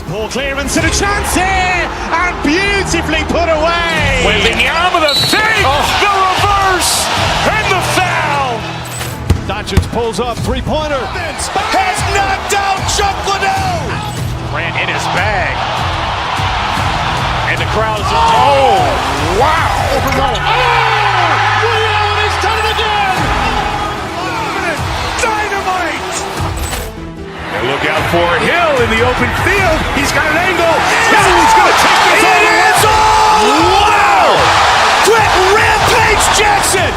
Poor clearance and a chance here, and beautifully put away. Waving the arm of the fake, the reverse, and the foul. Doncic pulls up, three-pointer. Has knocked out Chuck Liddell. Ran in his bag. And the crowd is, oh, wow. Overrun. He's done it again. Dynamite. And look out for Hill in the open field. He's got an angle. He's going to take this all the way. Wow. Quick Rampage Jackson.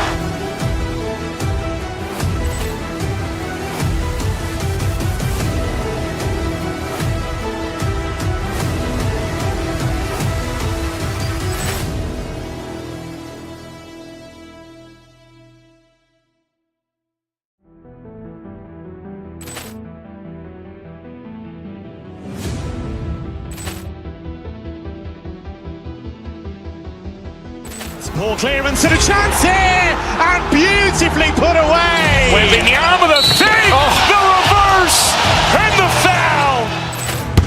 Poor clearance and a chance here, and beautifully put away. Waving the arm of the fake, the reverse, and the foul.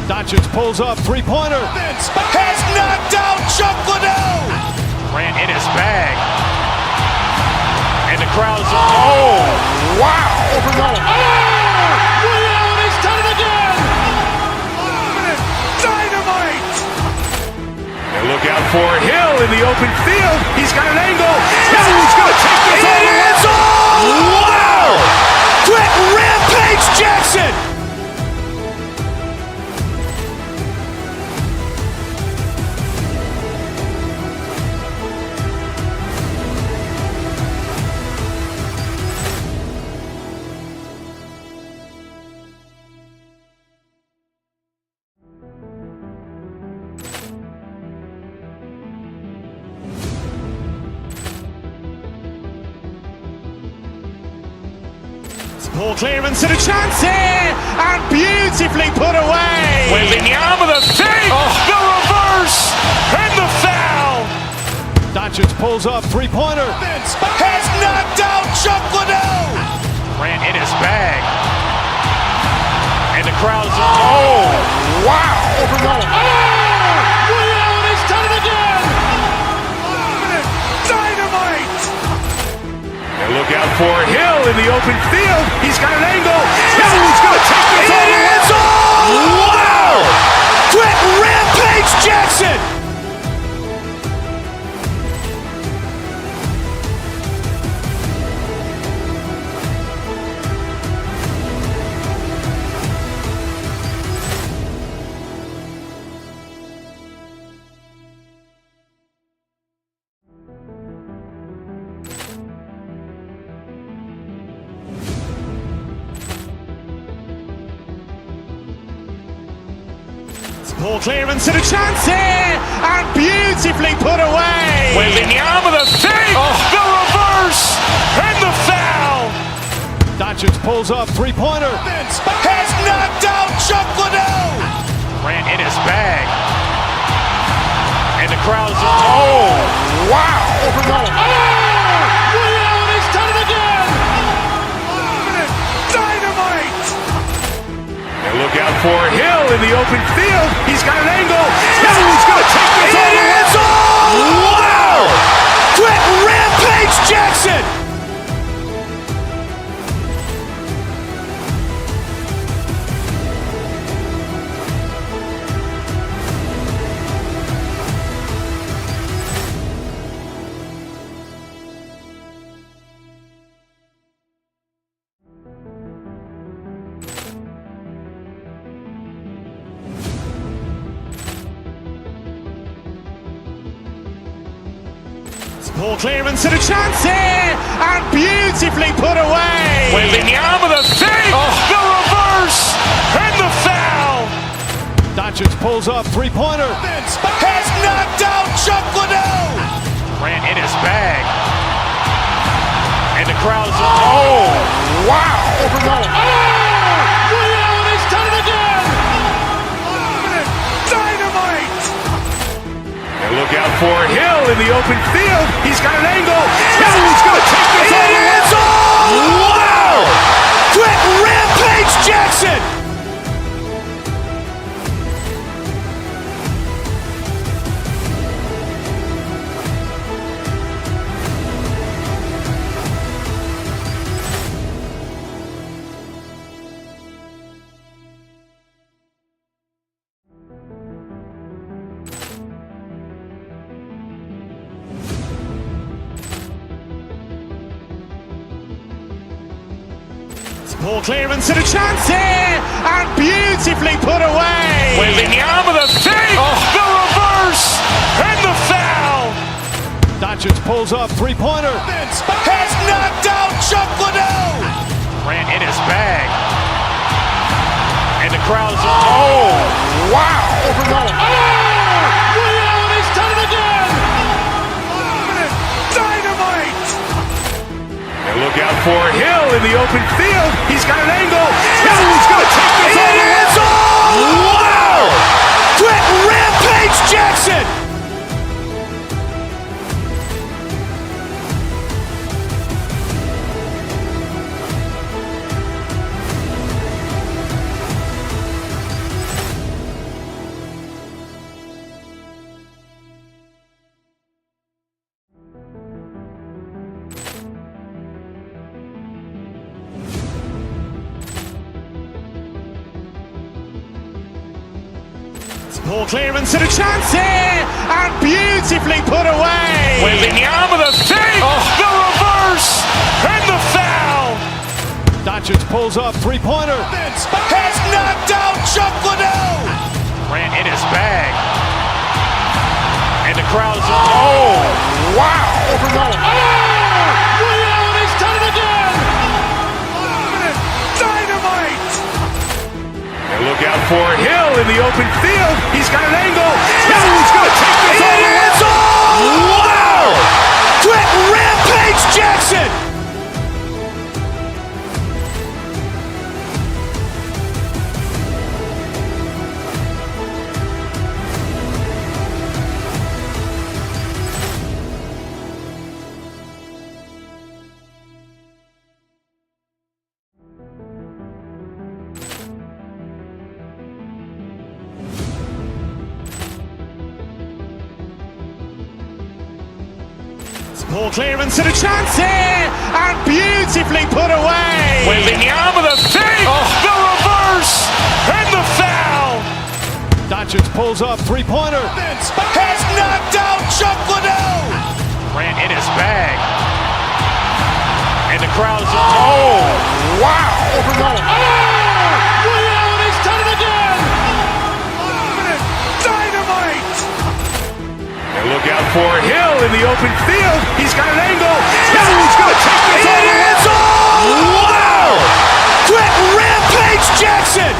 Doncic pulls up, three-pointer. Has knocked out Chuck Liddell. Ran in his bag. And the crowd is, oh, wow. Overrun. He's done it again. Dynamite. And look out for Hill in the open field. He's got an angle. He's going to take this all the way. Wow. Quick Rampage Jackson. Poor clearance and a chance here, and beautifully put away. Waving the arm of the fake, the reverse, and the foul. Doncic pulls up, three-pointer. Has knocked out Chuck Liddell. Ran in his bag. And the crowd is, oh, wow. Overrun. He's done it again. Dynamite. And look out for Hill in the open field. He's got an angle. He's going to take this all the way. Wow. Quick Rampage Jackson. Poor clearance and a chance here, and beautifully put away. Waving the arm of the fake, the reverse, and the foul. Doncic pulls up, three-pointer. Has knocked out Chuck Liddell. Ran in his bag. And the crowd is, oh, wow. Overrun. He's done it again. Dynamite. And look out for Hill in the open field. He's got an angle. He's going to take this all the way. Wow. Quick Rampage Jackson. Poor clearance and a chance here, and beautifully put away. Waving the arm of the fake, the reverse, and the foul. Doncic pulls up, three-pointer. Has knocked out Chuck Liddell. Ran in his bag. And the crowd is, oh, wow. Overrun. He's done it again. Dynamite. And look out for Hill in the open field. He's got an angle. He's going to take this all the way. Wow. Quick Rampage Jackson. Poor clearance and a chance here, and beautifully put away. Waving the arm of the fake, the reverse, and the foul. Doncic pulls up, three-pointer. Has knocked out Chuck Liddell. Ran in his bag. And the crowd is, oh, wow. He's done it again. Dynamite. And look out for Hill in the open field. He's got an angle. Hill's going to take this all the way. Wow! Quick Rampage Jackson. Poor clearance and a chance here, and beautifully put away. Waving the arm of the fake, the reverse, and the foul. Doncic pulls up, three-pointer. Has knocked out Chuck Liddell. Ran in his bag. And the crowd is, oh, wow. He's done it again. Dynamite. And look out for Hill in the open field. He's got an angle. Hill's going to take this all the way. Wow! Quick Rampage Jackson. Poor clearance and a chance here, and beautifully put away. Waving the arm of the fake, the reverse, and the foul. Doncic pulls up, three-pointer. Has knocked out Chuck Liddell. Ran in his bag. And the crowd is, oh, wow. He's done it again. Dynamite. And look out for Hill in the open field. He's got an angle. Hill's going to take this all the way. Wow! Quick Rampage Jackson.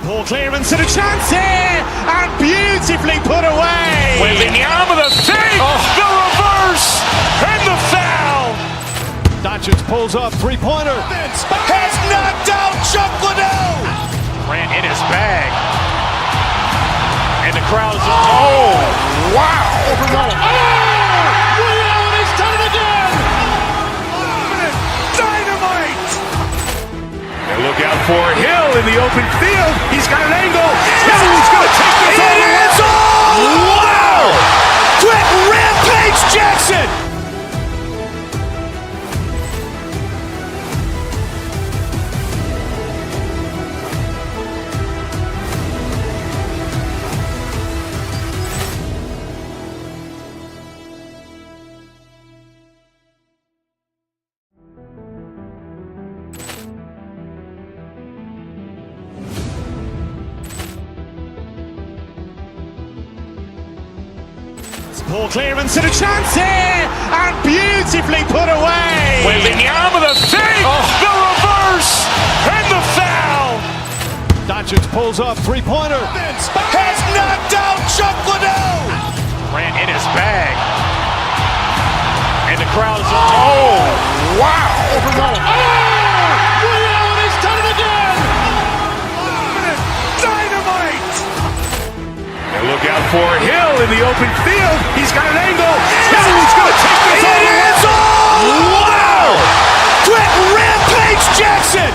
Poor clearance and a chance here, and beautifully put away. Waving the arm of the fake, the reverse, and the foul. Doncic pulls up, three-pointer. Has knocked out Chuck Liddell. Ran in his bag. And the crowd is, oh, wow. He's done it again. Dynamite. And look out for Hill in the open field. He's got an angle. Hill's going to take this all the way. Wow! Quick Rampage Jackson. Poor clearance and a chance here, and beautifully put away. Waving the arm of the fake, the reverse, and the foul. Doncic pulls up, three-pointer. Has knocked out Chuck Liddell. Ran in his bag. And the crowd is, oh, wow. He's done it again. Dynamite. And look out for Hill in the open field. He's got an angle. Hill's going to take this all the way. Wow! Quick Rampage Jackson.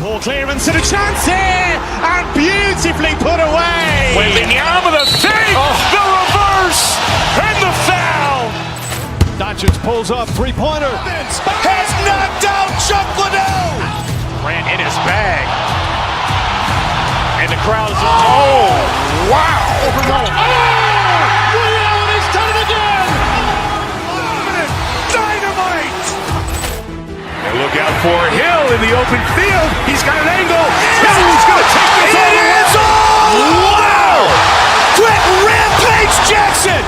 Ball clearance and a chance here, and beautifully put away. Wembanyama the fake, the reverse, and the foul. Doncic pulls up, three-pointer. Has knocked out Chuck Liddell. Ran in his bag. And the crowd is, oh, wow. Liddell, and he's done it again. Dynamite. And look out for Hill in the open field. He's got an angle. Hill's going to take this all the way. Wow. Quick Rampage Jackson.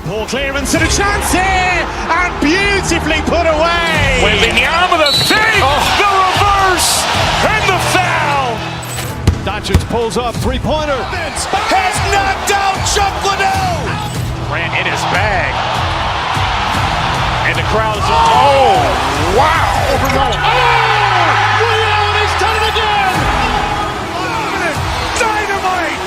Ball clearance and a chance here, and beautifully put away. Wembanyama the fake, the reverse, and the foul. Doncic pulls up, three-pointer. Has knocked out Chuck Liddell. Ran in his bag. And the crowd is, oh, wow. Liddell, and he's done it again. Dynamite.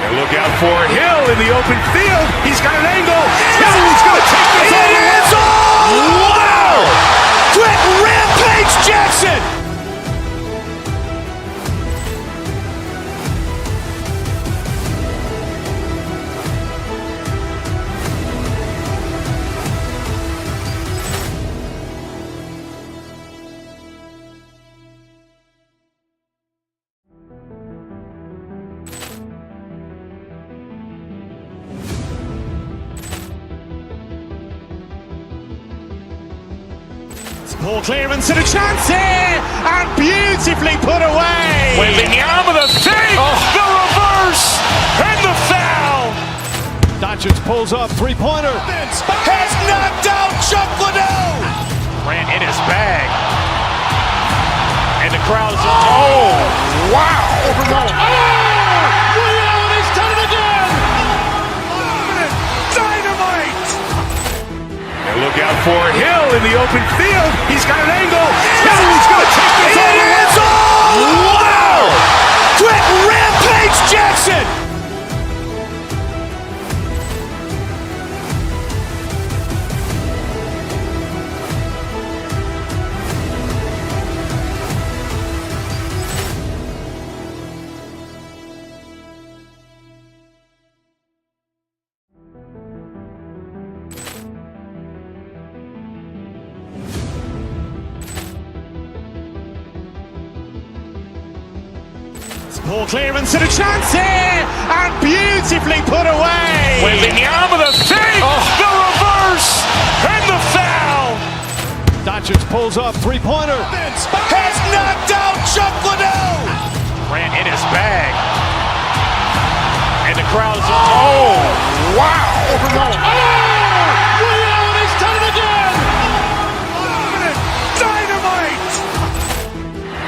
And look out for Hill in the open field. He's got an angle. Hill's going to take this all the way. Wow. Quick Rampage Jackson. Ball clearance and a chance here, and beautifully put away. Wembanyama the fake, the reverse, and the foul. Doncic pulls up, three-pointer. Has knocked out Chuck Liddell. Ran in his bag. And the crowd is, oh, wow. Liddell, and he's done it again. Dynamite. And look out for Hill in the open field. He's got an angle. Hill's going to take this all the way. Wow. Quick Rampage Jackson. Ball clearance and a chance here, and beautifully put away. Wembanyama the fake, the reverse, and the foul. Doncic pulls up, three-pointer. Has knocked out Chuck Liddell. Ran in his bag. And the crowd is, oh, wow. Liddell, and he's done it again. Dynamite.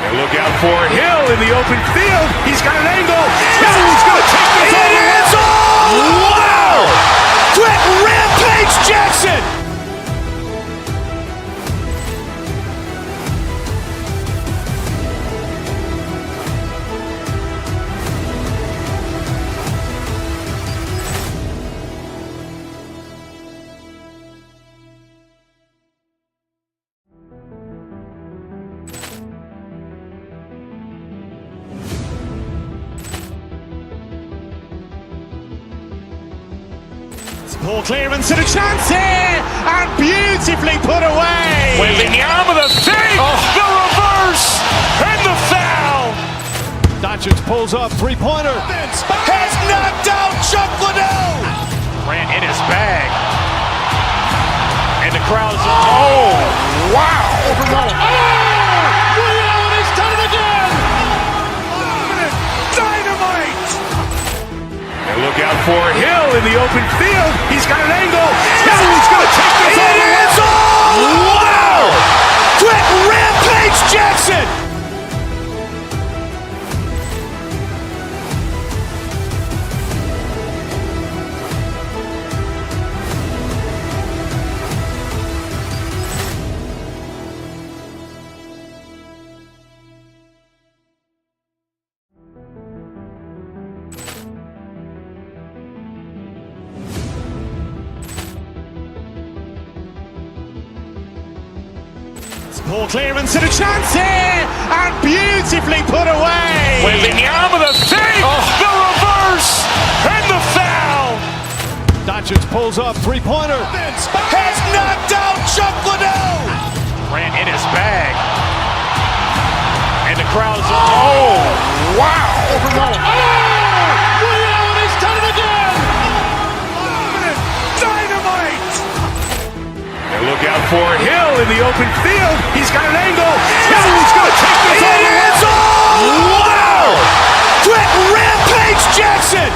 And look out for Hill in the open field. He's got an angle. Hill's going to take this all the way. Wow. Quick Rampage Jackson. Ball clearance and a chance here, and beautifully put away. Wembanyama the fake, the reverse, and the foul. Doncic pulls up, three-pointer. Has knocked out Chuck Liddell. Ran in his bag. And the crowd is, oh, wow. Liddell, and he's done it again. Dynamite. And look out for Hill in the open field. He's got an angle. Hill's going to take this all the way. Wow. Quick Rampage Jackson. Poor clearance and a chance here, and beautifully put away. Wembanyama with a fake, the reverse, and the foul. Doncic pulls up, three-pointer. Has knocked out Chuck Liddell. Ran in his bag. And the crowd is, oh, wow. Ray Allen has done it again. Dynamite. And look out for Hill in the open field. He's got an angle. Hill's going to take this all the way. Wow. Quick Rampage Jackson.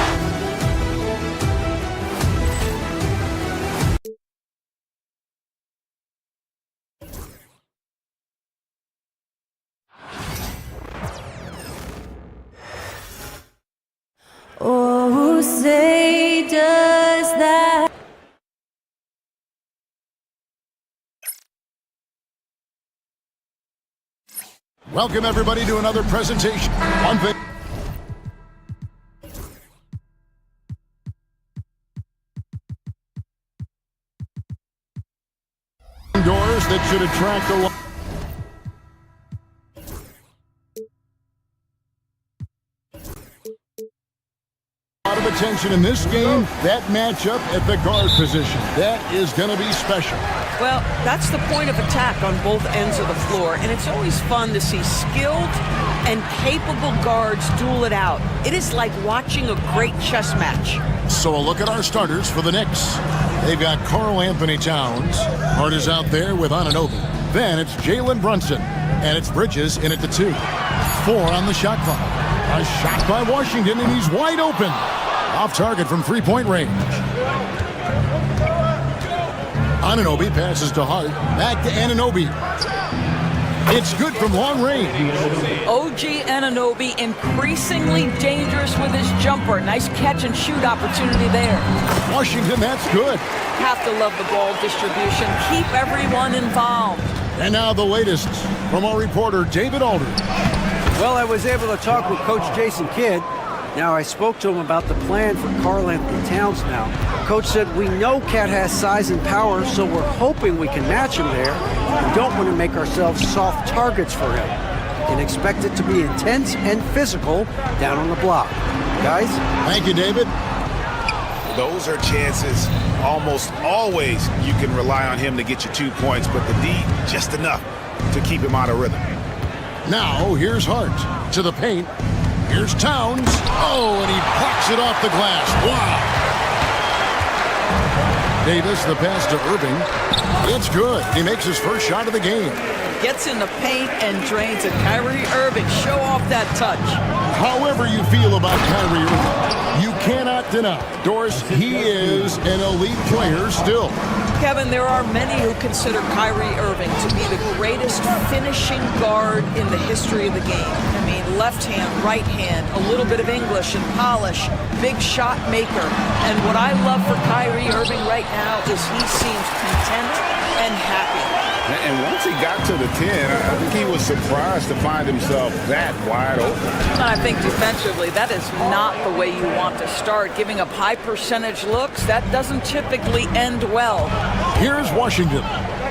Oh, say does that. Welcome everybody to another presentation. One thing. Doors that should attract a lot of attention in this game. That matchup at the guard position. That is going to be special. Well, that's the point of attack on both ends of the floor, and it's always fun to see skilled and capable guards duel it out. It is like watching a great chess match. So a look at our starters for the Knicks. They've got Karl Anthony Towns. Hart is out there with Anunoby. Then it's Jalen Brunson, and it's Bridges in at the 2. 4 on the shot clock. A shot by Washington, and he's wide open. Off target from three-point range. Anunoby passes to Hart. Back to Anunoby. It's good from long range. OG Anunoby increasingly dangerous with his jumper. Nice catch and shoot opportunity there. Washington, that's good. Have to love the ball distribution. Keep everyone involved. And now the latest from our reporter, David Aldridge. Well, I was able to talk with Coach Jason Kidd. Now, I spoke to him about the plan for Karl Anthony Towns now. Coach said, we know Cat has size and power, so we're hoping we can match him there. We don't want to make ourselves soft targets for him. And expect it to be intense and physical down on the block. Guys? Thank you, David. Those are chances almost always you can rely on him to get you 2 points, but the D, just enough to keep him out of rhythm. Now, here's Hart to the paint. Here's Towns. Oh, and he pops it off the glass. Wow. Davis, the pass to Irving. It's good. He makes his first shot of the game. Gets in the paint and drains it. Kyrie Irving, show off that touch. However you feel about Kyrie Irving, you cannot deny, Doris, he is an elite player still. Kevin, there are many who consider Kyrie Irving to be the greatest finishing guard in the history of the game. I mean, left hand, right hand, a little bit of English and polish, big shot maker. And what I love for Kyrie Irving right now is he seems content and happy. And once he got to the 10, I think he was surprised to find himself that wide open. And I think defensively, that is not the way you want to start. Giving up high percentage looks, that doesn't typically end well. Here's Washington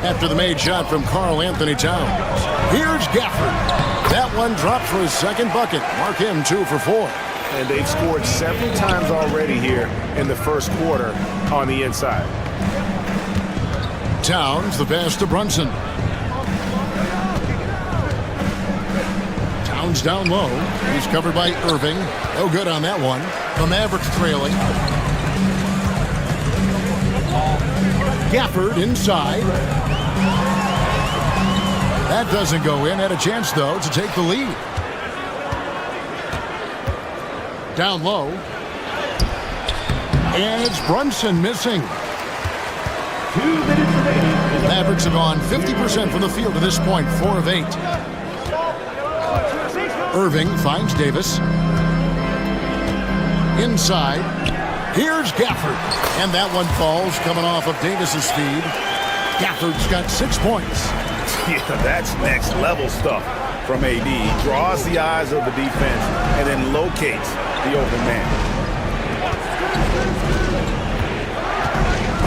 after the made shot from Karl Anthony Towns. Here's Gafford. That one dropped for his second bucket. Mark him 2 for 4. And they've scored 7 times already here in the first quarter on the inside. Towns, the pass to Brunson. Towns down low. He's covered by Irving. No good on that one. The Mavericks trailing. Gafford inside. That doesn't go in. Had a chance, though, to take the lead. Down low. And it's Brunson missing. 2 minutes remaining. Mavericks have gone 50% from the field to this point, 4 of 8. Irving finds Davis. Inside. Here's Gafford. And that one falls coming off of Davis's feed. Gafford's got 6 points. Yeah, that's next level stuff from AD. He draws the eyes of the defense and then locates the open man.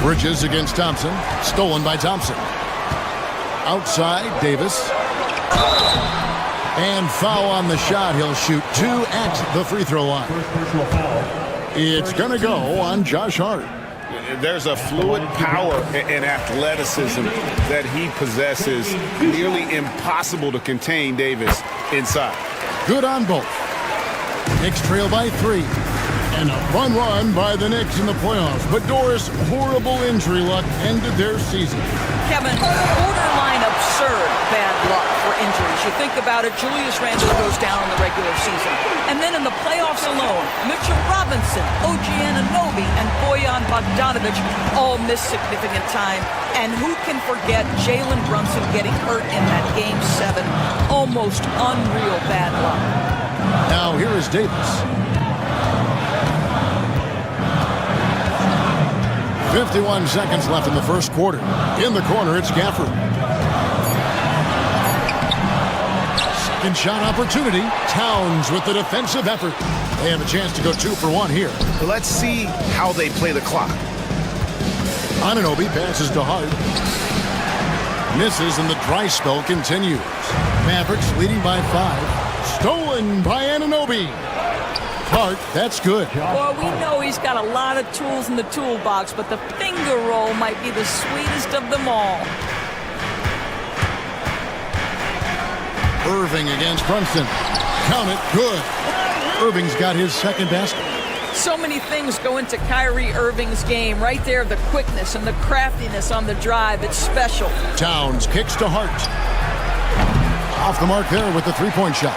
Bridges against Thompson. Stolen by Thompson. Outside, Davis. And foul on the shot. He'll shoot 2 at the free throw line. It's going to go on Josh Hart. There's a fluid power and athleticism that he possesses. Nearly impossible to contain Davis inside. Good on both. Knicks trail by 3. And a fun run by the Knicks in the playoffs. But Doris' horrible injury luck ended their season. Kevin, borderline absurd bad luck for injuries. You think about it, Julius Randle goes down in the regular season. And then in the playoffs alone, Mitchell Robinson, OG Anunoby, and Bojan Bogdanovic all missed significant time. And who can forget Jalen Brunson getting hurt in that Game 7? Almost unreal bad luck. Now here is Davis. 51 seconds left in the first quarter. In the corner, it's Gafford. Second shot opportunity. Towns with the defensive effort. They have a chance to go 2 for 1 here. Let's see how they play the clock. Anunoby passes to Hart. Misses and the dry spell continues. Mavericks leading by 5. Stolen by Anunoby. Hart, that's good. Well, we know he's got a lot of tools in the toolbox, but the finger roll might be the sweetest of them all. Irving against Brunson. Count it, good. Irving's got his second basket. So many things go into Kyrie Irving's game. Right there, the quickness and the craftiness on the drive. It's special. Towns kicks to Hart. Off the mark there with the three-point shot.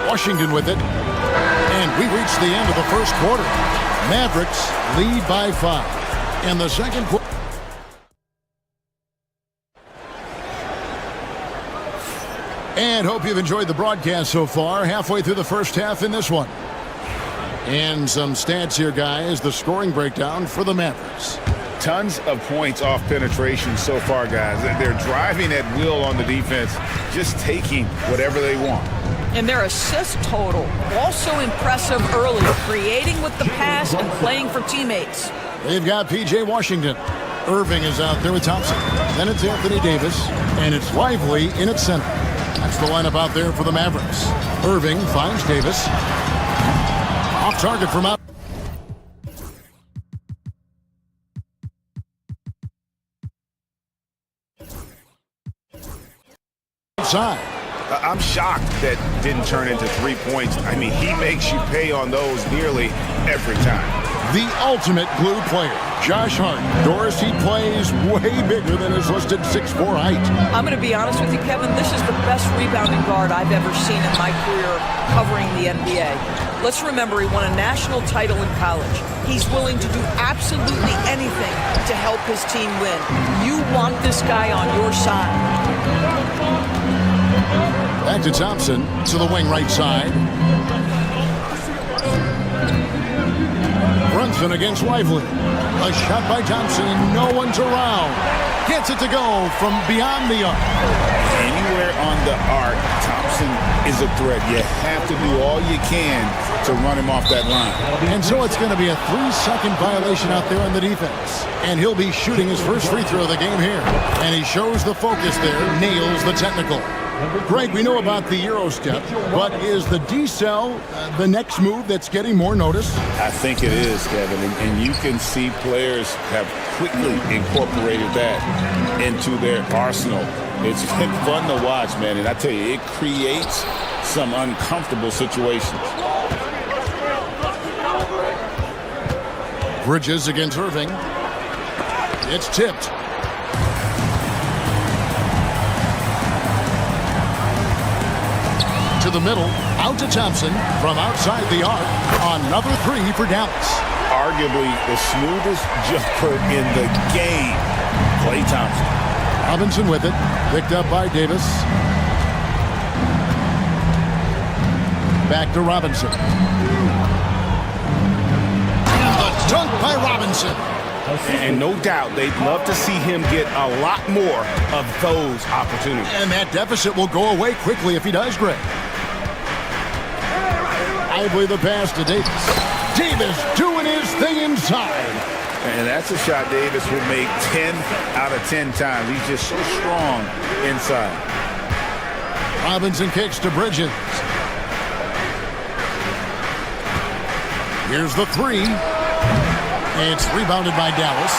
Washington with it. And we reach the end of the first quarter. Mavericks lead by 5. In the second quarter. And hope you've enjoyed the broadcast so far. Halfway through the first half in this one. And some stats here, guys. The scoring breakdown for the Mavericks. Tons of points off penetration so far, guys. They're driving at will on the defense, just taking whatever they want. And their assist total, also impressive early, creating with the pass and playing for teammates. They've got P.J. Washington. Irving is out there with Thompson. Then it's Anthony Davis, and it's Lively in its center. That's the lineup out there for the Mavericks. Irving finds Davis. Off target from out. Outside. I'm shocked that didn't turn into 3 points. I mean, he makes you pay on those nearly every time. The ultimate glue player, Josh Hart. Doris, he plays way bigger than his listed 6'4" height. I'm going to be honest with you, Kevin. This is the best rebounding guard I've ever seen in my career covering the NBA. Let's remember, he won a national title in college. He's willing to do absolutely anything to help his team win. You want this guy on your side. Back to Thompson, to the wing right side. Brunson against Lively. A shot by Thompson, no one's around. Gets it to go from beyond the arc. Anywhere on the arc, Thompson is a threat. You have to do all you can to run him off that line. And so it's going to be a 3-second violation out there on the defense. And he'll be shooting his first free throw of the game here. And he shows the focus there, nails the technical. Greg, we know about the Euro step, but is the decel the next move that's getting more notice? I think it is, Kevin, and you can see players have quickly incorporated that into their arsenal. It's been fun to watch, man, and I tell you, it creates some uncomfortable situations. Bridges against Irving. It's tipped. To the middle, out to Thompson from outside the arc. Another 3 for Dallas. Arguably the smoothest jumper in the game. Klay Thompson. Robinson with it, picked up by Davis. Back to Robinson. And the dunk by Robinson. And no doubt they'd love to see him get a lot more of those opportunities. And that deficit will go away quickly if he does, Greg. Lively the pass to Davis. Davis doing his thing inside. And that's a shot Davis will make 10 out of 10 times. He's just so strong inside. Robinson kicks to Bridges. Here's the three. It's rebounded by Dallas.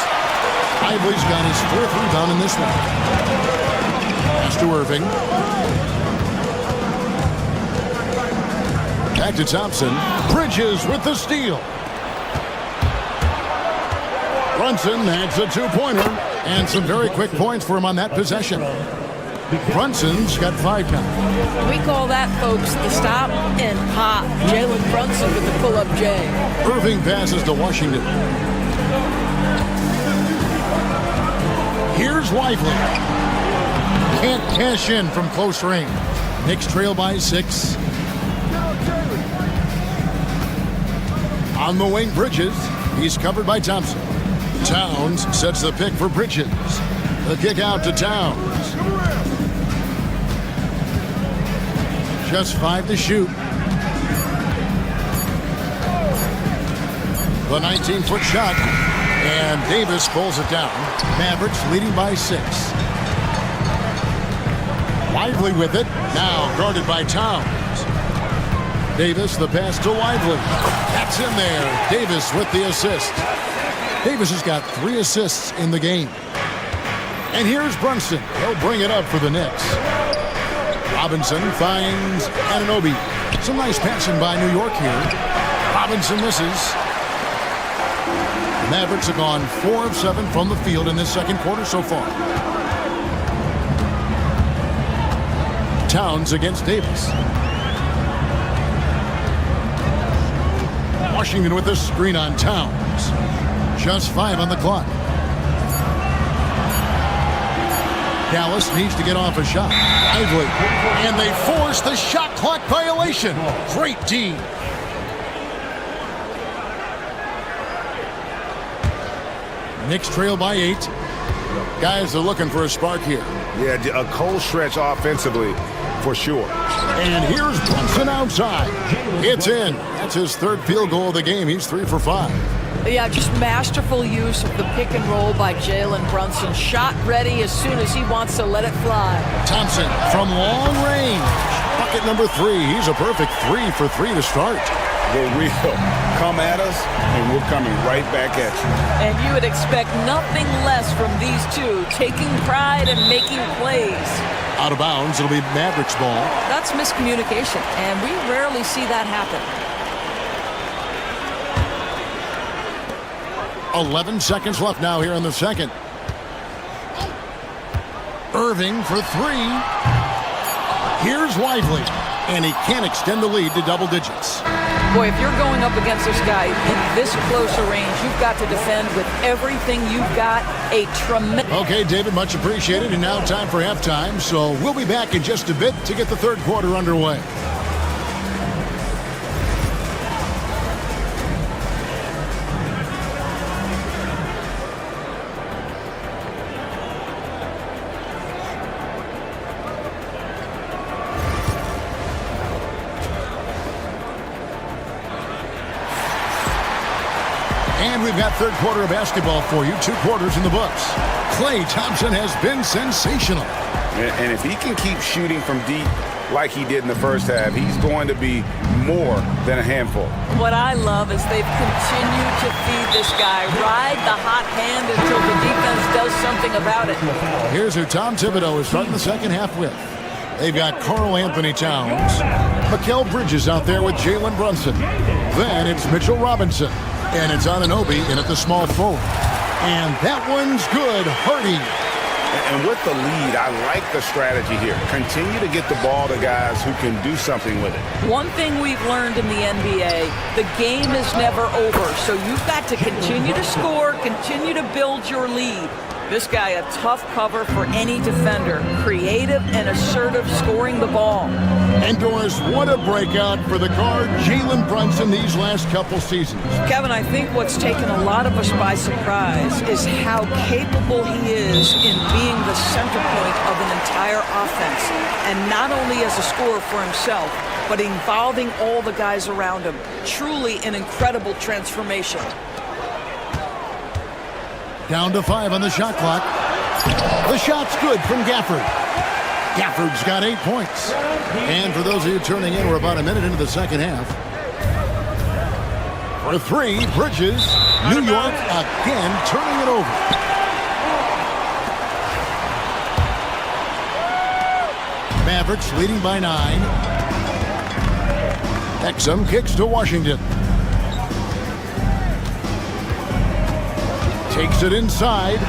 Lively's got his 4th rebound in this one. Pass to Irving. Back to Thompson. Bridges with the steal. Brunson adds a 2-pointer. And some very quick points for him on that possession. Brunson's got 5 now. We call that, folks, the stop and pop. Jalen Brunson with the pull-up J. Irving passes to Washington. Here's Lively. Can't cash in from close range. Knicks trail by 6. On the wing, Bridges. He's covered by Thompson. Towns sets the pick for Bridges. The kick out to Towns. Just 5 to shoot. The 19-foot shot. And Davis pulls it down. Mavericks leading by 6. Lively with it. Now guarded by Towns. Davis, the pass to Lively. That's in there. Davis with the assist. Davis has got 3 assists in the game. And here's Brunson. He'll bring it up for the Knicks. Robinson finds Anunoby. Some nice passing by New York here. Robinson misses. The Mavericks have gone 4 of 7 from the field in this second quarter so far. Towns against Davis. Washington with the screen on Towns. Just 5 on the clock. Dallas needs to get off a shot. Lively. And they force the shot clock violation. Great D. Knicks trail by 8. Guys are looking for a spark here. Yeah, a cold stretch offensively for sure. And here's Brunson outside. It's in. That's his 3rd field goal of the game. He's 3 for 5. Yeah, just masterful use of the pick and roll by Jalen Brunson. Shot ready as soon as he wants to let it fly. Thompson from long range. Bucket number 3. He's a perfect 3 for 3 to start. They will come at us, and we're coming right back at you. And you would expect nothing less from these two, taking pride and making plays. Out of bounds, it'll be Mavericks ball. That's miscommunication, and we rarely see that happen. 11 seconds left now here in the second. Irving for 3. Here's Lively. And he can't extend the lead to double digits. Boy, if you're going up against this guy in this close a range, you've got to defend with everything you've got. A tremendous... Okay, David, much appreciated. And now time for halftime. So we'll be back in just a bit to get the 3rd quarter underway. And we've got 3rd quarter of basketball for you. 2 quarters in the books. Klay Thompson has been sensational. And if he can keep shooting from deep like he did in the first half, he's going to be more than a handful. What I love is they've continued to feed this guy. Ride the hot hand until the defense does something about it. Here's who Tom Thibodeau is starting the second half with. They've got Karl Anthony Towns. Mikal Bridges out there with Jalen Brunson. Then it's Mitchell Robinson. And it's Anunoby in at the small forward. And that one's good. Hardy. And with the lead, I like the strategy here. Continue to get the ball to guys who can do something with it. One thing we've learned in the NBA, the game is never over. So you've got to continue to score, continue to build your lead. This guy, a tough cover for any defender. Creative and assertive, scoring the ball. And Doris, what a breakout for the guard, Jalen Brunson, these last couple seasons. Kevin, I think what's taken a lot of us by surprise is how capable he is in being the center point of an entire offense. And not only as a scorer for himself, but involving all the guys around him. Truly an incredible transformation. Down to 5 on the shot clock. The shot's good from Gafford. Gafford's got 8 points. And for those of you tuning in, we're about a minute into the second half. For 3, Bridges. New York again turning it over. Mavericks leading by 9. Exum kicks to Washington. Takes it inside.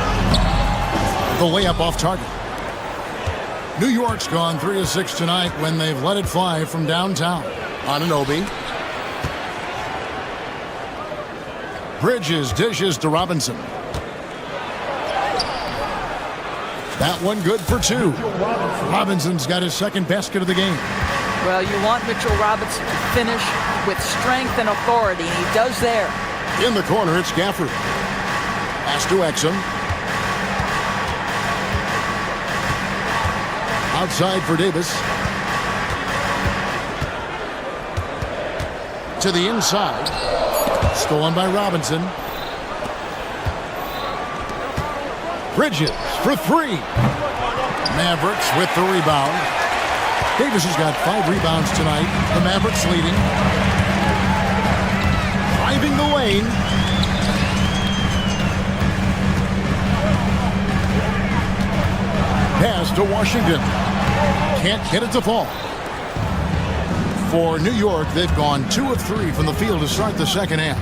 The layup off target. New York's gone 3 of 6 tonight when they've let it fly from downtown. Anunoby. Bridges dishes to Robinson. That one good for 2. Robinson's got his second basket of the game. Well, you want Mitchell Robinson to finish with strength and authority, and he does there. In the corner, it's Gafford. Pass to Exum. Outside for Davis. To the inside. Stolen by Robinson. Bridges for 3. Mavericks with the rebound. Davis has got 5 rebounds tonight. The Mavericks leading. Driving the lane. Pass to Washington. Can't get it to fall. For New York, they've gone 2 of 3 from the field to start the second half.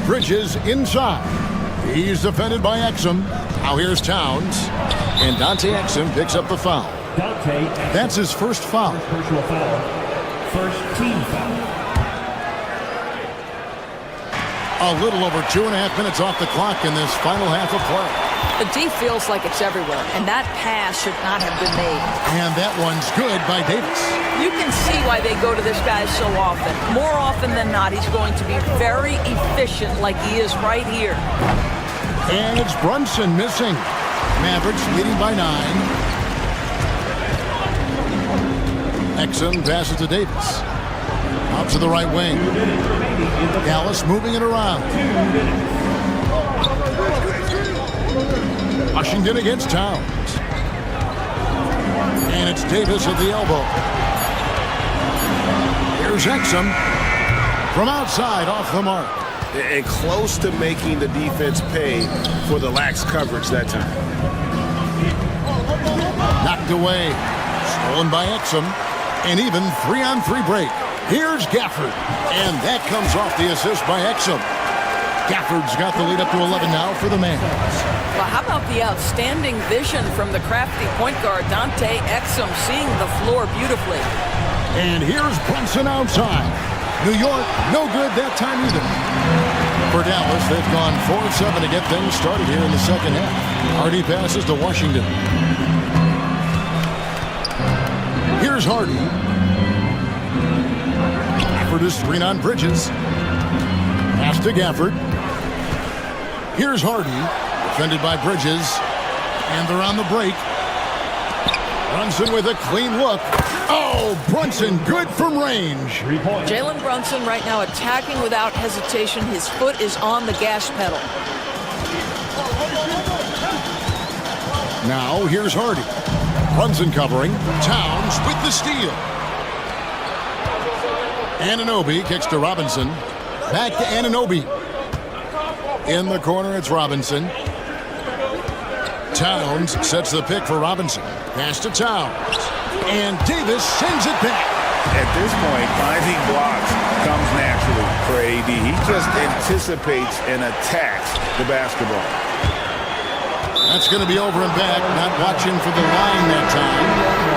Bridges inside. He's defended by Exum. Now here's Towns. And Dante Exum picks up the foul. That's his first foul. Personal foul. First team foul. A little over 2.5 minutes off the clock in this final half of play. The D feels like it's everywhere, and that pass should not have been made. And that one's good by Davis. You can see why they go to this guy so often. More often than not, he's going to be very efficient like he is right here. And it's Brunson missing. Mavericks leading by 9. Exum passes to Davis. Out to the right wing. Dallas moving it around. Washington against Towns. And it's Davis at the elbow. Here's Exum. From outside, off the mark. And close to making the defense pay for the lax coverage that time. Knocked away. Stolen by Exum. An even 3-on-3 break. Here's Gafford. And that comes off the assist by Exum. Gafford's got the lead up to 11 now for the Mavs. Well, how about the outstanding vision from the crafty point guard, Dante Exum, seeing the floor beautifully. And here's Brunson outside. New York, no good that time either. For Dallas, they've gone 4 of 7 to get things started here in the second half. Hardy passes to Washington. Here's Hardy. Gafford is screen on Bridges. Pass to Gafford. Here's Hardy. Defended by Bridges. And they're on the break. Brunson with a clean look. Oh, Brunson good from range. Jalen Brunson right now attacking without hesitation. His foot is on the gas pedal. Now here's Hardy. Brunson covering. Towns with the steal. Anunoby kicks to Robinson. Back to Anunoby. In the corner, it's Robinson. Towns sets the pick for Robinson. Pass to Towns. And Davis sends it back. At this point, finding blocks comes naturally for AD. He just anticipates and attacks the basketball. That's going to be over and back. Not watching for the line that time.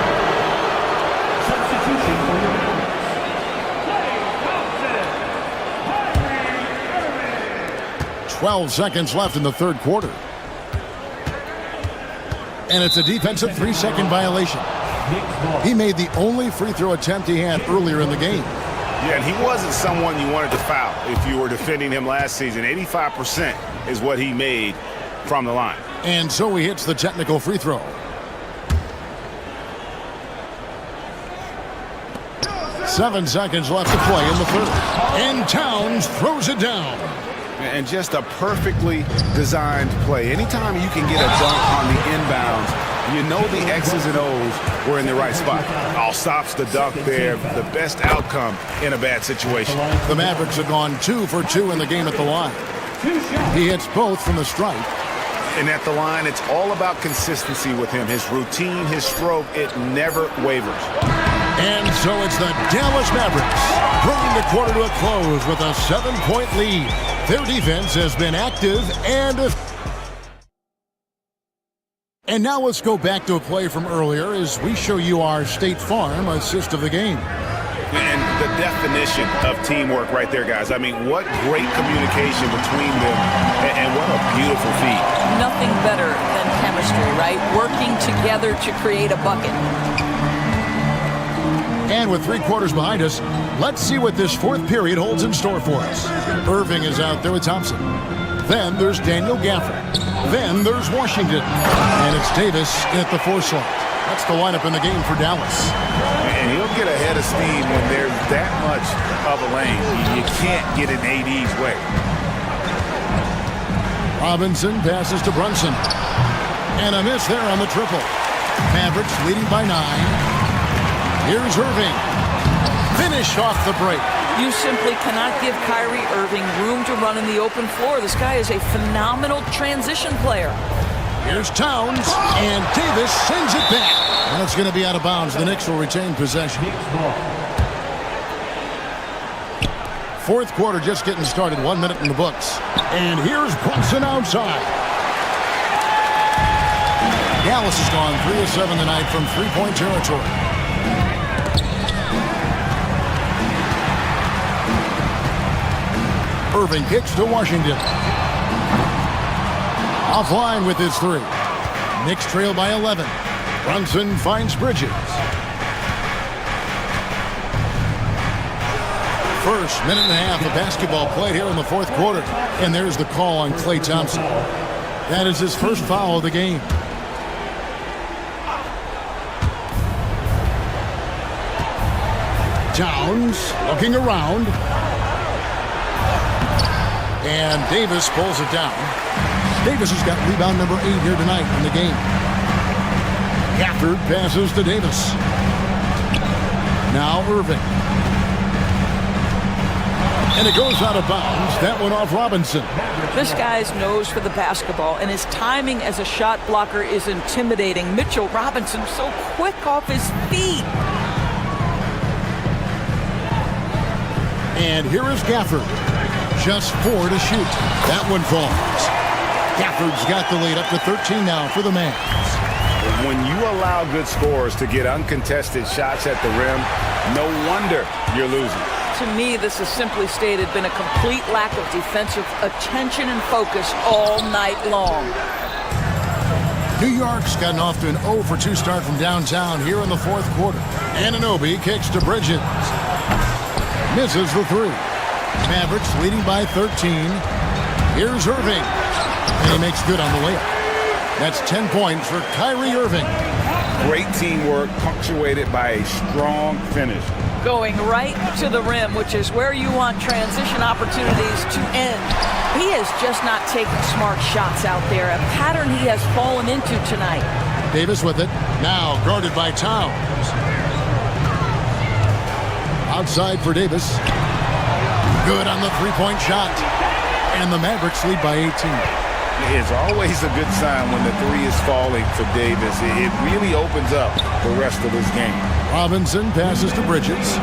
12 seconds left in the third quarter. And it's a defensive 3-second violation. He made the only free throw attempt he had earlier in the game. Yeah, and he wasn't someone you wanted to foul if you were defending him last season. 85% is what he made from the line. And so he hits the technical free throw. 7 seconds left to play in the third. And Towns throws it down. And just a perfectly designed play. Anytime you can get a dunk on the inbounds, you know the X's and O's were in the right spot. All stops the dunk there. The best outcome in a bad situation. The Mavericks have gone 2 for 2 in the game at the line. He hits both from the stripe. And at the line, it's all about consistency with him. His routine, his stroke, it never wavers. And so it's the Dallas Mavericks bringing the quarter to a close with a 7-point lead. Their defense has been active and now let's go back to a play from earlier as we show you our State Farm assist of the game. And the definition of teamwork right there, guys. I mean, what great communication between them, and what a beautiful feat. Nothing better than chemistry, right? Working together to create a bucket. And with 3 quarters behind us, let's see what this fourth period holds in store for us. Irving is out there with Thompson. Then there's Daniel Gafford. Then there's Washington. And it's Davis at the 4 slot. That's the lineup in the game for Dallas. And he'll get ahead of steam when there's that much of a lane. You can't get in AD's way. Robinson passes to Brunson. And a miss there on the triple. Mavericks leading by 9. Here's Irving. Finish off the break. You simply cannot give Kyrie Irving room to run in the open floor. This guy is a phenomenal transition player. Here's Towns, and Davis sends it back. And it's going to be out of bounds. The Knicks will retain possession. Fourth quarter just getting started. 1 minute in the books. And here's Brunson outside. Dallas has gone 3 of 7 tonight from three-point territory. Irving kicks to Washington. Offline with his 3. Knicks trail by 11. Brunson finds Bridges. First minute and a half of basketball played here in the fourth quarter. And there's the call on Klay Thompson. That is his first foul of the game. Towns looking around. And Davis pulls it down. Davis has got rebound number 8 here tonight in the game. Gafford passes to Davis. Now Irving. And it goes out of bounds. That one off Robinson. This guy's nose for the basketball, and his timing as a shot blocker is intimidating. Mitchell Robinson so quick off his feet. And here is Gafford. Just 4 to shoot. That one falls. Gafford's got the lead up to 13 now for the Mavs. When you allow good scorers to get uncontested shots at the rim, no wonder you're losing. To me, this has simply stated been a complete lack of defensive attention and focus all night long. New York's gotten off to an 0 for 2 start from downtown here in the fourth quarter. Anunoby kicks to Bridges. Misses the 3. Mavericks leading by 13. Here's Irving. And he makes good on the layup. That's 10 points for Kyrie Irving. Great teamwork punctuated by a strong finish. Going right to the rim, which is where you want transition opportunities to end. He has just not taken smart shots out there, a pattern he has fallen into tonight. Davis with it. Now guarded by Towns. Outside for Davis. Good on the three-point shot. And the Mavericks lead by 18. It's always a good sign when the 3 is falling for Davis. It really opens up the rest of this game. Robinson passes to Bridges.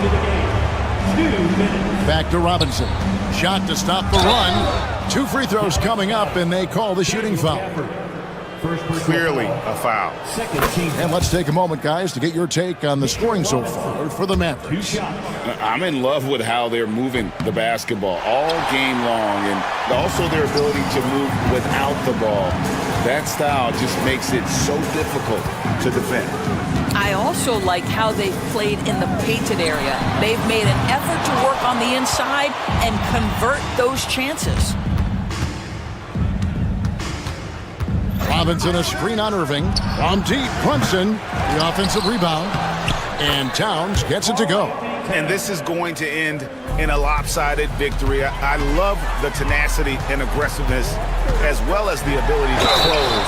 Back to Robinson. Shot to stop the run. 2 free throws coming up, and they call the shooting foul. Clearly a foul. And let's take a moment, guys, to get your take on the scoring so far for the Mavericks. I'm in love with how they're moving the basketball all game long, and also their ability to move without the ball. That style just makes it so difficult to defend. I also like how they've played in the painted area. They've made an effort to work on the inside and convert those chances. Robinson, a screen on Irving. From deep, Brunson, the offensive rebound. And Towns gets it to go. And this is going to end in a lopsided victory. I love the tenacity and aggressiveness as well as the ability to close.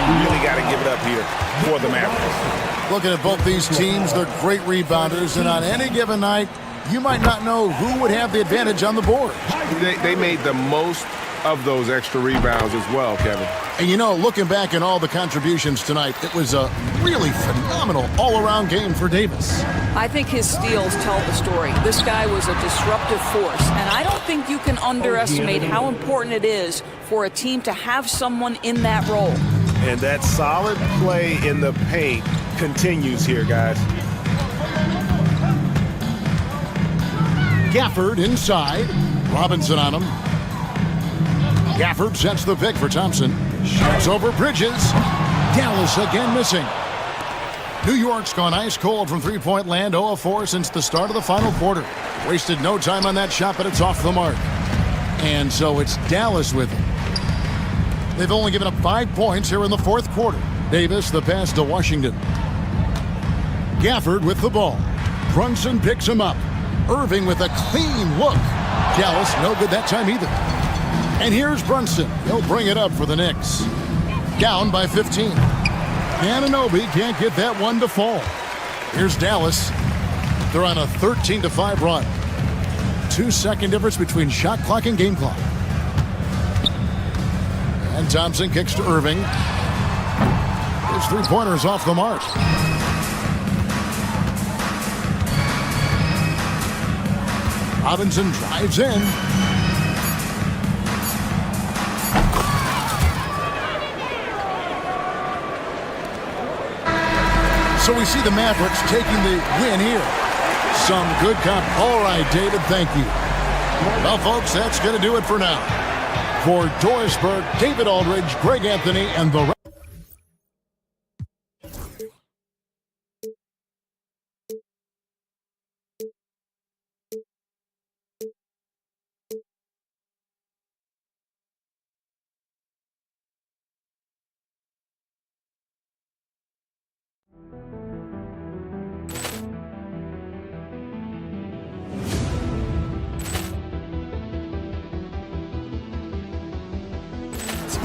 You really got to give it up here for the Mavericks. Looking at both these teams, they're great rebounders, and on any given night, you might not know who would have the advantage on the board. They made the most of those extra rebounds as well, Kevin. And you know, looking back at all the contributions tonight, it was a really phenomenal all-around game for Davis. I think his steals tell the story. This guy was a disruptive force, and I don't think you can underestimate how important it is for a team to have someone in that role. And that solid play in the paint continues here, guys. Gafford inside. Robinson on him. Gafford sets the pick for Thompson. Shoots over Bridges. Dallas again missing. New York's gone ice cold from three-point land, 0 of 4 since the start of the final quarter. Wasted no time on that shot, but it's off the mark. And so it's Dallas with it. They've only given up 5 points here in the fourth quarter. Davis the pass to Washington. Gafford with the ball. Brunson picks him up. Irving with a clean look. Dallas no good that time either. And here's Brunson. He'll bring it up for the Knicks. Down by 15. Anunoby can't get that one to fall. Here's Dallas. They're on a 13-5 run. 2-second difference between shot clock and game clock. And Thompson kicks to Irving. His three-pointer's off the mark. Robinson drives in. So we see the Mavericks taking the win here. Some good comp. All right, David, thank you. Well, folks, that's going to do it for now. For Doris Burke, David Aldridge, Greg Anthony, and the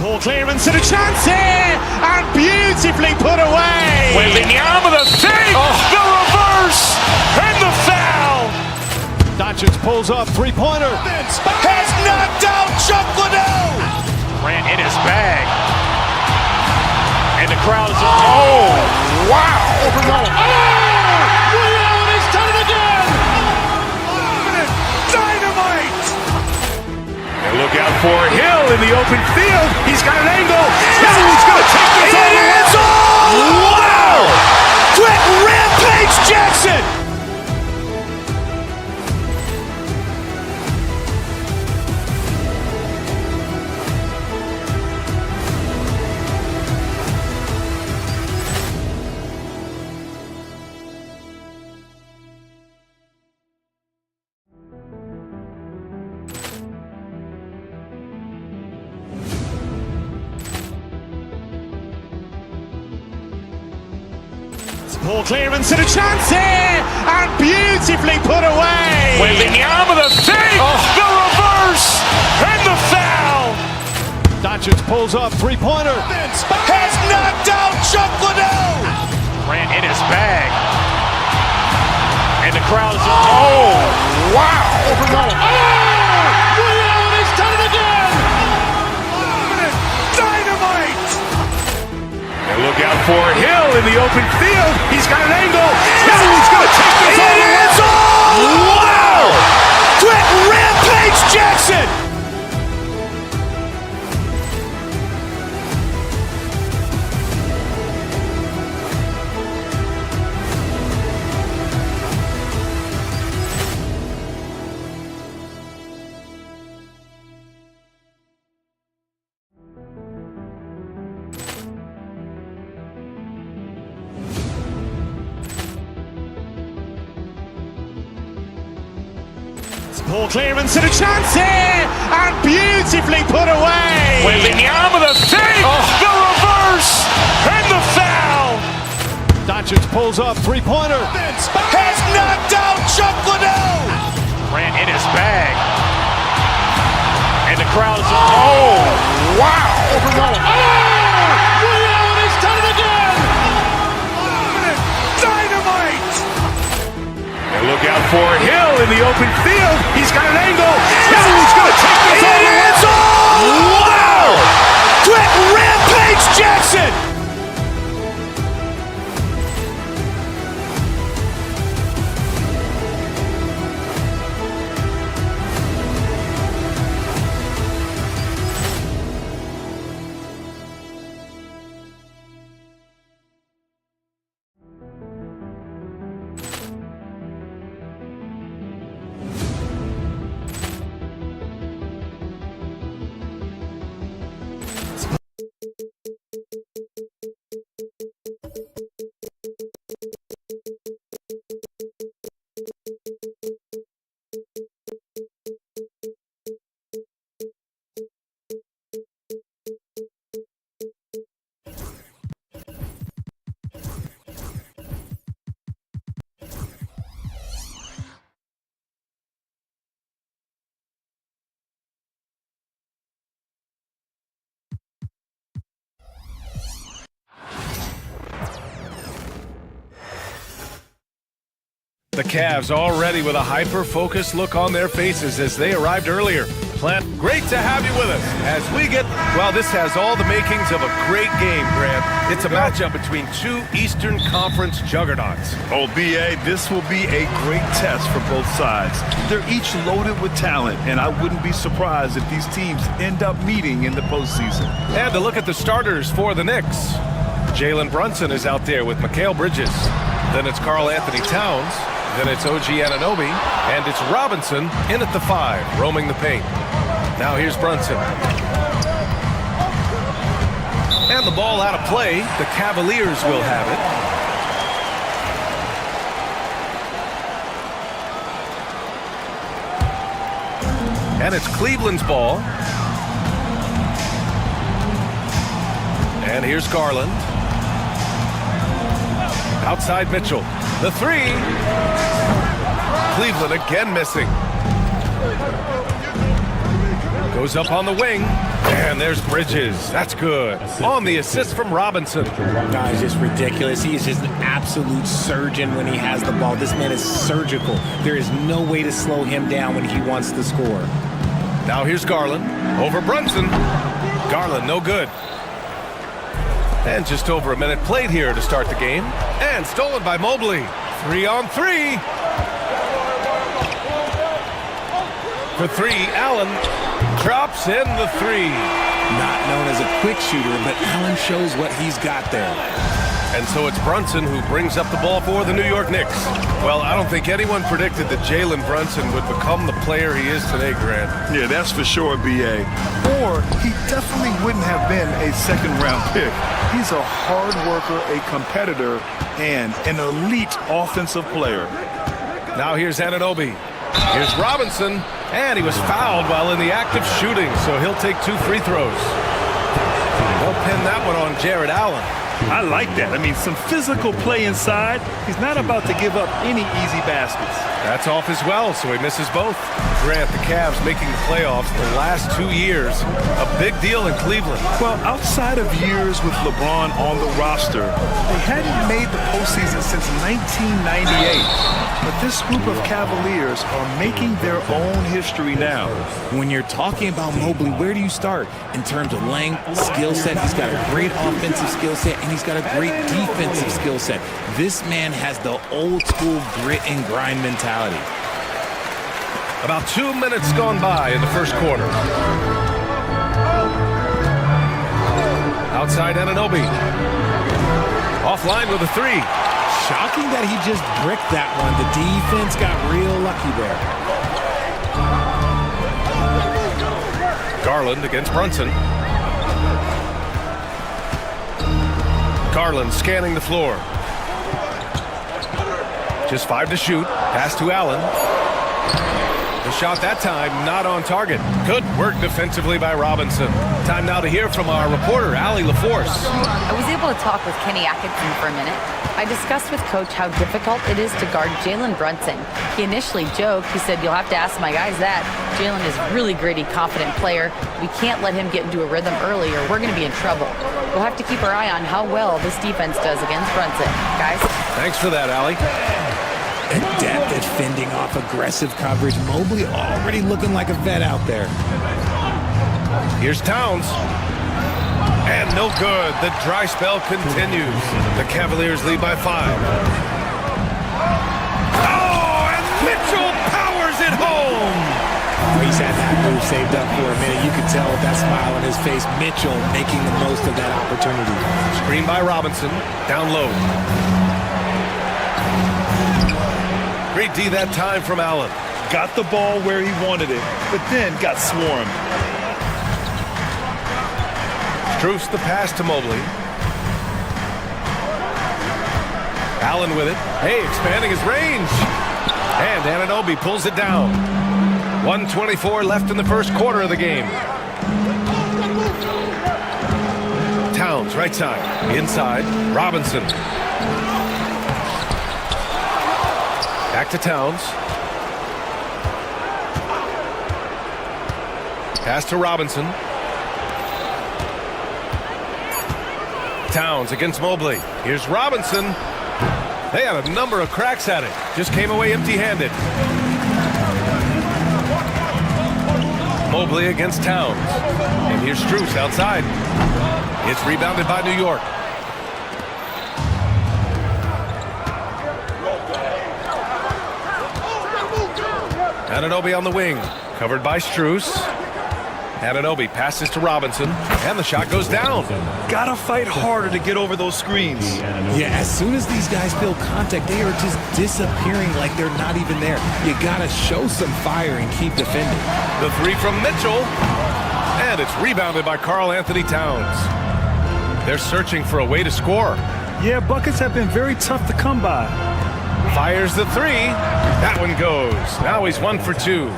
Ball clearance and a chance here, and beautifully put away. Wembanyama the fake, the reverse, and the foul. Doncic pulls up, three-pointer. Has knocked out Chuck Liddell. Ran in his bag. And the crowd is, oh, wow. Ray Allen has done it again. Dynamite. And look out for Hill in the open field. He's got an angle. He's going to take this all the way. Wow. Quick Rampage Jackson. Ball clearance and a chance here, and beautifully put away. Wembanyama the fake, the reverse, and the foul. Doncic pulls up, three-pointer. Has knocked out Chuck Liddell. Ran in his bag. And the crowd is, oh, wow. Ray Allen has done it again. Dynamite. And look out for Hill in the open field. He's got an angle. He's going to take this all the way. Wow. Quick Rampage Jackson. Ball clearance and a chance here, and beautifully put away. Wembanyama the fake, the reverse, and the foul. Doncic Bridges pulls up, three-pointer. Has knocked out Chuck Liddell. Grant in his bag. And the crowd is, oh, wow. Ray Allen has done it again. Dynamite. And look out for Hill in the open field. He's got an angle. Hill's going to take this all the way. Wow. Quick Rampage Jackson. The Cavs already with a hyper-focused look on their faces as they arrived earlier. Plant, great to have you with us as we get, well, this has all the makings of a great game, Grant. It's a matchup between two Eastern Conference juggernauts. Oh, B.A., this will be a great test for both sides. They're each loaded with talent, and I wouldn't be surprised if these teams end up meeting in the postseason. And to look at the starters for the Knicks. Jalen Brunson is out there with Mikal Bridges. Then it's Karl Anthony Towns. Then it's OG Anunoby, and it's Robinson in at the 5, roaming the paint. Now here's Brunson. And the ball out of play. The Cavaliers will have it. And it's Cleveland's ball. And here's Garland. Outside Mitchell. The 3. Cleveland again missing. Goes up on the wing. And there's Bridges. That's good. On the assist from Robinson. No, it's just ridiculous. He is just an absolute surgeon when he has the ball. This man is surgical. There is no way to slow him down when he wants to score. Now here's Garland. Over Brunson. Garland, no good. And just over a minute played here to start the game. And stolen by Mobley. 3-on-3. For 3, Allen drops in the 3. Not known as a quick shooter, but Allen shows what he's got there. And so it's Brunson who brings up the ball for the New York Knicks. Well, I don't think anyone predicted that Jalen Brunson would become the player he is today, Grant. Yeah, that's for sure, B.A. Or he definitely wouldn't have been a second-round pick. He's a hard worker, a competitor, and an elite offensive player. Now here's Anunoby. Here's Robinson. And he was fouled while in the act of shooting, so he'll take 2 free throws. They'll pin that one on Jared Allen. I like that. I mean, some physical play inside. He's not about to give up any easy baskets. That's off as well, so he misses both. Grant, the Cavs making the playoffs the last 2 years. A big deal in Cleveland. Well, outside of years with LeBron on the roster, they hadn't made the postseason since 1998. But this group of Cavaliers are making their own history now. When you're talking about Mobley, where do you start? In terms of length, skill set, he's got a great offensive skill set, and he's got a great defensive skill set. This man has the old school grit and grind mentality. About 2 minutes gone by in the first quarter. Outside Anunoby. Offline with a 3. Shocking that he just bricked that one. The defense got real lucky there. Garland against Brunson. Garland scanning the floor. Just 5 to shoot. Pass to Allen. The shot that time not on target. Good work defensively by Robinson. Time now to hear from our reporter, Allie LaForce. I was able to talk with Kenny Atkinson for a minute. I discussed with Coach how difficult it is to guard Jalen Brunson. He initially joked. He said, "You'll have to ask my guys that. Jalen is a really gritty, confident player. We can't let him get into a rhythm early or we're going to be in trouble. We'll have to keep our eye on how well this defense does against Brunson." Guys? Thanks for that, Allie. Adept at fending off aggressive coverage. Mobley already looking like a vet out there. Here's Towns. And no good. The dry spell continues. The Cavaliers lead by 5. Oh, and Mitchell powers it home. He's had that move saved up for a minute. You can tell with that smile on his face. Mitchell making the most of that opportunity. Screen by Robinson. Down low. Great D that time from Allen. Got the ball where he wanted it, but then got swarmed. Strus the pass to Mobley. Allen with it. Hey, expanding his range. And Anunoby pulls it down. 1:24 left in the first quarter of the game. Towns, right side. Inside. Robinson. Back to Towns. Pass to Robinson. Towns against Mobley. Here's Robinson. They had a number of cracks at it. Just came away empty-handed. Mobley against Towns. And here's Strus outside. It's rebounded by New York. Anunoby on the wing. Covered by Strus. Anunoby passes to Robinson, and the shot goes down. Gotta fight harder to get over those screens. Yeah, as soon as these guys feel contact, they are just disappearing like they're not even there. You gotta show some fire and keep defending. The three from Mitchell, and it's rebounded by Karl Anthony Towns. They're searching for a way to score. Yeah, buckets have been very tough to come by. Fires the three. That one goes. Now he's 1 for 2.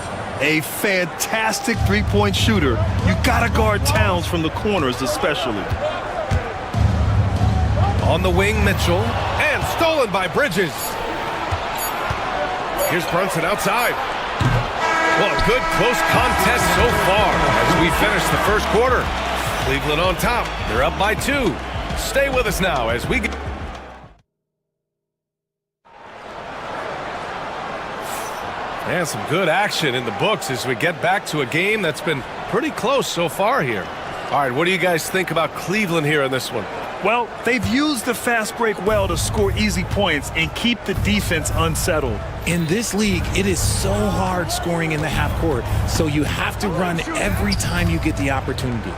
A fantastic three-point shooter. You gotta guard Towns from the corners especially. On the wing, Mitchell. And stolen by Bridges. Here's Brunson outside. Well, a good close contest so far as we finish the first quarter. Cleveland on top. They're up by 2. Stay with us now as we get... And some good action in the books as we get back to a game that's been pretty close so far here. All right, what do you guys think about Cleveland here in this one? Well, they've used the fast break well to score easy points and keep the defense unsettled. In this league, it is so hard scoring in the half court, so you have to run every time you get the opportunity.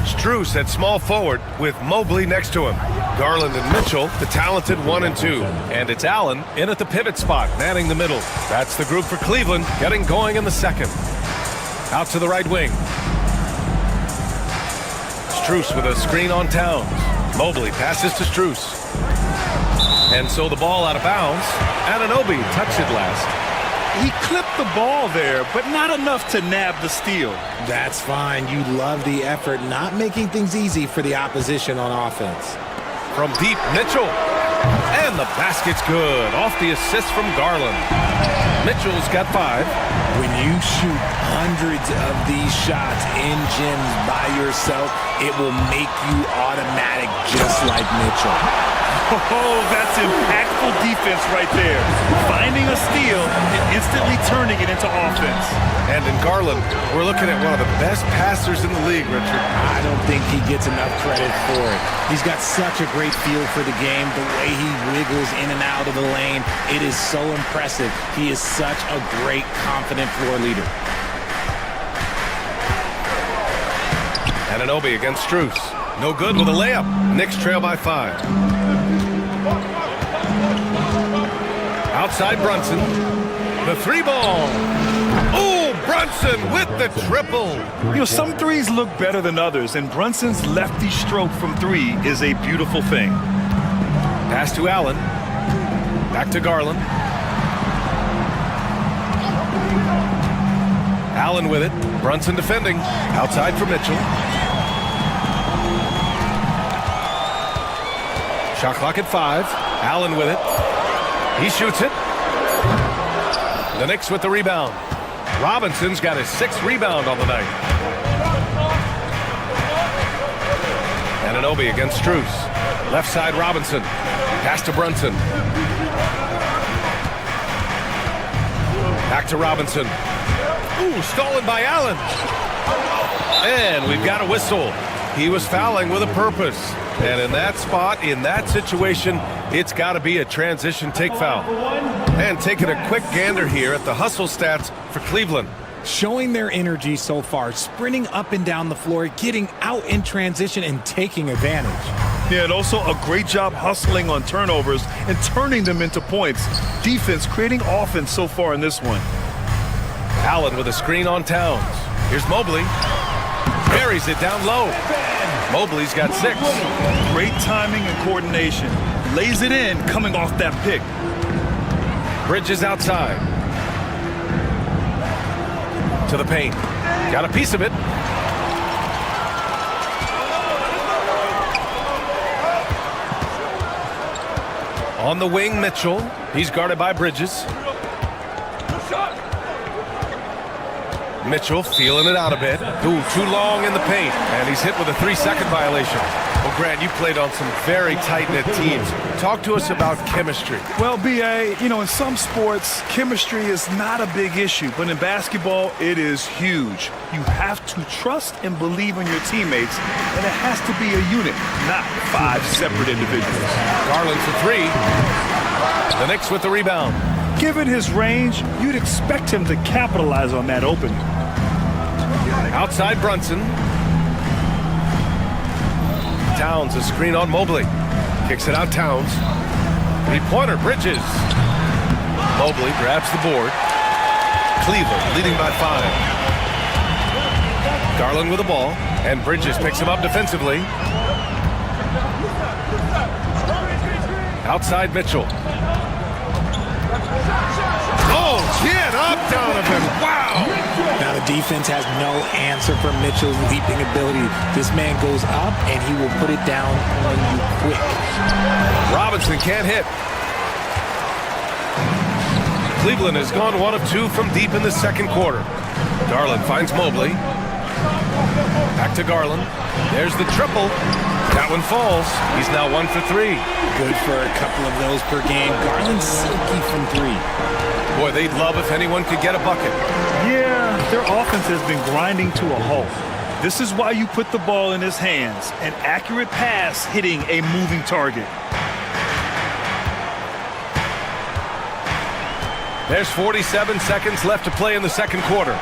Strus at small forward with Mobley next to him. Garland and Mitchell, the talented 1 and 2. And it's Allen in at the pivot spot, manning the middle. That's the group for Cleveland, getting going in the second. Out to the right wing. Strus with a screen on Towns. Mobley passes to Strus. And so the ball out of bounds. Anunoby touched it last. He clipped the ball there, but not enough to nab the steal. That's fine. You love the effort, not making things easy for the opposition on offense. From deep, Mitchell. And the basket's good. Off the assist from Garland. Mitchell's got 5. When you shoot hundreds of these shots in gyms by yourself, it will make you automatic just like Mitchell. Oh, that's impactful defense right there. Finding a steal and instantly turning it into offense. And in Garland, we're looking at one of the best passers in the league, Richard. I don't think he gets enough credit for it. He's got such a great feel for the game, the way he wiggles in and out of the lane. It is so impressive. He is such a great, confident floor leader. Anunoby against Strus. No good with a layup. Knicks trail by 5. Outside Brunson. The 3 ball. Oh, Brunson with the triple. You know, some threes look better than others, and Brunson's lefty stroke from 3 is a beautiful thing. Pass to Allen. Back to Garland. Allen with it. Brunson defending. Outside for Mitchell. Shot clock at 5. Allen with it. He shoots it. The Knicks with the rebound. Robinson's got his 6th rebound on the night. Anunoby against Strus. Left side Robinson. Pass to Brunson. Back to Robinson. Ooh, stolen by Allen. And we've got a whistle. He was fouling with a purpose. And in that spot, in that situation, it's got to be a transition take foul. And taking a quick gander here at the hustle stats for Cleveland. Showing their energy so far, sprinting up and down the floor, getting out in transition and taking advantage. Yeah, and also a great job hustling on turnovers and turning them into points. Defense creating offense so far in this one. Allen with a screen on Towns. Here's Mobley. Buries it down low. Mobley's got 6. Great timing and coordination. Lays it in coming off that pick. Bridges outside. To the paint. Got a piece of it. On the wing, Mitchell. He's guarded by Bridges. Mitchell feeling it out a bit. Ooh, too long in the paint. And he's hit with a 3-second violation. Well, Grant, you played on some very tight-knit teams. Talk to us about chemistry. Well, B.A., you know, in some sports, chemistry is not a big issue. But in basketball, it is huge. You have to trust and believe in your teammates. And it has to be a unit, not 5 separate individuals. Garland for 3. The Knicks with the rebound. Given his range, you'd expect him to capitalize on that opening. Outside Brunson. Towns, a screen on Mobley. Kicks it out Towns. 3-pointer, Bridges. Mobley grabs the board. Cleveland leading by 5. Garland with the ball. And Bridges picks him up defensively. Outside Mitchell. Oh, get up, Donovan. Wow. Now the defense has no answer for Mitchell's leaping ability. This man goes up and he will put it down on you quick. Robinson can't hit. Cleveland has gone 1 of 2 from deep in the second quarter. Garland finds Mobley. Back to Garland. There's the triple. That one falls. He's now 1 for 3. Good for a couple of those per game. Garland's silky from 3. Boy, they'd love if anyone could get a bucket. Yeah, their offense has been grinding to a halt. This is why you put the ball in his hands. An accurate pass hitting a moving target. There's 47 seconds left to play in the second quarter.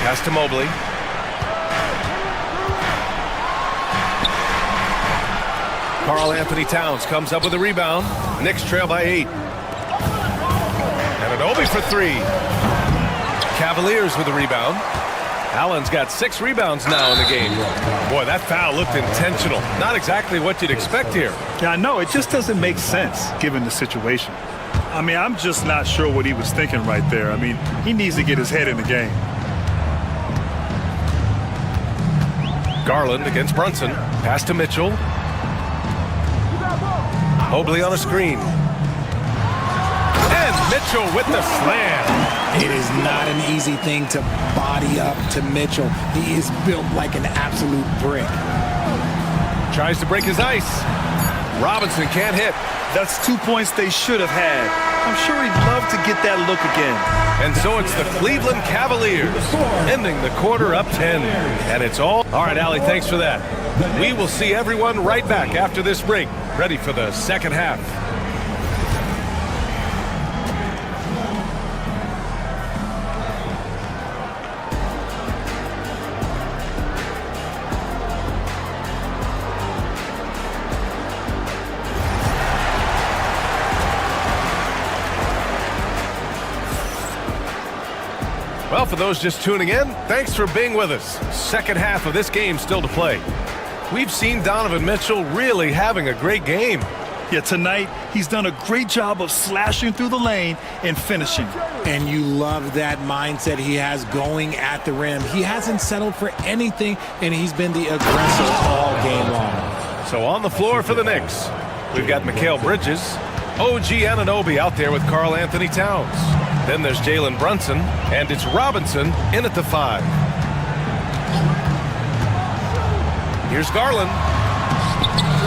Pass to Mobley. Karl Anthony Towns comes up with a rebound. Knicks trail by 8. Anunoby for 3. Cavaliers with a rebound. Allen's got 6 rebounds now in the game. Boy, that foul looked intentional. Not exactly what you'd expect here. Yeah, I know. It just doesn't make sense given the situation. I mean, I'm just not sure what he was thinking right there. I mean, he needs to get his head in the game. Garland against Brunson. Pass to Mitchell. Mobley on a screen. And Mitchell with the slam. It is not an easy thing to body up to Mitchell. He is built like an absolute brick. Tries to break his ice. Robinson can't hit. That's 2 points they should have had. I'm sure he'd love to get that look again. And so it's the Cleveland Cavaliers ending the quarter up 10. And it's all right, Allie, thanks for that. We will see everyone right back after this break, ready for the second half. Well, for those just tuning in, thanks for being with us. Second half of this game still to play. We've seen Donovan Mitchell really having a great game. Yeah, tonight he's done a great job of slashing through the lane and finishing. And you love that mindset he has going at the rim. He hasn't settled for anything, and he's been the aggressor all game long. So on the floor for the Knicks, We've got Mikal Bridges, OG Anunoby out there with Karl Anthony Towns. Then there's Jalen Brunson, and it's Robinson in at the 5. Here's Garland.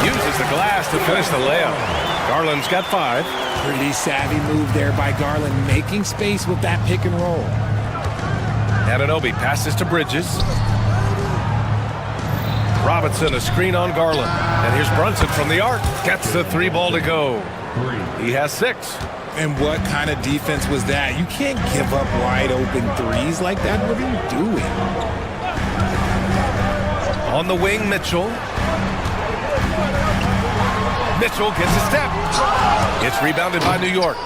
Uses the glass to finish the layup. Garland's got 5. Pretty savvy move there by Garland, making space with that pick and roll. Anunoby passes to Bridges. Robinson, a screen on Garland. And here's Brunson from the arc. Gets the 3 ball to go. He has 6. And what kind of defense was that? You can't give up wide open threes like that. What are you doing? On the wing, Mitchell. Mitchell gets a step. It's rebounded by New York.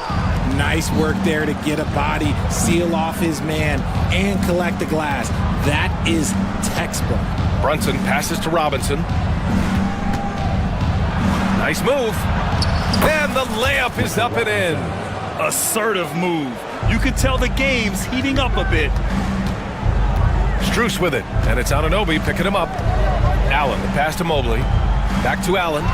Nice work there to get a body, seal off his man, and collect the glass. That is textbook. Brunson passes to Robinson. Nice move. And the layup is up and in. Assertive move. You could tell the game's heating up a bit. Strus with it, and it's Anunoby picking him up. Allen, the pass to Mobley. Back to Allen.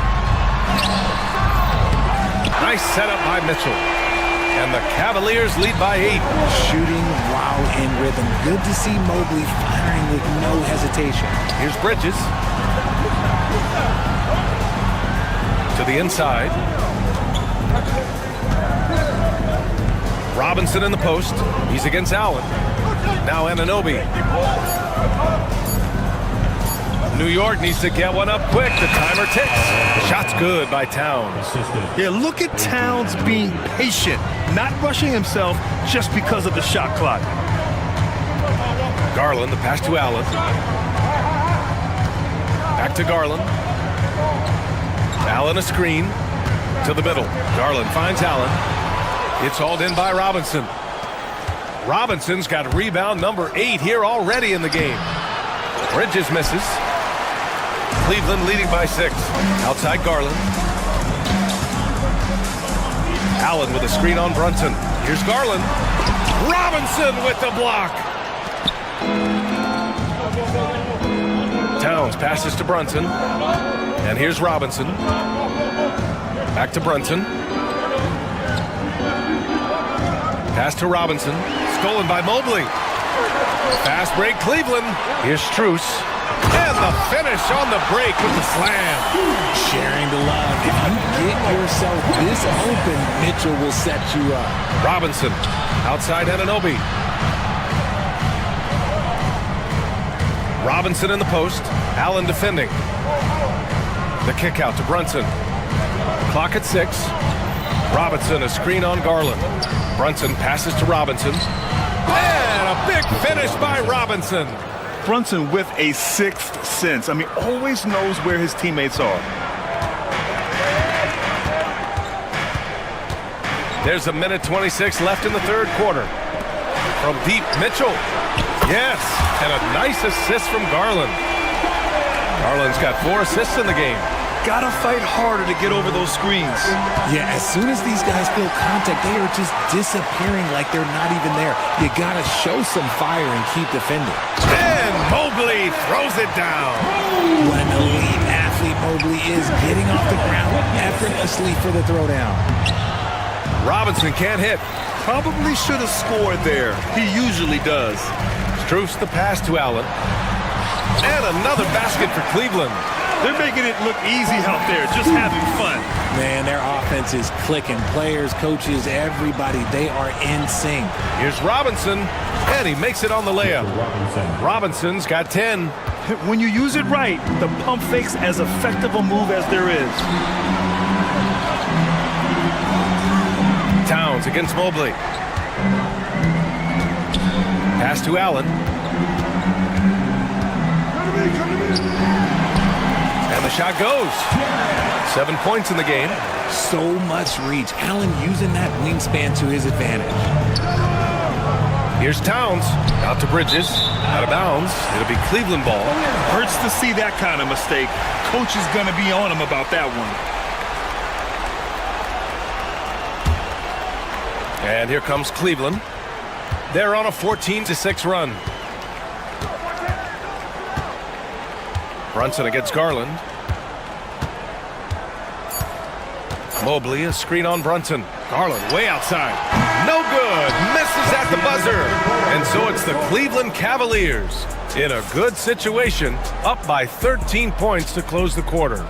Nice setup by Mitchell. And the Cavaliers lead by 8. Shooting while in rhythm. Good to see Mobley firing with no hesitation. Here's Bridges. To the inside. Robinson in the post. He's against Allen. Now Anunoby. New York needs to get one up quick. The timer ticks. Shot's good by Towns. Yeah, look at Towns being patient, not rushing himself just because of the shot clock. Garland, the pass to Allen. Back to Garland. Allen a screen to the middle. Garland finds Allen. It's hauled in by Robinson. Robinson's got rebound number 8 here already in the game. Bridges misses. Cleveland leading by 6. Outside Garland. Allen with a screen on Brunson. Here's Garland. Robinson with the block. Towns passes to Brunson. And here's Robinson. Back to Brunson. Pass to Robinson. Stolen by Mobley. Fast break Cleveland. Here's Strus. And the finish on the break with the slam. Sharing the love. If you get yourself this open, Mitchell will set you up. Robinson outside Anunoby. Robinson in the post. Allen defending. The kick out to Brunson. Clock at 6. Robinson a screen on Garland. Brunson passes to Robinson. And a big finish by Robinson. Brunson with a 6th sense. I mean, always knows where his teammates are. There's a minute 26 left in the 3rd quarter. From deep, Mitchell. Yes, and a nice assist from Garland. Garland's got 4 assists in the game. Gotta fight harder to get over those screens. Yeah, as soon as these guys feel contact, they are just disappearing like they're not even there. You gotta show some fire and keep defending. And Mobley throws it down. What an elite athlete Mobley is, getting off the ground effortlessly for the throwdown. Robinson can't hit. Probably should have scored there. He usually does. Strus the pass to Allen. And another basket for Cleveland. They're making it look easy out there, just having fun. Man, their offense is clicking. Players, coaches, everybody, they are in sync. Here's Robinson, and he makes it on the layup. Robinson's got 10. When you use it right, the pump fake's as effective a move as there is. Towns against Mobley. Pass to Allen. And the shot goes. 7 points in the game. So much reach. Allen using that wingspan to his advantage. Here's Towns. Out to Bridges. Out of bounds. It'll be Cleveland ball. Hurts to see that kind of mistake. Coach is going to be on him about that one. And here comes Cleveland. They're on a 14-6 run. Brunson against Garland. Mobley, a screen on Brunson. Garland way outside. No good. Misses at the buzzer. And so it's the Cleveland Cavaliers in a good situation, up by 13 points to close the quarter.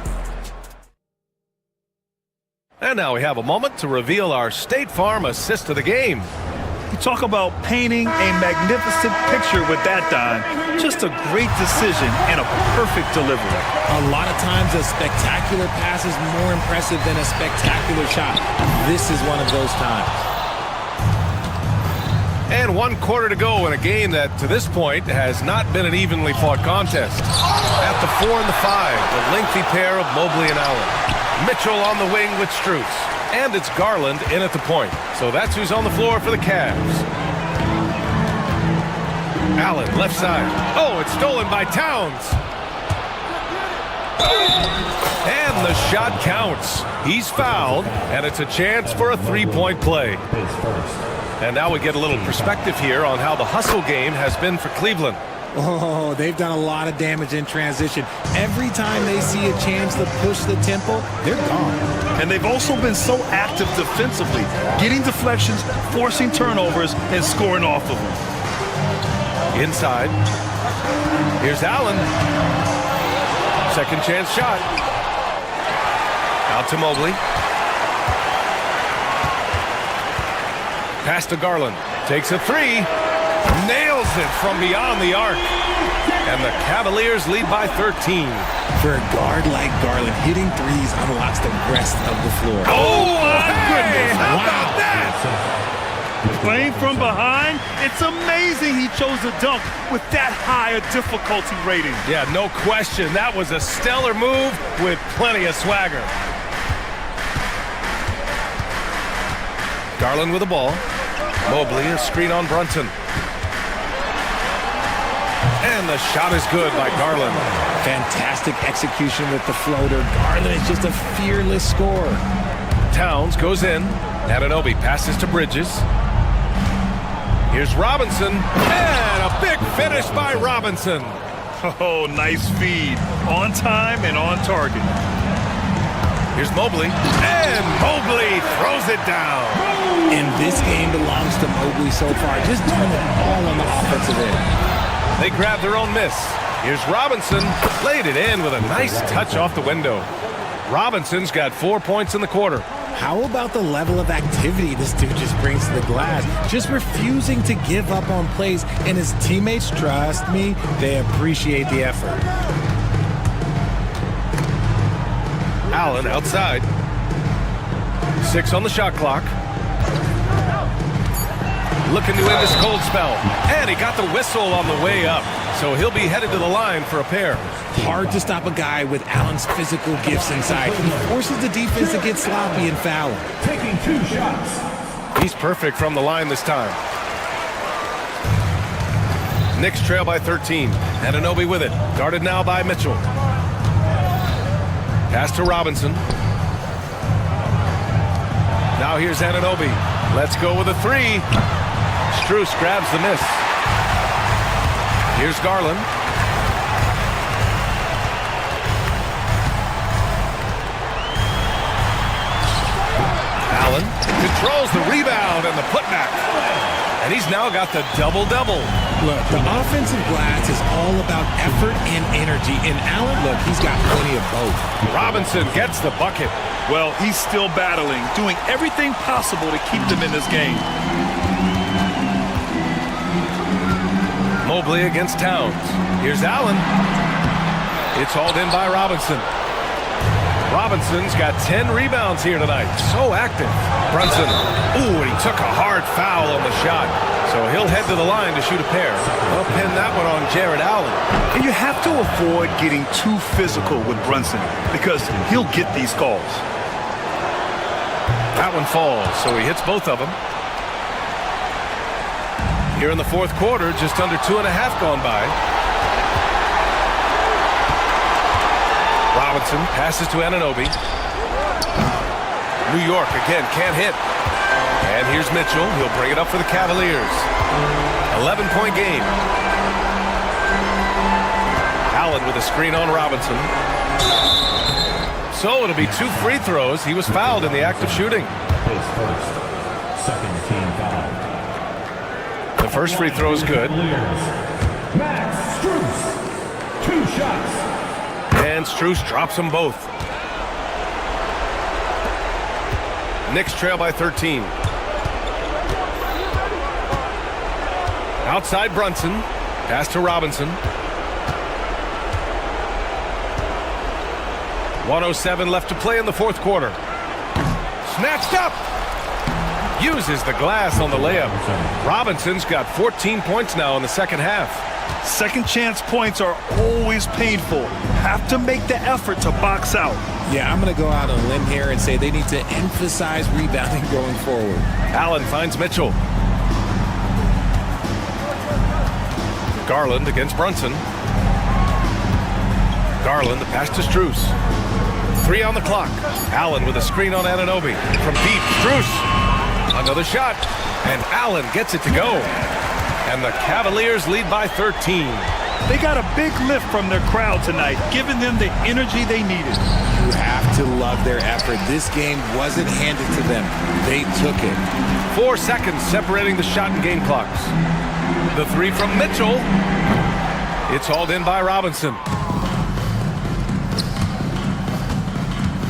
And now we have a moment to reveal our State Farm assist of the game. You talk about painting a magnificent picture with that, Don. Just a great decision and a perfect delivery. A lot of times a spectacular pass is more impressive than a spectacular shot. This is one of those times. And 1 quarter to go in a game that, to this point, has not been an evenly fought contest. At the 4 and the 5, the lengthy pair of Mobley and Allen. Mitchell on the wing with Strus. And it's Garland in at the point. So that's who's on the floor for the Cavs. Allen, left side. Oh, it's stolen by Towns. And the shot counts. He's fouled, and it's a chance for a three-point play. And now we get a little perspective here on how the hustle game has been for Cleveland. Oh, they've done a lot of damage in transition. Every time they see a chance to push the tempo, they're gone. And they've also been so active defensively, getting deflections, forcing turnovers, and scoring off of them. Inside. Here's Allen. Second chance shot. Out to Mobley. Pass to Garland. Takes a three. Nails it from beyond the arc. And the Cavaliers lead by 13. For a guard like Garland, hitting threes unlocks the rest of the floor. Oh, my goodness. How about that? Playing from behind, it's amazing he chose a dunk with that high a difficulty rating. Yeah, no question. That was a stellar move with plenty of swagger. Garland with the ball. Mobley, a screen on Brunson. And the shot is good by Garland. Fantastic execution with the floater. Garland is just a fearless scorer. Towns goes in. Anunoby passes to Bridges. Here's Robinson. And a big finish by Robinson. Oh, nice feed. On time and on target. Here's Mobley. And Mobley throws it down. And this game belongs to Mobley so far. Just doing it all on the offensive end. They grab their own miss. Here's Robinson. Laid it in with a nice touch off the window. Robinson's got 4 points in the quarter. How about the level of activity this dude just brings to the glass? Just refusing to give up on plays, and his teammates, trust me, they appreciate the effort. Allen outside. 6 on the shot clock. Looking to end this cold spell. And he got the whistle on the way up. So he'll be headed to the line for a pair. Hard to stop a guy with Allen's physical gifts inside. He forces the defense to get sloppy and foul him. Taking 2 shots. He's perfect from the line this time. Knicks trail by 13. Anunoby with it. Guarded now by Mitchell. Pass to Robinson. Now here's Anunoby. Let's go with a three. Strus grabs the miss. Here's Garland. Allen controls the rebound and the putback. And he's now got the double-double. Look, the offensive glass is all about effort and energy. And Allen, look, he's got plenty of both. Robinson gets the bucket. Well, he's still battling, doing everything possible to keep them in this game. Mobley against Towns. Here's Allen. It's hauled in by Robinson. Robinson's got 10 rebounds here tonight. So active. Brunson. Ooh, and he took a hard foul on the shot. So he'll head to the line to shoot a pair. They'll pin that one on Jared Allen. And you have to avoid getting too physical with Brunson because he'll get these calls. That one falls, so he hits both of them. Here in the fourth quarter, just under 2.5 gone by. Robinson passes to Anunoby. New York again can't hit. And here's Mitchell. He'll bring it up for the Cavaliers. 11-point game. Allen with a screen on Robinson. So it'll be 2 free throws. He was fouled in the act of shooting. His first, second team foul. The first free throw is good. Max Strus, 2 shots. And Strus drops them both. Knicks trail by 13. Outside Brunson. Pass to Robinson. 1:07 left to play in the fourth quarter. Snatched up. Uses the glass on the layup. Robinson's got 14 points now in the second half. Second chance points are always painful. Have to make the effort to box out. Yeah, I'm going to go out on a limb here and say they need to emphasize rebounding going forward. Allen finds Mitchell. Garland against Brunson. Garland, the pass to Strus. 3 on the clock. Allen with a screen on Anunoby. From deep, Strus. Another shot. And Allen gets it to go. And the Cavaliers lead by 13. They got a big lift from their crowd tonight, giving them the energy they needed. You have to love their effort. This game wasn't handed to them. They took it. 4 seconds separating the shot and game clocks. The 3 from Mitchell. It's hauled in by Robinson.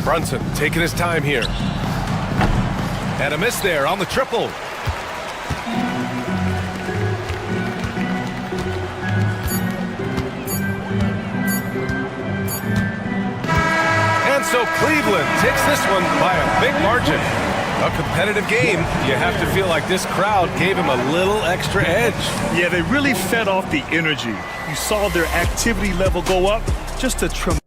Brunson taking his time here. And a miss there on the triple. And so Cleveland takes this one by a big margin. A competitive game. You have to feel like this crowd gave him a little extra edge. Yeah, they really fed off the energy. You saw their activity level go up. Just a tremendous.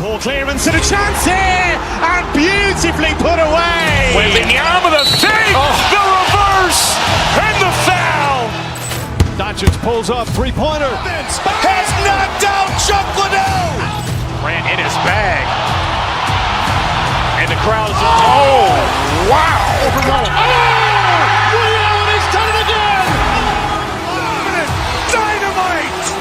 Ball clearance and a chance here, and beautifully put away. Wembanyama the fake, the reverse, and the foul. Doncic pulls up, three-pointer. Has knocked out Chuck Liddell. Ran in his bag, and the crowd is wow. Ray Allen has done it again. Dynamite.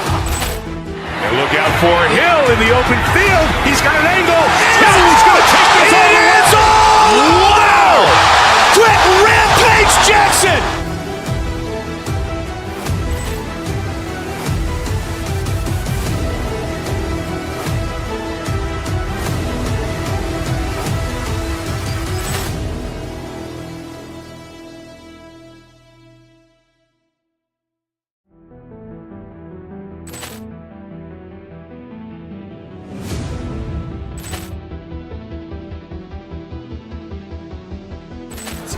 And look out for Hill in the open field. He's got an angle. Hill's going to take this all the way. Wow! Quick Rampage Jackson.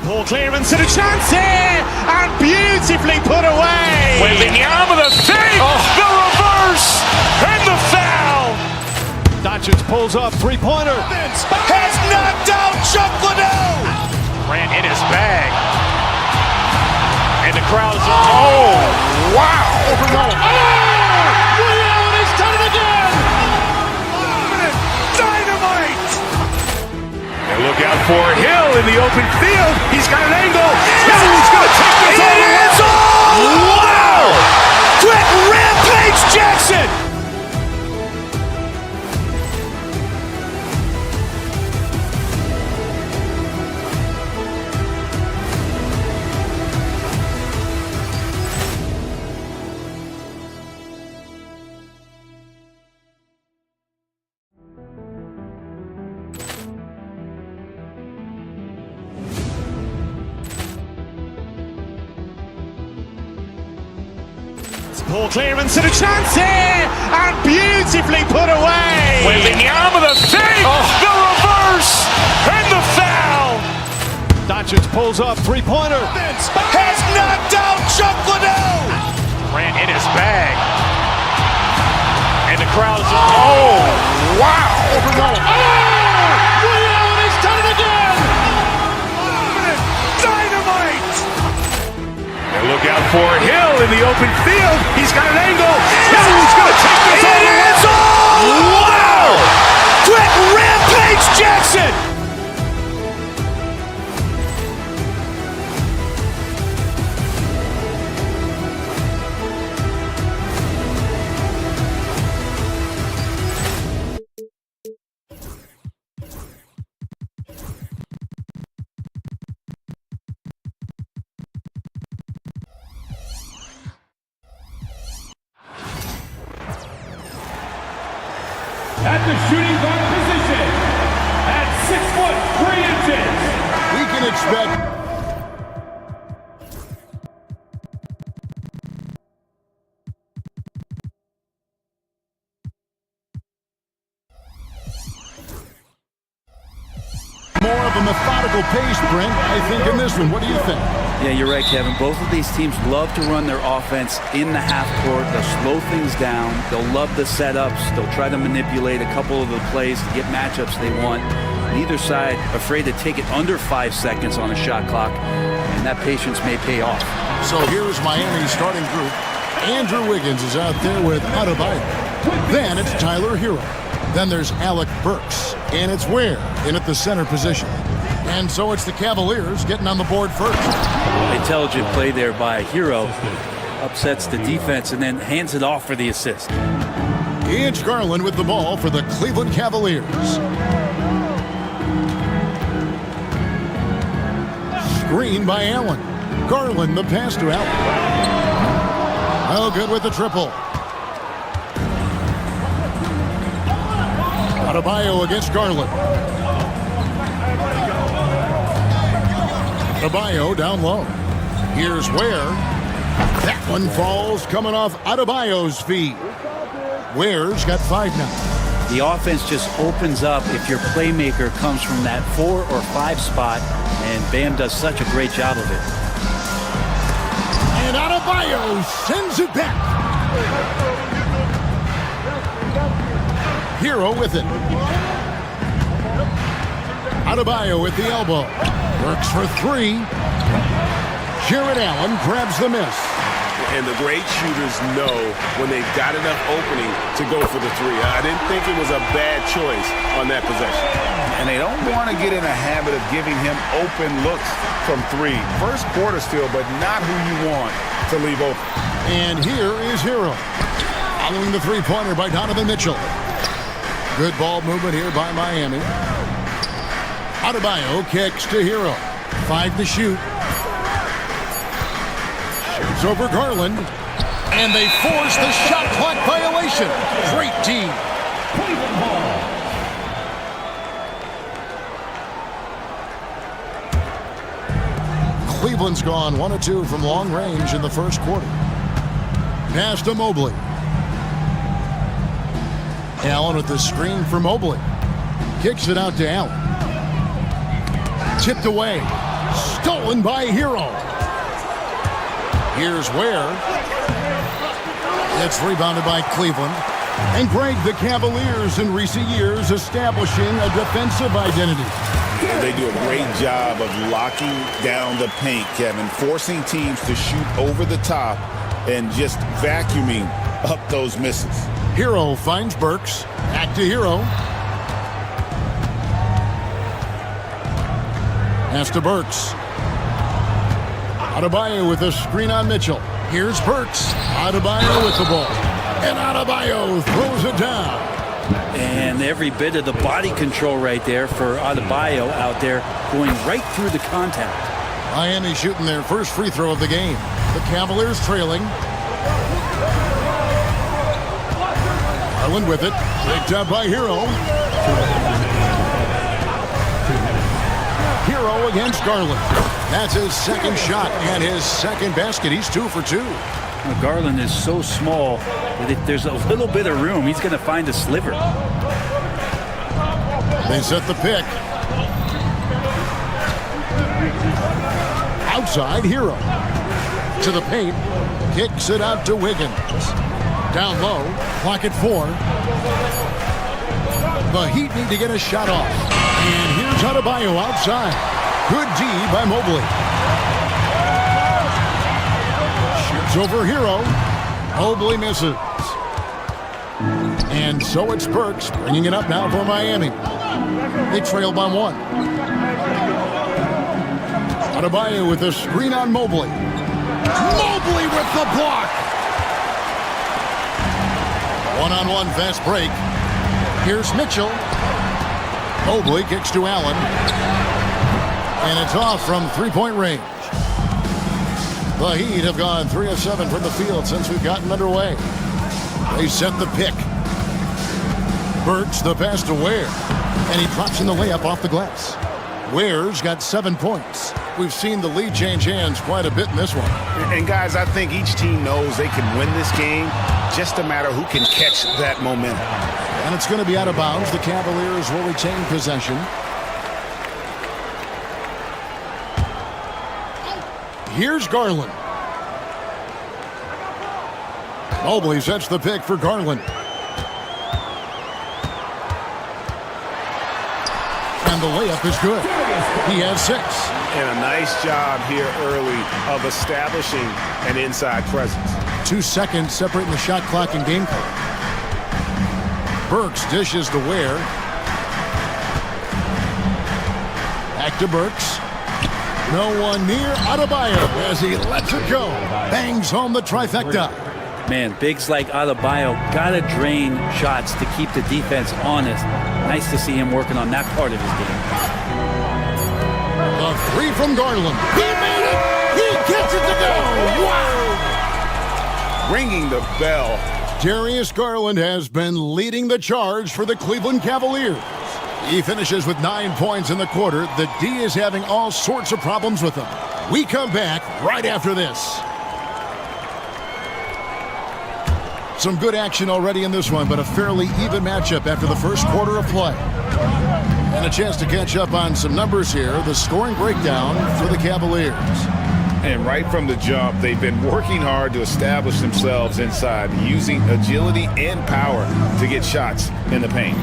Ball clearance and a chance here, and beautifully put away. Wembanyama the fake, the reverse, and the foul. Doncic pulls up, three-pointer. Has knocked out Chuck Liddell. Ran in his bag, and the crowd is wow. Ray Allen has done it again. Dynamite. And look out for Hill in the open field. He's got an angle. Hill's going to take this all the way. Wow! Quick Rampage Jackson. Ball clearance and a chance here, and beautifully put away. Wembanyama the fake, the reverse, and the foul. Doncic pulls up, three-pointer. Has knocked out Chuck Liddell. Ran in his bag, and the crowd is wow. Ray Allen has done it again. Dynamite. And look out for Hill in the open field. He's got an angle. Hill's going to take this all Brunson! At the shooting guard position, at 6'3" We can expect more of a methodical pace, Brent, I think, in this one. What do you think? Yeah, you're right, Kevin. Both of these teams love to run their offense in the half court. They'll slow things down. They'll love the setups. They'll try to manipulate a couple of the plays to get matchups they want. Neither side afraid to take it under 5 seconds on a shot clock, and that patience may pay off. So here's Miami's starting group. Andrew Wiggins is out there with Adebayo. Then it's Tyler Hero. Then there's Alec Burks. And it's Ware in at the center position. And so it's the Cavaliers getting on the board first. Intelligent play there by Hero. Upsets the defense and then hands it off for the assist. It's Garland with the ball for the Cleveland Cavaliers. Screen by Allen. Garland the pass to Allen. Oh, good with the triple. Adebayo against Garland. Adebayo down low. Here's Ware. That one falls coming off Adebayo's feet. Ware's got 5 now. The offense just opens up if your playmaker comes from that 4 or 5 spot, and Bam does such a great job of it. And Adebayo sends it back. Hero with it. Adebayo with the elbow. Works for 3. Jared Allen grabs the miss. And the great shooters know when they've got enough opening to go for the 3. I didn't think it was a bad choice on that possession. And they don't want to get in a habit of giving him open looks from 3. First quarter still, but not who you want to leave open. And here is Hero. Following the three-pointer by Donovan Mitchell. Good ball movement here by Miami. Adebayo kicks to Hero. 5 to shoot. Shoots over Garland. And they force the shot clock violation. Great team. Cleveland's gone 1 of 2 from long range in the first quarter. Pass to Mobley. Allen with the screen for Mobley. Kicks it out to Allen. Tipped away. Stolen by Hero. Here's Ware. It's rebounded by Cleveland. And Greg, the Cavaliers in recent years establishing a defensive identity. They do a great job of locking down the paint, Kevin, forcing teams to shoot over the top and just vacuuming up those misses. Hero finds Burks. Back to Hero. Pass to Burks. Adebayo with a screen on Mitchell. Here's Burks. Adebayo with the ball. And Adebayo throws it down. And every bit of the body control right there for Adebayo out there going right through the contact. Miami shooting their first free throw of the game. The Cavaliers trailing. Garland with it. Picked up by Hero. Hero against Garland. That's his second shot and his second basket. He's 2 for 2. Well, Garland is so small that if there's a little bit of room, he's going to find a sliver. They set the pick. Outside, Hero. To the paint. Kicks it out to Wiggins. Down low. Clock at 4. The Heat need to get a shot off. And here's Adebayo outside. Good D by Mobley. Shoots over Hero. Mobley misses. And so it's Burks bringing it up now for Miami. They trail by 1. Adebayo with a screen on Mobley. Mobley with the block. One-on-one fast break. Here's Mitchell. Mobley kicks to Allen. And it's off from three-point range. The Heat have gone 3 of 7 from the field since we've gotten underway. They set the pick. Burks the pass to Ware. And he drops in the layup off the glass. Ware's got 7 points. We've seen the lead change hands quite a bit in this one. And guys, I think each team knows they can win this game. Just a matter who can catch that momentum. And it's going to be out of bounds. The Cavaliers will retain possession. Here's Garland. Mobley sets the pick for Garland. And the layup is good. He has 6. And a nice job here early of establishing an inside presence. 2 seconds separating the shot clock and game clock. Burks dishes to Ware. Back to Burks. No one near Adebayo as he lets it go. Bangs home the trifecta. Man, bigs like Adebayo gotta drain shots to keep the defense honest. Nice to see him working on that part of his game. The 3 from Garland. He made it! He gets it to go! Wow! Ringing the bell. Darius Garland has been leading the charge for the Cleveland Cavaliers. He finishes with 9 points in the quarter. The D is having all sorts of problems with him. We come back right after this. Some good action already in this one, but a fairly even matchup after the first quarter of play. And a chance to catch up on some numbers here. The scoring breakdown for the Cavaliers. And right from the jump, they've been working hard to establish themselves inside, using agility and power to get shots in the paint.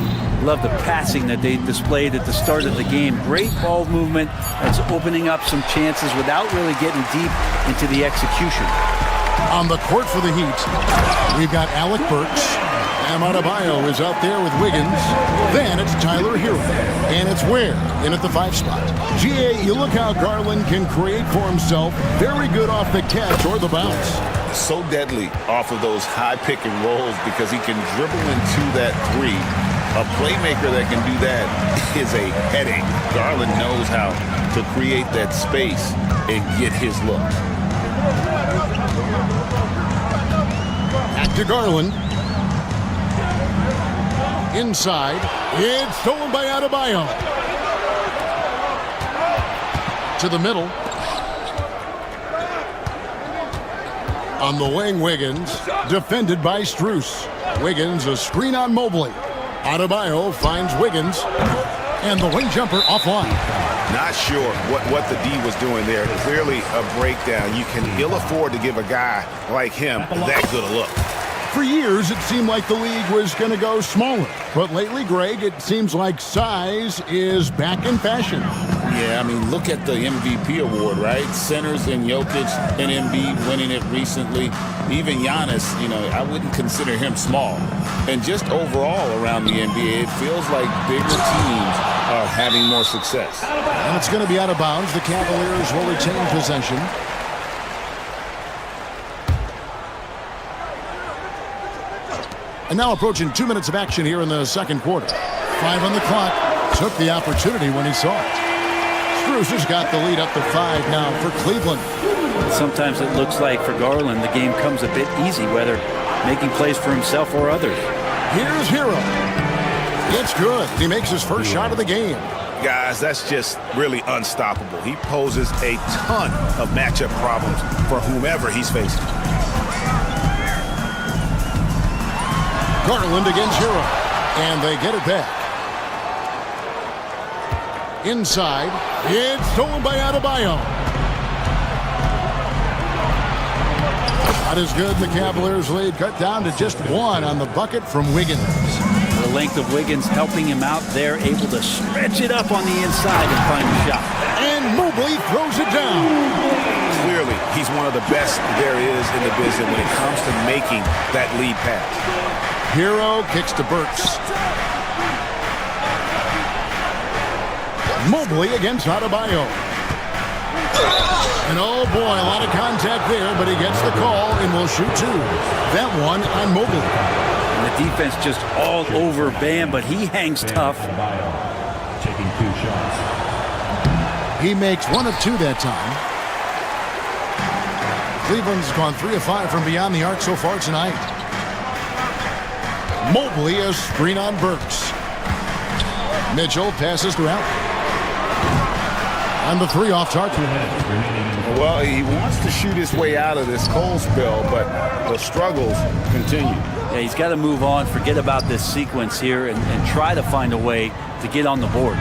Love the passing that they displayed at the start of the game. Great ball movement that's opening up some chances without really getting deep into the execution. On the court for the Heat, we've got Alec Burks. Adebayo is out there with Wiggins. Then it's Tyler Hero. And it's Ware in at the 5 spot. GA, you look how Garland can create for himself. Very good off the catch or the bounce. So deadly off of those high pick and rolls because he can dribble into that 3. A playmaker that can do that is a headache. Garland knows how to create that space and get his look. Back to Garland. Inside. It's stolen by Adebayo. To the middle. On the wing, Wiggins. Defended by Strus. Wiggins, a screen on Mobley. Adebayo finds Wiggins. And the wing jumper offline. Not sure what the D was doing there. Clearly a breakdown. You can ill afford to give a guy like him that good a look. For years, it seemed like the league was going to go smaller. But lately, Greg, it seems like size is back in fashion. Yeah, I mean, look at the MVP award, right? Centers and Jokic and Embiid winning it recently. Even Giannis, I wouldn't consider him small. And just overall around the NBA, it feels like bigger teams are having more success. And it's going to be out of bounds. The Cavaliers will retain possession. And now approaching 2 minutes of action here in the second quarter. 5 on the clock. Took the opportunity when he saw it. Strus has got the lead up to 5 now for Cleveland. Sometimes it looks like for Garland, the game comes a bit easy, whether making plays for himself or others. Here's Hero. It's good. He makes his first shot of the game. Guys, that's just really unstoppable. He poses a ton of matchup problems for whomever he's facing. Garland against Hero. And they get it back. Inside. It's stolen by Adebayo. Not as good. The Cavaliers lead cut down to just 1 on the bucket from Wiggins. The length of Wiggins helping him out there, able to stretch it up on the inside and find a shot. And Mobley throws it down. Clearly, he's one of the best there is in the business when it comes to making that lead pass. Hero kicks to Burks. Mobley against Adebayo. And oh boy, a lot of contact there, but he gets the call and will shoot two. That one on Mobley. And the defense just all over Bam, but he hangs tough. Taking 2 shots. He makes 1 of 2 that time. Cleveland's gone 3 of 5 from beyond the arc so far tonight. Mobley a screen on Burks. Mitchell passes to Allen. And the 3 off target. Well, he wants to shoot his way out of this cold spell, but the struggles continue. Yeah, he's got to move on, forget about this sequence here, and try to find a way to get on the board.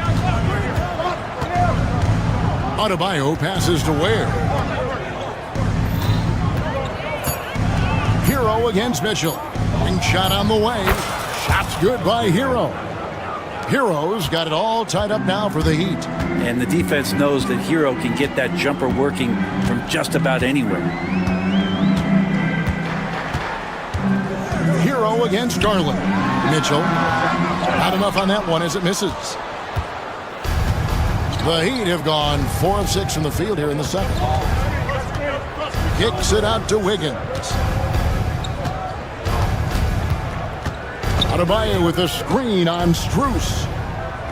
Adebayo passes to Ware. Hero against Mitchell. Ring shot on the way. Shot's good by Hero. Hero's got it all tied up now for the Heat. And the defense knows that Hero can get that jumper working from just about anywhere. Hero against Garland. Mitchell. Not enough on that one as it misses. The Heat have gone 4 of 6 from the field here in the second. Kicks it out to Wiggins. Adebayo with a screen on Strus.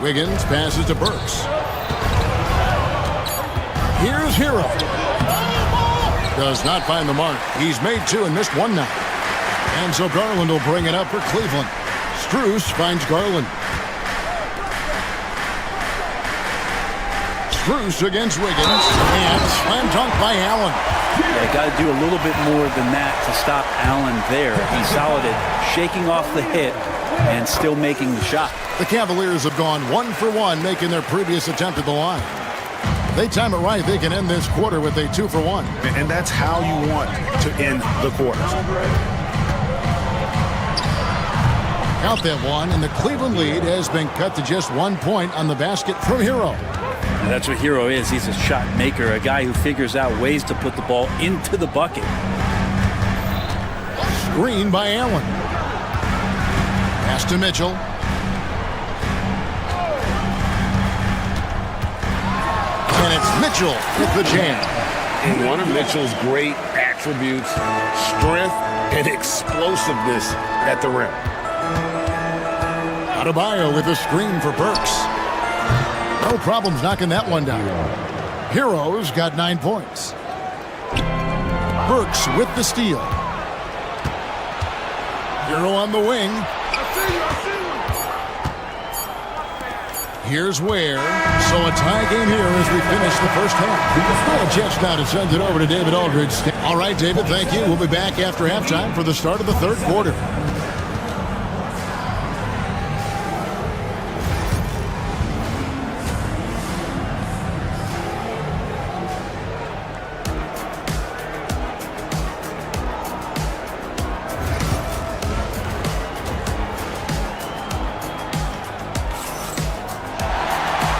Wiggins passes to Burks. Here's Hero. Does not find the mark. He's made 2 and missed 1 now. And so Garland will bring it up for Cleveland. Strus finds Garland. Strus against Wiggins. And slam dunk by Allen. Yeah, got to do a little bit more than that to stop Allen there. He's solid at shaking off the hit and still making the shot. The Cavaliers have gone 1 for 1, making their previous attempt at the line. They time it right, they can end this quarter with a 2 for 1. And that's how you want to end the quarters. Count that one, and the Cleveland lead has been cut to just 1 point on the basket from Hero. And that's what Hero is. He's a shot maker, a guy who figures out ways to put the ball into the bucket. Screen by Allen. Pass to Mitchell. And it's Mitchell with the jam. And one of Mitchell's great attributes, strength and explosiveness at the rim. Adebayo with a screen for Burks. No problems knocking that one down. Hero's got 9 points. Burks with the steal. Hero on the wing. Here's Ware. So a tie game here as we finish the first half. A chance now to send it over to David Aldridge. All right, David, thank you. We'll be back after halftime for the start of the third quarter.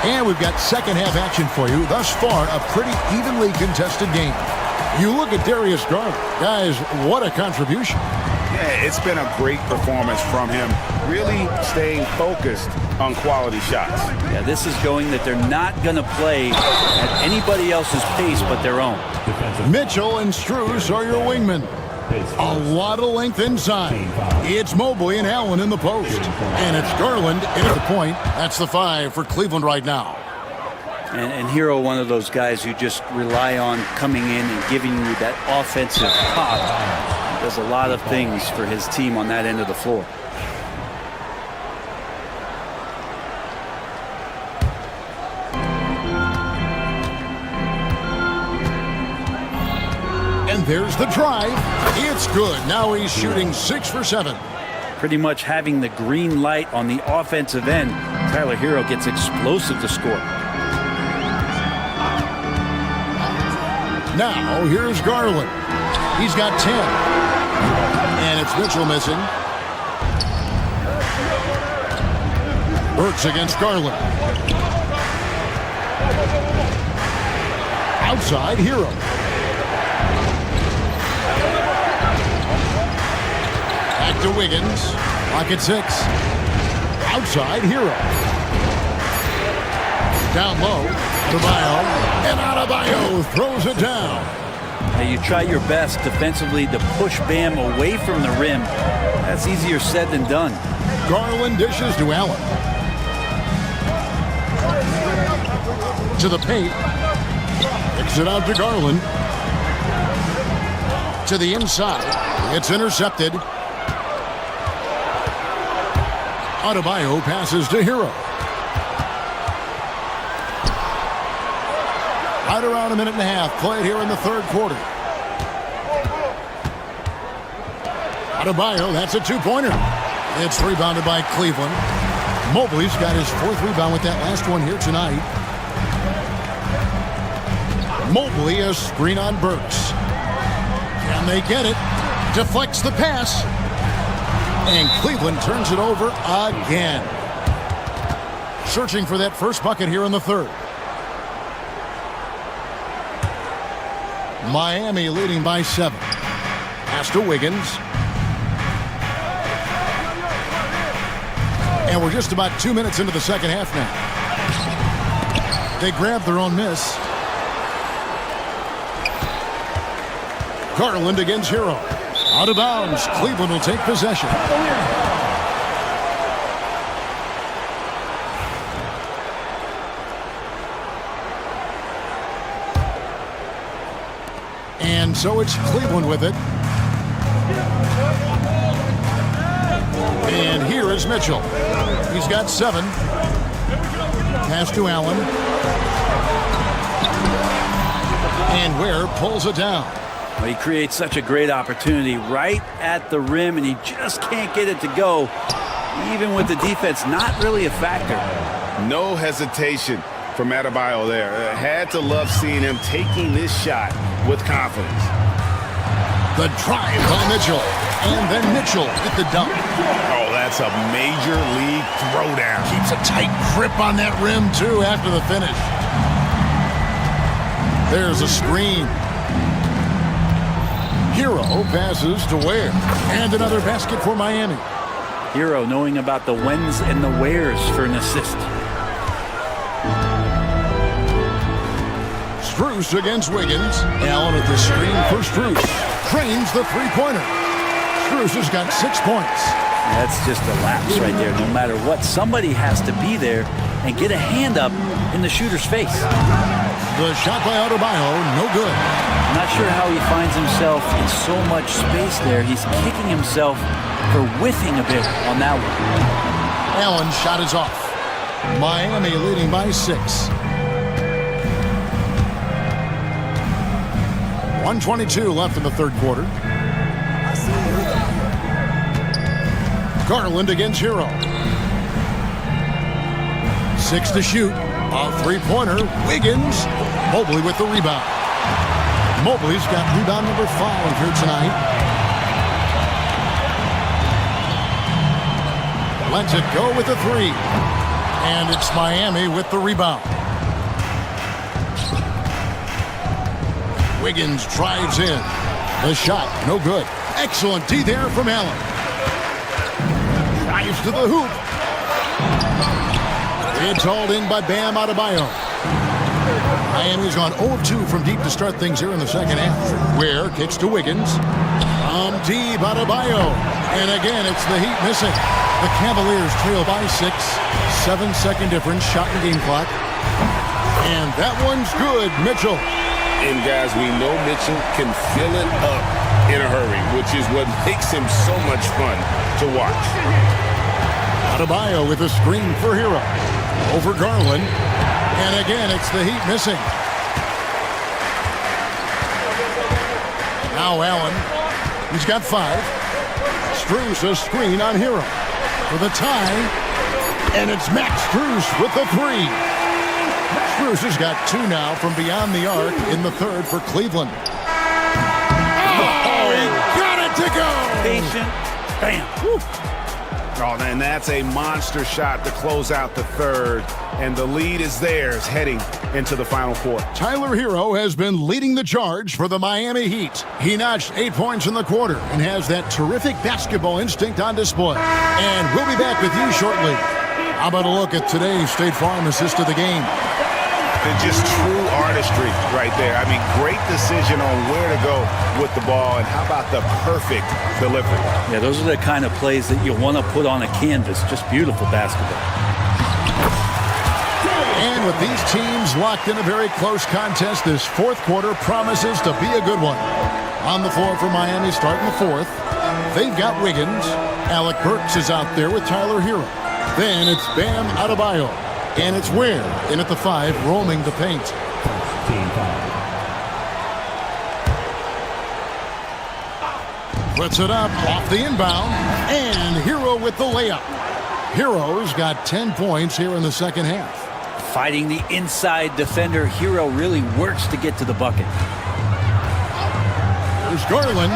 And we've got second half action for you. Thus far, a pretty evenly contested game. You look at Darius Garland. Guys, what a contribution. Yeah, it's been a great performance from him. Really staying focused on quality shots. Yeah, this is going that they're not going to play at anybody else's pace but their own. Mitchell and Strus are your wingmen. A lot of length inside. It's Mobley and Allen in the post. And it's Garland in at the point. That's the 5 for Cleveland right now. And Hero, one of those guys who just rely on coming in and giving you that offensive pop. Does a lot of things for his team on that end of the floor. And there's the drive. It's good. Now he's shooting 6 for 7. Pretty much having the green light on the offensive end. Tyler Hero gets explosive to score. Now here's Garland. He's got 10. And it's Mitchell missing. Burks against Garland. Outside Hero. Back to Wiggins. Clock at 6. Outside Hero. Down low, Adebayo, and Adebayo throws it down. Now you try your best defensively to push Bam away from the rim. That's easier said than done. Garland dishes to Allen. To the paint. Kicks it out to Garland. To the inside. It's intercepted. Adebayo passes to Hero. Right around a minute and a half played here in the third quarter. Adebayo, that's a two-pointer. It's rebounded by Cleveland. Mobley's got his fourth rebound with that last one here tonight. Mobley, a screen on Burks. Can they get it? Deflects the pass. And Cleveland turns it over again. Searching for that first bucket here in the third. Miami leading by 7. Pass to Wiggins. And we're just about 2 minutes into the second half now. They grab their own miss. Garland against Hero. Out of bounds. Cleveland will take possession. And so it's Cleveland with it. And here is Mitchell. He's got 7. Pass to Allen. And Ware pulls it down. Well, he creates such a great opportunity right at the rim, and he just can't get it to go. Even with the defense not really a factor. No hesitation from Adebayo there. Had to love seeing him taking this shot with confidence. The drive by Mitchell. And then Mitchell hit the dunk. Oh, that's a major league throwdown. Keeps a tight grip on that rim, too, after the finish. There's a screen. Hero passes to Ware. And another basket for Miami. Hero knowing about the whens and the wheres for an assist. Strus against Wiggins. Allen at the screen for Strus. Cranes the three-pointer. Strus has got 6 points. That's just a lapse right there. No matter what, somebody has to be there and get a hand up in the shooter's face. The shot by Adebayo, no good. I'm not sure how he finds himself in so much space there. He's kicking himself for whiffing a bit on that one. Allen's shot is off. Miami leading by 6. 1:22 left in the third quarter. Garland against Hero. 6 to shoot. A three-pointer. Wiggins. Mobley with the rebound. Mobley's got rebound number 5 here tonight. Lets it go with the 3. And it's Miami with the rebound. Wiggins drives in. The shot, no good. Excellent D there from Allen. Drives to the hoop. It's hauled in by Bam Adebayo. Miami's gone 0-2 from deep to start things here in the second half. Ware kicks to Wiggins. From deep, Adebayo. And again, it's the Heat missing. The Cavaliers trail by 6. 7-second difference, shot and game clock. And that one's good, Mitchell. And guys, we know Mitchell can fill it up in a hurry, which is what makes him so much fun to watch. Adebayo with a screen for Hero. Over Garland. And again, it's the Heat missing. Now Allen. He's got 5. Strus a screen on Hero. For the tie. And it's Max Strus with the 3. Strus has got 2 now from beyond the arc in the third for Cleveland. Oh, he got it to go! Patient. Bam. Woo. Oh, and that's a monster shot to close out the third. And the lead is theirs heading into the final quarter. Tyler Hero has been leading the charge for the Miami Heat. He notched 8 points in the quarter and has that terrific basketball instinct on display. And we'll be back with you shortly. How about a look at today's State Farm assist of the game? And just true artistry right there. I mean, great decision on where to go with the ball, and how about the perfect delivery? Yeah, those are the kind of plays that you want to put on a canvas. Just beautiful basketball. And with these teams locked in a very close contest, this fourth quarter promises to be a good one. On the floor for Miami starting the fourth, they've got Wiggins. Alec Burks is out there with Tyler Hero. Then it's Bam Adebayo. And it's Ware in at the 5, roaming the paint. Puts it up off the inbound. And Hero with the layup. Hero's got 10 points here in the second half. Fighting the inside defender, Hero really works to get to the bucket. There's Garland.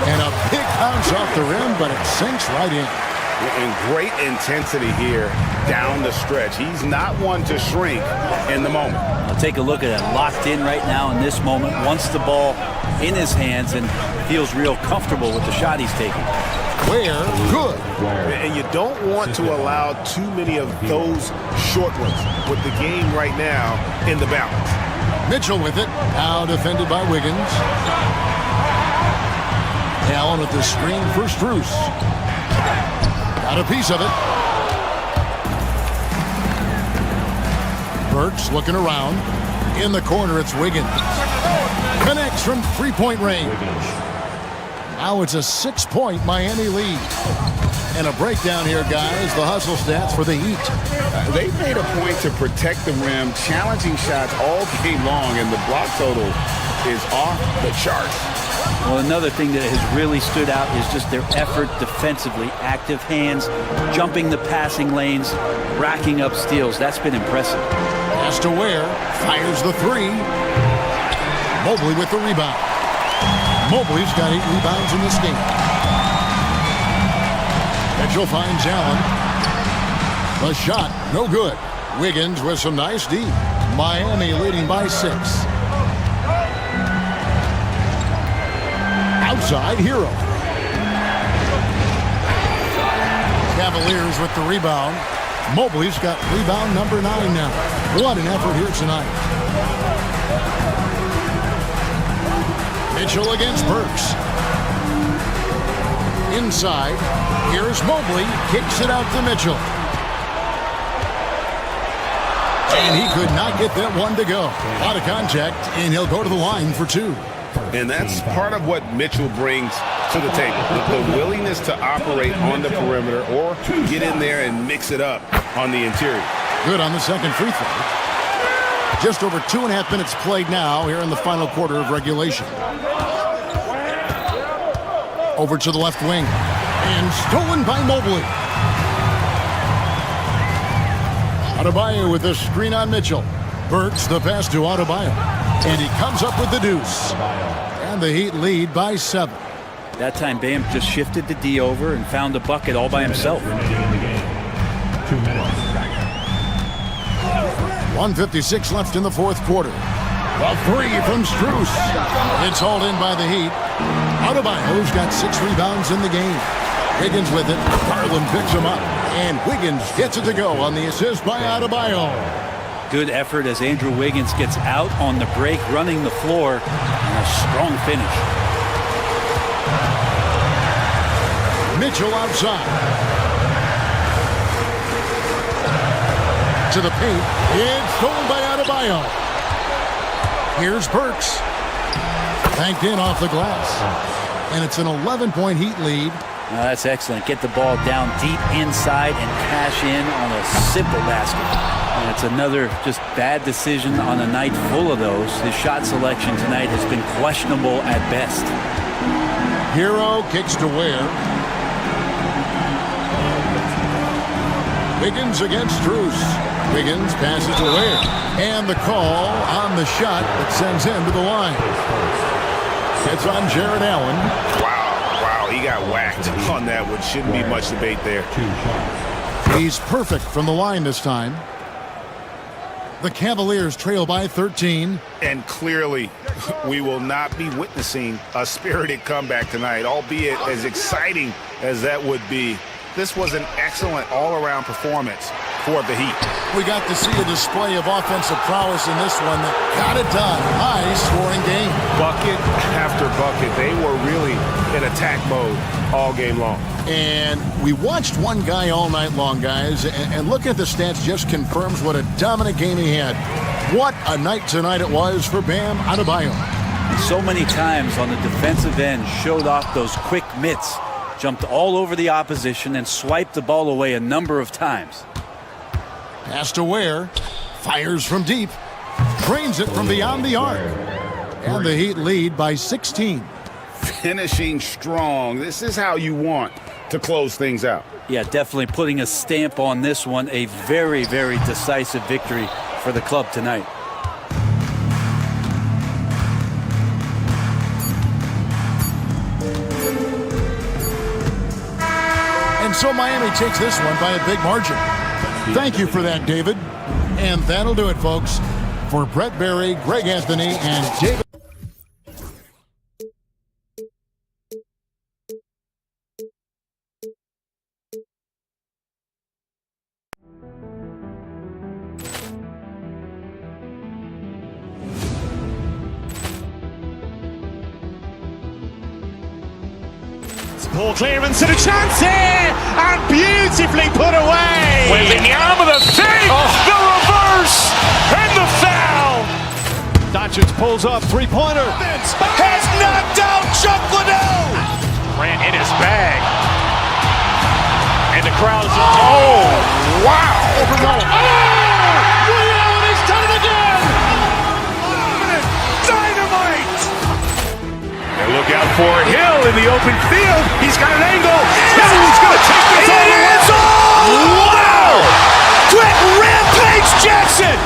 And a big bounce off the rim, but it sinks right in. And great intensity here down the stretch. He's not one to shrink in the moment. I'll take a look at it. Locked in right now in this moment. Wants the ball in his hands and feels real comfortable with the shot he's taking. Ware, good. And you don't want to allow too many of those short ones with the game right now in the balance. Mitchell with it. Now defended by Wiggins. Allen with the screen for Strus. Got a piece of it. Burks looking around. In the corner, it's Wiggins. Connects from three-point range. Now it's a 6-point Miami lead. And a breakdown here, guys. The hustle stats for the Heat. They made a point to protect the rim, challenging shots all game long, and the block total is off the charts. Well, another thing that has really stood out is just their effort defensively. Active hands, jumping the passing lanes, racking up steals. That's been impressive. Pass to Ware. Fires the 3. Mobley with the rebound. Mobley's got 8 rebounds in this game. Mitchell finds Allen. The shot, no good. Wiggins with some nice D. Miami leading by 6. Outside, Hero. Cavaliers with the rebound. Mobley's got rebound number 9 now. What an effort here tonight. Mitchell against Burks. Inside, here's Mobley. Kicks it out to Mitchell. And he could not get that one to go. Out of contact, and he'll go to the line for 2. And that's part of what Mitchell brings to the table. The willingness to operate on the perimeter or get in there and mix it up on the interior. Good on the second free throw. Just over 2.5 minutes played now here in the final quarter of regulation. Over to the left wing. And stolen by Mobley. Adebayo with the screen on Mitchell. Burks the pass to Adebayo. And he comes up with the deuce. And the Heat lead by 7. That time Bam just shifted the D over and found the bucket all by himself. 2 minutes. 1:56 left in the fourth quarter. A 3 from Strus. It's hauled in by the Heat. Adebayo's got 6 rebounds in the game. Wiggins with it. Garland picks him up. And Wiggins gets it to go on the assist by Adebayo. Good effort as Andrew Wiggins gets out on the break, running the floor, and a strong finish. Mitchell outside. To the paint. It's stolen by Adebayo. Here's Burks. Banked in off the glass. And it's an 11-point Heat lead. Now that's excellent. Get the ball down deep inside and cash in on a simple basket. And it's another just bad decision on a night full of those. His shot selection tonight has been questionable at best. Hero kicks to Ware. Wiggins against Strus. Wiggins passes to Ware. And the call on the shot that sends him to the line. It's on Jared Allen. Wow, he got whacked on that one. Shouldn't be much debate there. He's perfect from the line this time. The Cavaliers trail by 13. And clearly, we will not be witnessing a spirited comeback tonight, albeit as exciting as that would be. This was an excellent all-around performance for the Heat. We got to see a display of offensive prowess in this one that got it done. High-scoring game. Bucket after bucket. They were really in attack mode all game long. And we watched one guy all night long, guys, and looking at the stats just confirms what a dominant game he had. What a night tonight it was for Bam Adebayo. So many times on the defensive end, showed off those quick mitts, jumped all over the opposition and swiped the ball away a number of times. Pass to Ware, fires from deep, drains it from beyond the arc. And the Heat lead by 16. Finishing strong. This is how you want to close things out. Yeah, definitely putting a stamp on this one. A very, very decisive victory for the club tonight. And so Miami takes this one by a big margin. Thank you for that, David. And that'll do it, folks. For Brett Berry, Greg Anthony, and David. Ball clearance and a chance here, and beautifully put away. Wembanyama the fake, the reverse, and the foul. Doncic pulls up, three-pointer. Has knocked out Chuck Liddell. Ran in his bag, and the crowd is wow! Ray Allen has done it again. Dynamite! And look out for Hill in the open field. He's got an angle. Hill's going to take this all the way. Wow! Quick rampage Jackson!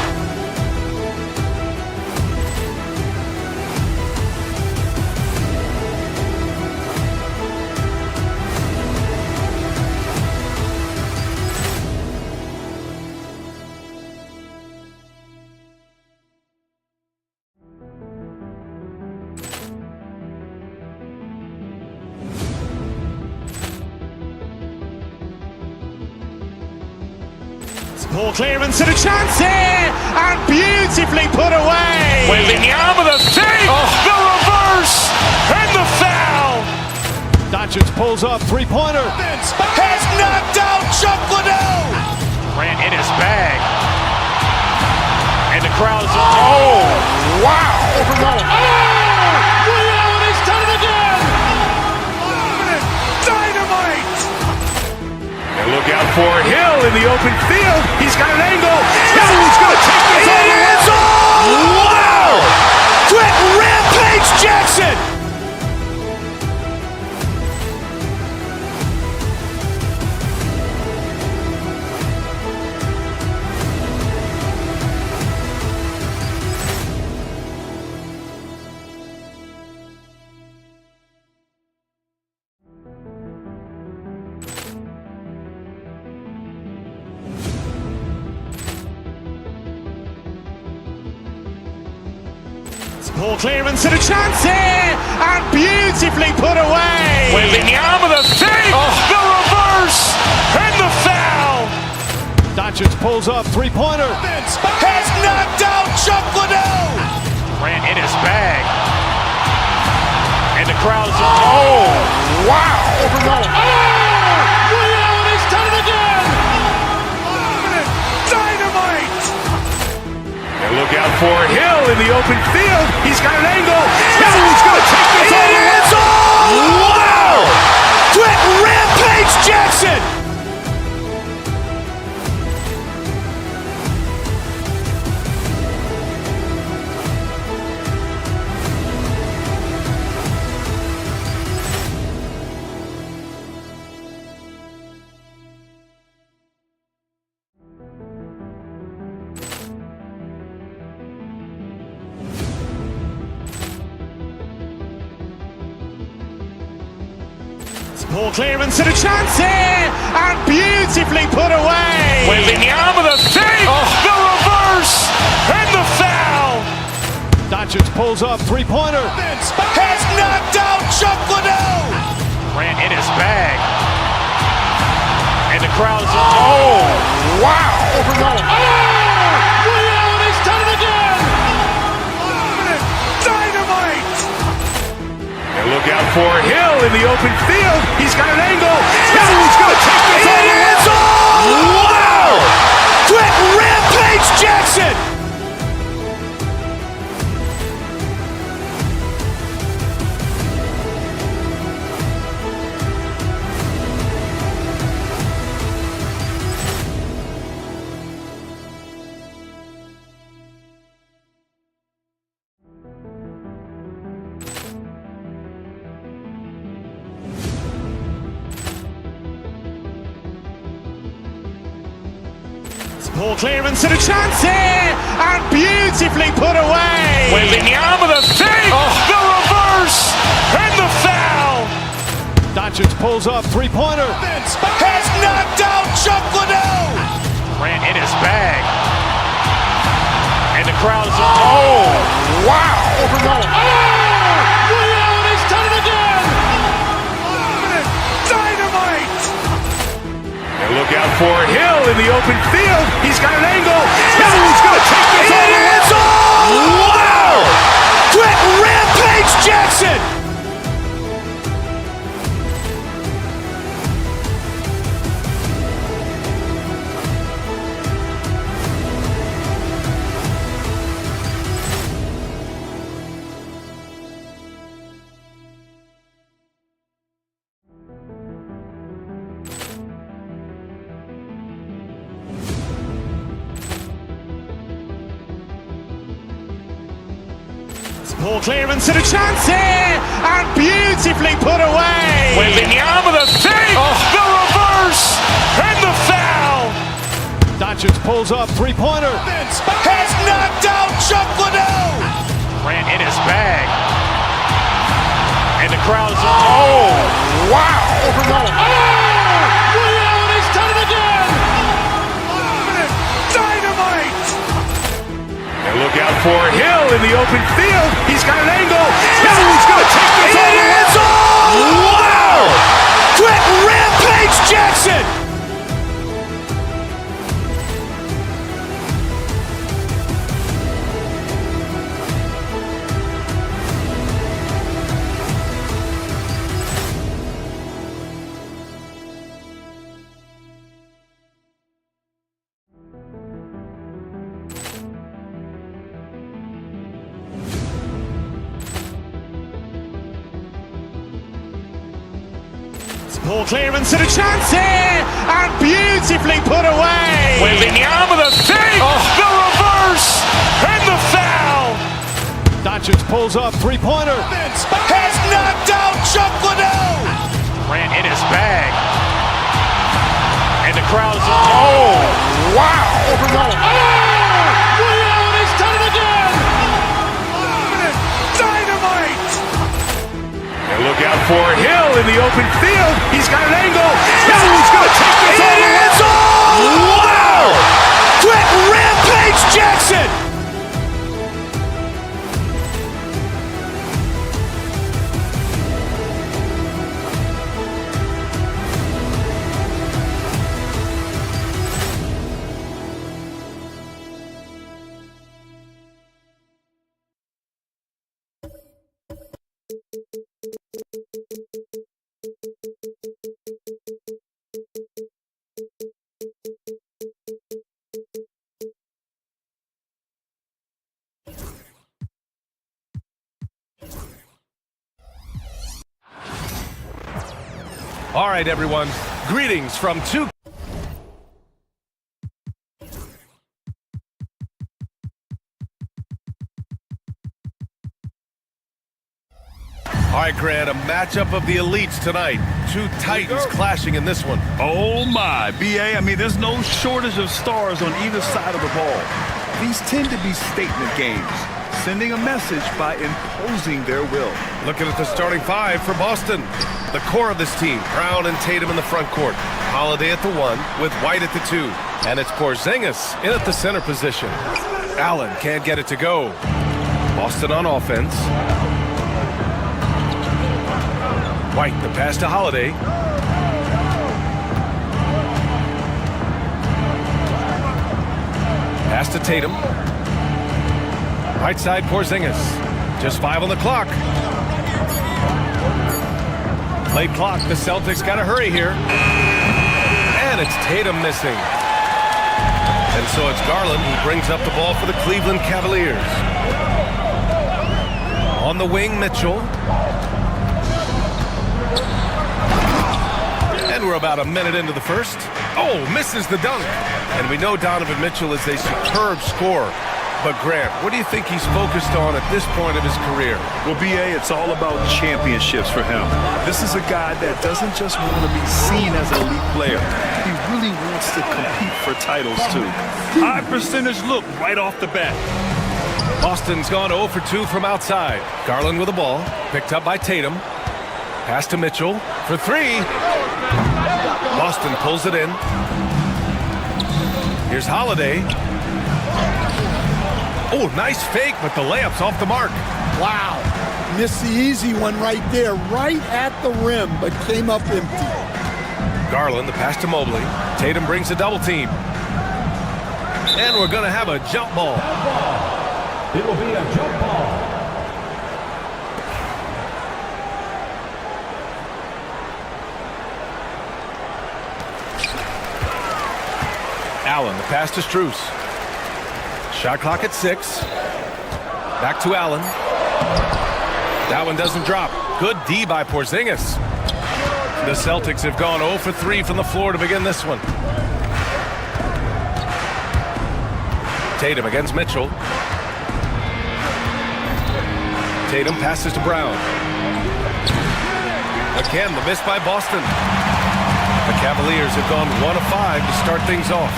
Ball clearance and a chance here, and beautifully put away. Wembanyama the fake, the reverse, and the foul. Doncic pulls up, three-pointer. Has knocked out Chuck Liddell. Ran in his bag, and the crowd is wow! Ray Allen has done it again. Dynamite! And look out for Hill in the open field. He's got an angle. Hill's going to take this all the way. Wow! Quick rampage Jackson! Ball clearance and a chance here, and beautifully put away. Wembanyama the fake, the reverse, and the foul. Doncic pulls up, three-pointer. Has knocked out Chuck Liddell. Ran in his bag, and the crowd is wow! Ray Allen has done it again. Dynamite! And look out for Hill in the open field. He's got an angle. Hill's going to take this all the way. Wow! Quick rampage Jackson! Ball clearance and a chance here, and beautifully put away. Wembanyama the fake, the reverse, and the foul. Doncic pulls up, three-pointer. Has knocked out Chuck Liddell. Ran in his bag, and And the crowd is, oh, wow! Over goal. William, he's done it again! Dynamite! And look out for Hill in the open field. He's got an angle. Hill's going to take this all the way. Wow! Quick rampage Jackson! Poor clearance and a chance here, and beautifully put away. Wembanyama the fake, the reverse, and the foul. Doncic pulls up, three-pointer. Has knocked out Chuck Liddell. Grant in his bag. And the crowd is, oh, wow. Over goal. William, he's done it again. Dynamite. And look out for Hill in the open field. He's got an angle. Hill's going to take this all the way. Wow! Quick rampage Jackson. Poor clearance and a chance here, and beautifully put away. Wembanyama the fake, the reverse, and the foul. Doncic pulls up, three-pointer. Has knocked out Chuck Liddell. Grant in his bag. And the crowd is, oh, wow. Over goal. William, he's done it again. Dynamite. And look out for Hill in the open field. He's got an angle. Hill's going to take this all the way. Wow! Quick rampage Jackson. Poor clearance and a chance here, and beautifully put away. Wembanyama the fake, the reverse, and the foul. Doncic pulls up, three-pointer. Has knocked out Chuck Liddell. Grant in his bag. And the crowd is, oh, wow. Over goal. William, he's done it again. Dynamite. And look out for Hill in the open field. He's got an angle. Hill's going to take this all the way. Wow! Quick rampage Jackson. All right, everyone. Greetings from two. All right, Grant, a matchup of the elites tonight. Two titans clashing in this one. Oh my, BA, I mean, there's no shortage of stars on either side of the ball. These tend to be statement games, sending a message by imposing their will. Looking at the starting five for Boston. The core of this team, Brown and Tatum in the front court. Holiday at the 1 with White at the 2. And it's Porzingis in at the center position. Allen can't get it to go. Boston on offense. White, the pass to Holiday. Pass to Tatum. Right side, Porzingis. Just 5 on the clock. Late clock. The Celtics got to hurry here. And it's Tatum missing. And so it's Garland who brings up the ball for the Cleveland Cavaliers. On the wing, Mitchell. And we're about a minute into the first. Oh, misses the dunk. And we know Donovan Mitchell is a superb scorer. But Grant, what do you think he's focused on at this point of his career? Well, B.A., it's all about championships for him. This is a guy that doesn't just want to be seen as an elite player. He really wants to compete for titles, too. High percentage look right off the bat. Boston's gone 0 for 2 from outside. Garland with the ball, picked up by Tatum. Pass to Mitchell for 3. Boston pulls it in. Here's Holiday. Oh, nice fake, but the layup's off the mark. Wow. Missed the easy one right there, right at the rim, but came up empty. Garland, the pass to Mobley. Tatum brings a double team. And we're going to have a jump ball. It will be a jump ball. Allen, the pass to Strus. Shot clock at 6. Back to Allen. That one doesn't drop. Good D by Porzingis. The Celtics have gone 0 for 3 from the floor to begin this one. Tatum against Mitchell. Tatum passes to Brown. Again, the miss by Boston. The Cavaliers have gone 1 of 5 to start things off.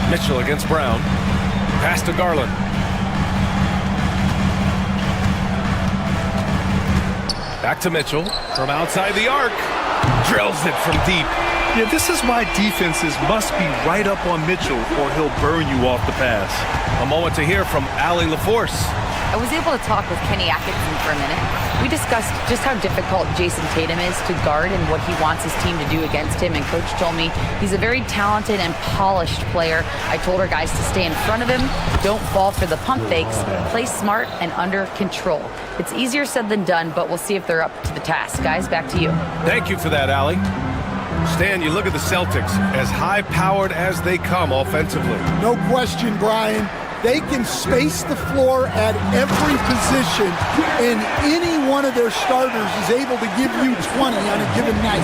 Mitchell against Brown. Pass to Garland. Back to Mitchell from outside the arc. Drills it from deep. Yeah, this is why defenses must be right up on Mitchell or he'll burn you off the pass. A moment to hear from Allie LaForce. I was able to talk with Kenny Atkinson for a minute. We discussed just how difficult Jason Tatum is to guard and what he wants his team to do against him. And Coach told me he's a very talented and polished player. I told our guys to stay in front of him, don't fall for the pump fakes, play smart and under control. It's easier said than done, but we'll see if they're up to the task. Guys, back to you. Thank you for that, Allie. Stan, you look at the Celtics, as high-powered as they come offensively. No question, Brian. They can space the floor at every position, and any one of their starters is able to give you 20 on a given night.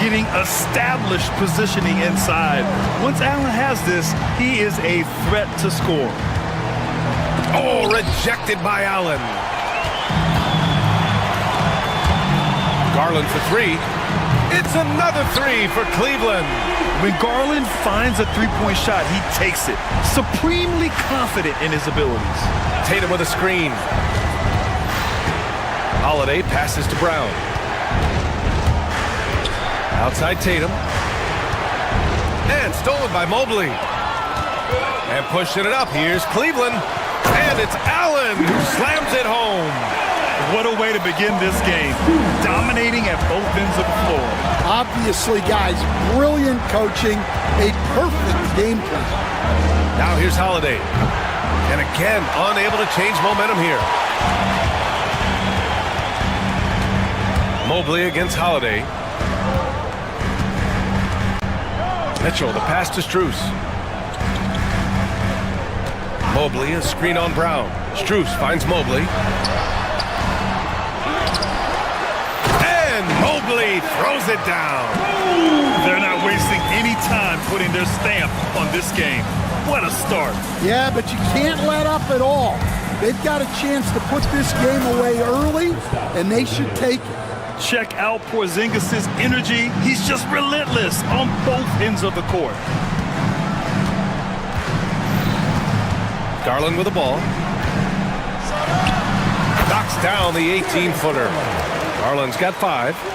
Getting established positioning inside. Once Allen has this, he is a threat to score. Oh, rejected by Allen. Garland for 3. It's another 3 for Cleveland. When Garland finds a three-point shot, he takes it. Supremely confident in his abilities. Tatum with a screen. Holiday passes to Brown. Outside Tatum. And stolen by Mobley. And pushing it up. Here's Cleveland. And it's Allen who slams it home. What a way to begin this game. Dominating at both ends of the floor. Obviously, guys, brilliant coaching, a perfect game plan. Now here's Holiday. And again, unable to change momentum here. Mobley against Holiday. Mitchell, the pass to Strus. Mobley, a screen on Brown. Strus finds Mobley. Mobley throws it down. They're not wasting any time putting their stamp on this game. What a start. Yeah, but you can't let up at all. They've got a chance to put this game away early, and they should take it. Check out Porzingis' energy. He's just relentless on both ends of the court. Garland with the ball. Knocks down the 18-footer. Garland's got 5.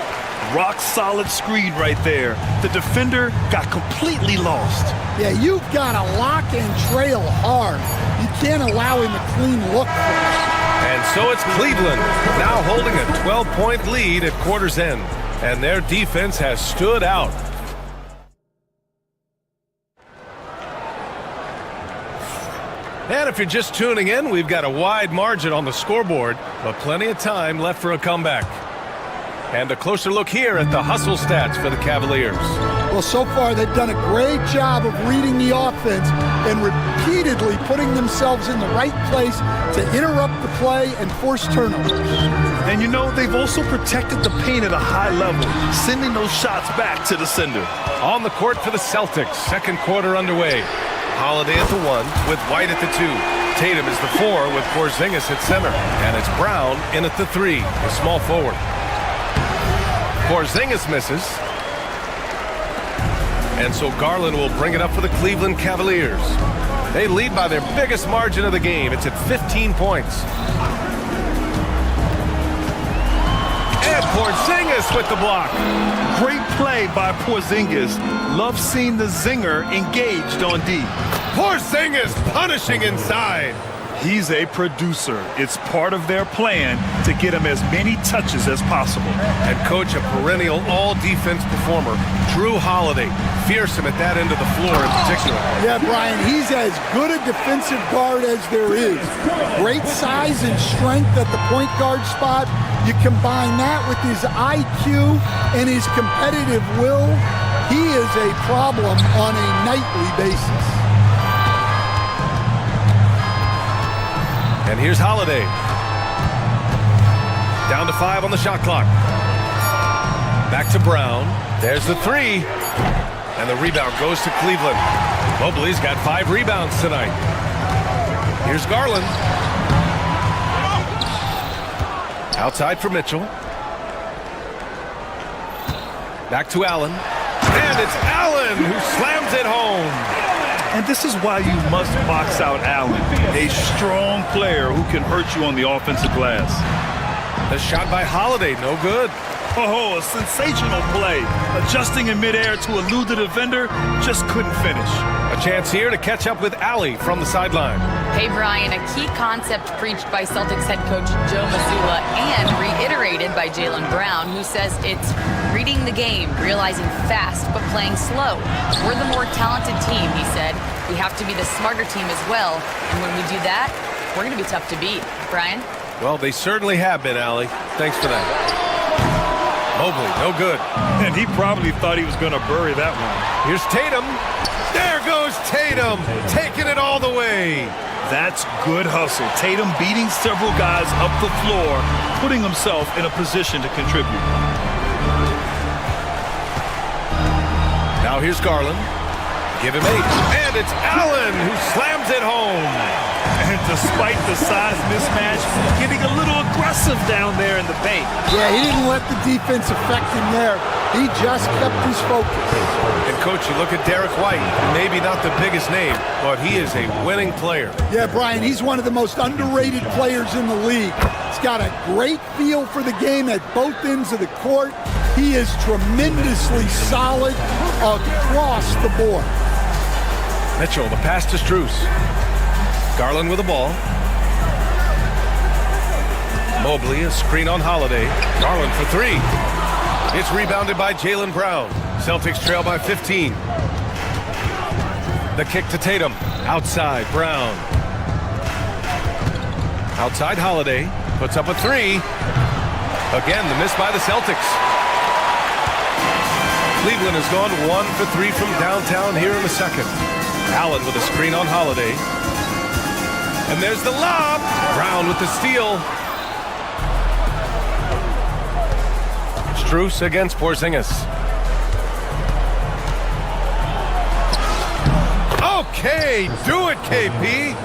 Rock solid screen right there. The defender got completely lost. Yeah, you've got to lock and trail hard. You can't allow him a clean look for it. And so it's Cleveland now holding a 12-point lead at quarter's end. And their defense has stood out. And if you're just tuning in, we've got a wide margin on the scoreboard, but plenty of time left for a comeback. And a closer look here at the hustle stats for the Cavaliers. Well, so far they've done a great job of reading the offense and repeatedly putting themselves in the right place to interrupt the play and force turnovers. And you know, they've also protected the paint at a high level, sending those shots back to the sender. On the court for the Celtics, second quarter underway. Holiday at the 1 with White at the 2. Tatum is the 4 with Porzingis at center. And it's Brown in at the 3, the small forward. Porzingis misses. And so Garland will bring it up for the Cleveland Cavaliers. They lead by their biggest margin of the game. It's at 15 points. And Porzingis with the block. Great play by Porzingis. Love seeing the zinger engaged on D. Porzingis punishing inside. He's a producer. It's part of their plan to get him as many touches as possible. And coach, a perennial all-defense performer, Drew Holiday, fearsome at that end of the floor in particular. Yeah, Brian, he's as good a defensive guard as there is. Great size and strength at the point guard spot. You combine that with his IQ and his competitive will, he is a problem on a nightly basis. And here's Holiday. Down to 5 on the shot clock. Back to Brown. There's the 3. And the rebound goes to Cleveland. Mobley's got 5 rebounds tonight. Here's Garland. Outside for Mitchell. Back to Allen. And it's Allen who slams it home. And this is why you must box out Allen, a strong player who can hurt you on the offensive glass. The shot by Holiday, no good. Oh, a sensational play. Adjusting in midair to elude the defender, just couldn't finish. A chance here to catch up with Allie from the sideline. Hey, Brian, a key concept preached by Celtics head coach Joe Mazzulla and reiterated by Jaylen Brown, who says it's reading the game, realizing fast but playing slow. We're the more talented team, he said. We have to be the smarter team as well. And when we do that, we're going to be tough to beat. Brian? Well, they certainly have been, Allie. Thanks for that. Mobley, no good. And he probably thought he was going to bury that one. Here's Tatum. There goes Tatum, taking it all the way. That's good hustle. Tatum beating several guys up the floor, putting himself in a position to contribute. Now here's Garland. Give him 8. And it's Allen who slams it home. And despite the size mismatch, getting a little aggressive down there in the paint. Yeah, he didn't let the defense affect him there. He just kept his focus. And, Coach, you look at Derek White, maybe not the biggest name, but he is a winning player. Yeah, Brian, he's one of the most underrated players in the league. He's got a great feel for the game at both ends of the court. He is tremendously solid across the board. Mitchell, the pass to Strus. Garland with the ball. Mobley, a screen on Holiday. Garland for 3. It's rebounded by Jaylen Brown. Celtics trail by 15. The kick to Tatum. Outside, Brown. Outside, Holiday. Puts up a 3. Again, the miss by the Celtics. Cleveland has gone 1 for 3 from downtown here in the second. Allen with a screen on Holiday. And there's the lob. Brown with the steal. Strus against Porzingis. Okay, do it, KP.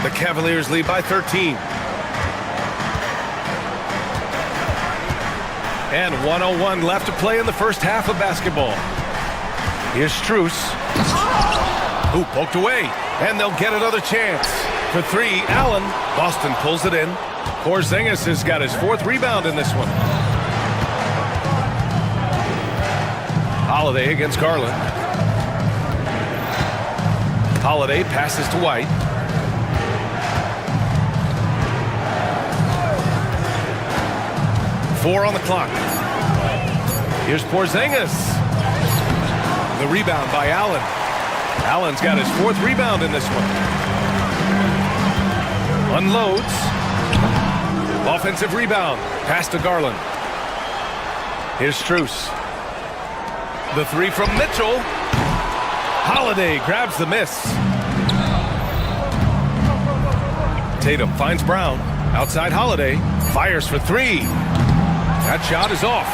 The Cavaliers lead by 13. And 1:01 left to play in the first half of basketball. Here's Strus. Who poked away. And they'll get another chance. For 3, Allen. Boston pulls it in. Porzingis has got his 4th rebound in this one. Holiday against Garland. Holiday passes to White. Four on the clock. Here's Porzingis. The rebound by Allen. Allen's got his 4th rebound in this one. Unloads. Offensive rebound. Pass to Garland. Here's Strus. The 3 from Mitchell. Holiday grabs the miss. Tatum finds Brown. Outside Holiday. Fires for 3. That shot is off.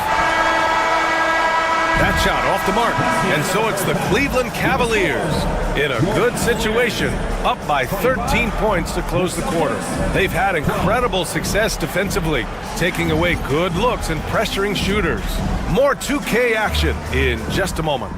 That shot off the mark. And so it's the Cleveland Cavaliers in a good situation, up by 13 points to close the quarter. They've had incredible success defensively, taking away good looks and pressuring shooters. More 2K action in just a moment.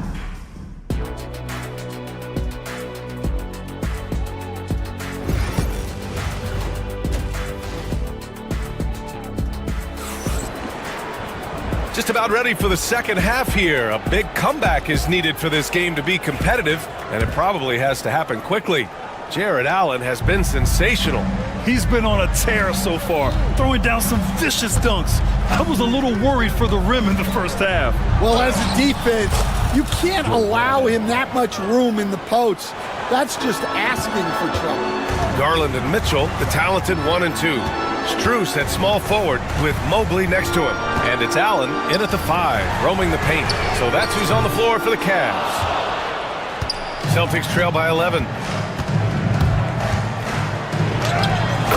Just about ready for the second half here. A big comeback is needed for this game to be competitive, and it probably has to happen quickly. Jared Allen has been sensational. He's been on a tear so far, throwing down some vicious dunks. I was a little worried for the rim in the first half. Well, as a defense, you can't allow him that much room in the post. That's just asking for trouble. Garland and Mitchell, the talented 1 and 2. Strus at small forward with Mobley next to him. And it's Allen in at the 5, roaming the paint. So that's who's on the floor for the Cavs. Celtics trail by 11.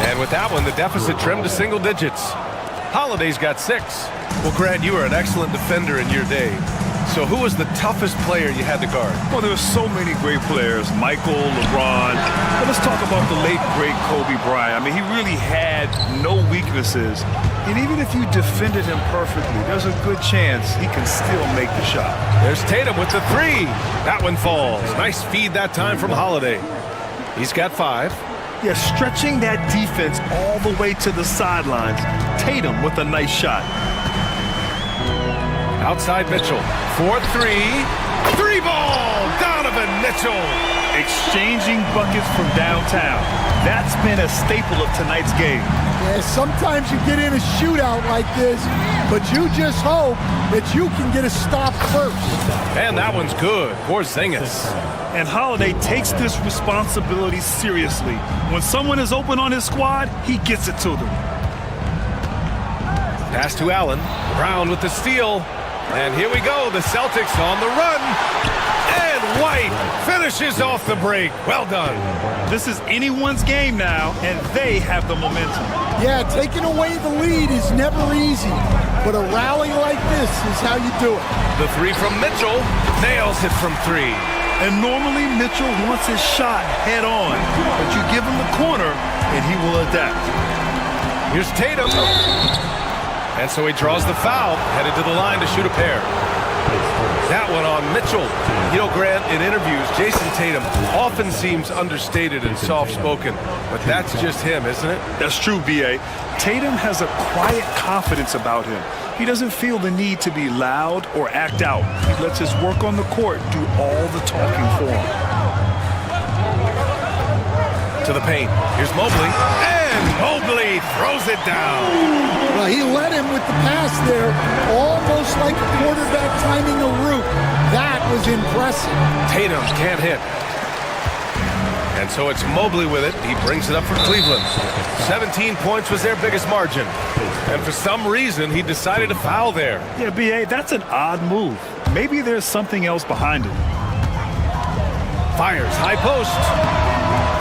And with that one, the deficit trimmed to single digits. Holiday's got 6. Well, Grant, you were an excellent defender in your day. So who was the toughest player you had to guard? Well, there were so many great players, Michael, LeBron. But let's talk about the late, great Kobe Bryant. I mean, he really had no weaknesses. And even if you defended him perfectly, there's a good chance he can still make the shot. There's Tatum with the 3. That one falls. Nice feed that time from Holiday. He's got 5. Yeah, stretching that defense all the way to the sidelines. Tatum with a nice shot. Outside Mitchell. 4-3. 3-ball! Donovan Mitchell! Exchanging buckets from downtown. That's been a staple of tonight's game. Yeah, sometimes you get in a shootout like this, but you just hope that you can get a stop first. And that one's good. Porzingis. And Holiday takes this responsibility seriously. When someone is open on his squad, he gets it to them. Pass to Allen. Brown with the steal. And here we go. The Celtics on the run. And White finishes off the break. Well done. This is anyone's game now, and they have the momentum. Yeah, taking away the lead is never easy, but a rally like this is how you do it. The 3 from Mitchell. Nails it from 3. And normally Mitchell wants his shot head on, but you give him the corner, and he will adapt. Here's Tatum. And so he draws the foul, headed to the line to shoot a pair. That one on Mitchell. You know, Grant, in interviews, Jason Tatum often seems understated and soft-spoken, but that's just him, isn't it? That's true, B.A. Tatum has a quiet confidence about him. He doesn't feel the need to be loud or act out. He lets his work on the court do all the talking for him. To the paint. Here's Mobley. And Mobley throws it down. Well, he led him with the pass there, almost like a quarterback timing a route. That was impressive. Tatum can't hit. And so it's Mobley with it. He brings it up for Cleveland. 17 points was their biggest margin. And for some reason, he decided to foul there. Yeah, B.A., that's an odd move. Maybe there's something else behind it. Fires, high post.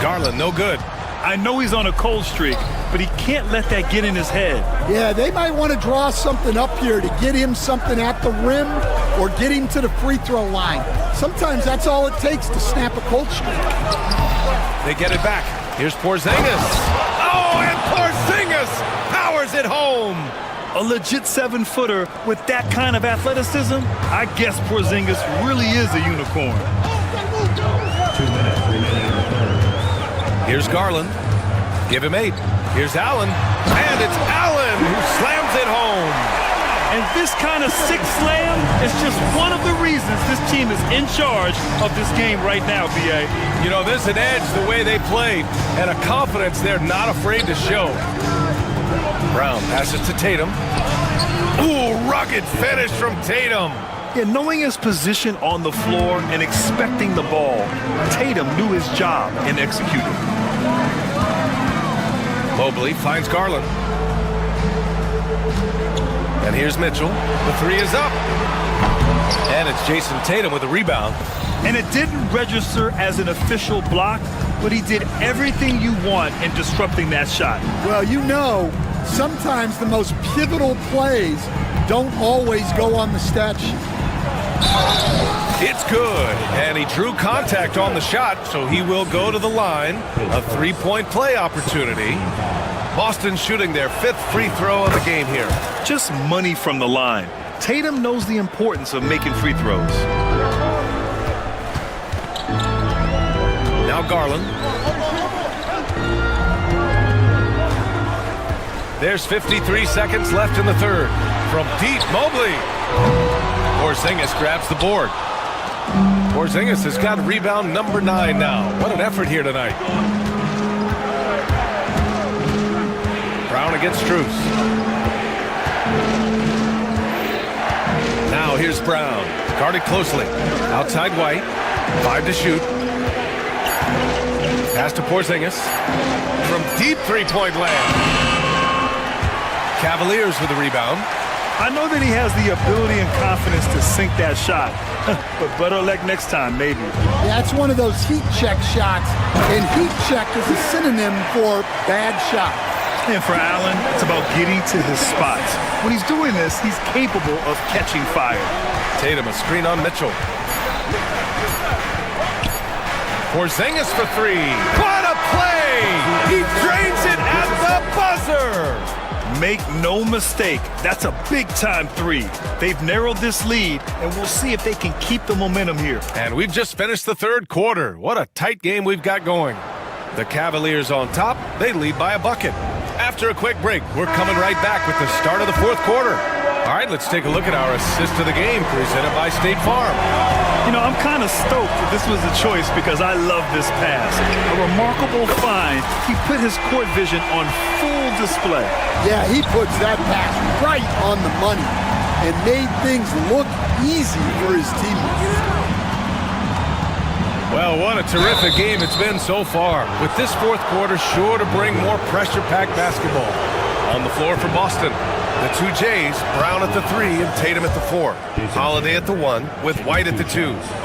Garland, no good. I know he's on a cold streak, but he can't let that get in his head. Yeah, they might want to draw something up here to get him something at the rim or get him to the free throw line. Sometimes that's all it takes to snap a cold streak. They get it back. Here's Porzingis. Oh, and Porzingis powers it home. A legit 7-footer with that kind of athleticism, I guess Porzingis really is a unicorn. 2 minutes remaining. Here's Garland. Give him 8. Here's Allen. And it's Allen who slams it home. And this kind of sick slam is just one of the reasons this team is in charge of this game right now, B.A. You know, there's an edge the way they play and a confidence they're not afraid to show. Brown passes to Tatum. Ooh, rugged finish from Tatum. Yeah, knowing his position on the floor and expecting the ball, Tatum knew his job and executed. Mobley finds Garland. And here's Mitchell. The three is up. And it's Jason Tatum with a rebound. And it didn't register as an official block, but he did everything you want in disrupting that shot. Well, you know, sometimes the most pivotal plays don't always go on the stat sheet. It's good. And he drew contact on the shot, so he will go to the line. A three-point play opportunity. Boston shooting their 5th free throw of the game here. Just money from the line. Tatum knows the importance of making free throws. Now Garland. There's 53 seconds left in the third. From deep, Mobley. Porzingis grabs the board. Porzingis has got rebound number 9 now. What an effort here tonight. Brown against Strus. Now here's Brown. Guarded closely. Outside White. 5 to shoot. Pass to Porzingis. From deep three-point land. Cavaliers with the rebound. I know that he has the ability and confidence to sink that shot. But better luck next time, maybe. Yeah, it's one of those heat check shots. And heat check is a synonym for bad shot. And for Allen, it's about getting to his spots. When he's doing this, he's capable of catching fire. Tatum, a screen on Mitchell. Porzingis for 3. What a play! He drains it at the buzzer! Make no mistake, that's a big-time 3. They've narrowed this lead, and we'll see if they can keep the momentum here. And we've just finished the third quarter. What a tight game we've got going. The Cavaliers on top. They lead by a bucket. After a quick break, we're coming right back with the start of the fourth quarter. All right, let's take a look at our assist of the game presented by State Farm. You know, I'm kind of stoked that this was a choice because I love this pass. A remarkable find. He put his court vision on full display. Yeah, he puts that pass right on the money and made things look easy for his teammates. Well, what a terrific game it's been so far. With this fourth quarter sure to bring more pressure-packed basketball. On the floor for Boston, the 2 Jays, Brown at the 3 and Tatum at the 4. Holiday at the 1 with White at the 2.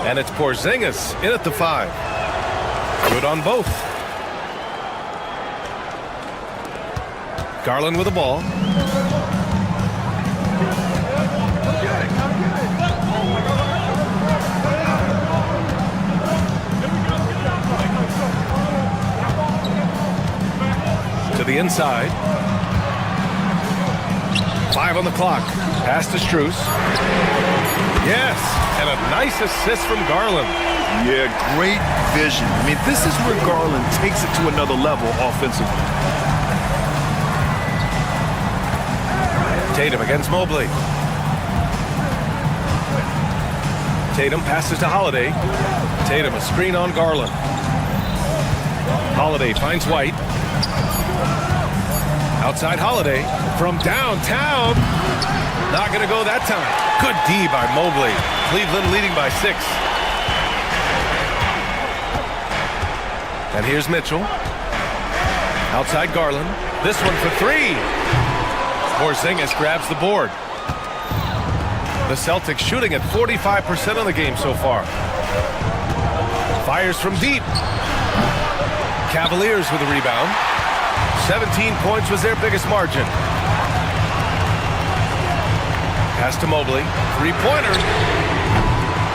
And it's Porzingis in at the 5. Good on both. Garland with the ball. To the inside. 5 on the clock. Pass to Strus. Yes, and a nice assist from Garland. Yeah, great vision. I mean, this is where Garland takes it to another level offensively. Tatum against Mobley. Tatum passes to Holiday. Tatum a screen on Garland. Holiday finds White. Outside Holiday from downtown. Not going to go that time. Good D by Mobley. Cleveland leading by 6. And here's Mitchell. Outside Garland. This one for 3. Porzingis grabs the board. The Celtics shooting at 45% of the game so far. Fires from deep. Cavaliers with a rebound. 17 points was their biggest margin. Pass to Mobley. 3-pointer.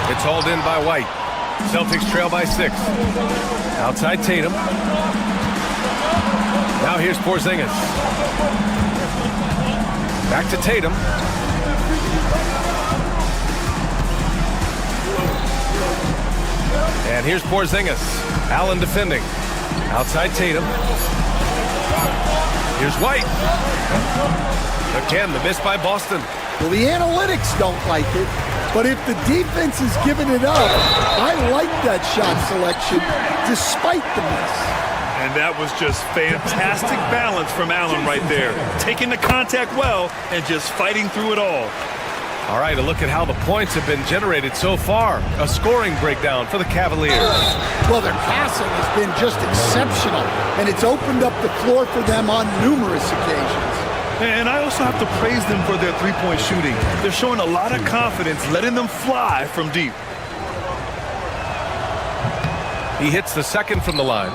It's hauled in by White. Celtics trail by 6. Outside Tatum. Now here's Porzingis. Back to Tatum. And here's Porzingis. Allen defending. Outside Tatum. Here's White. Again, the miss by Boston. Well, the analytics don't like it, but if the defense is giving it up, I like that shot selection despite the miss. And that was just fantastic balance from Allen right there. Taking the contact well and just fighting through it all. All right, a look at how the points have been generated so far. A scoring breakdown for the Cavaliers. Well, their passing has been just exceptional, and it's opened up the floor for them on numerous occasions. And I also have to praise them for their three-point shooting. They're showing a lot of confidence, letting them fly from deep. He hits the second from the line.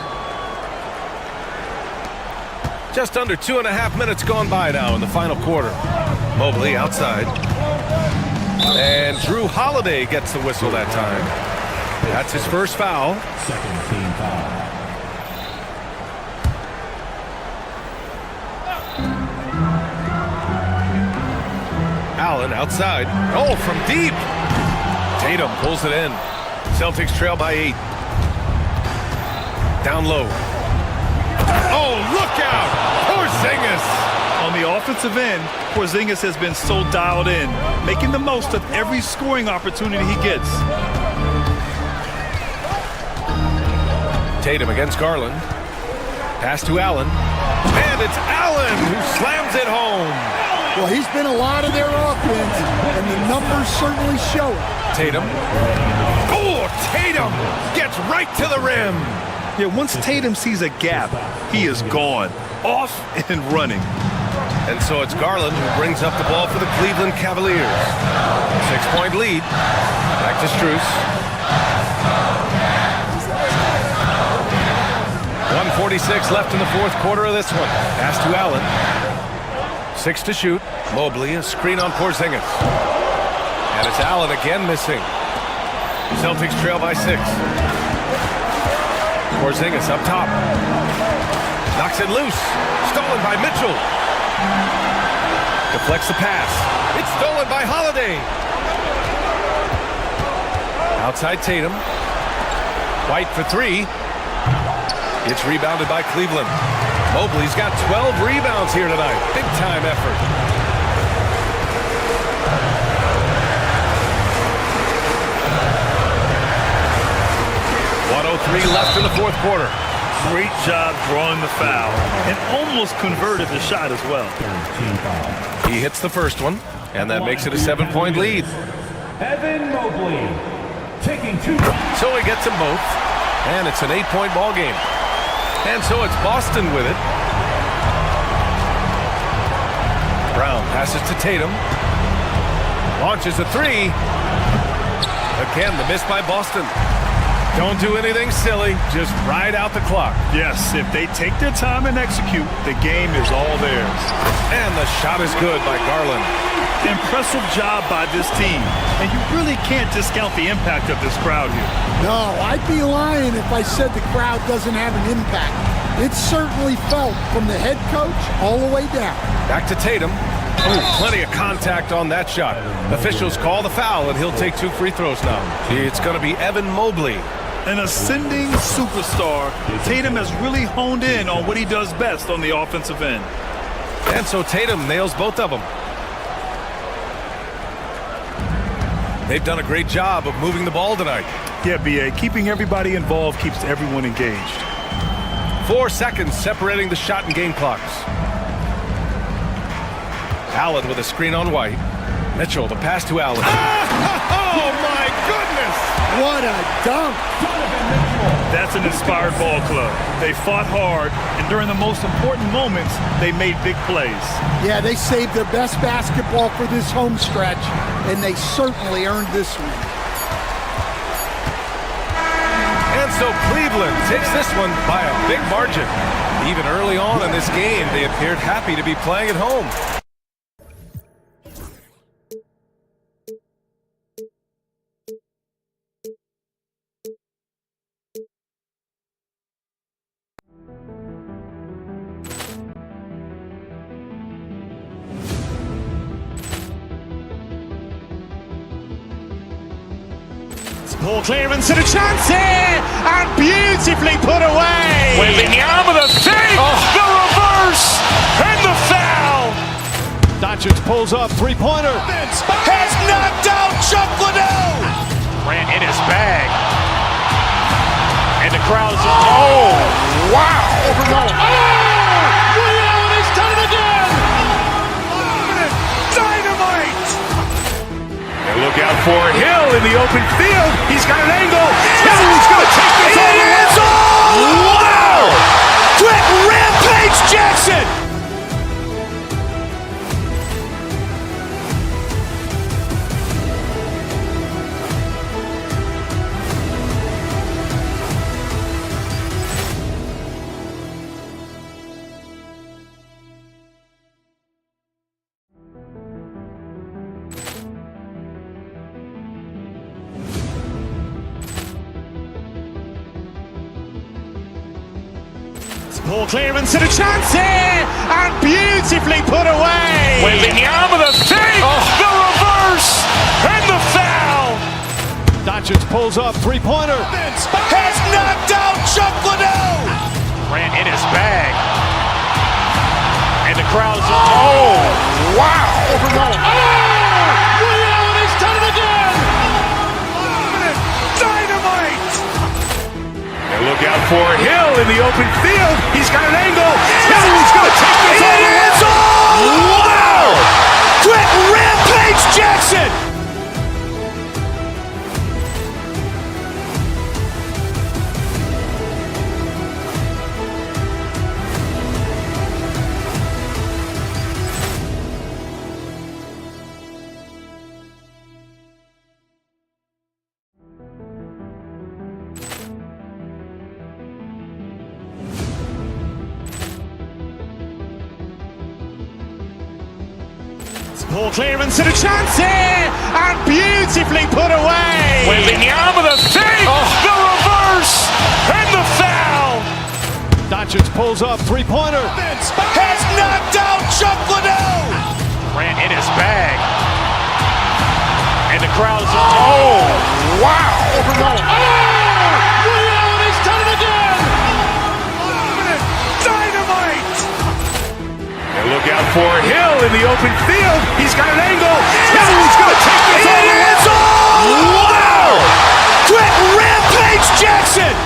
Just under 2.5 minutes gone by now in the final quarter. Mobley outside. And Drew Holiday gets the whistle that time. That's his first foul. Second team foul. Allen outside. Oh, from deep. Tatum pulls it in. Celtics trail by 8. Down low. Oh, look out! Porzingis! On the offensive end, Porzingis has been so dialed in, making the most of every scoring opportunity he gets. Tatum against Garland. Pass to Allen. And it's Allen who slams it home. Well, he's been a lot of their offense, and the numbers certainly show it. Tatum. Oh, Tatum gets right to the rim. Yeah, once Tatum sees a gap, he is gone, off and running. And so it's Garland who brings up the ball for the Cleveland Cavaliers. 6-point lead. Back to Strus. 1:46 left in the fourth quarter of this one. Pass to Allen. 6 to shoot. Mobley, a screen on Porzingis. And it's Allen again missing. Celtics trail by 6. Porzingis up top. Knocks it loose. Stolen by Mitchell. Deflects the pass. It's stolen by Holiday. Outside Tatum. White for 3. It's rebounded by Cleveland. Mobley's got 12 rebounds here tonight. Big time effort. .103 left in the fourth quarter. Great job drawing the foul and almost converted the shot as well. He hits the first one, and that makes it a 7-point lead. Evan Mobley taking 2. So he gets them both, and it's an 8-point ball game. And so it's Boston with it. Brown passes to Tatum. Launches a 3. Again, the miss by Boston. Don't do anything silly. Just ride out the clock. Yes, if they take their time and execute, the game is all theirs. And the shot is good by Garland. Impressive job by this team. And you really can't discount the impact of this crowd here. No, I'd be lying if I said the crowd doesn't have an impact. It's certainly felt from the head coach all the way down. Back to Tatum. Oh, plenty of contact on that shot. Officials call the foul, and he'll take 2 free throws now. It's going to be Evan Mobley. An ascending superstar, Tatum has really honed in on what he does best on the offensive end. And so Tatum nails both of them. They've done a great job of moving the ball tonight. Yeah, B.A., keeping everybody involved keeps everyone engaged. 4 seconds separating the shot and game clocks. Allen with a screen on White. Mitchell, the pass to Allen. Oh, my goodness! What a dunk! That's an inspired ball club. They fought hard, and during the most important moments, they made big plays. Yeah, they saved their best basketball for this home stretch, and they certainly earned this one. And so Cleveland takes this one by a big margin. Even early on in this game, they appeared happy to be playing at home. Ball clearance and a chance here, and beautifully put away. Wembanyama the save, the reverse, and the foul. Doncic pulls up, three-pointer. Has knocked out Chuck Liddell. Ran in his bag. And the crowd is... Oh, wow. Overruled. Oh! Ray Allen has done it again! Dynamite! out for Hill in the open field. He's got an angle. Hill's going to take this all the way. Wow! Quick rampage Jackson! Poor clearance and a chance here, and beautifully put away. Wembanyama the save, the reverse, and the foul. Doncic pulls up, three-pointer. Has knocked out Chuck Liddell. Grant in his bag. And the crowd's Wow! He's done it again. Dynamite! And look out for Hill in the open field. He's got an angle. Hill's going to take this all the way. Wow! Quick rampage Jackson! Poor clearance and a chance here, and beautifully put away. Wembanyama the save, the reverse, and the foul. Doncic pulls up, three-pointer. Has knocked out Chuck Liddell. Grant in his bag. And the crowd's Wow! He's done it again. Dynamite! And look out for Hill in the open field. He's got an angle. Hill's going to take this all the way. Wow! Quick rampage Jackson!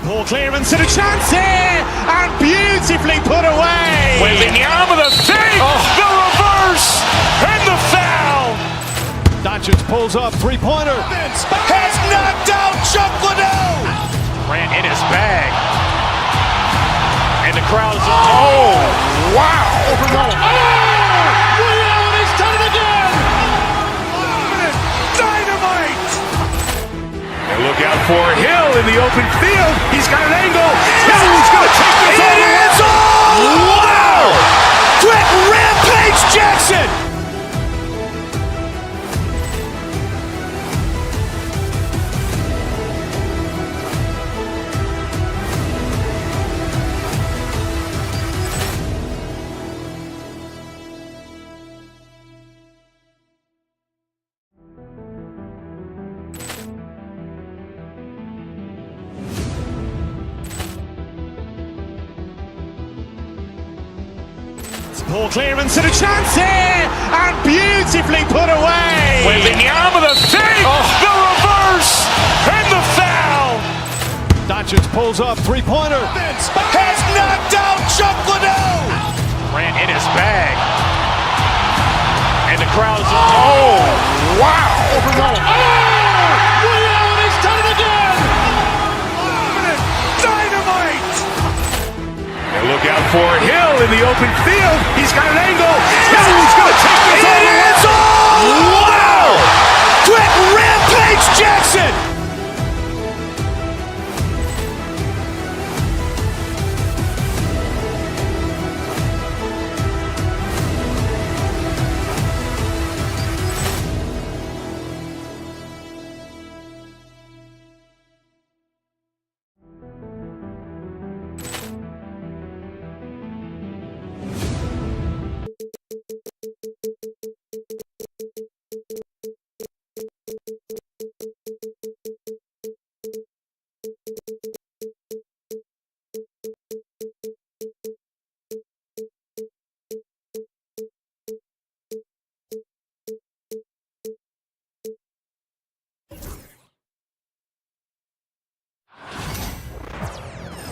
Poor clearance and a chance here, and beautifully put away. Wembanyama the save, the reverse, and the foul. Doncic pulls up, three-pointer. Has knocked out Chuck Liddell. Grant in his bag. And the crowd's Wow! He's done it again. Dynamite! And look out for Hill in the open field. He's got an angle. Hill's going to take this all the way. Wow! Quick rampage Jackson! Poor clearance and a chance here, and beautifully put away. Wembanyama the save, the reverse, and the foul. Doncic pulls up, three-pointer. Has knocked out Chuck Liddell. Grant in his bag. And the crowd's Wow! He's done it again. Dynamite! And look out for Hill in the open field. He's got an angle. Hill's going to take this all the way. Wow! Quick rampage Jackson!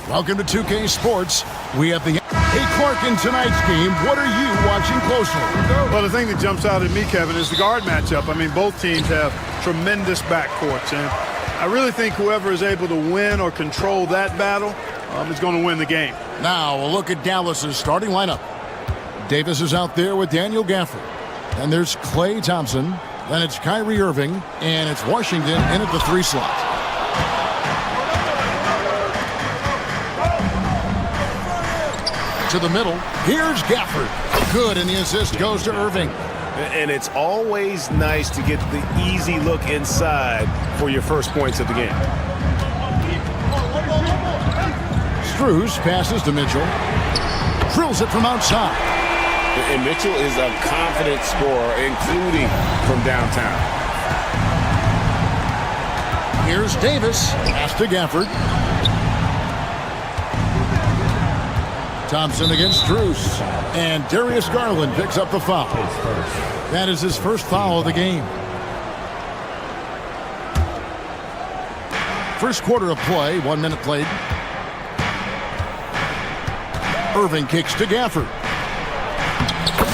Welcome to 2K Sports. We have the Hey Clark in tonight's game. What are you watching closely? Well, the thing that jumps out at me, Kevin, is the guard matchup. I mean, both teams have tremendous backcourts, and I really think whoever is able to win or control that battle is going to win the game. Now, a look at Dallas's starting lineup. Davis is out there with Daniel Gafford. And there's Klay Thompson. Then it's Kyrie Irving. And it's Washington in at the 3 slot. To the middle. Here's Gafford. Good, and the assist goes to Irving. And it's always nice to get the easy look inside for your first points of the game. Strus passes to Mitchell. Drills it from outside. And Mitchell is a confident scorer, including from downtown. Here's Davis. Pass to Gafford. Thompson against Strus. And Darius Garland picks up the foul. That is his first foul of the game. First quarter of play, 1 minute played. Irving kicks to Gafford.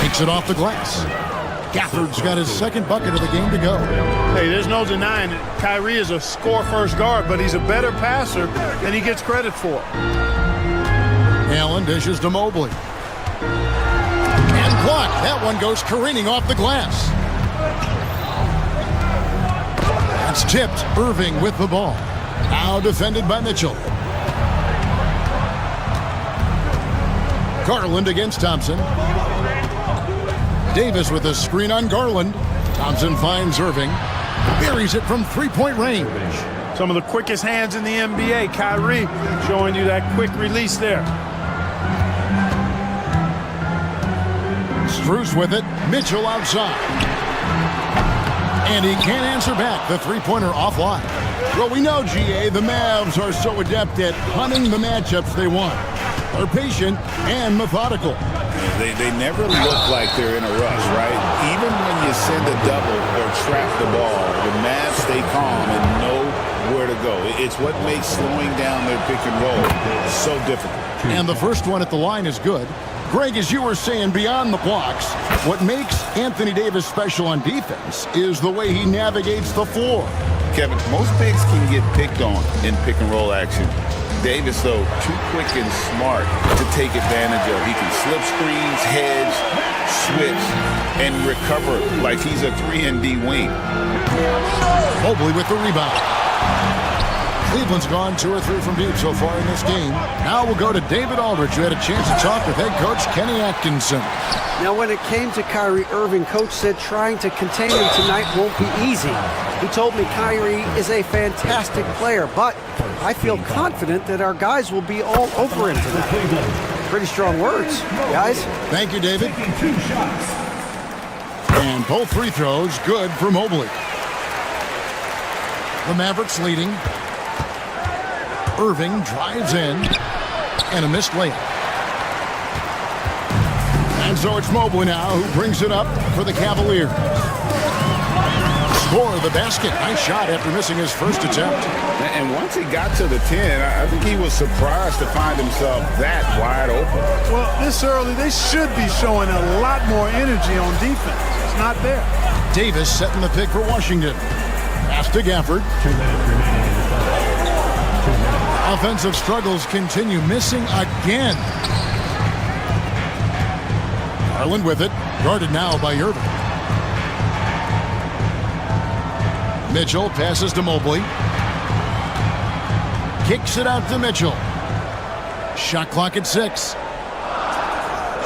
Takes it off the glass. Gafford's got his second bucket of the game to go. Hey, there's no denying it. Kyrie is a score-first guard, but he's a better passer than he gets credit for. Allen dishes to Mobley. And blocked. That one goes careening off the glass. It's tipped. Irving with the ball. Now defended by Mitchell. Garland against Thompson. Davis with a screen on Garland. Thompson finds Irving. Buries it from three-point range. Some of the quickest hands in the NBA. Kyrie showing you that quick release there. Strus with it. Mitchell outside. And he can't answer back. The three-pointer offline. Well, we know, GA, the Mavs are so adept at hunting the matchups they want. They're patient and methodical. They never look like they're in a rush, right? Even when you send a double or trap the ball, the Mavs stay calm and know where to go. It's what makes slowing down their pick and roll so difficult. And the first one at the line is good. Greg, as you were saying, beyond the blocks, what makes Anthony Davis special on defense is the way he navigates the floor. Kevin, most bigs can get picked on in pick and roll action. Davis, though, too quick and smart to take advantage of. He can slip screens, hedge, switch, and recover like he's a 3-and-D wing. Mobley with the rebound. Cleveland's gone 2 or 3 from deep so far in this game. Now we'll go to David Aldridge, who had a chance to talk with head coach Kenny Atkinson. Now, when it came to Kyrie Irving, coach said trying to contain him tonight won't be easy. He told me Kyrie is a fantastic player, but I feel confident that our guys will be all over him tonight. Pretty strong words, guys. Thank you, David. And both free throws good for Mobley. The Mavericks leading. Irving drives in, and a missed layup. And so it's Mobley now who brings it up for the Cavaliers. Score the basket. Nice shot after missing his first attempt. And once he got to the 10, I think he was surprised to find himself that wide open. Well, this early, they should be showing a lot more energy on defense. It's not there. Davis setting the pick for Washington. Pass to Gafford. Offensive struggles continue, missing again. Garland with it, guarded now by Irving. Mitchell passes to Mobley. Kicks it out to Mitchell. Shot clock at 6.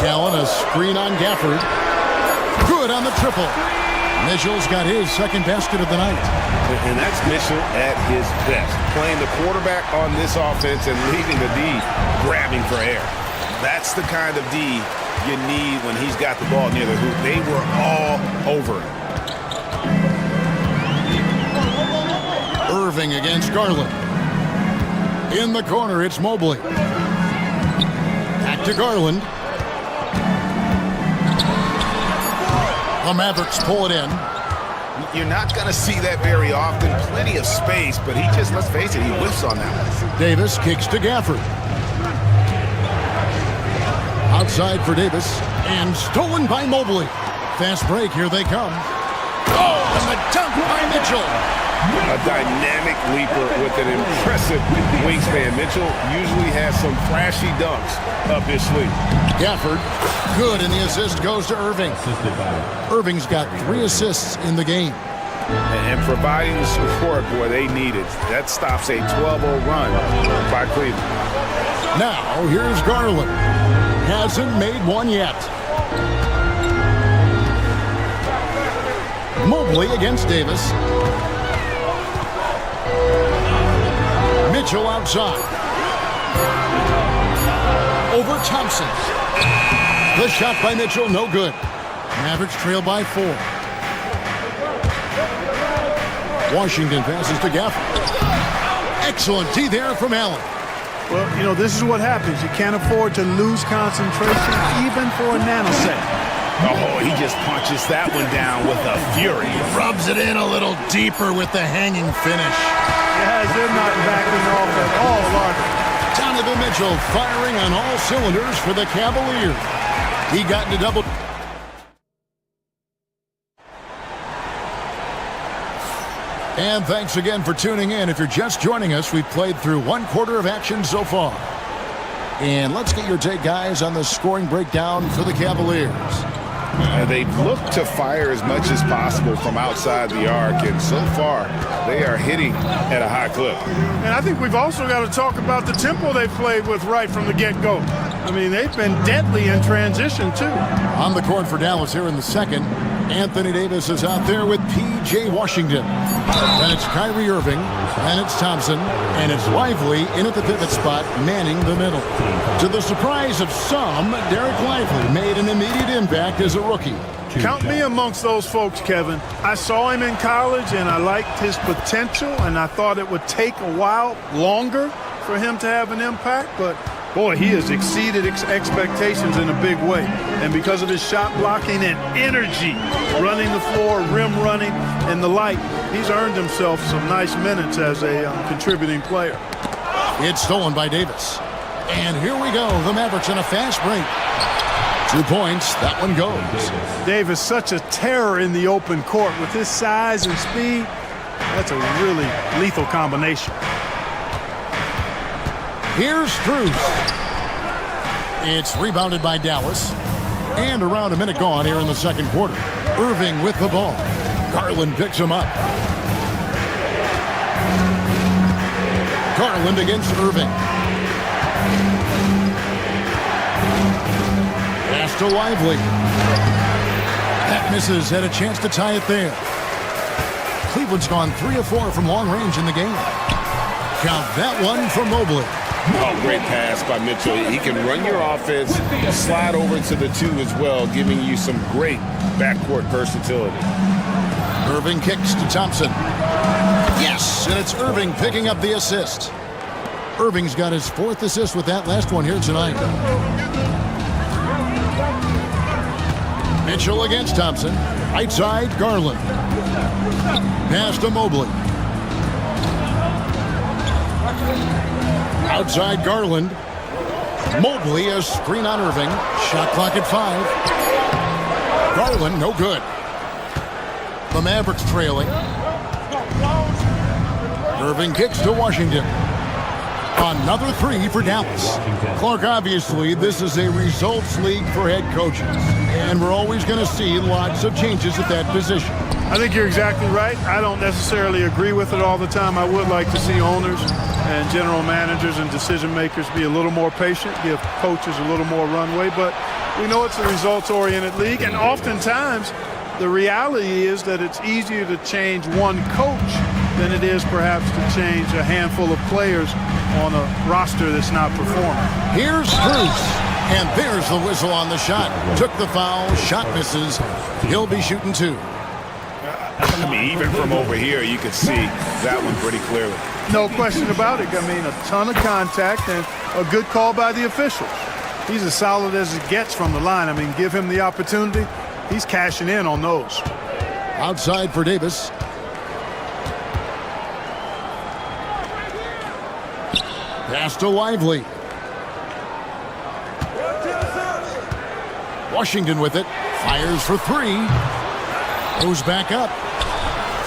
Allen, a screen on Gafford. Good on the triple. Mitchell's got his second basket of the night. And that's Mitchell at his best. Playing the quarterback on this offense and leaving the D grabbing for air. That's the kind of D you need when he's got the ball near the hoop. They were all over it. Irving against Garland. In the corner, it's Mobley. Back to Garland. The Mavericks pull it in. You're not going to see that very often. Plenty of space, but he just, let's face it, he whiffs on that one. Davis kicks to Gafford. Outside for Davis, and stolen by Mobley. Fast break, here they come. Oh, and the dunk by Mitchell. A dynamic leaper with an impressive wingspan. Mitchell usually has some flashy dunks up his sleeve. Gafford, good, and the assist goes to Irving. Irving's got 3 assists in the game. And providing the support, boy, they needed. That stops a 12-0 run by Cleveland. Now, here's Garland. Hasn't made one yet. Mobley against Davis. Mitchell outside. Over Thompson. The shot by Mitchell, no good. Mavericks trail by 4. Washington passes to Gafford. Excellent D there from Allen. Well, you know, this is what happens. You can't afford to lose concentration even for a nanosecond. Oh, he just punches that one down with a fury. Rubs it in a little deeper with the hanging finish. Yeah, they're not backing off at all, are they? Donovan Mitchell firing on all cylinders for the Cavaliers. He got into double. And thanks again for tuning in. If you're just joining us, we've played through 1 quarter of action so far. And let's get your take, guys, on the scoring breakdown for the Cavaliers. They've looked to fire as much as possible from outside the arc, and so far they are hitting at a high clip. And I think we've also got to talk about the tempo they played with right from the get-go. I mean, they've been deadly in transition, too. On the court for Dallas here in the second, Anthony Davis is out there with P.J. Washington. Then it's Kyrie Irving, and it's Thompson, and it's Lively in at the pivot spot, manning the middle. To the surprise of some, Derek Lively made an immediate impact as a rookie. Count me amongst those folks, Kevin. I saw him in college, and I liked his potential, and I thought it would take a while longer for him to have an impact, but boy, he has exceeded expectations in a big way. And because of his shot blocking and energy, running the floor, rim running, and the like, he's earned himself some nice minutes as a contributing player. It's stolen by Davis. And here we go, the Mavericks in a fast break. 2 points, that one goes. Davis, such a terror in the open court. With his size and speed, that's a really lethal combination. Here's Strus. It's rebounded by Dallas. And around a minute gone here in the second quarter. Irving with the ball. Garland picks him up. Garland against Irving. Pass to Lively. That misses. Had a chance to tie it there. Cleveland's gone 3 of 4 from long range in the game. Count that one for Mobley. Oh, great pass by Mitchell. He can run your offense, slide over to the 2 as well, giving you some great backcourt versatility. Irving kicks to Thompson. Yes, and it's Irving picking up the assist. Irving's got his 4th assist with that last one here tonight. Mitchell against Thompson. Right side, Garland. Pass to Mobley. Outside Garland. Mobley, a screen on Irving. Shot clock at 5. Garland, no good. The Mavericks trailing. Irving kicks to Washington. Another 3 for Dallas. Clark, obviously, this is a results league for head coaches. And we're always going to see lots of changes at that position. I think you're exactly right. I don't necessarily agree with it all the time. I would like to see owners and general managers and decision makers be a little more patient, give coaches a little more runway. But we know it's a results-oriented league, and oftentimes the reality is that it's easier to change one coach than it is perhaps to change a handful of players on a roster that's not performing. Here's Strus, and there's the whistle on the shot. Took the foul, shot misses. He'll be shooting 2. I mean, even from over here, you could see that one pretty clearly. No question about it. I mean, a ton of contact and a good call by the officials. He's as solid as it gets from the line. I mean, give him the opportunity. He's cashing in on those. Outside for Davis. Pass to Lively. Washington with it. Fires for three. Goes back up.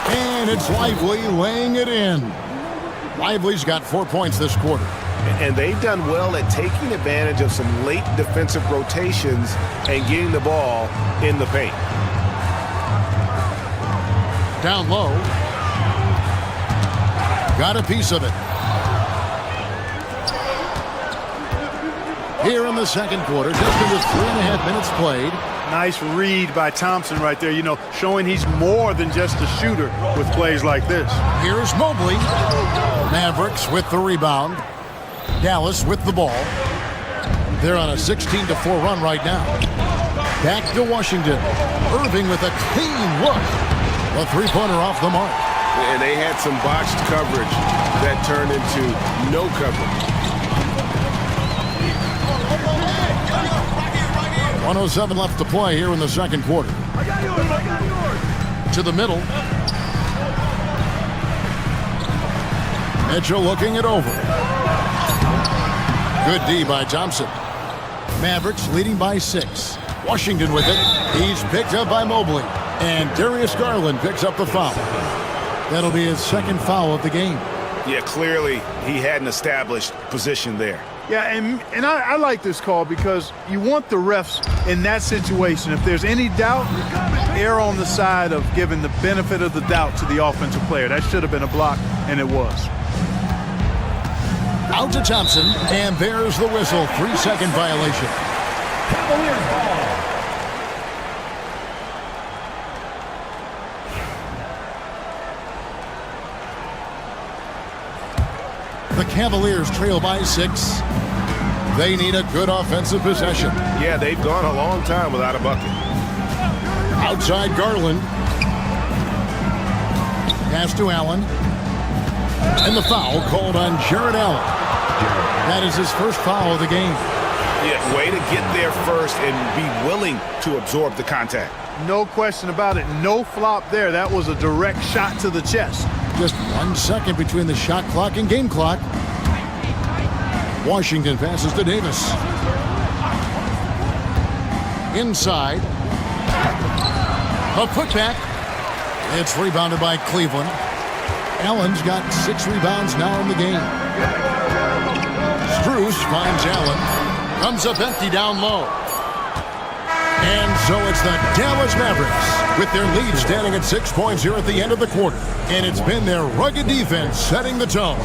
And it's Lively laying it in. Lively's got 4 points this quarter. And they've done well at taking advantage of some late defensive rotations and getting the ball in the paint. Down low. Got a piece of it. Here in the second quarter, just under 3.5 minutes played. Nice read by Thompson right there, you know, showing he's more than just a shooter with plays like this. Here's Mobley. Mavericks with the rebound. Dallas with the ball. They're on a 16-4 run right now. Back to Washington. Irving with a clean look. A three-pointer off the mark. And they had some botched coverage that turned into no coverage. 1:07 left to play here in the second quarter. To the middle. Mitchell looking it over. Good D by Thompson. Mavericks leading by 6. Washington with it. He's picked up by Mobley. And Darius Garland picks up the foul. That'll be his second foul of the game. Yeah, clearly he had an established position there. Yeah, and I like this call because you want the refs in that situation. If there's any doubt, err on the side of giving the benefit of the doubt to the offensive player. That should have been a block, and it was. Out to Thompson, and there's the whistle. 3-second violation. Cavaliers ball. The Cavaliers trail by 6. They need a good offensive possession. Yeah, they've gone a long time without a bucket. Outside Garland. Pass to Allen. And the foul called on Jared Allen. That is his first foul of the game. Yeah, way to get there first and be willing to absorb the contact. No question about it. No flop there. That was a direct shot to the chest. Just 1 second between the shot clock and game clock. Washington passes to Davis. Inside. A putback. It's rebounded by Cleveland. Allen's got 6 rebounds now in the game. Strus finds Allen. Comes up empty down low. And so it's the Dallas Mavericks with their lead standing at 6 points here at the end of the quarter. And it's been their rugged defense setting the tone.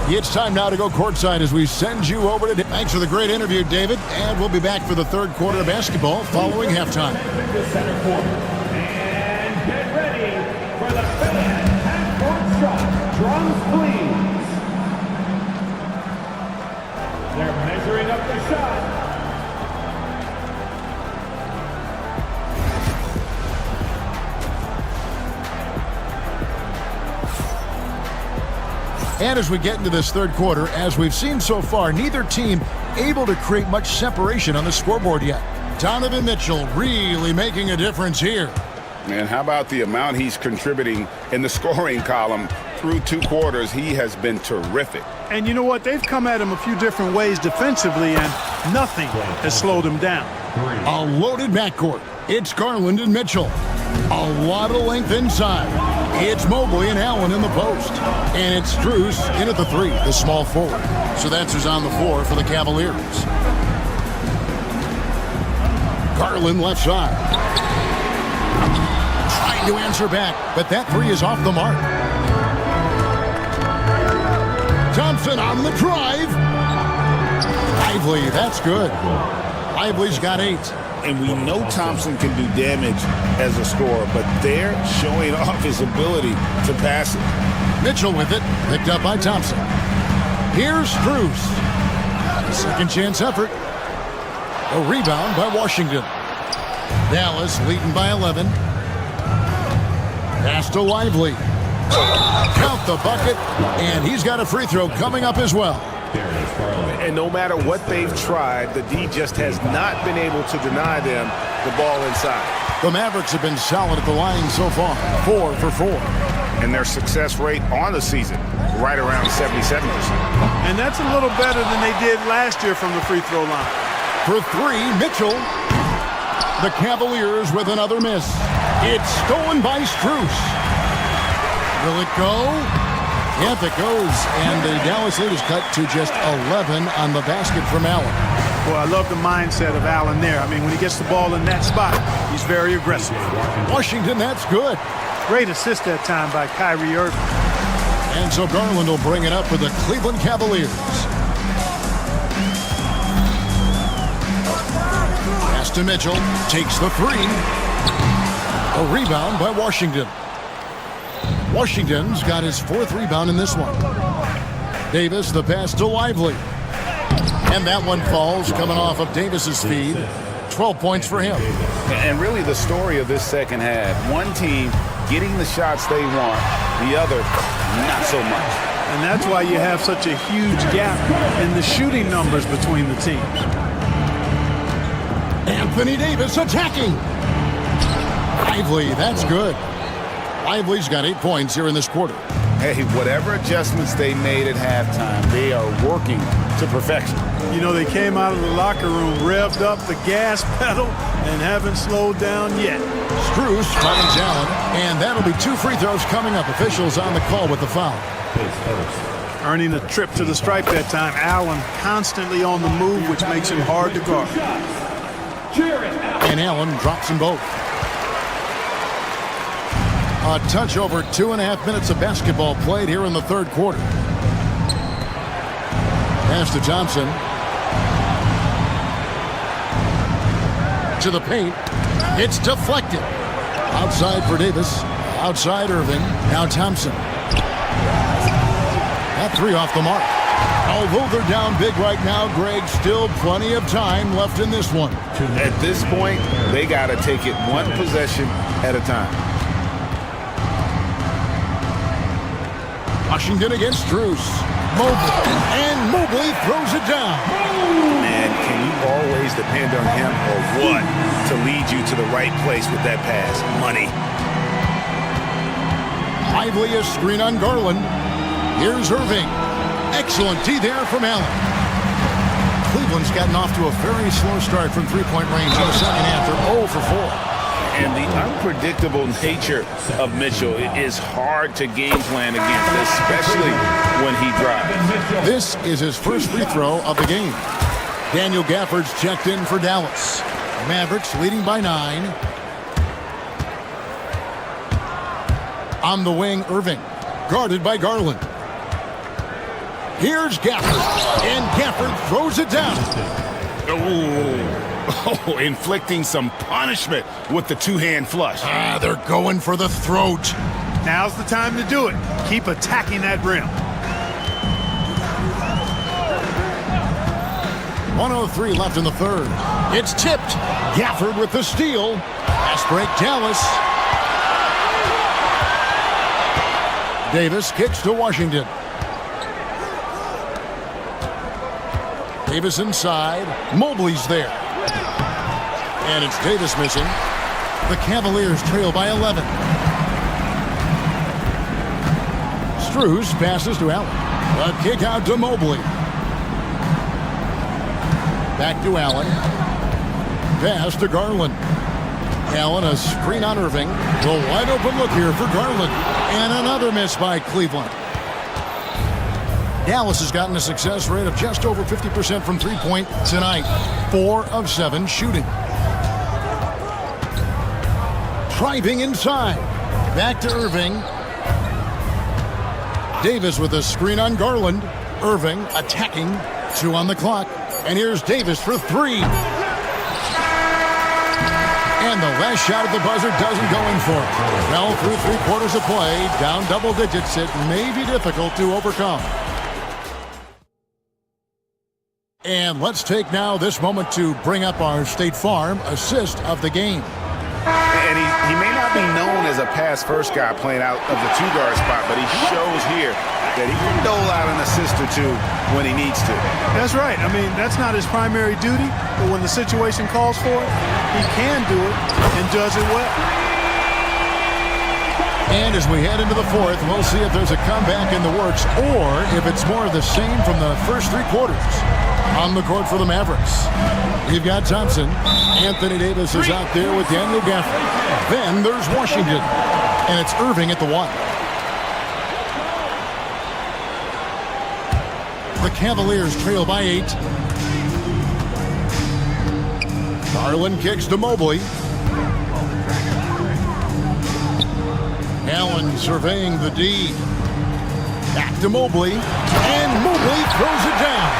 It's time now to go courtside as we send you over to... Thanks for the great interview, David. And we'll be back for the third quarter of basketball following halftime. The center court. And get ready for the fan half-court shot. Drums, please. They're measuring up the shot. And as we get into this third quarter, as we've seen so far, neither team able to create much separation on the scoreboard yet. Donovan Mitchell really making a difference here. And how about the amount he's contributing in the scoring column through 2 quarters? He has been terrific. And you know what? They've come at him a few different ways defensively, and nothing has slowed him down. A loaded backcourt. It's Garland and Mitchell. A lot of length inside. It's Mobley and Allen in the post. And it's Strus in at the 3, the small forward. So that's who's on the floor for the Cavaliers. Garland left side. Trying to answer back, but that 3 is off the mark. Thompson on the drive. Lively, that's good. Lively's got 8. And we know Thompson can do damage as a scorer, but they're showing off his ability to pass it. Mitchell with it, picked up by Thompson. Here's Strus. Second chance effort. A rebound by Washington. Dallas leading by 11. Pass to Lively. Count the bucket, and he's got a free throw coming up as well. And no matter what they've tried, the D just has not been able to deny them the ball inside. The Mavericks have been solid at the line so far, 4 for 4. And their success rate on the season, right around 77%. And that's a little better than they did last year from the free throw line. For 3, Mitchell. The Cavaliers with another miss. It's stolen by Strus. Will it go? Yep, it goes. And the Dallas lead is cut to just 11 on the basket from Allen. Well, I love the mindset of Allen there. I mean, when he gets the ball in that spot, he's very aggressive. Washington, that's good. Great assist that time by Kyrie Irving. And so Garland will bring it up for the Cleveland Cavaliers. Pass to Mitchell. Takes the three. A rebound by Washington. Washington's got his fourth rebound in this one. Davis, the pass to Lively. And that one falls coming off of Davis's feed. 12 points for him. And really the story of this second half, one team getting the shots they want, the other not so much. And that's why you have such a huge gap in the shooting numbers between the teams. Anthony Davis attacking. Lively, that's good. Lively's got 8 points here in this quarter. Hey, whatever adjustments they made at halftime, they are working to perfection. You know, they came out of the locker room, revved up the gas pedal, and haven't slowed down yet. Strus finds Allen, and that'll be 2 free throws coming up. Officials on the call with the foul. Earning a trip to the stripe that time. Allen constantly on the move, which makes him hard to guard. And Allen drops them both. A touch over 2.5 minutes of basketball played here in the third quarter. Pass to Thompson. To the paint. It's deflected. Outside for Davis. Outside Irving. Now Thompson. That three off the mark. Although they're down big right now, Greg, still plenty of time left in this one. At this point, they got to take it one possession at a time. Washington against Strus. Mobley. And Mobley throws it down. Man, can you always depend on him or what to lead you to the right place with that pass? Money. Lively a screen on Garland. Here's Irving. Excellent D there from Allen. Cleveland's gotten off to a very slow start from three-point range in the second half. They're 0 for 4. And the unpredictable nature of Mitchell is hard to game plan against, especially when he drives. This is his first free throw of the game. Daniel Gafford's checked in for Dallas. Mavericks leading by 9. On the wing, Irving. Guarded by Garland. Here's Gafford. And Gafford throws it down. Oh, inflicting some punishment with the two-hand flush. They're going for the throat. Now's the time to do it. Keep attacking that rim. 1:03 left in the third. It's tipped. Gafford with the steal. Fast break, Dallas. Davis kicks to Washington. Davis inside. Mobley's there. And it's Davis missing. The Cavaliers trail by 11. Strus passes to Allen. A kick out to Mobley. Back to Allen. Pass to Garland. Allen, a screen on Irving. The wide open look here for Garland. And another miss by Cleveland. Dallas has gotten a success rate of just over 50% from three-point tonight. 4 of 7 shooting. Driving inside. Back to Irving. Davis with a screen on Garland. Irving attacking. 2 on the clock. And here's Davis for 3. And the last shot at the buzzer doesn't go in for it. Well, through 3 quarters of play, down double digits, it may be difficult to overcome. And let's take now this moment to bring up our State Farm assist of the game. And he may not be known as a pass-first guy playing out of the two-guard spot, but he shows here that he can dole out an assist or 2 when he needs to. That's right. I mean, that's not his primary duty, but when the situation calls for it, he can do it and does it well. And as we head into the fourth, we'll see if there's a comeback in the works or if it's more of the same from the first 3 quarters. On the court for the Mavericks, you've got Thompson. Anthony Davis is out there with Daniel Gafford. Then there's Washington, and it's Irving at the 1. The Cavaliers trail by 8. Garland kicks to Mobley. Allen surveying the D. Back to Mobley, and Mobley throws it down.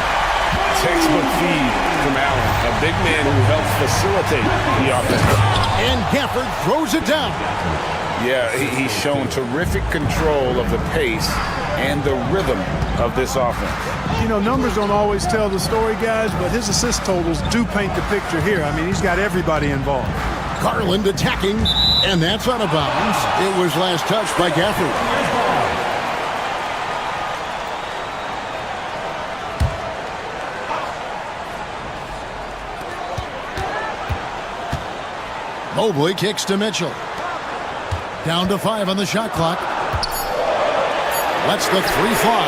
Textbook feed from Allen, a big man who helps facilitate the offense. And Gafford throws it down. Yeah, he's shown terrific control of the pace and the rhythm of this offense. You know, numbers don't always tell the story, guys, but his assist totals do paint the picture here. I mean, he's got everybody involved. Garland attacking, and that's out of bounds. It was last touched by Gafford. Mobley kicks to Mitchell. Down to 5 on the shot clock. Lets the 3 fly.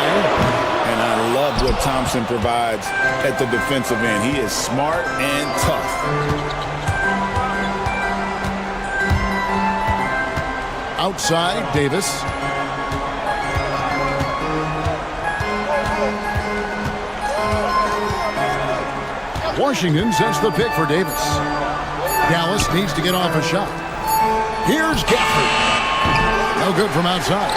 And I love what Thompson provides at the defensive end. He is smart and tough. Outside, Davis. Washington sends the pick for Davis. Dallas needs to get off a shot. Here's Gafford. No good from outside.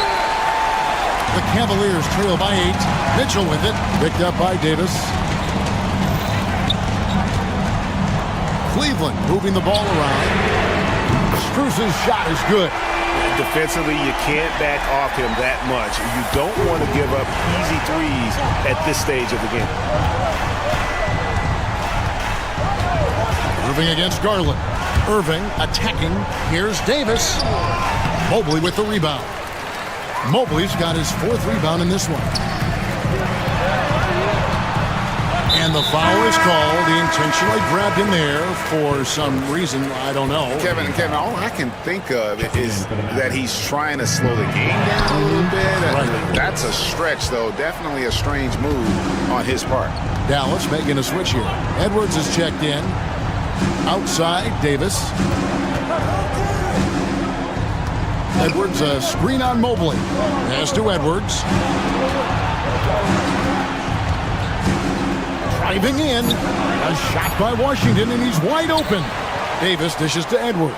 The Cavaliers trail by 8. Mitchell with it. Picked up by Davis. Cleveland moving the ball around. Strus's shot is good. Defensively, you can't back off him that much. You don't want to give up easy threes at this stage of the game. Irving against Garland. Irving attacking. Here's Davis. Mobley with the rebound. Mobley's got his 4th rebound in this one. And the foul is called. He intentionally grabbed him there for some reason. I don't know. Kevin, all I can think of is that he's trying to slow the game down a little bit. Right. That's a stretch, though. Definitely a strange move on his part. Dallas making a switch here. Edwards is checked in. Outside, Davis. Edwards, a screen on Mobley. Pass to Edwards. Driving in. A shot by Washington, and he's wide open. Davis dishes to Edwards.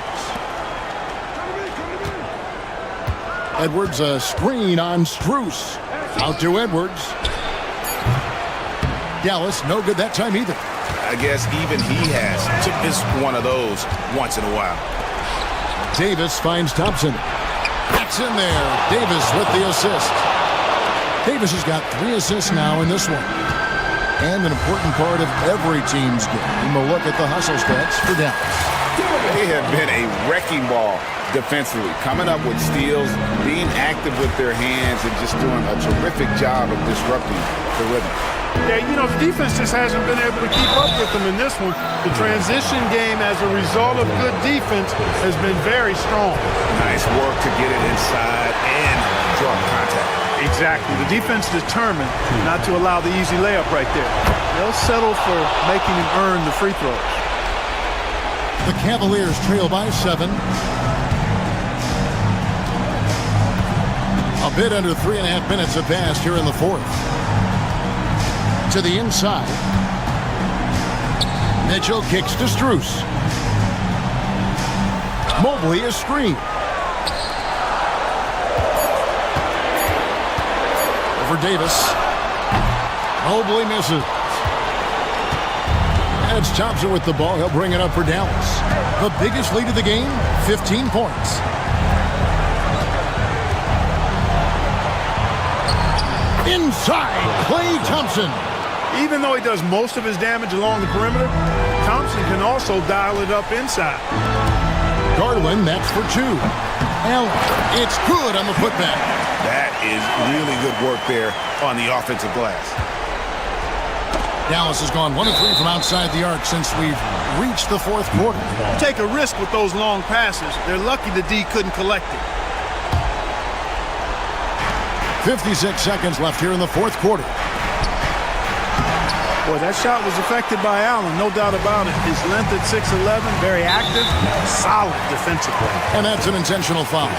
Edwards, a screen on Strus. Out to Edwards. Dallas, no good that time either. I guess even he has to miss one of those once in a while. Davis finds Thompson. That's in there. Davis with the assist. Davis has got 3 assists now in this one. And an important part of every team's game. We'll look at the hustle stats for Dallas. They have been a wrecking ball defensively, coming up with steals, being active with their hands, and just doing a terrific job of disrupting the rhythm. Yeah, you know, the defense just hasn't been able to keep up with them in this one. The transition game as a result of good defense has been very strong. Nice work to get it inside and draw contact. Exactly. The defense determined not to allow the easy layup right there. They'll settle for making him earn the free throws. The Cavaliers trail by 7. A bit under 3.5 minutes have passed here in the 4th. To the inside. Mitchell kicks to Strus. Mobley is screened. Over Davis. Mobley misses. And it's Thompson with the ball. He'll bring it up for Dallas. The biggest lead of the game, 15 points. Inside, Klay Thompson. Even though he does most of his damage along the perimeter, Thompson can also dial it up inside. Garland, that's for 2. Allen, it's good on the putback. That is really good work there on the offensive glass. Dallas has gone 1 of 3 from outside the arc since we've reached the 4th quarter. Take a risk with those long passes. They're lucky the D couldn't collect it. 56 seconds left here in the 4th quarter. Boy, that shot was affected by Allen, no doubt about it. His length at 6'11", very active, solid defensive play. And that's an intentional foul.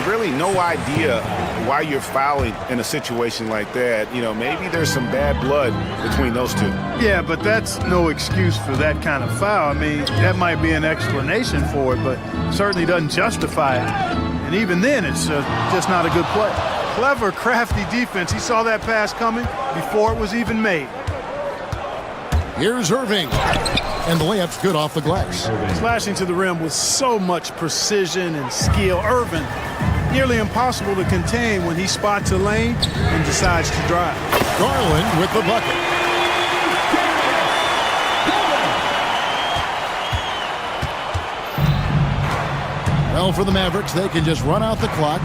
Really no idea why you're fouling in a situation like that. You know, maybe there's some bad blood between those two. Yeah, but that's no excuse for that kind of foul. I mean, that might be an explanation for it, but certainly doesn't justify it. And even then, it's just not a good play. Clever, crafty defense. He saw that pass coming before it was even made. Here's Irving. And the layup's good off the glass. Slashing to the rim with so much precision and skill. Irving, nearly impossible to contain when he spots a lane and decides to drive. Garland with the bucket. Well, for the Mavericks, they can just run out the clock.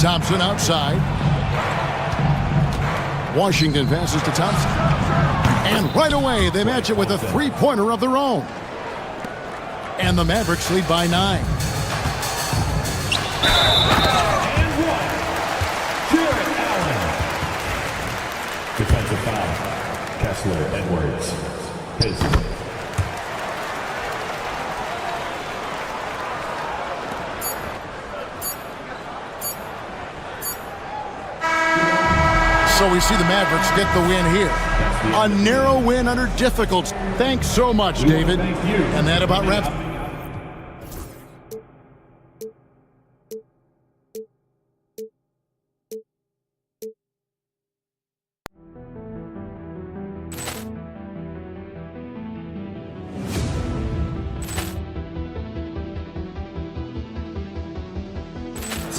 Thompson outside. Washington passes to Thompson. And right away, they match it with a three-pointer of their own. And the Mavericks lead by 9. Defensive foul. Kessler, Edwards. Pistons. So we see the Mavericks get the win here. A narrow win under difficulty. Thanks so much, David. And that about wraps.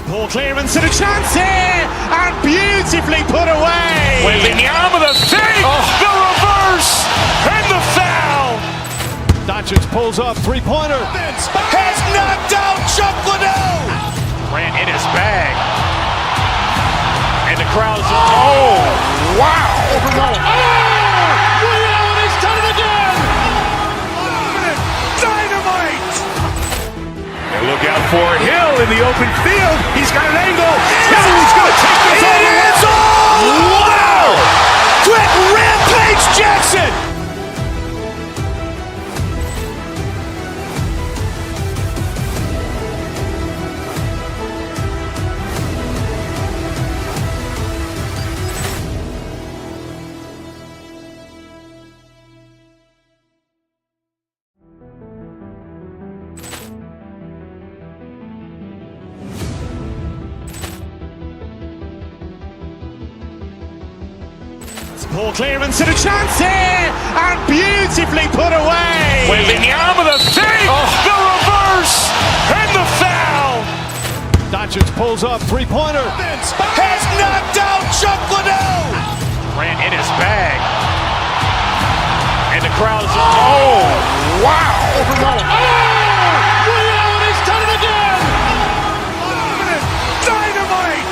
Ball clearance and a chance here, and beautifully put away. Wembanyama the fake, the reverse, and the foul. Doncic pulls up, three-pointer. Has knocked out Chuck Liddell. Ran in his bag. And the crowd is, oh, wow. He's done it again. Dynamite. And look out for Hill in the open field. He's got an angle. Hill's going to take this all the way. Wow! Quick rampage Jackson. Ball clearance and a chance here, and beautifully put away. Wembanyama the fake, the reverse, and the foul. Doncic pulls up, three-pointer. Has knocked out Chuck Liddell. Ran in his bag. And the crowd is, oh, wow. He's done it again. Dynamite.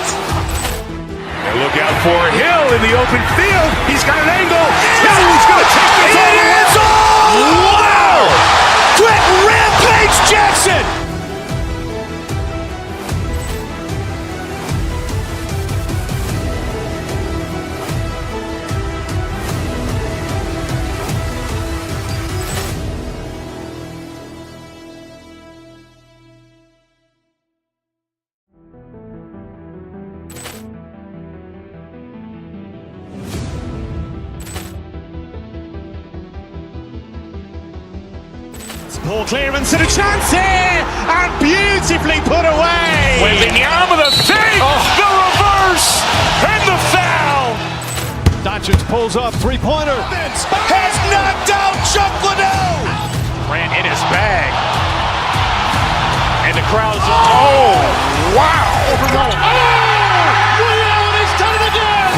And look out for Hill in the open field. He's got an angle. Hill's going to take this all the way. Wow! Quick rampage Jackson. Ball clearance and a chance here, and beautifully put away. Wembanyama the fake, the reverse, and the foul. Doncic pulls up, three-pointer. Has knocked out Chuck Liddell. Ran in his bag. And the crowd is, oh, wow. He's done it again.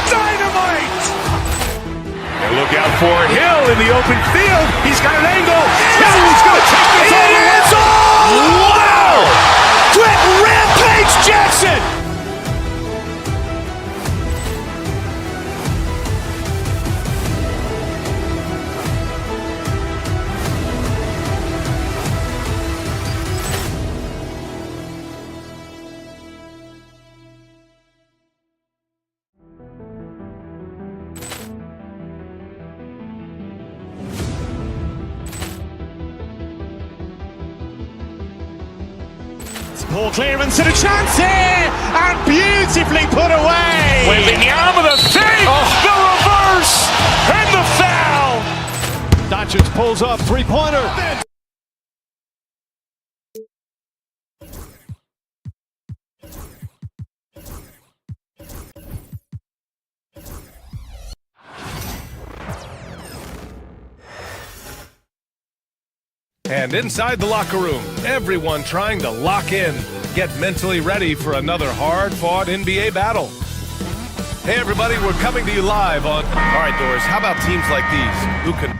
Dynamite. And look out for Hill in the open field. He's got an angle. Hill's going to take this all the way. Wow! Quick rampage Jackson. Ball clearance and a chance here, and beautifully put away. Waving the arm of the fake, the reverse, and the foul. Doncic pulls up, three-pointer. And inside the locker room, everyone trying to lock in, get mentally ready for another hard-fought NBA battle. Hey everybody, we're coming to you live on... All right, Doris, how about teams like these who can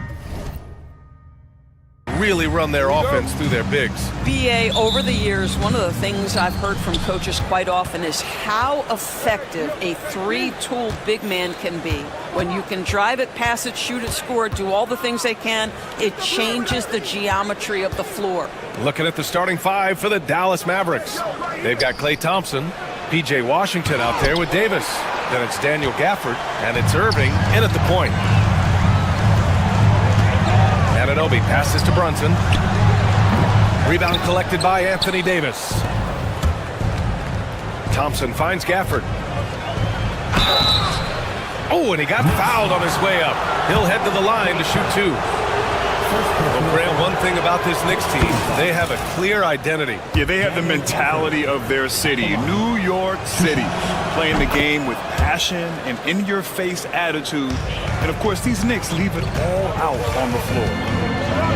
really run their offense through their bigs? BA, over the years, one of the things I've heard from coaches quite often is how effective a three-tool big man can be. When you can drive it, pass it, shoot it, score it, do all the things they can, it changes the geometry of the floor. Looking at the starting five for the Dallas Mavericks. They've got Klay Thompson, P.J. Washington out there with Davis. Then it's Daniel Gafford, and it's Irving in at the point. Anunoby passes to Brunson. Rebound collected by Anthony Davis. Thompson finds Gafford. Oh, and he got fouled on his way up. He'll head to the line to shoot two. Well, Graham, one thing about this Knicks team, they have a clear identity. Yeah, they have the mentality of their city, New York City, playing the game with passion and in-your-face attitude. And, of course, these Knicks leave it all out on the floor.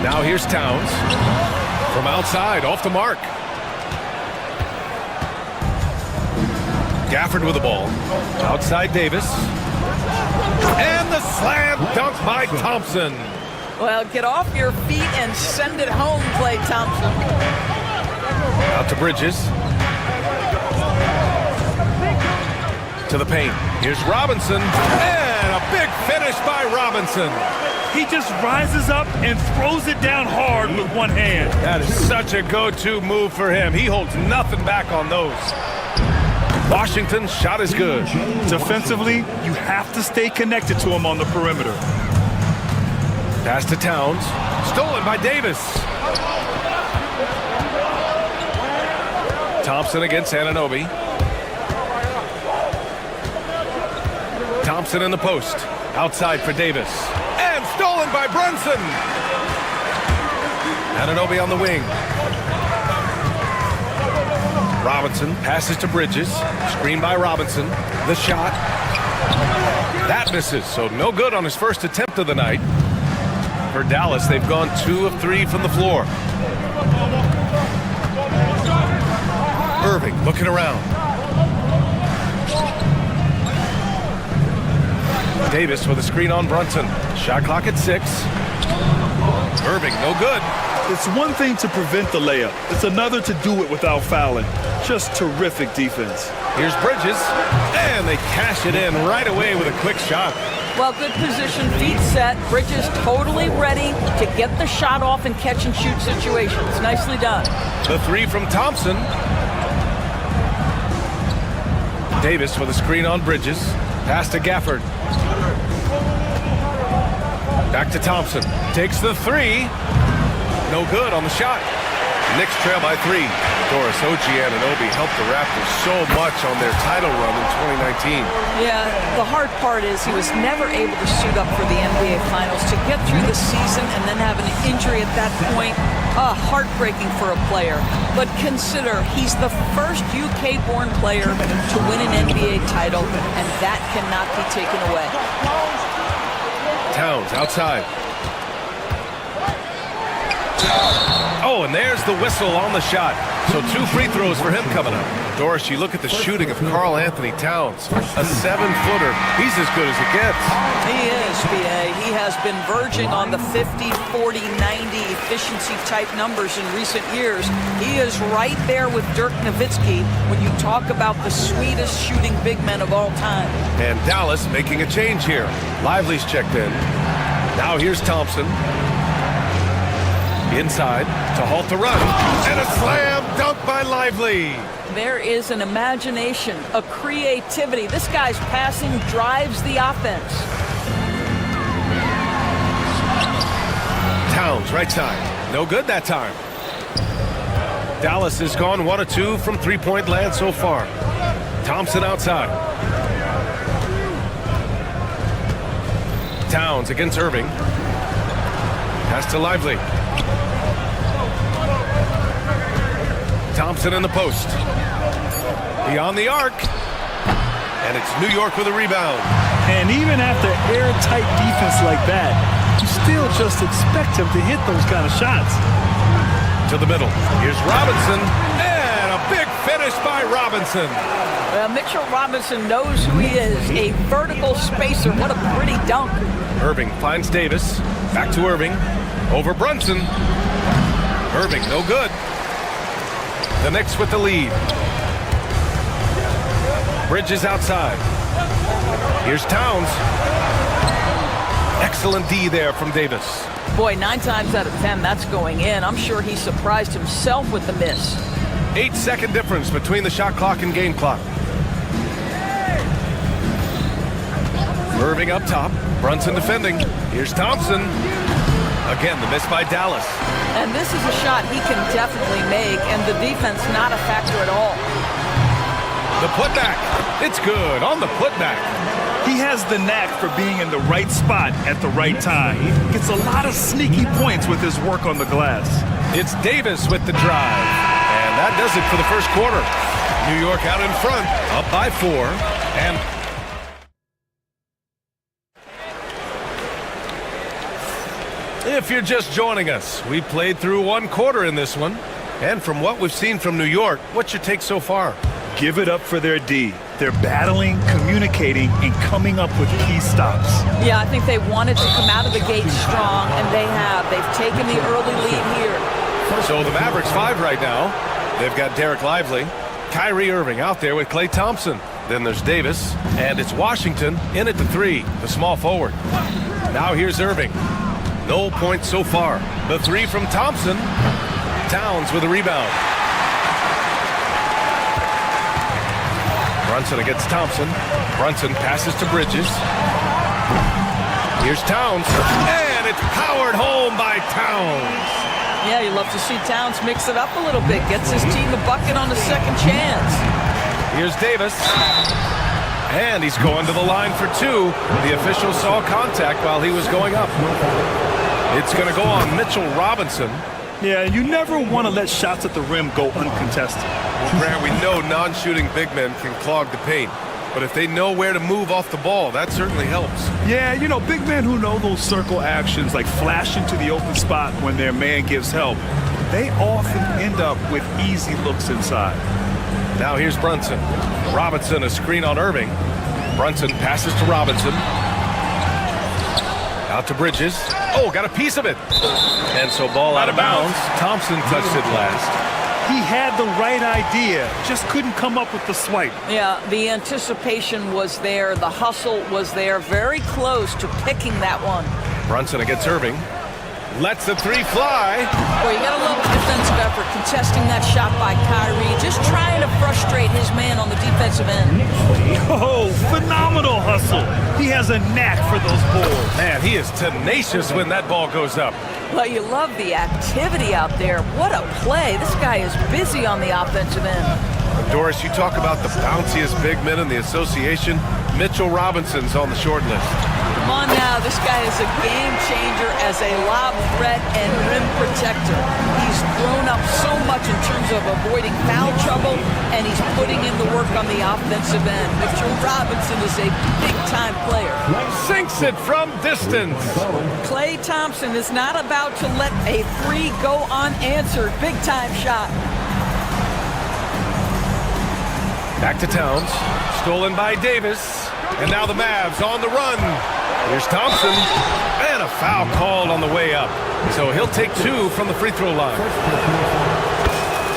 Now here's Towns from outside, off the mark. Gafford with the ball. Outside Davis. And the slam dunk by Thompson. Well, get off your feet and send it home, Klay Thompson. Out to Bridges. To the paint. Here's Robinson. And a big finish by Robinson. He just rises up and throws it down hard with one hand. That is such a go-to move for him. He holds nothing back on those. Washington's shot is good. Defensively, you have to stay connected to him on the perimeter. Pass to Towns. Stolen by Davis. Thompson against Anunoby. Thompson in the post. Outside for Davis. And stolen by Brunson. Anunoby on the wing. Robinson passes to Bridges. Screen by Robinson. The shot. That misses, so no good on his first attempt of the night. For Dallas, they've gone 2 of 3 from the floor. Irving looking around. Davis with a screen on Brunson. Shot clock at 6. Irving, no good. It's one thing to prevent the layup. It's another to do it without fouling. Just terrific defense. Here's Bridges, and they cash it in right away with a quick shot. Well, good position, feet set. Bridges totally ready to get the shot off in catch-and-shoot situations. Nicely done. The three from Thompson. Davis with a screen on Bridges. Pass to Gafford. Back to Thompson. Takes the three. No good on the shot. Knicks trail by 3. Doris, OG Anunoby helped the Raptors so much on their title run in 2019. Yeah, the hard part is he was never able to suit up for the NBA Finals. To get through the season and then have an injury at that point, heartbreaking for a player. But consider, he's the first UK-born player to win an NBA title, and that cannot be taken away. Towns outside. Oh, and there's the whistle on the shot. So 2 free throws for him coming up. Doris, you look at the shooting of Karl Anthony Towns. A 7-footer. He's as good as it gets. He is, B.A. He has been verging on the 50, 40, 90 efficiency type numbers in recent years. He is right there with Dirk Nowitzki when you talk about the sweetest shooting big men of all time. And Dallas making a change here. Lively's checked in. Now here's Thompson. Inside to halt the run. And a slam dunk by Lively. There is an imagination, a creativity. This guy's passing drives the offense. Towns, right side. No good that time. Dallas has gone 1 of 2 from three-point land so far. Thompson outside. Towns against Irving. Pass to Lively. Thompson in the post. Beyond the arc. And it's New York with a rebound. And even after airtight defense like that, you still just expect him to hit those kind of shots. To the middle. Here's Robinson. And a big finish by Robinson. Mitchell Robinson knows who he is. A vertical spacer. What a pretty dunk. Irving finds Davis. Back to Irving. Over Brunson. Irving, no good. The Knicks with the lead. Bridges outside. Here's Towns. Excellent D there from Davis. Boy, 9 times out of 10, that's going in. I'm sure he surprised himself with the miss. 8-second difference between the shot clock and game clock. Irving up top. Brunson defending. Here's Thompson. Again, the miss by Dallas. And this is a shot he can definitely make, and the defense not a factor at all. The putback. It's good on the putback. He has the knack for being in the right spot at the right time. He gets a lot of sneaky points with his work on the glass. It's Davis with the drive. And that does it for the first quarter. New York out in front, up by 4. And if you're just joining us, we played through 1 quarter in this one. And from what we've seen from New York, what's your take so far? Give it up for their D. They're battling, communicating, and coming up with key stops. Yeah, I think they wanted to come out of the gate strong, and they have. They've taken the early lead here. So the Mavericks 5 right now. They've got Derek Lively, Kyrie Irving out there with Klay Thompson. Then there's Davis, and it's Washington in at the 3, the small forward. Now here's Irving. No points so far. The 3 from Thompson. Towns with a rebound. Brunson against Thompson. Brunson passes to Bridges. Here's Towns. And it's powered home by Towns. Yeah, you love to see Towns mix it up a little bit. Gets his team a bucket on a second chance. Here's Davis. And he's going to the line for 2. The official saw contact while he was going up. It's going to go on Mitchell Robinson. Yeah, you never want to let shots at the rim go uncontested. Well, Grant, we know non-shooting big men can clog the paint. But if they know where to move off the ball, that certainly helps. Yeah, you know, big men who know those circle actions, like flashing to the open spot when their man gives help, they often end up with easy looks inside. Now here's Brunson. Robinson, a screen on Irving. Brunson passes to Robinson. Out to Bridges. Oh, got a piece of it. And so ball out of bounds. Thompson touched it last. He had the right idea, just couldn't come up with the swipe. Yeah, the anticipation was there. The hustle was there. Very close to picking that one. Brunson against Irving. Lets the 3 fly. Boy, you got to love the defensive effort, contesting that shot by Kyrie, just trying to frustrate his man on the defensive end. Oh, phenomenal hustle. He has a knack for those balls. Man, he is tenacious when that ball goes up. Well, you love the activity out there. What a play. This guy is busy on the offensive end. Doris, you talk about the bounciest big men in the association. Mitchell Robinson's on the short list. Come on now, this guy is a game changer as a lob threat and rim protector. He's grown up so much in terms of avoiding foul trouble, and he's putting in the work on the offensive end. Mitchell Robinson is a big-time player. Sinks it from distance. Klay Thompson is not about to let a 3 go unanswered. Big-time shot. Back to Towns. Stolen by Davis. And now the Mavs on the run. Here's Thompson. And a foul called on the way up. So he'll take 2 from the free throw line.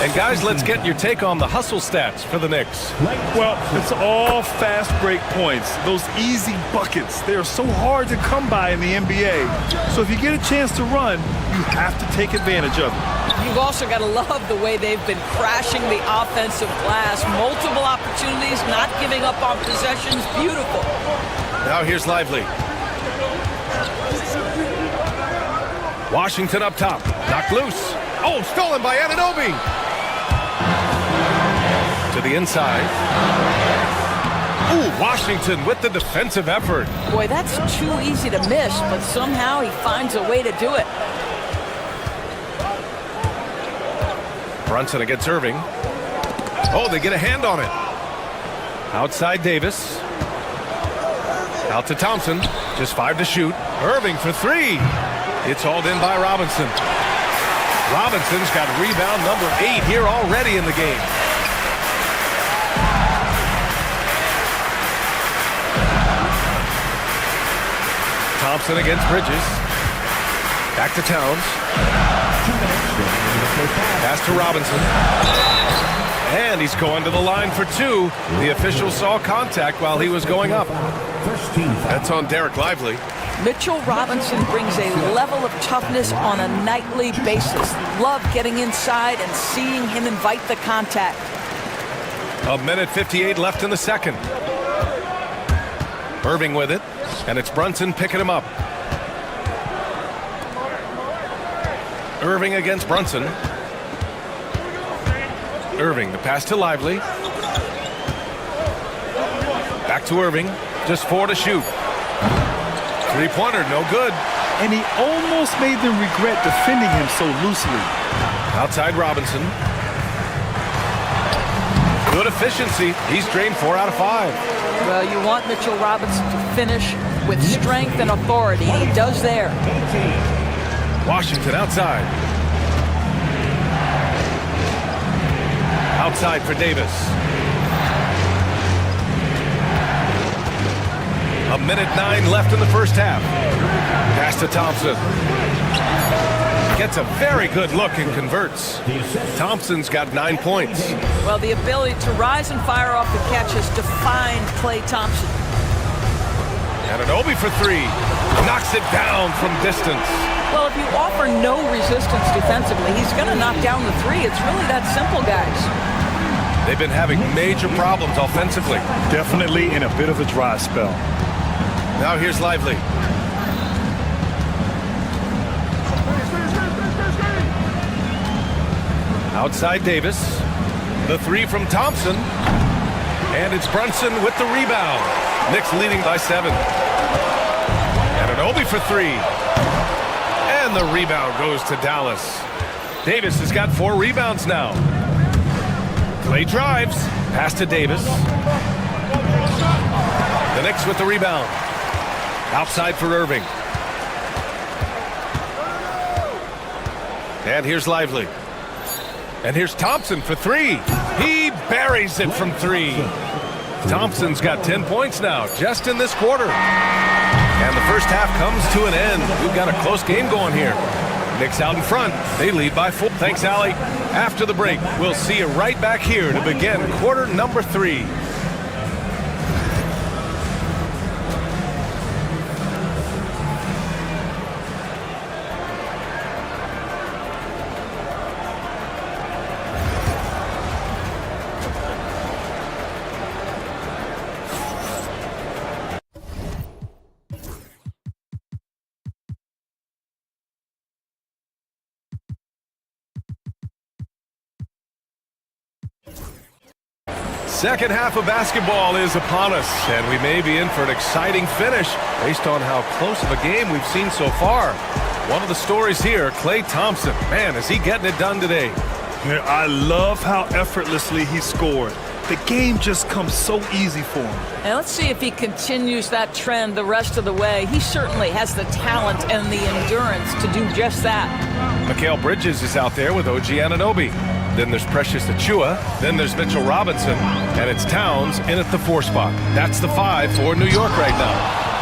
And guys, let's get your take on the hustle stats for the Knicks. Well, it's all fast break points. Those easy buckets. They are so hard to come by in the NBA. So if you get a chance to run, you have to take advantage of it. You've also got to love the way they've been crashing the offensive glass. Multiple opportunities, not giving up on possessions. Beautiful. Now here's Lively. Washington up top. Knocked loose. Oh, stolen by Anunoby. To the inside. Ooh, Washington with the defensive effort. Boy, that's too easy to miss, but somehow he finds a way to do it. Brunson against Irving. Oh, they get a hand on it. Outside Davis. Out to Thompson. Just 5 to shoot. Irving for 3. It's hauled in by Robinson. Robinson's got rebound number 8 here already in the game. Thompson against Bridges. Back to Towns. Pass to Robinson. And he's going to the line for 2. The official saw contact while he was going up. That's on Derek Lively. Mitchell Robinson brings a level of toughness on a nightly basis. Love getting inside and seeing him invite the contact. 1:58 left in the second. Irving with it, and it's Brunson picking him up. Irving against Brunson. Irving, the pass to Lively. Back to Irving, just 4 to shoot. Three-pointer, no good. And he almost made them regret defending him so loosely. Outside Robinson. Good efficiency. He's drained 4 out of 5. Well, you want Mitchell Robinson to finish with strength and authority. He does there. Washington outside. Outside for Davis. 1:09 left in the first half. Pass to Thompson. Gets a very good look and converts. Thompson's got 9 points. Well, the ability to rise and fire off the catch has defined Klay Thompson. Anunoby for 3. Knocks it down from distance. Well, if you offer no resistance defensively, he's going to knock down the 3. It's really that simple, guys. They've been having major problems offensively. Definitely in a bit of a dry spell. Now here's Lively. Outside Davis. The 3 from Thompson. And it's Brunson with the rebound. Knicks leading by 7. Anunoby for 3. And the rebound goes to Dallas. Davis has got 4 rebounds now. Klay drives. Pass to Davis. The Knicks with the rebound. Outside for Irving. And here's Lively. And here's Thompson for 3. He buries it from 3. Thompson's got 10 points now, just in this quarter. And the first half comes to an end. We've got a close game going here. Knicks out in front. They lead by 4. Thanks, Allie. After the break, we'll see you right back here to begin quarter number 3. Second half of basketball is upon us, and we may be in for an exciting finish based on how close of a game we've seen so far. One of the stories here, Klay Thompson. Man, is he getting it done today. I love how effortlessly he scored. The game just comes so easy for him. And let's see if he continues that trend the rest of the way. He certainly has the talent and the endurance to do just that. Mikal Bridges is out there with OG Anunoby. Then there's Precious Achiuwa. Then there's Mitchell Robinson. And it's Towns in at the 4 spot. That's the 5 for New York right now.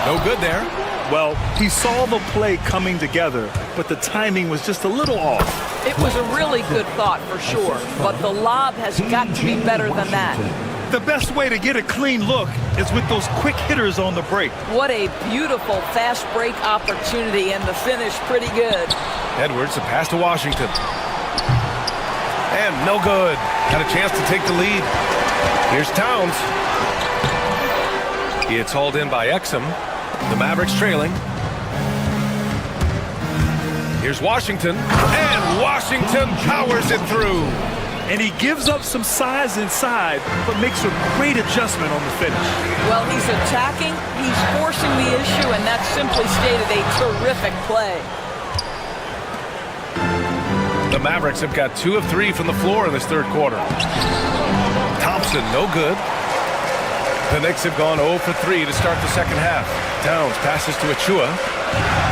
No good there. Well, he saw the play coming together, but the timing was just a little off. It was a really good thought for sure, but the lob has got to be better than that. The best way to get a clean look is with those quick hitters on the break. What a beautiful fast break opportunity, and the finish pretty good. Edwards, a pass to Washington. And no good. Had a chance to take the lead. Here's Towns. It's hauled in by Exum. The Mavericks trailing. Here's Washington. And Washington powers it through. and he gives up some size inside, but makes a great adjustment on the finish. Well, he's attacking, he's forcing the issue, and that's simply stated a terrific play. The Mavericks have got 2 of 3 from the floor in this third quarter. Thompson, no good. The Knicks have gone 0 for 3 to start the second half. Towns passes to Achua.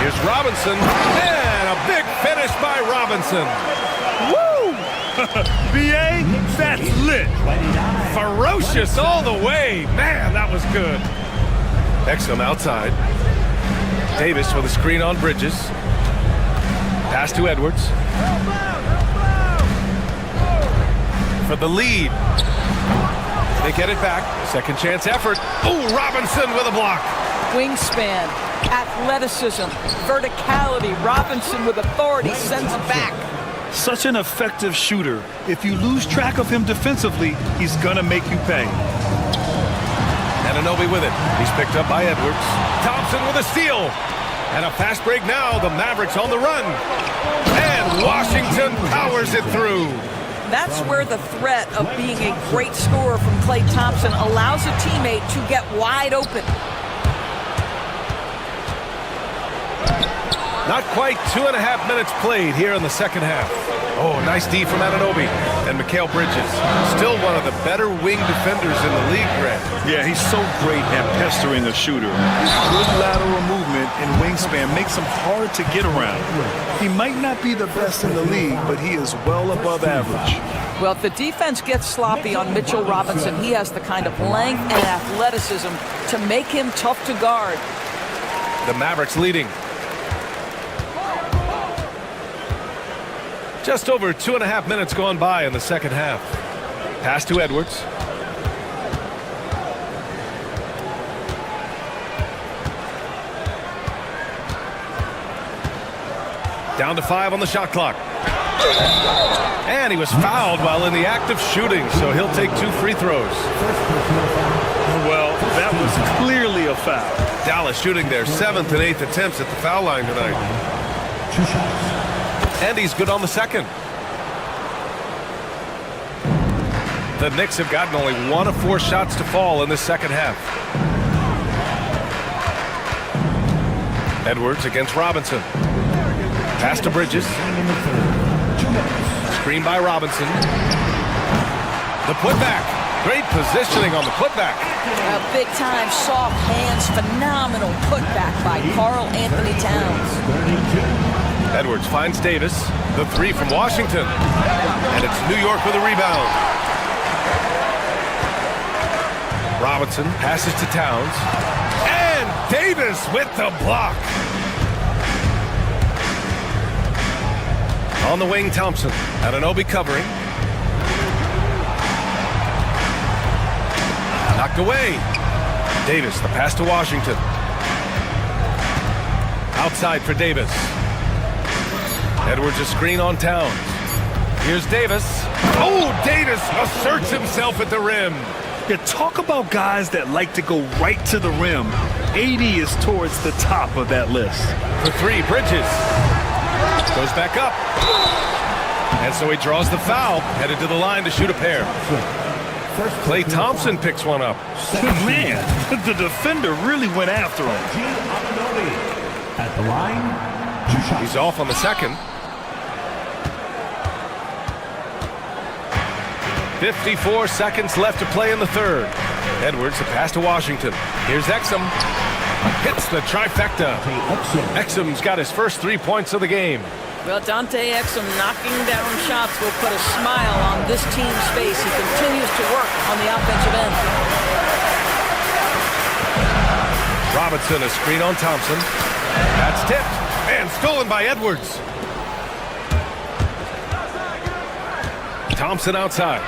Here's Robinson, and a big finish by Robinson. Woo! BA, that's lit. Ferocious all the way. Man, that was good. Exum outside. Davis with a screen on Bridges. Pass to Edwards. For the lead. They get it back. Second chance effort. Oh, Robinson with a block. Wingspan, athleticism, verticality. Robinson with authority sends it back. Such an effective shooter. If you lose track of him defensively, he's gonna make you pay. Anunoby with it. He's picked up by Edwards. Thompson with a steal. And a fast break now. The Mavericks on the run. And Washington powers it through. That's where the threat of being a great scorer from Klay Thompson allows a teammate to get wide open. Not quite 2.5 minutes played here in the second half. Oh, nice D from Anunoby. And Mikal Bridges, still one of the better wing defenders in the league, Grant. Yeah, he's so great at pestering a shooter. Good lateral movement and wingspan makes him hard to get around. He might not be the best in the league, but he is well above average. Well, if the defense gets sloppy on Mitchell Robinson, he has the kind of length and athleticism to make him tough to guard. The Mavericks leading. Just over 2.5 minutes gone by in the second half. Pass to Edwards. Down to 5 on the shot clock. And he was fouled while in the act of shooting, so he'll take 2 free throws. Well, that was clearly a foul. Dallas shooting their 7th and 8th attempts at the foul line tonight. 2 shots. And he's good on the second. The Knicks have gotten only 1 of 4 shots to fall in this second half. Edwards against Robinson. Pass to Bridges. Screen by Robinson. The putback. Great positioning on the putback. A big time, soft hands, phenomenal putback by Karl Anthony Towns. Edwards finds Davis. The 3 from Washington. And it's New York with a rebound. Robinson passes to Towns. And Davis with the block. On the wing, Thompson. Anunoby covering. Knocked away. Davis, the pass to Washington. Outside for Davis. Edwards a screen on Towns. Here's Davis. Oh, Davis asserts himself at the rim. Yeah, talk about guys that like to go right to the rim. AD is towards the top of that list. For 3, Bridges. Goes back up. And so he draws the foul. Headed to the line to shoot a pair. Klay Thompson picks one up. Man, the defender really went after him. At the line, 2 shots. He's off on the second. 54 seconds left to play in the third. Edwards, the pass to Washington. Here's Exum. Hits the trifecta. Exum's got his first 3 points of the game. Well, Dante Exum knocking down shots will put a smile on this team's face. He continues to work on the offensive end. Robinson, a screen on Thompson. That's tipped and stolen by Edwards. Thompson outside.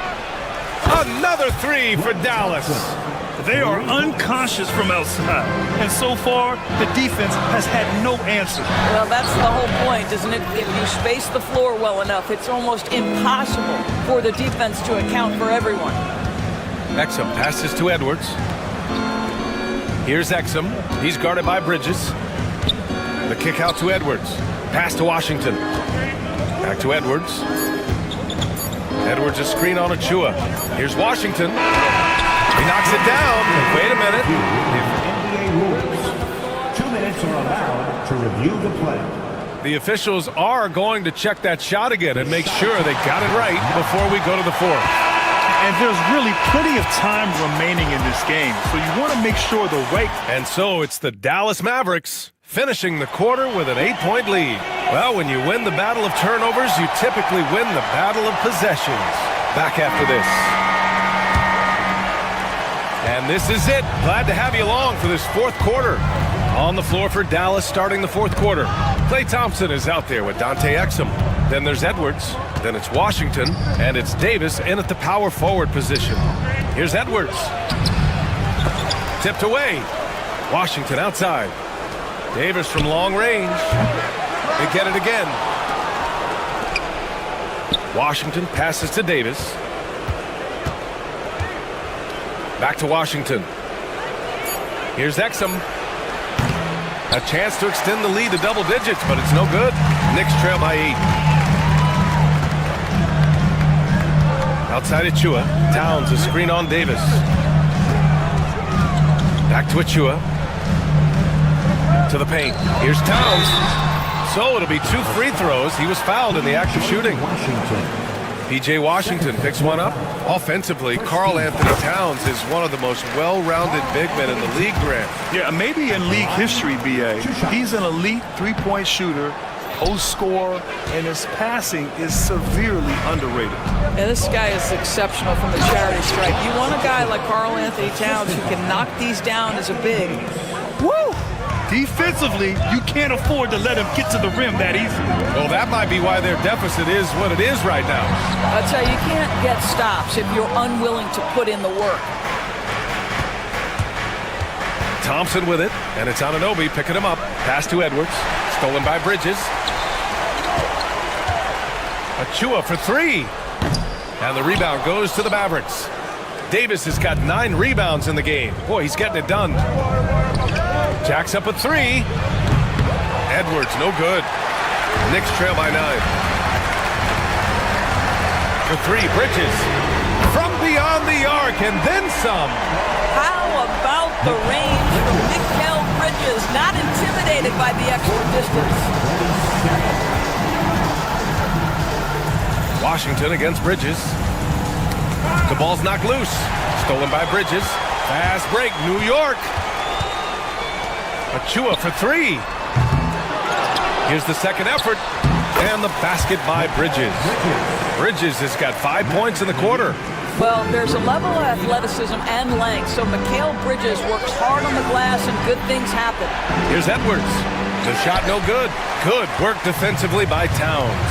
Another 3 for Dallas. They are unconscious from outside, and so far, the defense has had no answer. Well, that's the whole point, isn't it? If you space the floor well enough, it's almost impossible for the defense to account for everyone. Exum passes to Edwards. Here's Exum. He's guarded by Bridges. The kick out to Edwards. Pass to Washington. Back to Edwards. Edwards a screen on Achua. Here's Washington. He knocks it down. Wait a minute. NBA rules. 2 minutes are allowed to review the play. The officials are going to check that shot again and make sure they got it right before we go to the fourth. And there's really plenty of time remaining in this game, so you want to make sure the right... And so it's the Dallas Mavericks finishing the quarter with an 8-point lead. Well, when you win the battle of turnovers, you typically win the battle of possessions. Back after this. And this is it. Glad to have you along for this fourth quarter. On the floor for Dallas starting the fourth quarter. Klay Thompson is out there with Dante Exum. Then there's Edwards. Then it's Washington. And it's Davis in at the power forward position. Here's Edwards. Tipped away. Washington outside. Davis from long range. They get it again. Washington passes to Davis. Back to Washington. Here's Exum. A chance to extend the lead to double digits, but it's no good. Knicks trail by 8. Outside Achua. Towns a screen on Davis. Back to Achua. To the paint. Here's Towns. So it'll be 2 free throws. He was fouled in the act of shooting. P.J. Washington picks one up. Offensively, Karl Anthony Towns is one of the most well-rounded big men in the league, Grant. Yeah, maybe in league history, B.A. He's an elite three-point shooter, post scorer, and his passing is severely underrated. Yeah, this guy is exceptional from the charity stripe. You want a guy like Karl Anthony Towns who can knock these down as a big. Woo! Defensively, you can't afford to let him get to the rim that easily. Well, that might be why their deficit is what it is right now. I'll tell you, you can't get stops if you're unwilling to put in the work. Thompson with it, and it's Anunoby picking him up. Pass to Edwards, stolen by Bridges. Achua for 3. And the rebound goes to the Mavericks. Davis has got 9 rebounds in the game. Boy, he's getting it done. Jacks up a 3. Edwards, no good. Knicks trail by 9. For 3, Bridges. From beyond the arc, and then some. How about the range from Mikal Bridges? Not intimidated by the extra distance. Washington against Bridges. The ball's knocked loose. Stolen by Bridges. Fast break, New York. Achua for 3. Here's the second effort. And the basket by Bridges. Bridges has got 5 points in the quarter. Well, there's a level of athleticism and length, so Mikal Bridges works hard on the glass and good things happen. Here's Edwards. The shot no good. Good work defensively by Towns.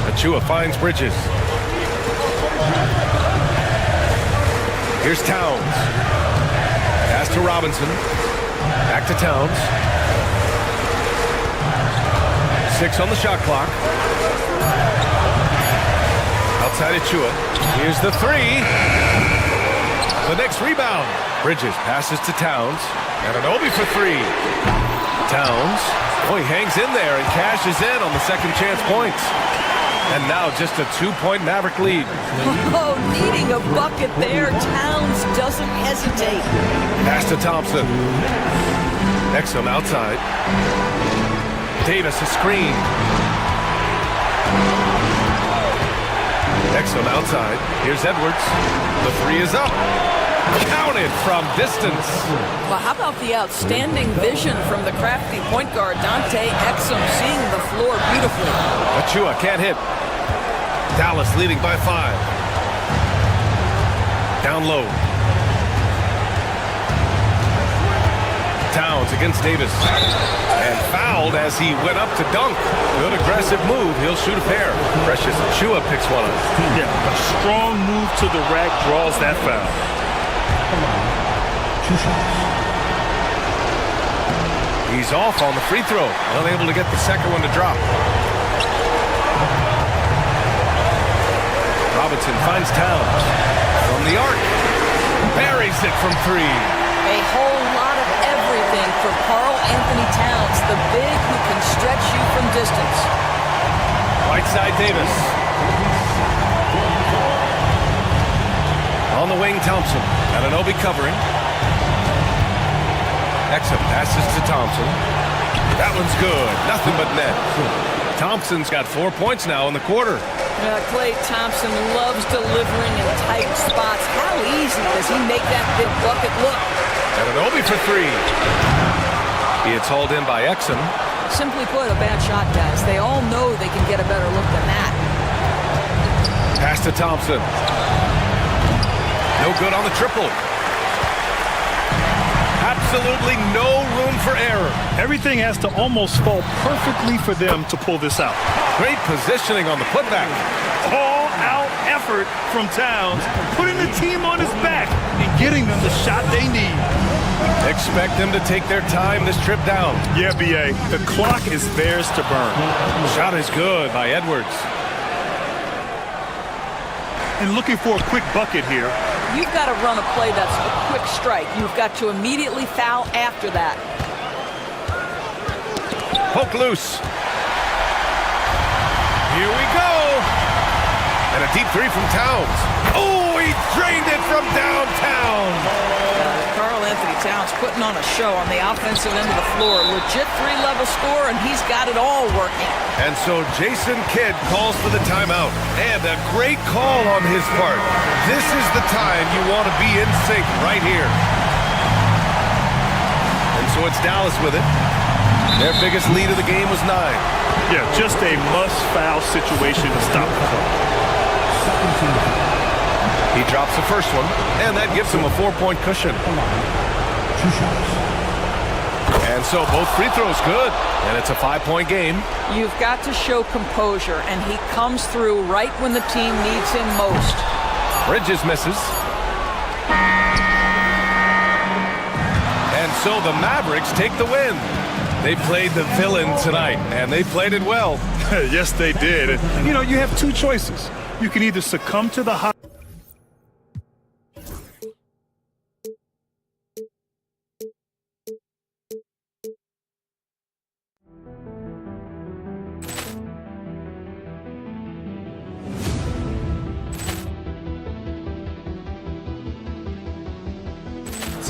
Achua finds Bridges. Here's Towns. Pass to Robinson. Back to Towns. 6 on the shot clock. Outside Achua. Here's the 3. The next rebound. Bridges passes to Towns. Anunoby for 3. Towns. Oh, he hangs in there and cashes in on the second chance points. And now just a 2-point Maverick lead. Oh, needing a bucket there. Towns doesn't hesitate. Pass to Thompson. Exum outside. Davis a screen. Exum outside. Here's Edwards. The 3 is up. Counted from distance. Well, how about the outstanding vision from the crafty point guard, Dante Exum, seeing the floor beautifully. Achua can't hit. Dallas leading by 5. Down low. Towns against Davis. And fouled as he went up to dunk. Good aggressive move. He'll shoot a pair. Precious Achua picks one up. Yeah, a strong move to the rack draws that foul. 2 shots. He's off on the free throw. Unable to get the second one to drop. Robinson finds Towns. From the arc. Buries it from 3. A whole lot of everything for Karl Anthony Towns, the big who can stretch you from distance. Right side Davis. On the wing, Thompson. Anunoby covering. Exum passes to Thompson. That one's good. Nothing but net. Thompson's got 4 points now in the quarter. Klay Thompson loves delivering in tight spots. How easy does he make that big bucket look? Anunoby for three. He is hauled in by Exum. Simply put, a bad shot, guys. They all know they can get a better look than that. Pass to Thompson. No good on the triple. Absolutely no room for error. Everything has to almost fall perfectly for them to pull this out. Great positioning on the putback. All-out effort from Towns, putting the team on his back and getting them the shot they need. Expect them to take their time this trip down. Yeah, B.A., the clock is theirs to burn. Shot is good by Edwards. And looking for a quick bucket here. You've got to run a play that's a quick strike. You've got to immediately foul after that. Poke loose. Here we go. And a deep three from Towns. Oh, he drained it from downtown. Karl Anthony Towns putting on a show on the offensive end of the floor. Legit three-level score, and he's got it all working. And so Jason Kidd calls for the timeout. And a great call on his part. This is the time you want to be in sync right here. And so it's Dallas with it. Their biggest lead of the game was 9. Yeah, just a must-foul situation to stop the clock. He drops the first one, and that gives him a 4-point cushion. And so both free throws good, and it's a 5-point game. You've got to show composure, and he comes through right when the team needs him most. Bridges misses. And so the Mavericks take the win. They played the villain tonight, and they played it well. Yes, they did. You know, you have two choices. You can either succumb to the high.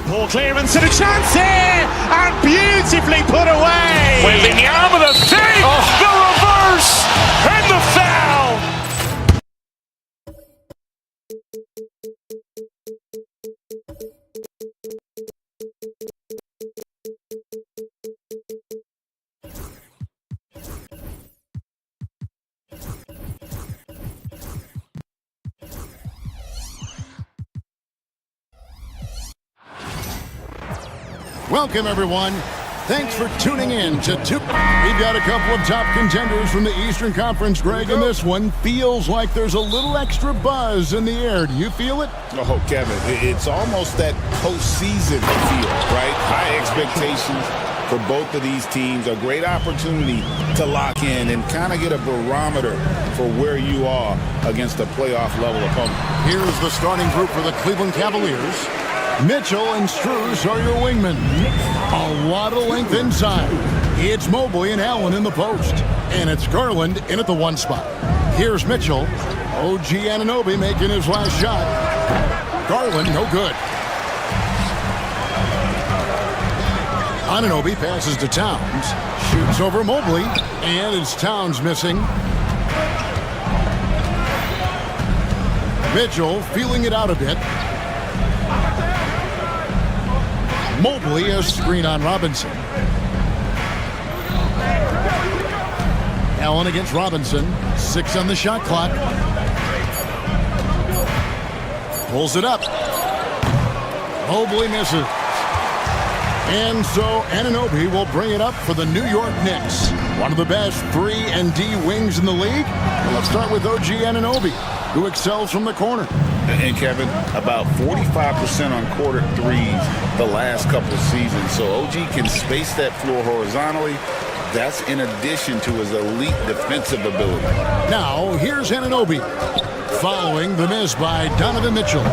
Ball clearance and a chance here, and beautifully put away. Wembanyama the fake, the reverse, and the foul. Welcome, everyone. Thanks for tuning in to We've got a couple of top contenders from the Eastern Conference, Greg, and this one feels like there's a little extra buzz in the air. Do you feel it? Oh, Kevin, it's almost that postseason feel, right? High expectations for both of these teams. A great opportunity to lock in and kind of get a barometer for where you are against a playoff-level opponent. Here's the starting group for the Cleveland Cavaliers. Mitchell and Strus are your wingmen. A lot of length inside. It's Mobley and Allen in the post. And it's Garland in at the 1 spot. Here's Mitchell. OG Anunoby making his last shot. Garland, no good. Anunoby passes to Towns. Shoots over Mobley. And it's Towns missing. Mitchell feeling it out a bit. Mobley a screen on Robinson. Allen against Robinson. 6 on the shot clock. Pulls it up. Mobley misses. And so Anunoby will bring it up for the New York Knicks. One of the best 3 and D wings in the league. Well, let's start with OG Anunoby, who excels from the corner. And Kevin, about 45% on quarter threes the last couple of seasons. So OG can space that floor horizontally. That's in addition to his elite defensive ability. Now, here's Anunoby, following the miss by Donovan Mitchell.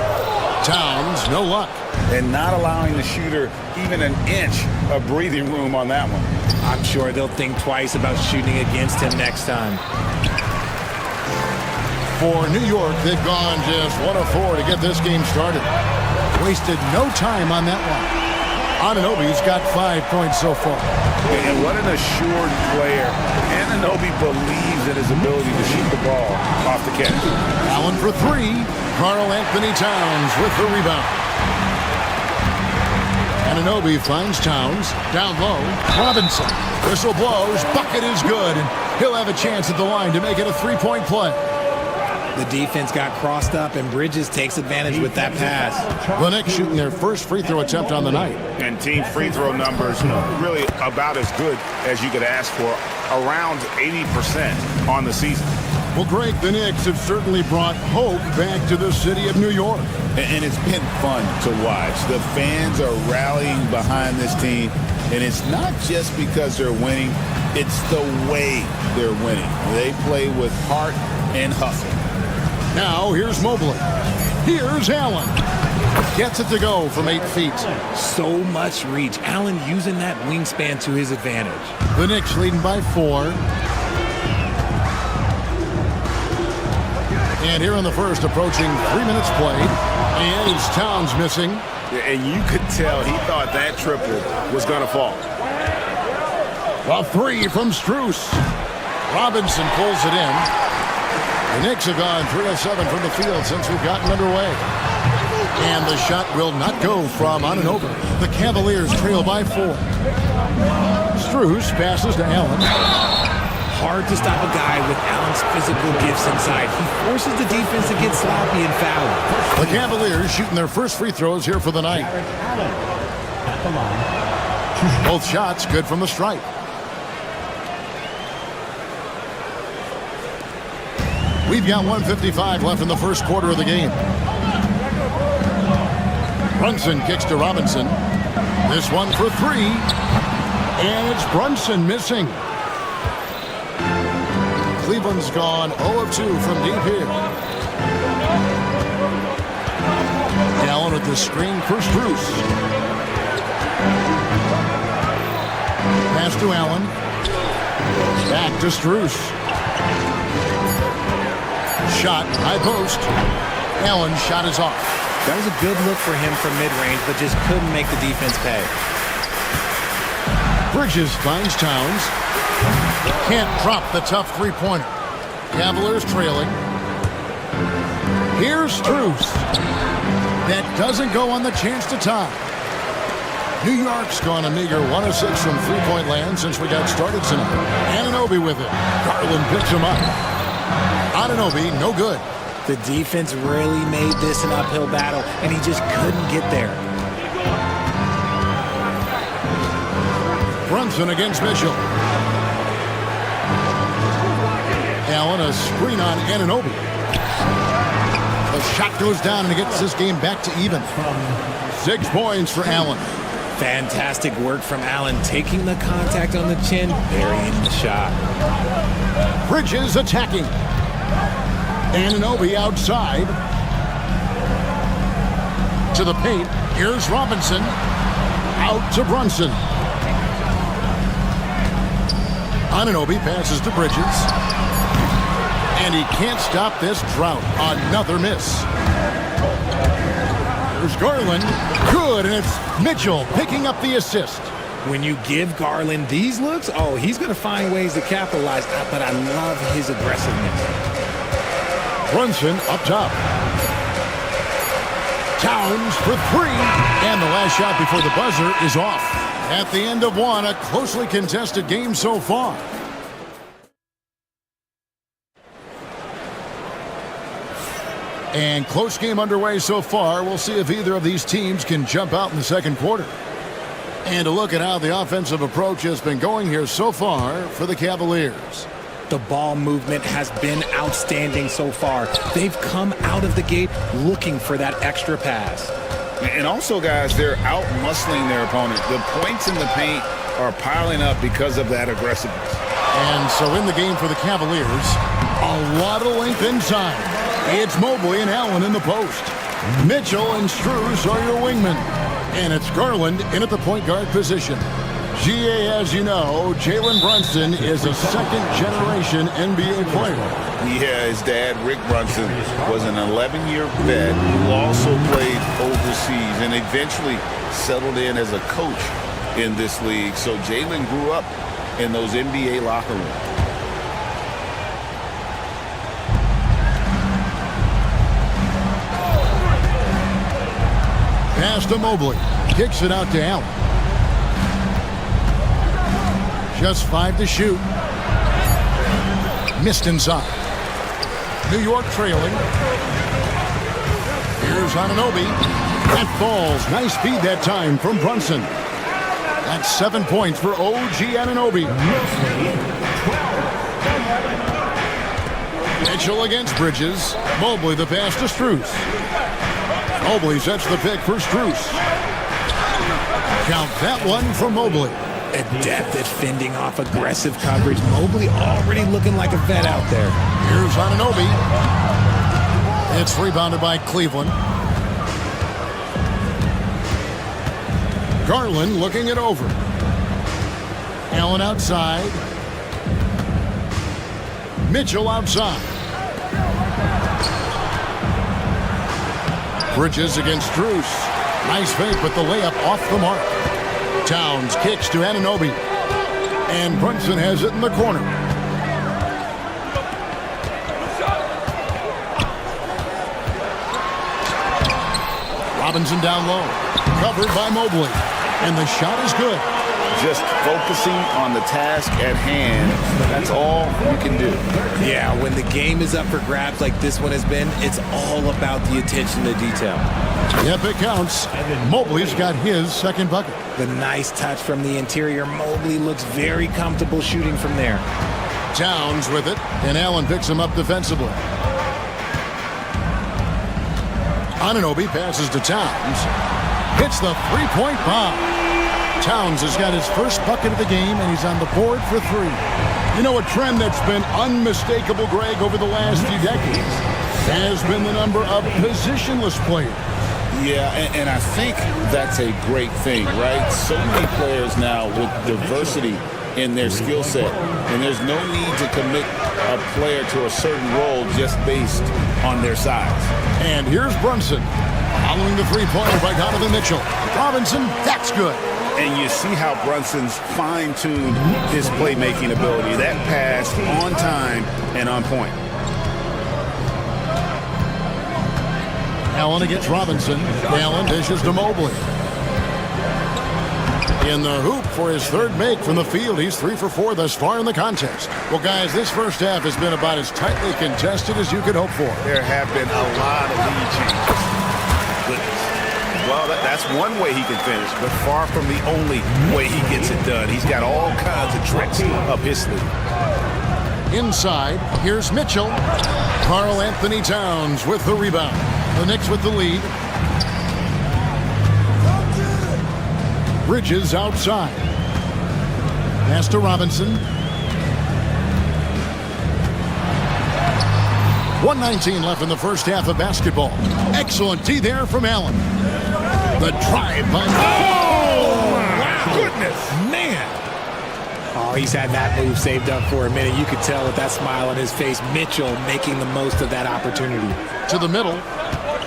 Towns, no luck. And not allowing the shooter even an inch of breathing room on that one. I'm sure they'll think twice about shooting against him next time. for New York. They've gone just 1 of 4 to get this game started. Wasted no time on that one. Anunoby's got 5 points so far. And what an assured player. Anunoby believes in his ability to shoot the ball off the catch. Allen for 3. Karl Anthony Towns with the rebound. Anunoby finds Towns. Down low. Robinson. Whistle blows. Bucket is good. And he'll have a chance at the line to make it a 3-point play. The defense got crossed up, and Bridges takes advantage with that pass. The Knicks shooting their first free throw attempt on the night. And team free throw numbers really about as good as you could ask for. Around 80% on the season. Well, Greg, the Knicks have certainly brought hope back to the city of New York. And it's been fun to watch. The fans are rallying behind this team, and it's not just because they're winning, it's the way they're winning. They play with heart and hustle. Now, here's Mobley. Here's Allen. Gets it to go from 8 feet. So much reach. Allen using that wingspan to his advantage. The Knicks leading by 4. And here in the first, approaching 3 minutes played. And it's Towns missing. And you could tell he thought that triple was going to fall. A 3 from Strus. Robinson pulls it in. The Knicks have gone 3 of 7 from the field since we've gotten underway. And the shot will not go from Anunoby. The Cavaliers trail by 4. Strus passes to Allen. Hard to stop a guy with Allen's physical gifts inside. He forces the defense to get sloppy and foul. The Cavaliers shooting their first free throws here for the night. Both shots good from the stripe. We've got 1:55 left in the first quarter of the game. Brunson kicks to Robinson. This one for 3. And it's Brunson missing. Cleveland's gone 0 of 2 from deep here. Allen with the screen for Strus. Pass to Allen. Back to Strus. Shot, high post. Allen's shot is off. That was a good look for him from mid-range, but just couldn't make the defense pay. Bridges finds Towns. Can't drop the tough three-pointer. Cavaliers trailing. Here's Strus. That doesn't go on the chance to tie. New York's gone a meager 1 of 6 from three-point land since we got started tonight. Anunoby with it. Garland picks him up. Anunoby, no good. The defense really made this an uphill battle, and he just couldn't get there. Brunson against Mitchell. Allen, a screen on Anunoby. The shot goes down and it gets this game back to even. 6 points for Allen. Fantastic work from Allen, taking the contact on the chin, burying the shot. Bridges attacking. Anunoby outside. To the paint. Here's Robinson. Out to Brunson. Anunoby passes to Bridges. And he can't stop this drought. Another miss. There's Garland. Good, and it's Mitchell picking up the assist. When you give Garland these looks, oh, he's going to find ways to capitalize. But I love his aggressiveness. Brunson up top. Towns for 3. And the last shot before the buzzer is off. At the end of 1, a closely contested game so far. And close game underway so far. We'll see if either of these teams can jump out in the second quarter. And a look at how the offensive approach has been going here so far for the Cavaliers. The ball movement has been outstanding so far. They've come out of the gate looking for that extra pass. And also, guys, they're out-muscling their opponent. The points in the paint are piling up because of that aggressiveness. And so in the game for the Cavaliers, a lot of length inside. It's Mobley and Allen in the post. Mitchell and Strus are your wingmen. And it's Garland in at the point guard position. GA, as you know, Jalen Brunson is a second-generation NBA player. Yeah, his dad, Rick Brunson, was an 11-year vet who also played overseas and eventually settled in as a coach in this league. So Jalen grew up in those NBA locker rooms. Pass to Mobley. Kicks it out to Allen. Just 5 to shoot. Missed inside. New York trailing. Here's Anunoby. That falls. Nice feed that time from Brunson. That's 7 points for OG Anunoby. Mitchell against Bridges. Mobley the pass to Strus. Mobley sets the pick for Strus. Count that one for Mobley. Adept at fending off aggressive coverage. Mobley already looking like a vet out there. Here's Anunoby. It's rebounded by Cleveland. Garland looking it over. Allen outside. Mitchell outside. Bridges against Strus. Nice fake, but the layup off the mark. Towns kicks to Anunoby. And Brunson has it in the corner. Robinson down low. Covered by Mobley. And the shot is good. Just focusing on the task at hand. That's all you can do. Yeah, when the game is up for grabs like this one has been, it's all about the attention to detail. Yep, it counts. Mobley's got his second bucket. The nice touch from the interior. Mobley looks very comfortable shooting from there. Towns with it, and Allen picks him up defensively. Anunoby passes to Towns. Hits the three-point bomb. Towns has got his first bucket of the game, and he's on the board for 3. You know, a trend that's been unmistakable, Greg, over the last few decades has been the number of positionless players. Yeah, and I think that's a great thing, right? So many players now with diversity in their skill set, and there's no need to commit a player to a certain role just based on their size. And here's Brunson, following the three-pointer by Donovan Mitchell. Robinson, that's good. And you see how Brunson's fine-tuned his playmaking ability. That pass on time and on point. Allen against Robinson. Allen dishes to Mobley. In the hoop for his third make from the field. He's 3 for 4 thus far in the contest. Well, guys, this first half has been about as tightly contested as you could hope for. There have been a lot of lead changes. Goodness. Well, that's one way he can finish, but far from the only way he gets it done. He's got all kinds of tricks up his sleeve. Inside, here's Mitchell. Karl Anthony Towns with the rebound. The Knicks with the lead. Bridges outside. Pass to Robinson. 1:19 left in the first half of basketball. Excellent D there from Allen. The drive by... Oh, wow. Goodness, man. Oh, he's had that move saved up for a minute. You could tell with that smile on his face, Mitchell making the most of that opportunity. To the middle.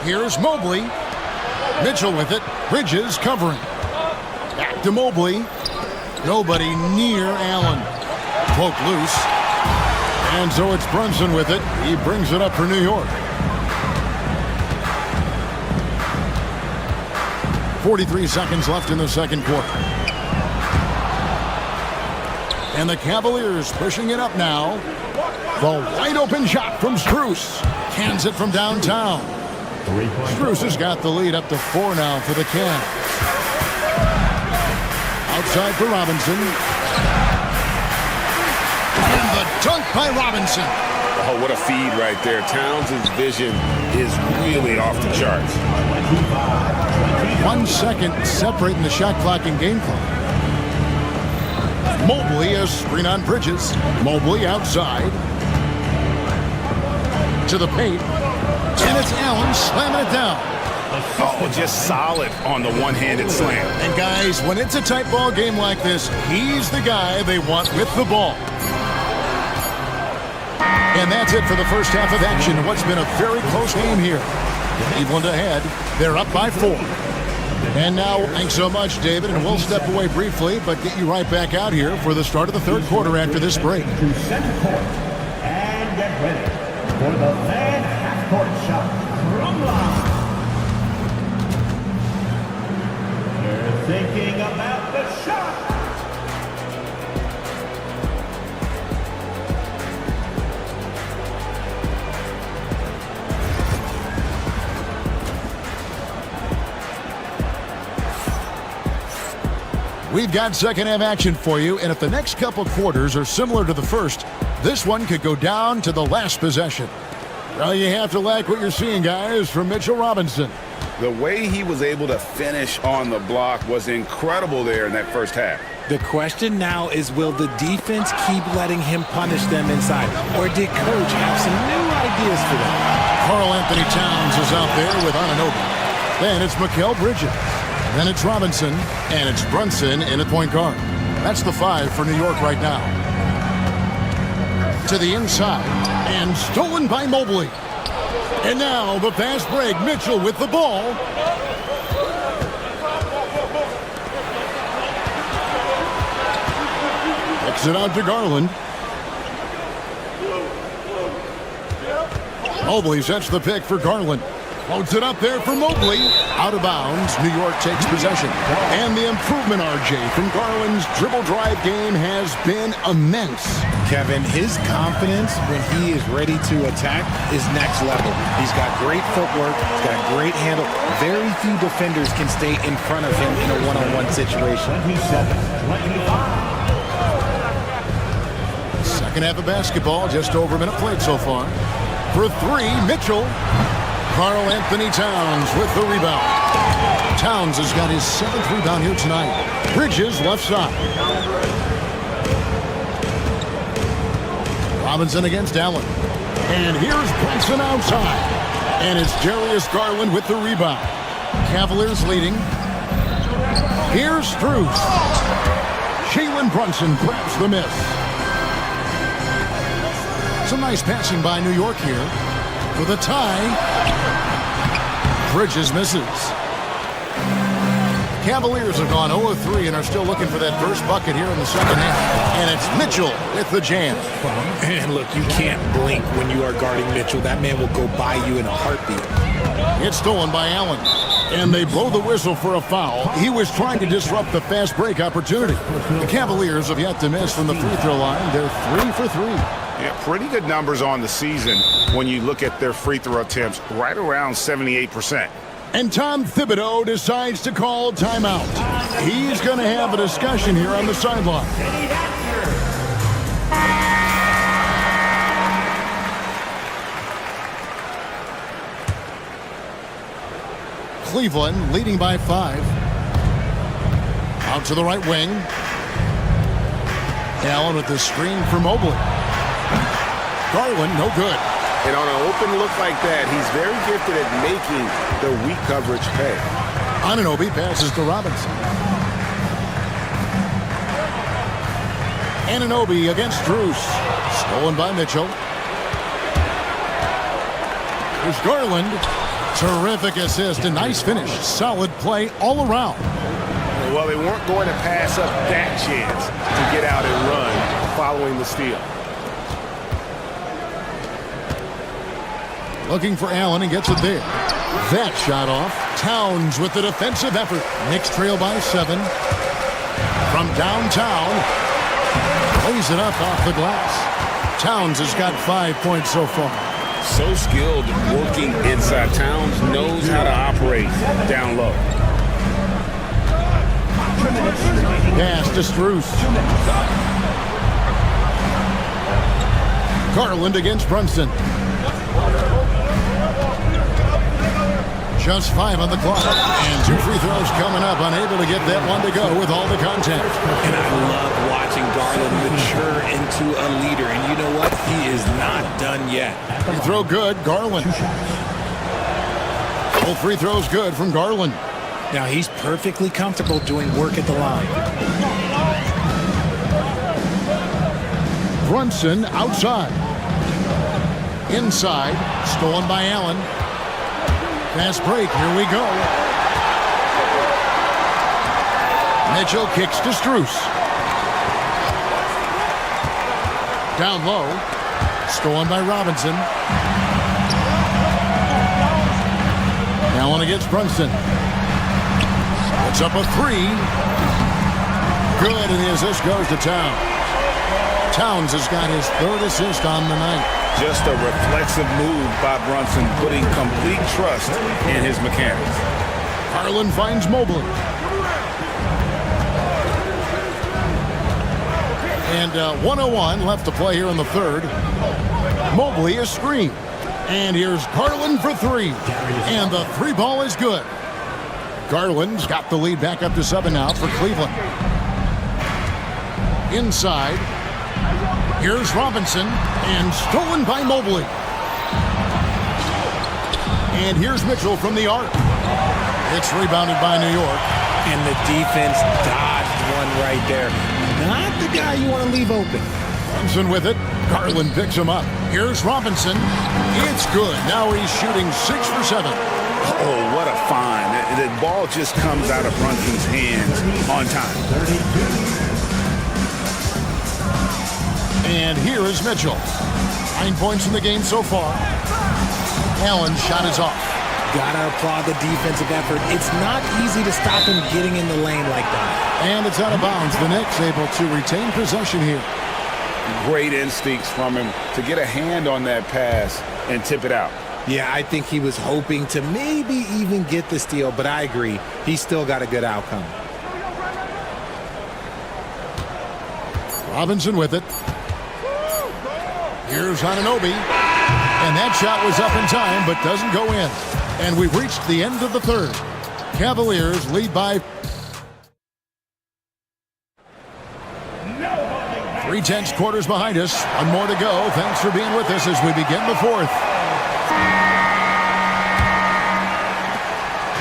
Here's Mobley. Mitchell with it. Bridges covering. Back to Mobley. Nobody near Allen. Poke loose. And so it's Brunson with it. He brings it up for New York. 43 seconds left in the second quarter. And the Cavaliers pushing it up now. The wide open shot from Strus. Cans it from downtown. Strus has got the lead up to 4 now for the Cavs. Outside for Robinson. And the dunk by Robinson. Oh, what a feed right there. Towns' vision is really off the charts. 1 second separating the shot clock and game clock. Mobley, a screen on Bridges. Mobley outside. To the paint. And it's Allen slamming it down. Oh, just solid on the one-handed slam. And guys, when it's a tight ball game like this, he's the guy they want with the ball. And that's it for the first half of action. What's been a very close game here. Cleveland ahead. They're up by 4. And now, thanks so much, David, and we'll step away briefly, but get you right back out here for the start of the third quarter after this break. To center court and get ready for the man half-court shot from line. You're thinking about the shot. We've got second half action for you, and if the next couple quarters are similar to the first, this one could go down to the last possession. Well, you have to like what you're seeing, guys, from Mitchell Robinson. The way he was able to finish on the block was incredible there in that first half. The question now is, will the defense keep letting him punish them inside, or did Coach have some new ideas for them? Karl Anthony Towns is out there with Anunoby. Then it's Mikal Bridges. Then it's Robinson, and it's Brunson in at point guard. That's the 5 for New York right now. To the inside, and stolen by Mobley. And now the fast break. Mitchell with the ball. Kicks it out to Garland. Mobley sets the pick for Garland. Loads it up there for Mobley. Out of bounds. New York takes possession. And the improvement, RJ, from Garland's dribble drive game has been immense. Kevin, his confidence when he is ready to attack is next level. He's got great footwork. He's got a great handle. Very few defenders can stay in front of him in a one-on-one situation. Second half of basketball, just over a minute played so far. For 3, Mitchell. Karl Anthony Towns with the rebound. Towns has got his 7th rebound here tonight. Bridges left side. Robinson against Allen. And here's Brunson outside. And it's Darius Garland with the rebound. Cavaliers leading. Here's Strus. Jalen Brunson grabs the miss. Some nice passing by New York here. For the tie. Bridges misses. Cavaliers have gone 0-3 and are still looking for that first bucket here in the second half. And it's Mitchell with the jam. And look, you can't blink when you are guarding Mitchell. That man will go by you in a heartbeat. It's stolen by Allen. And they blow the whistle for a foul. He was trying to disrupt the fast break opportunity. The Cavaliers have yet to miss from the free throw line. They're 3 for 3. Yeah, pretty good numbers on the season when you look at their free throw attempts, right around 78%. And Tom Thibodeau decides to call timeout. He's going to have a discussion here on the sideline. Cleveland leading by 5. Out to the right wing. Allen with the screen for Mobley. Garland, no good. And on an open look like that, he's very gifted at making the weak coverage pay. Anunoby passes to Robinson. Anunoby against Strus. Stolen by Mitchell. There's Garland. Terrific assist. A nice finish. Solid play all around. Well, they weren't going to pass up that chance to get out and run following the steal. Looking for Allen and gets it there. That shot off. Towns with the defensive effort. Knicks trail by 7. From downtown. Plays it up off the glass. Towns has got 5 points so far. So skilled working inside. Towns knows how to operate down low. Pass to Strus. Garland against Brunson. Just 5 on the clock. And 2 free throws coming up. Unable to get that one to go with all the contact. And I love watching Garland mature into a leader. And you know what? He is not done yet. Free throw good. Garland. Both free throws good from Garland. Now he's perfectly comfortable doing work at the line. Brunson outside. Inside, stolen by Allen. Fast break, here we go. Mitchell kicks to Strus. Down low, stolen by Robinson. Allen against Brunson. It's up a three. Good, and the assist goes to Towns. Towns has got his third assist on the night. Just a reflexive move by Brunson, putting complete trust in his mechanics. Garland finds Mobley. And 1:01 left to play here in the third. Mobley is screened. And here's Garland for three. And the three ball is good. Garland's got the lead back up to 7 now for Cleveland. Inside. Here's Robinson. And stolen by Mobley. And here's Mitchell from the arc. It's rebounded by New York. And the defense dodged one right there. Not the guy you want to leave open. Brunson with it. Garland picks him up. Here's Robinson. It's good. Now he's shooting 6 for 7. Oh, what a find. The ball just comes out of Brunson's hands on time. And here is Mitchell. 9 points in the game so far. Allen's shot is off. Gotta applaud the defensive effort. It's not easy to stop him getting in the lane like that. And it's out of bounds. The Knicks able to retain possession here. Great instincts from him to get a hand on that pass and tip it out. Yeah, I think he was hoping to maybe even get the steal, but I agree. He still got a good outcome. Robinson with it. Here's Anunoby. And that shot was up in time, but doesn't go in. And we've reached the end of the third. Cavaliers lead by 3/10 quarters behind us. One more to go. Thanks for being with us as we begin the fourth.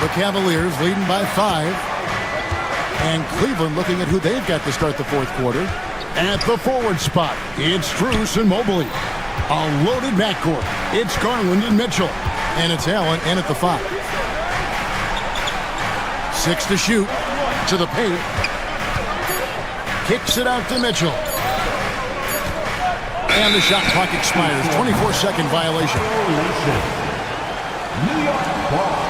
The Cavaliers leading by 5. And Cleveland looking at who they've got to start the fourth quarter. At the forward spot, it's Strus and Mobley. A loaded backcourt. It's Garland and Mitchell. And it's Allen in at the 5. 6 to shoot. To the paint. Kicks it out to Mitchell. And the shot clock expires. 24-second violation. New York ball.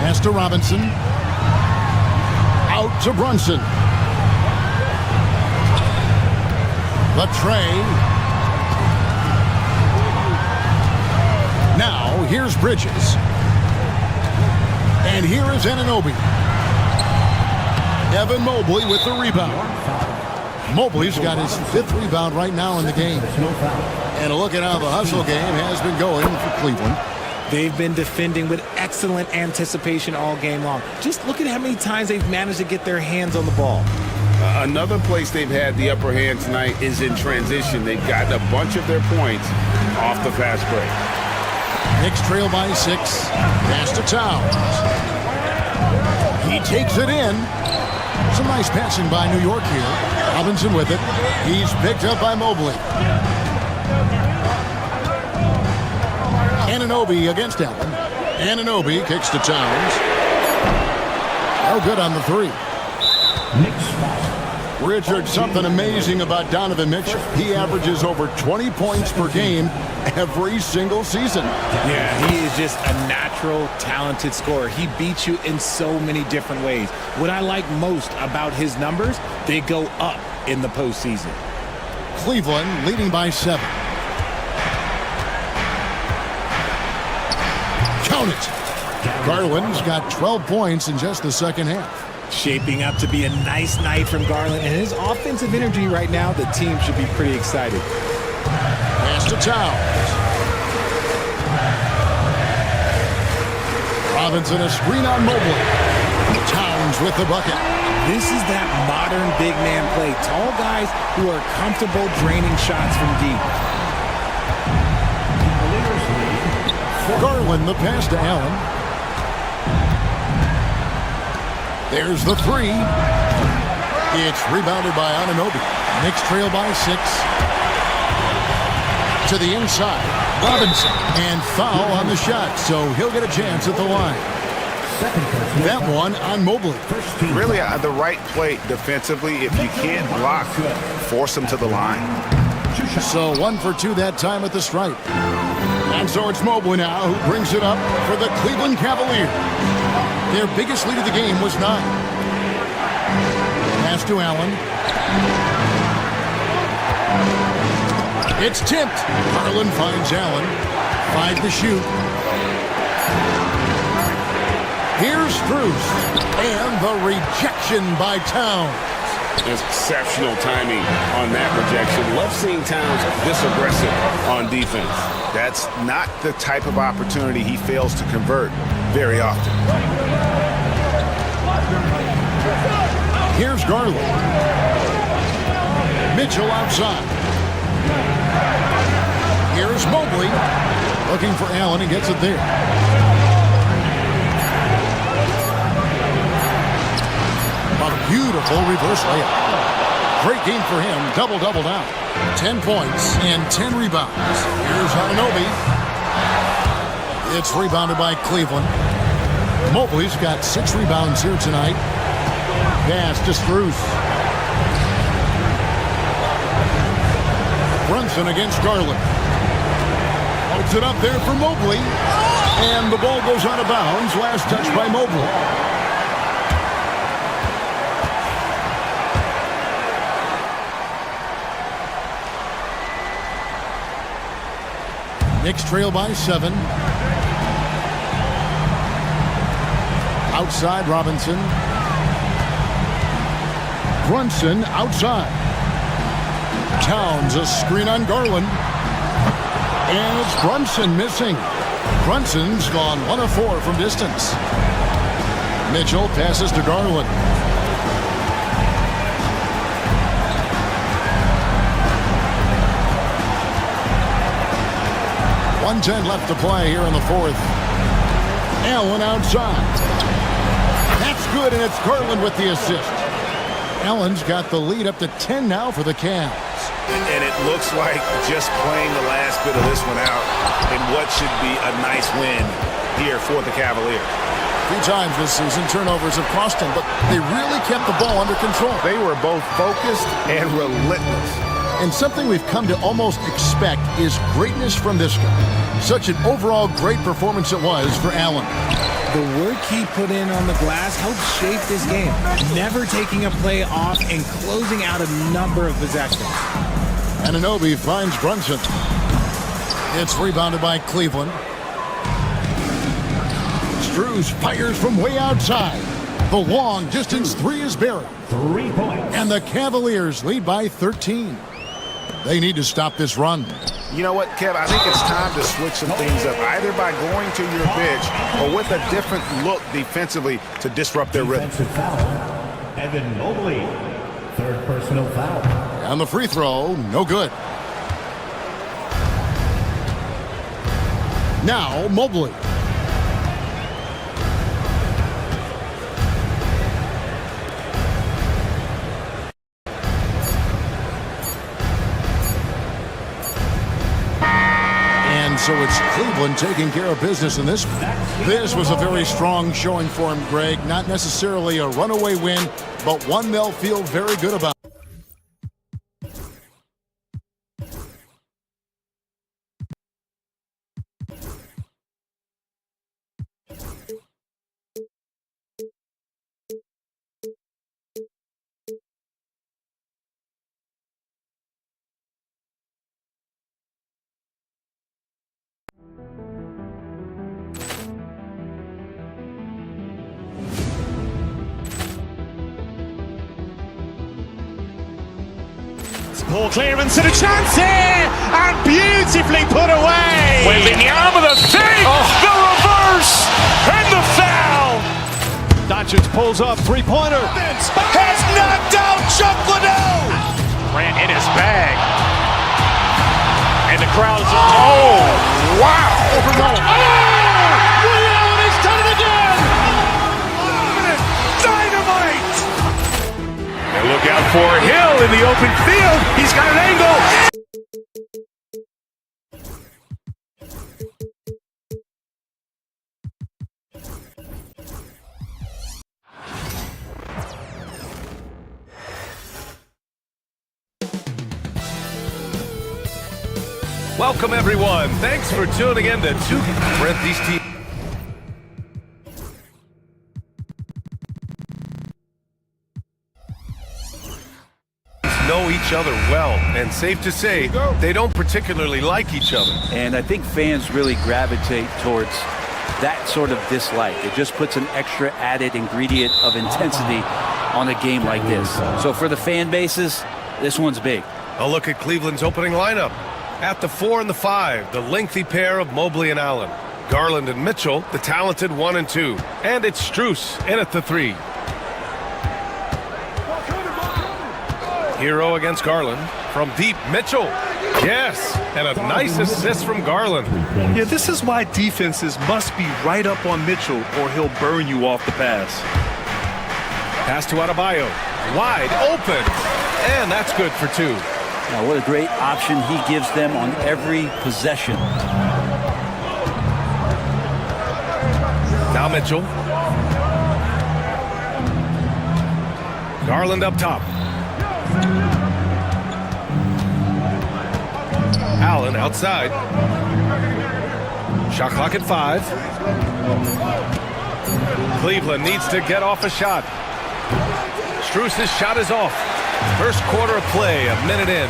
Pass to Robinson. Out to Brunson. The tray. Now, here's Bridges. And here is Anunoby. Evan Mobley with the rebound. Mobley's got his 5th rebound right now in the game. And a look at how the hustle game has been going for Cleveland. They've been defending with excellent anticipation all game long. Just look at how many times they've managed to get their hands on the ball. Another place they've had the upper hand tonight is in transition. They've gotten a bunch of their points off the fast break. Knicks trail by 6. Pass to Towns. He takes it in. Some nice passing by New York here. Robinson with it. He's picked up by Mobley. Anunoby against Allen. Anunoby kicks to Towns. No good on the 3. Richard, something amazing about Donovan Mitchell. He averages over 20 points per game every single season. Yeah, he is just a natural, talented scorer. He beats you in so many different ways. What I like most about his numbers, they go up in the postseason. Cleveland leading by 7. Count it. Garland's got 12 points in just the second half. Shaping up to be a nice night from Garland, and his offensive energy right now, the team should be pretty excited. Pass to Towns. Robinson a screen on Mobley. Towns with the bucket. This is that modern big man play. Tall guys who are comfortable draining shots from deep. Garland the pass to Allen. There's the three. It's rebounded by Anunoby. Knicks trail by 6. To the inside. Robinson. And foul on the shot, so he'll get a chance at the line. That one on Mobley. Really the right play defensively. If you can't block, force him to the line. So 1 for 2 that time at the stripe. And so it's Mobley now who brings it up for the Cleveland Cavaliers. Their biggest lead of the game was 9. Pass to Allen. It's tipped. Garland finds Allen. 5 to shoot. Here's Strus. And the rejection by Towns. Exceptional timing on that rejection. Love seeing Towns this aggressive on defense. That's not the type of opportunity he fails to convert very often. Here's Garland. Mitchell outside. Here's Mobley. Looking for Allen. He gets it there. A beautiful reverse layup. Great game for him. Double-double down. 10 points and 10 rebounds. Here's Anunoby. It's rebounded by Cleveland. Mobley's got 6 rebounds here tonight. Pass to Strus. Brunson against Garland. Holds it up there for Mobley. And the ball goes out of bounds. Last touch by Mobley. Knicks trail by 7. Outside Robinson. Brunson outside. Towns a screen on Garland. And it's Brunson missing. Brunson's gone 1 of 4 from distance. Mitchell passes to Garland. .110 left to play here in the 4th. Allen outside. That's good, and it's Garland with the assist. Allen's got the lead up to 10 now for the Cavs. And it looks like just playing the last bit of this one out in what should be a nice win here for the Cavaliers. 3 times this season, turnovers have cost them, but they really kept the ball under control. They were both focused and relentless. And something we've come to almost expect is greatness from this guy. Such an overall great performance it was for Allen. The work he put in on the glass helped shape this game, never taking a play off and closing out a number of possessions. Anunoby finds Brunson. It's rebounded by Cleveland. Strus fires from way outside. The long distance 3 is buried. 3 points. And the Cavaliers lead by 13. They need to stop this run. You know what, Kev? I think it's time to switch some things up, either by going to your bench or with a different look defensively to disrupt their rhythm. Foul. Evan Mobley, 3rd personal foul. And the free throw, no good. Now Mobley. So it's Cleveland taking care of business in this one. This was a very strong showing for him, Greg. Not necessarily a runaway win, but one they'll feel very good about. Ball clearance and a chance here, and beautifully put away. Wembanyama the fake, the reverse, and the foul. Doncic pulls up, 3-pointer. Has knocked out Chuck Liddell. Ran in his bag. And the crowd is, oh, wow. for Hill in the open field. He's got an angle. Welcome, everyone. Thanks for tuning in to Brent, these teams know each other well, and safe to say, they don't particularly like each other. And I think fans really gravitate towards that sort of dislike. It just puts an extra added ingredient of intensity on a game like this. So for the fan bases, this one's big. A look at Cleveland's opening lineup. At the 4 and the 5, the lengthy pair of Mobley and Allen. Garland and Mitchell, the talented 1 and 2. And it's Strus in at the 3. Hero against Garland. From deep, Mitchell. Yes, and a nice assist from Garland. Yeah, this is why defenses must be right up on Mitchell or he'll burn you off the pass. Pass to Adebayo. Wide open. And that's good for 2. Now, what a great option he gives them on every possession. Now Mitchell. Garland up top. Allen outside. Shot clock at 5. Cleveland needs to get off a shot. Strus's shot is off. First quarter of play, a minute in.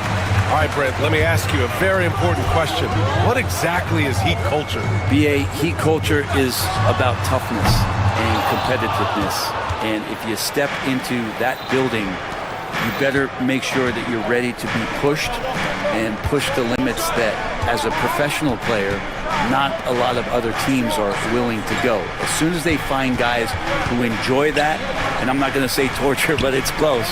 All right, Brent, let me ask you a very important question. What exactly is Heat culture? BA, Heat culture is about toughness and competitiveness. And if you step into that building, you better make sure that you're ready to be pushed and push the limits that, as a professional player, not a lot of other teams are willing to go. As soon as they find guys who enjoy that, and I'm not going to say torture, but it's close,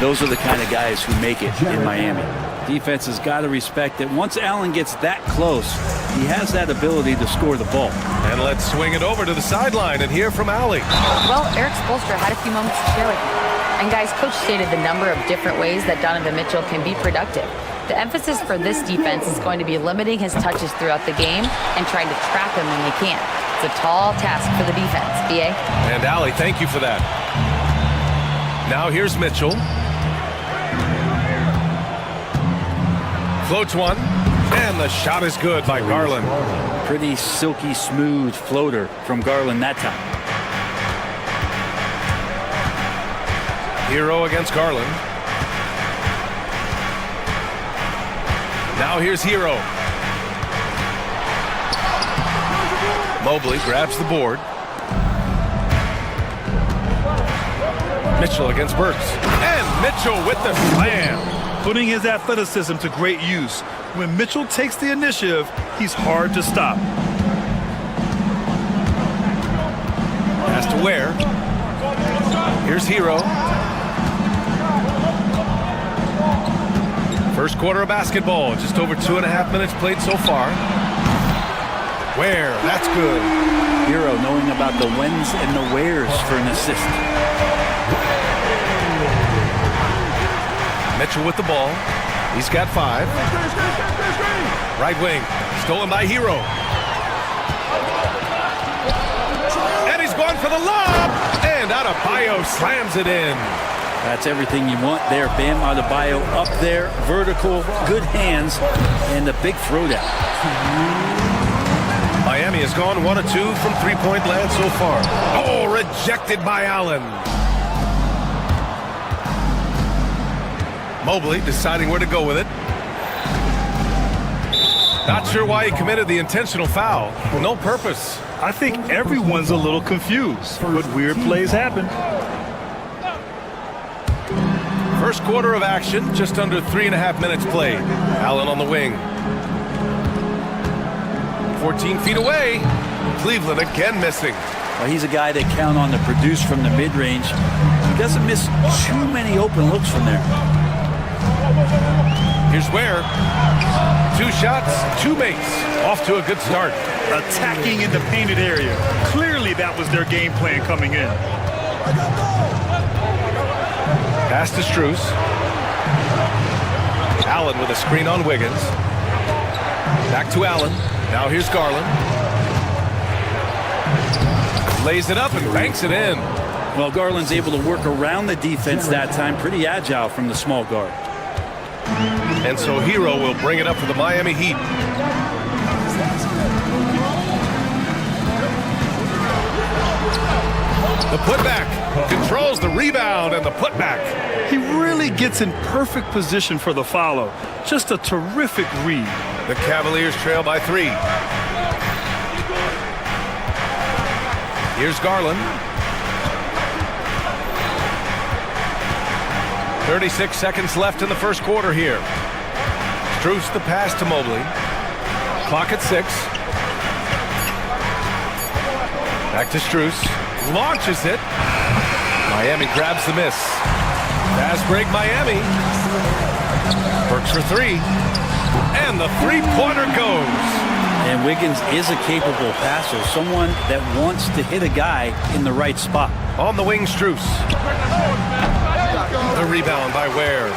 those are the kind of guys who make it in Miami. Defense has got to respect that once Allen gets that close, he has that ability to score the ball. And let's swing it over to the sideline and hear from Allie. Well, Eric Spoelstra had a few moments to share with me. And guys, Coach stated the number of different ways that Donovan Mitchell can be productive. The emphasis for this defense is going to be limiting his touches throughout the game and trying to trap him when they can. It's a tall task for the defense, BA. And Allie, thank you for that. Now here's Mitchell. Floats one, and the shot is good by Garland. Pretty silky smooth floater from Garland that time. Hero against Garland. Now here's Hero. Mobley grabs the board. Mitchell against Burks. And Mitchell with the slam. Putting his athleticism to great use. When Mitchell takes the initiative, he's hard to stop. Pass to Ware. Here's Hero. First quarter of basketball, just over 2.5 minutes played so far. Ware, that's good. Hero knowing about the whens and the wheres for an assist. Mitchell with the ball. He's got 5. Right wing, stolen by Hero. And he's going for the lob. And Adebayo slams it in. That's everything you want there. Bam Adebayo up there, vertical, good hands, and the big throwdown. Miami has gone 1 of 2 from three-point land so far. Oh, rejected by Allen. Mobley deciding where to go with it. Not sure why he committed the intentional foul. No purpose. I think everyone's a little confused, but weird plays happen. First quarter of action, just under 3.5 minutes played. Allen on the wing. 14 feet away. Cleveland again missing. Well, he's a guy that count on to produce from the mid-range. He doesn't miss too many open looks from there. Here's Ware. 2 shots, 2 makes. Off to a good start. Attacking in the painted area. Clearly that was their game plan coming in. Pass to Strus. Allen with a screen on Wiggins. Back to Allen. Now here's Garland. Lays it up and banks it in. Well, Garland's able to work around the defense that time. Pretty agile from the small guard. And so Hero will bring it up for the Miami Heat. The putback controls the rebound and the putback. He really gets in perfect position for the follow. Just a terrific read. The Cavaliers trail by 3. Here's Garland. 36 seconds left in the first quarter here. Strus the pass to Mobley. Clock at 6. Back to Strus. Launches it. Miami grabs the miss. Fast break Miami. Works for 3. And the three-pointer goes. And Wiggins is a capable passer, someone that wants to hit a guy in the right spot. On the wing, Strus. The rebound by Ware.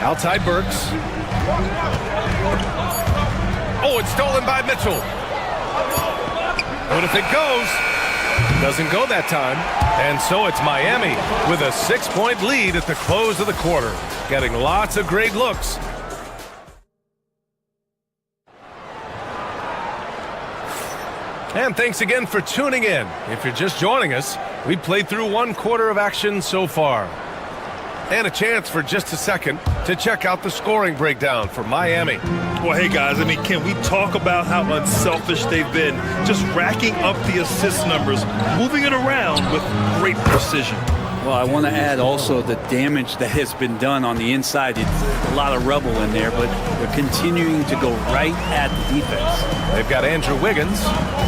Outside Burks. Oh, it's stolen by Mitchell. What if it goes? Doesn't go that time. And so it's Miami with a 6-point lead at the close of the quarter. Getting lots of great looks. And thanks again for tuning in. If you're just joining us, we played through 1 quarter of action so far. And a chance for just a second to check out the scoring breakdown for Miami. Well, hey, guys, I mean, can we talk about how unselfish they've been? Just racking up the assist numbers, moving it around with great precision. Well, I want to add also the damage that has been done on the inside. It's a lot of rubble in there, but they're continuing to go right at the defense. They've got Andrew Wiggins.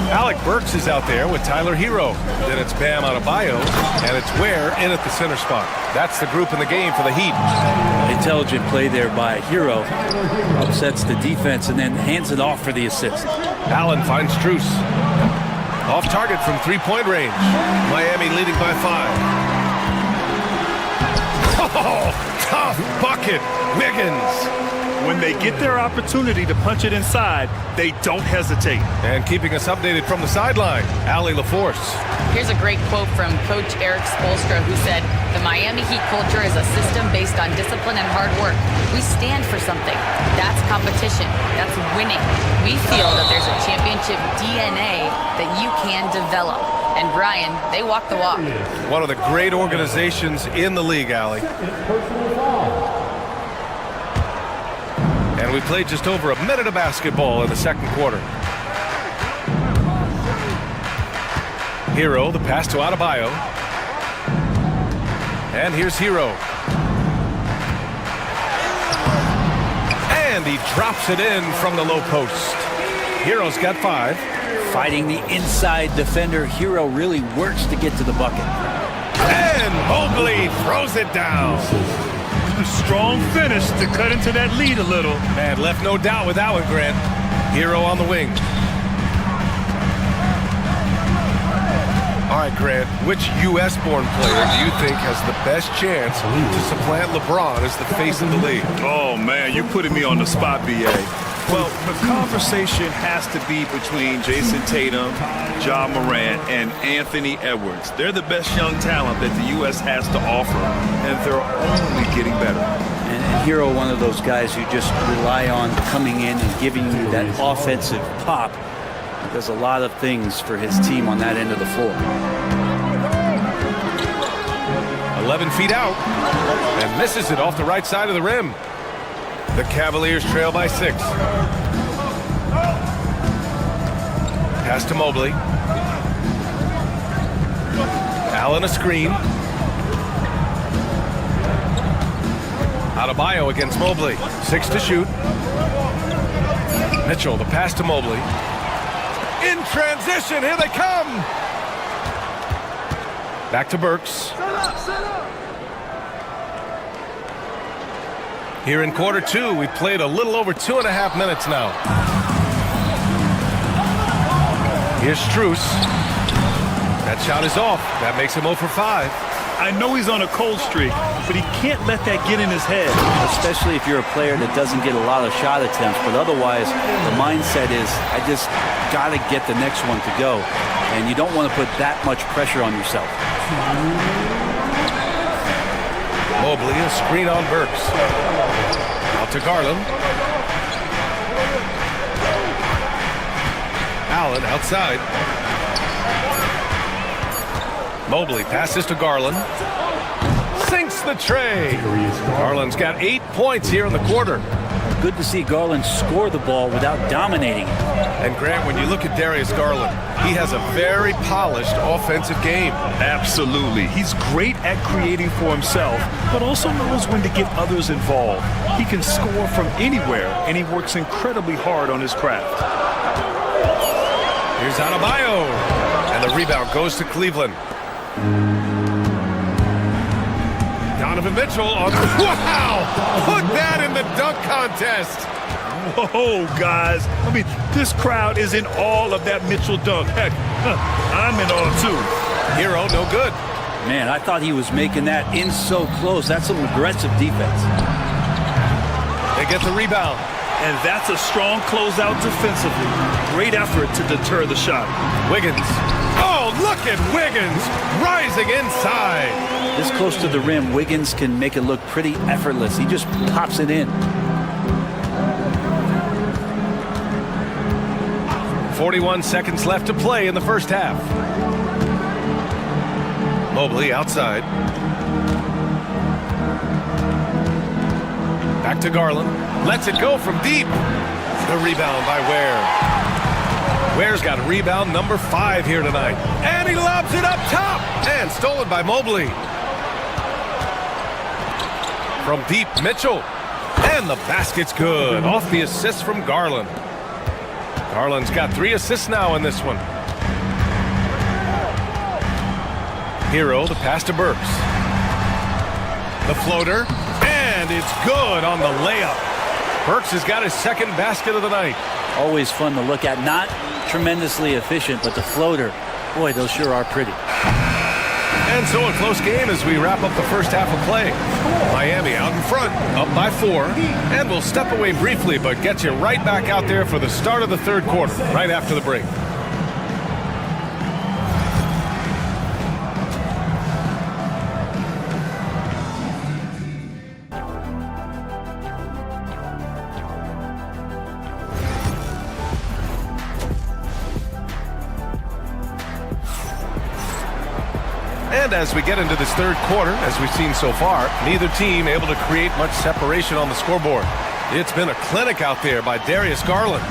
Alec Burks is out there with Tyler Hero. Then it's Bam Adebayo, and it's Ware in at the center spot. That's the group in the game for the Heat. Intelligent play there by Hero. Upsets the defense and then hands it off for the assist. Allen finds Strus. Off target from 3-point range. Miami leading by 5. Oh, tough bucket, Wiggins. When they get their opportunity to punch it inside, they don't hesitate. And keeping us updated from the sideline, Allie LaForce. Here's a great quote from Coach Eric Spoelstra, who said, "The Miami Heat culture is a system based on discipline and hard work. We stand for something. That's competition. That's winning. We feel that there's a championship DNA that you can develop." And Brian, they walk the walk. One of the great organizations in the league, Allie. And we played just over a minute of basketball in the second quarter. Hero, the pass to Adebayo. And here's Hero. And he drops it in from the low post. Hero's got 5. Fighting the inside defender, Hero really works to get to the bucket. And Mobley throws it down. A strong finish to cut into that lead a little. Man, left no doubt with that one, Grant. Hero on the wing. All right, Grant, which U.S.-born player do you think has the best chance to supplant LeBron as the face of the league? Oh, man, you're putting me on the spot, B.A. Well, the conversation has to be between Jason Tatum, Ja Morant, and Anthony Edwards. They're the best young talent that the U.S. has to offer, and they're only getting better. And Hero, one of those guys you just rely on coming in and giving you that offensive pop. He does a lot of things for his team on that end of the floor. 11 feet out, and misses it off the right side of the rim. The Cavaliers trail by 6. Pass to Mobley. Allen a screen. Adebayo against Mobley. 6 to shoot. Mitchell, the pass to Mobley. In transition, here they come. Back to Burks. Here in quarter 2, we played a little over 2.5 minutes now. Here's Strus. That shot is off. That makes him 0 for 5. I know he's on a cold streak, but he can't let that get in his head. Especially if you're a player that doesn't get a lot of shot attempts, but otherwise the mindset is, I just got to get the next one to go. And you don't want to put that much pressure on yourself. Mobley, a screen on Burks. Out to Garland. Allen outside. Mobley passes to Garland. Sinks the tray. Garland's got 8 points here in the quarter. Good to see Garland score the ball without dominating it. And Grant, when you look at Darius Garland, he has a very polished offensive game. Absolutely. He's great at creating for himself, but also knows when to get others involved. He can score from anywhere, and he works incredibly hard on his craft. Here's Adebayo. And the rebound goes to Cleveland. Donovan Mitchell on the... Wow! Put that in the dunk contest! Whoa, guys. I mean, this crowd is in all of that Mitchell dunk. Heck, I'm in awe, too. Hero, no good. Man, I thought he was making that in so close. That's some aggressive defense. They get the rebound. And that's a strong closeout defensively. Great effort to deter the shot. Wiggins. Oh, look at Wiggins rising inside. This close to the rim, Wiggins can make it look pretty effortless. He just pops it in. 41 seconds left to play in the first half. Mobley outside. Back to Garland. Lets it go from deep. The rebound by Ware. Ware's got rebound number 5 here tonight. And he lobs it up top. And stolen by Mobley. From deep, Mitchell. And the basket's good. Off the assist from Garland. Garland's got 3 assists now in this one. Hero, the pass to Burks. The floater. And it's good on the layup. Burks has got his second basket of the night. Always fun to look at. Not tremendously efficient, but the floater, boy, those sure are pretty. And so a close game as we wrap up the first half of play. Miami out in front, up by 4. And we'll step away briefly, but get you right back out there for the start of the third quarter, right after the break. And as we get into this third quarter, as we've seen so far, neither team able to create much separation on the scoreboard. It's been a clinic out there by Darius Garland.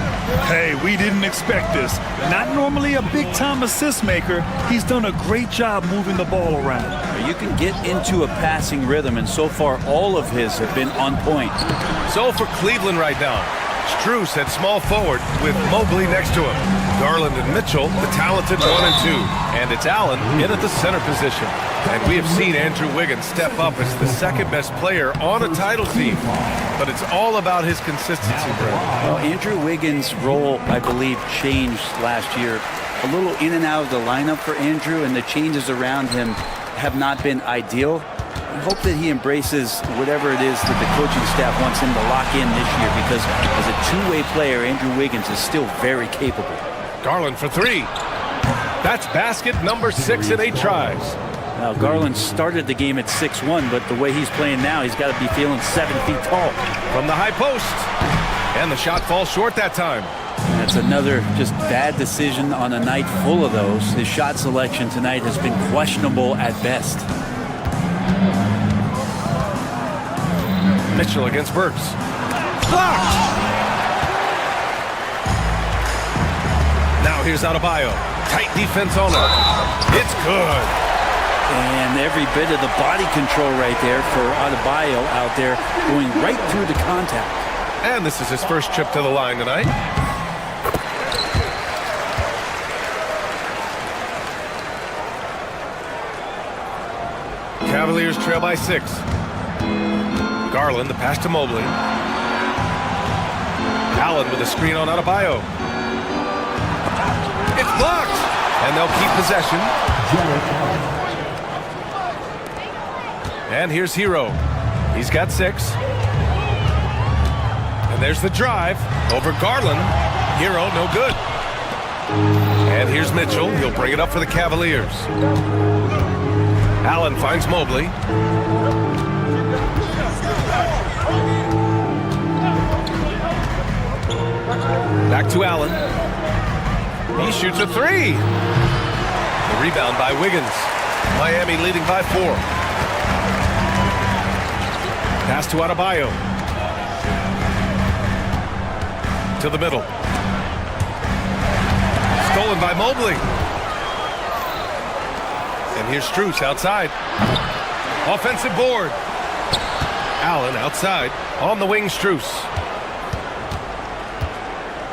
Hey, we didn't expect this. Not normally a big-time assist maker. He's done a great job moving the ball around. You can get into a passing rhythm, and so far all of his have been on point. So for Cleveland right now, Strus at small forward with Mobley next to him. Garland and Mitchell, the talented 1 and 2. And it's Allen in at the center position. And we have seen Andrew Wiggins step up as the second best player on a title team. But it's all about his consistency, Brad. Well, Andrew Wiggins' role, I believe, changed last year. A little in and out of the lineup for Andrew, and the changes around him have not been ideal. I hope that he embraces whatever it is that the coaching staff wants him to lock in this year, because as a two-way player, Andrew Wiggins is still very capable. Garland for 3. That's basket number 6 in 8 tries. Now, Garland started the game at 6'1", but the way he's playing now, he's got to be feeling 7 feet tall. From the high post. And the shot falls short that time. That's another just bad decision on a night full of those. His shot selection tonight has been questionable at best. Mitchell against Burks. Blocked! Now here's Adebayo. Tight defense on it. It's good. And every bit of the body control right there for Adebayo out there, going right through the contact. And this is his first trip to the line tonight. Cavaliers trail by 6. Garland, the pass to Mobley. Allen with a screen on Adebayo. It's blocked! And they'll keep possession. And here's Hero. He's got 6. And there's the drive over Garland. Hero, no good. And here's Mitchell. He'll bring it up for the Cavaliers. Allen finds Mobley. Back to Allen. He shoots a 3. The rebound by Wiggins. Miami leading by 4. Pass to Adebayo. To the middle. Stolen by Mobley. And here's Strus outside. Offensive board. Allen outside. On the wing, Strus.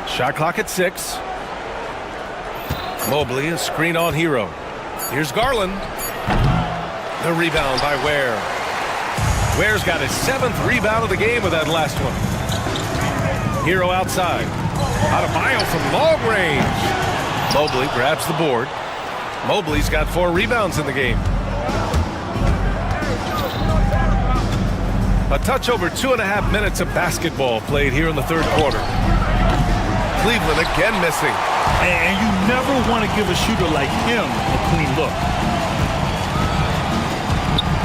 Shot clock at 6. Mobley, a screen on Hero. Here's Garland. The rebound by Ware. Ware's got his 7th rebound of the game with that last one. Hero outside. Adebayo from long range. Mobley grabs the board. Mobley's got 4 rebounds in the game. A touch over 2.5 minutes of basketball played here in the 3rd quarter. Cleveland again missing. And you never want to give a shooter like him a clean look.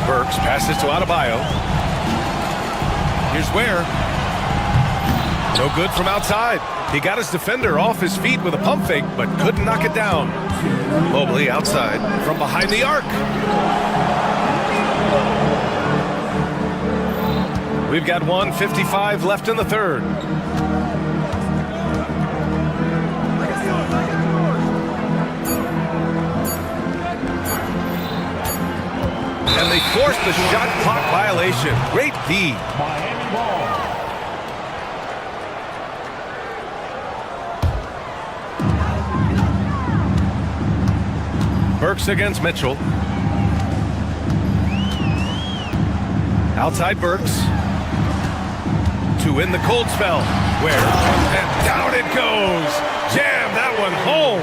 Burks passes to Adebayo. Here's Ware. No good from outside. He got his defender off his feet with a pump fake, but couldn't knock it down. Mobley outside from behind the arc. We've got 1:55 left in the 3rd. And they forced the shot clock violation. Great D. Burks against Mitchell. Outside Burks. To win the cold spell. Where? And down it goes. Jam that one home.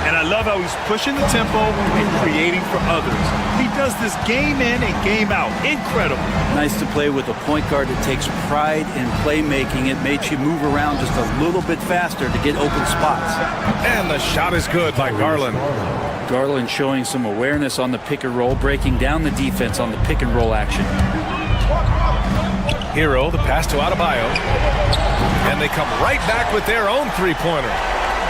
And I love how he's pushing the tempo and creating for others. He does this game in and game out. Incredible. Nice to play with a point guard that takes pride in playmaking. It makes you move around just a little bit faster to get open spots. And the shot is good by Garland. Garland showing some awareness on the pick and roll, breaking down the defense on the pick and roll action. Hero, the pass to Adebayo. And they come right back with their own three-pointer.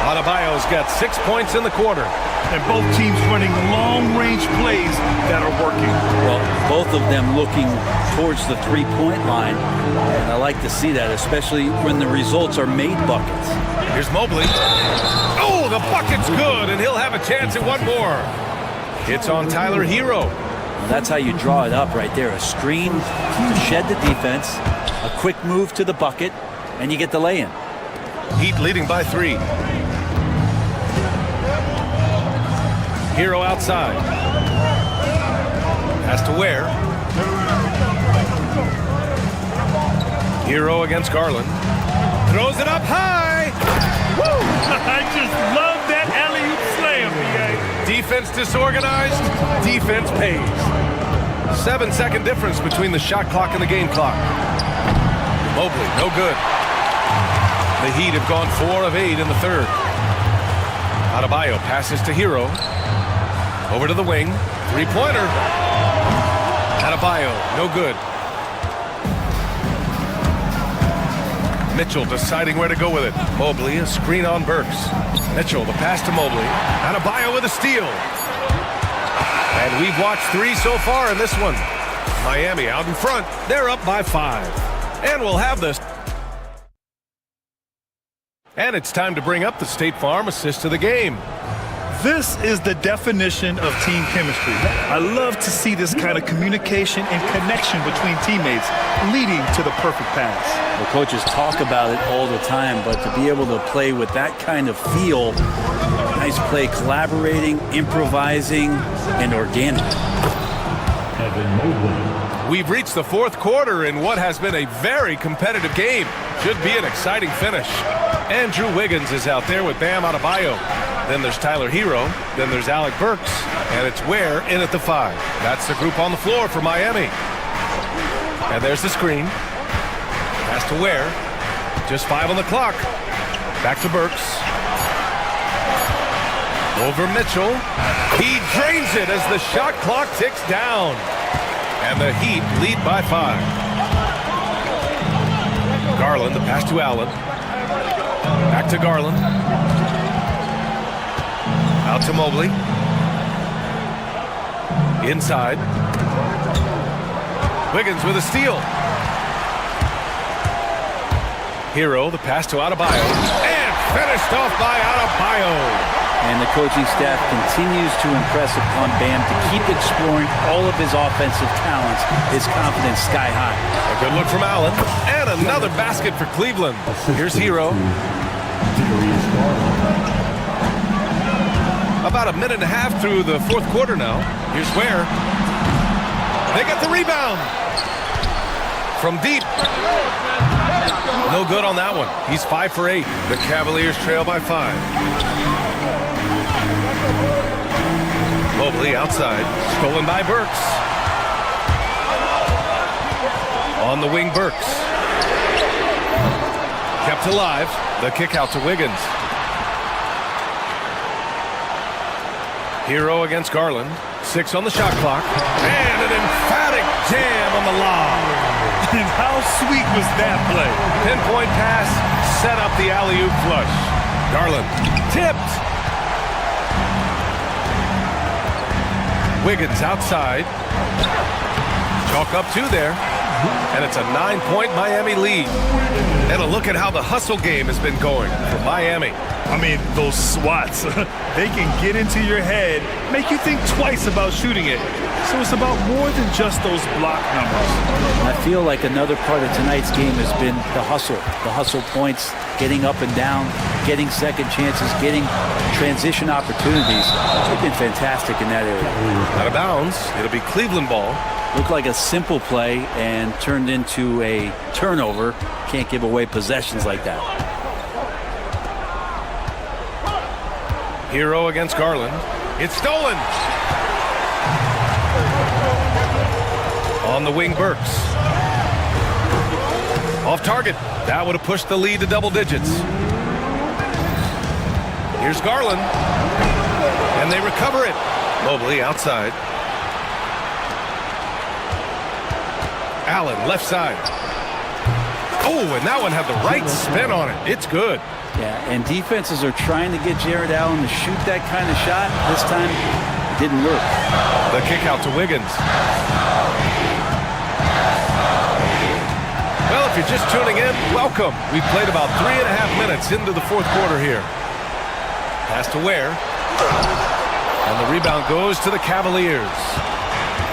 Adebayo's got 6 points in the quarter. And both teams running long-range plays that are working. Well, both of them looking towards the three-point line. And I like to see that, especially when the results are made buckets. Here's Mobley. Oh, the bucket's good, and he'll have a chance at one more. It's on Tyler Hero. Well, that's how you draw it up right there. A screen to shed the defense, a quick move to the bucket, and you get the lay-in. Heat leading by 3. Hero outside. Pass to Ware. Hero against Garland. Throws it up high. Woo! I just love that alley-oop slam, BA. Defense disorganized. Defense pays. 7-second difference between the shot clock and the game clock. Mobley, no good. The Heat have gone 4 of 8 in the 3rd. Adebayo passes to Hero. Over to the wing. Three-pointer. Adebayo, no good. Mitchell deciding where to go with it. Mobley, a screen on Burks. Mitchell, the pass to Mobley. Adebayo with a steal. And we've watched 3 so far in this one. Miami out in front. They're up by 5. And we'll have this. And it's time to bring up the State Farm assist of the game. This is the definition of team chemistry. I love to see this kind of communication and connection between teammates leading to the perfect pass. The coaches talk about it all the time, but to be able to play with that kind of feel, nice play, collaborating, improvising, and organic. We've reached the 4th quarter in what has been a very competitive game. Should be an exciting finish. Andrew Wiggins is out there with Bam Adebayo. Then there's Tyler Hero. Then there's Alec Burks. And it's Ware in at the 5. That's the group on the floor for Miami. And there's the screen. Pass to Ware. Just 5 on the clock. Back to Burks. Over Mitchell. He drains it as the shot clock ticks down. And the Heat lead by 5. Garland, the pass to Allen. Back to Garland. Out to Mobley. Inside. Wiggins with a steal. Hero, the pass to Adebayo. And finished off by Adebayo. And the coaching staff continues to impress upon Bam to keep exploring all of his offensive talents. His confidence sky high. A good look from Allen. And another basket for Cleveland. Here's Hero. About a minute and a half through the fourth quarter now. Here's Ware. They get the rebound. From deep. No good on that one. He's 5 for 8. The Cavaliers trail by 5. Mobley outside. Stolen by Burks. On the wing, Burks. Kept alive. The kick out to Wiggins. Hero against Garland. 6 on the shot clock. And an emphatic jam on the lob. And how sweet was that play? Pinpoint pass, set up the alley-oop flush. Garland tipped. Wiggins outside. Chalk up 2 there. And it's a 9-point Miami lead. And a look at how the hustle game has been going for Miami. I mean, those swats, they can get into your head, make you think twice about shooting it. So it's about more than just those block numbers. I feel like another part of tonight's game has been the hustle points, getting up and down, getting second chances, getting transition opportunities. They've been fantastic in that area. Out of bounds. It'll be Cleveland ball. Looked like a simple play and turned into a turnover. Can't give away possessions like that. Hero against Garland. It's stolen. On the wing, Burks. Off target. That would have pushed the lead to double digits. Here's Garland. And they recover it. Mobley outside. Allen left side. Oh, and that one had the right spin on it. It's good. Yeah, and defenses are trying to get Jared Allen to shoot that kind of shot. This time, it didn't work. The kick out to Wiggins. Well, if you're just tuning in, welcome. We've played about 3.5 minutes into the fourth quarter here. Pass to Ware. And the rebound goes to the Cavaliers.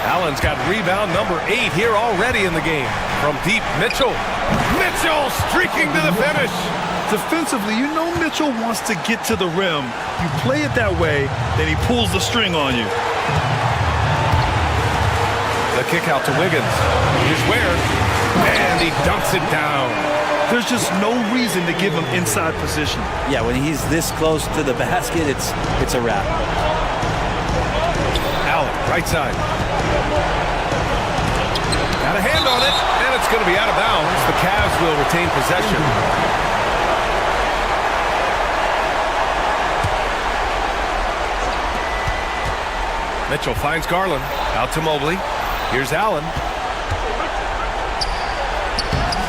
Allen's got rebound number 8 here already in the game. From deep, Mitchell. Mitchell streaking to the finish. Defensively, you know Mitchell wants to get to the rim. You play it that way, then he pulls the string on you. The kick out to Wiggins. Here's Ware. And he dunks it down. There's just no reason to give him inside position. Yeah, when he's this close to the basket, it's a wrap. Allen, right side. Got a hand on it, and it's going to be out of bounds. The Cavs will retain possession. Mitchell finds Garland. Out to Mobley. Here's Allen.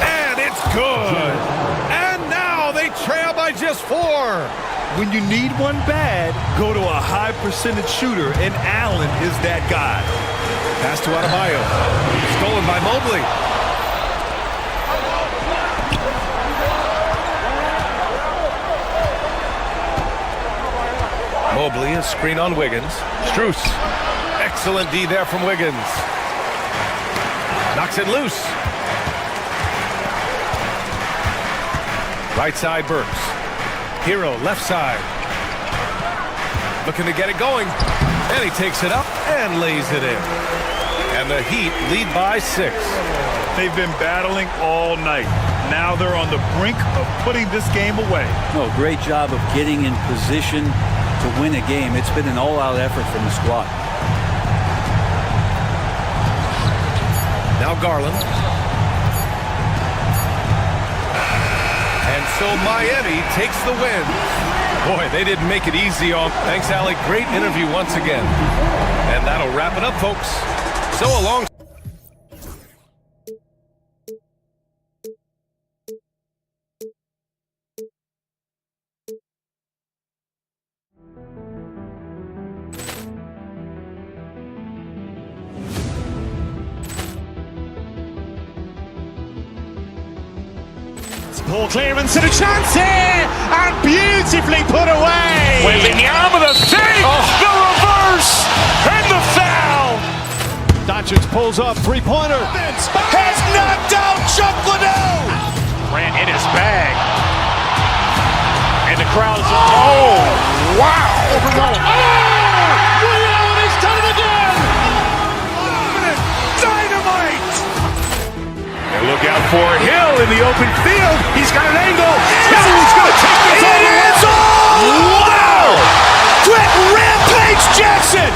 And it's good. And now they trail by just 4. When you need one bad, go to a high percentage shooter, and Allen is that guy. Pass to Adebayo. Stolen by Mobley. Mobley, a screen on Wiggins. Strus. Excellent D there from Wiggins. Knocks it loose. Right side, Burks. Hero, left side. Looking to get it going. And he takes it up and lays it in. And the Heat lead by 6. They've been battling all night. Now they're on the brink of putting this game away. No, great job of getting in position, to win a game. It's been an all-out effort from the squad. Now Garland. And so Miami takes the win. Boy, they didn't make it easy on. Thanks, Allie. Great interview once again. And that'll wrap it up, folks. So along. Ball clearance and a chance here, and beautifully put away. Wembanyama the save, the reverse, and the foul. Doncic pulls up, three-pointer. Has knocked out Chuck Liddell. Grant in his bag. And the crowd is, oh, wow. Overruled. Oh, Realty's done it again. Dynamite. And look out for Hill in the open field. He's got an angle. Hill's going to take this all the way. Wow. Quick rampage Jackson.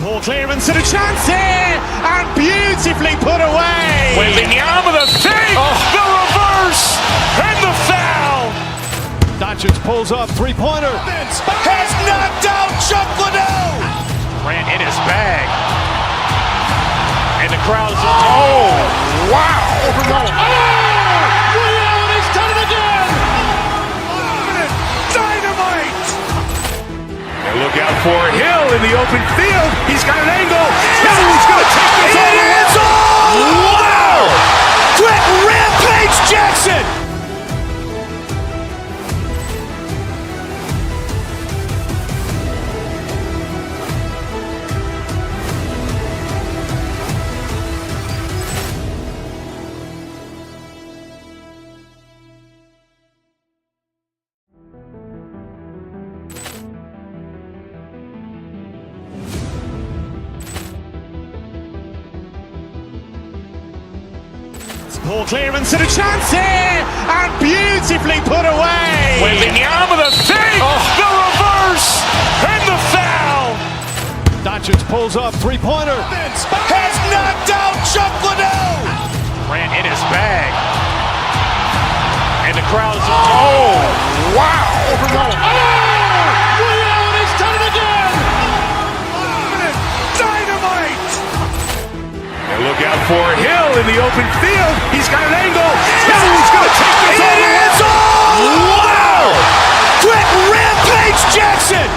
Ball clearance and a chance here, and beautifully put away. Wembanyama the save, the reverse, and the foul. Doncic pulls up, three-pointer. Has knocked out Chuck Liddell. Grant in his bag. And the crowd is, oh, wow. Overruled. Oh, Realty's done it again. Dynamite. And look out for Hill in the open field. He's got an angle. Hill's going to take this all the way. Wow. Quick rampage Jackson. Ball clearance and a chance here, and beautifully put away. Wembanyama the save, the reverse, and the foul. Doncic pulls up, three-pointer. Has knocked out Chuck Liddell. Grant in his bag. And the crowd is, oh, wow. Overruled. Oh, Realty's done it again. Dynamite. And look out for Hill in the open field. He's got an angle. Hill's going to take this all the way. Wow. Quick rampage Jackson.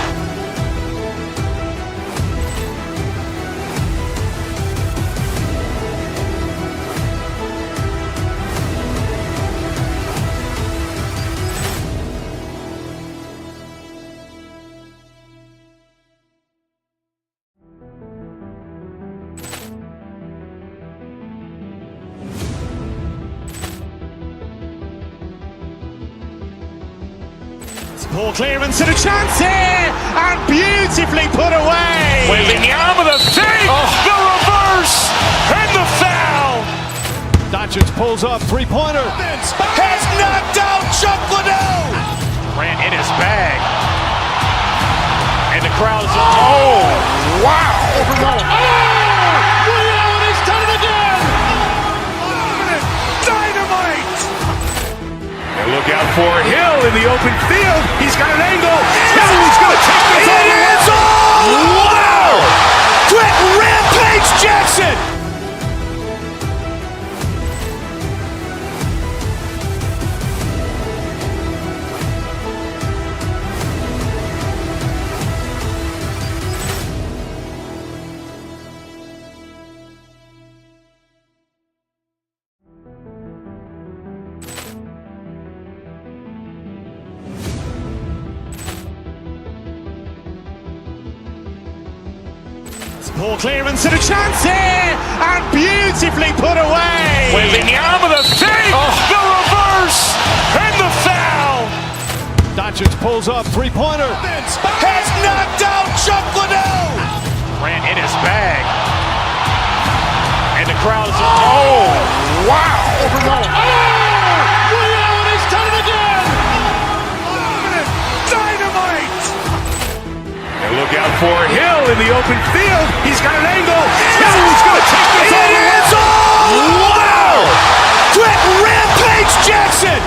Ball clearance and a chance here, and beautifully put away. Wembanyama the save, the reverse, and the foul. Doncic pulls up, three-pointer. Has knocked out Chuck Liddell. Grant in his bag. And the crowd is, oh, wow. Overruled. Oh, Realty's done it again. Dynamite. And look out for Hill in the open field. He's got an angle. Hill's going to take this all the way. Wow. Quick rampage Jackson. Poor clearance and a chance here, and beautifully put away. Wembanyama the fake, the reverse, and the foul. Doncic pulls up, three-pointer. Has knocked out Chuck Liddell. Ran in his bag. And the crowd is, oh, wow. Ray Allen has done it again. Dynamite. And look out for Hill in the open field. He's got an angle. Hill's going to take this all the way. Wow. Quick rampage Jackson.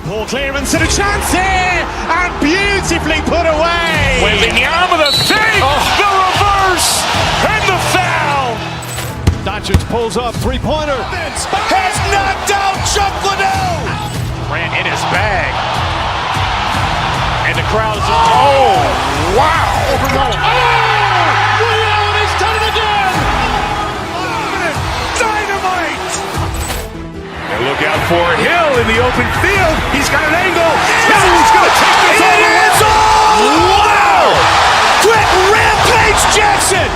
Poor clearance and a chance here, and beautifully put away. Wembanyama the fake, the reverse, and the foul. Doncic pulls up, three-pointer. Has knocked out Chuck Liddell. Ran in his bag. And the crowd is, oh, wow. Ray Allen has done it again. Dynamite. And look out for Hill in the open field. He's got an angle. Hill's going to take this all the way. Wow. Quick rampage Jackson.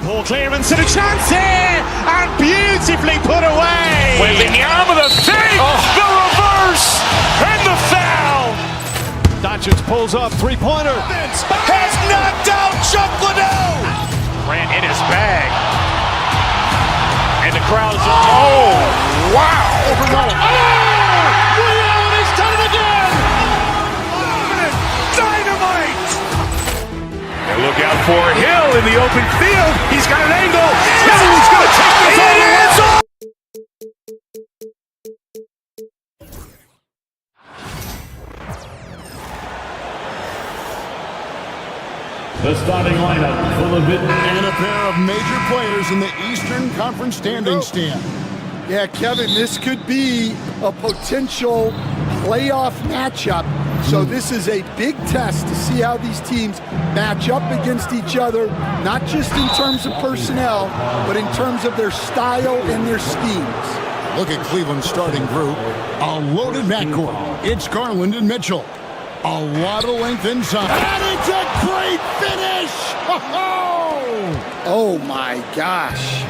Poor clearance and a chance here, and beautifully put away. Wembanyama the fake, the reverse, and the foul. Doncic pulls up, three-pointer. Has knocked out Chuck Liddell. Ran in his bag. And the crowd is, oh, wow. Ray Allen has done it again. Dynamite. And look out for Hill in the open field. He's got an angle. Hill's going to take this all the way. The starting lineup full of it. And a pair of major players in the Eastern Conference standing stand. Yeah, Kevin, this could be a potential playoff matchup. So this is a big test to see how these teams match up against each other, not just in terms of personnel, but in terms of their style and their schemes. Look at Cleveland's starting group. A loaded backcourt. It's Garland and Mitchell. A lot of length inside. And it's a great finish! Oh my gosh.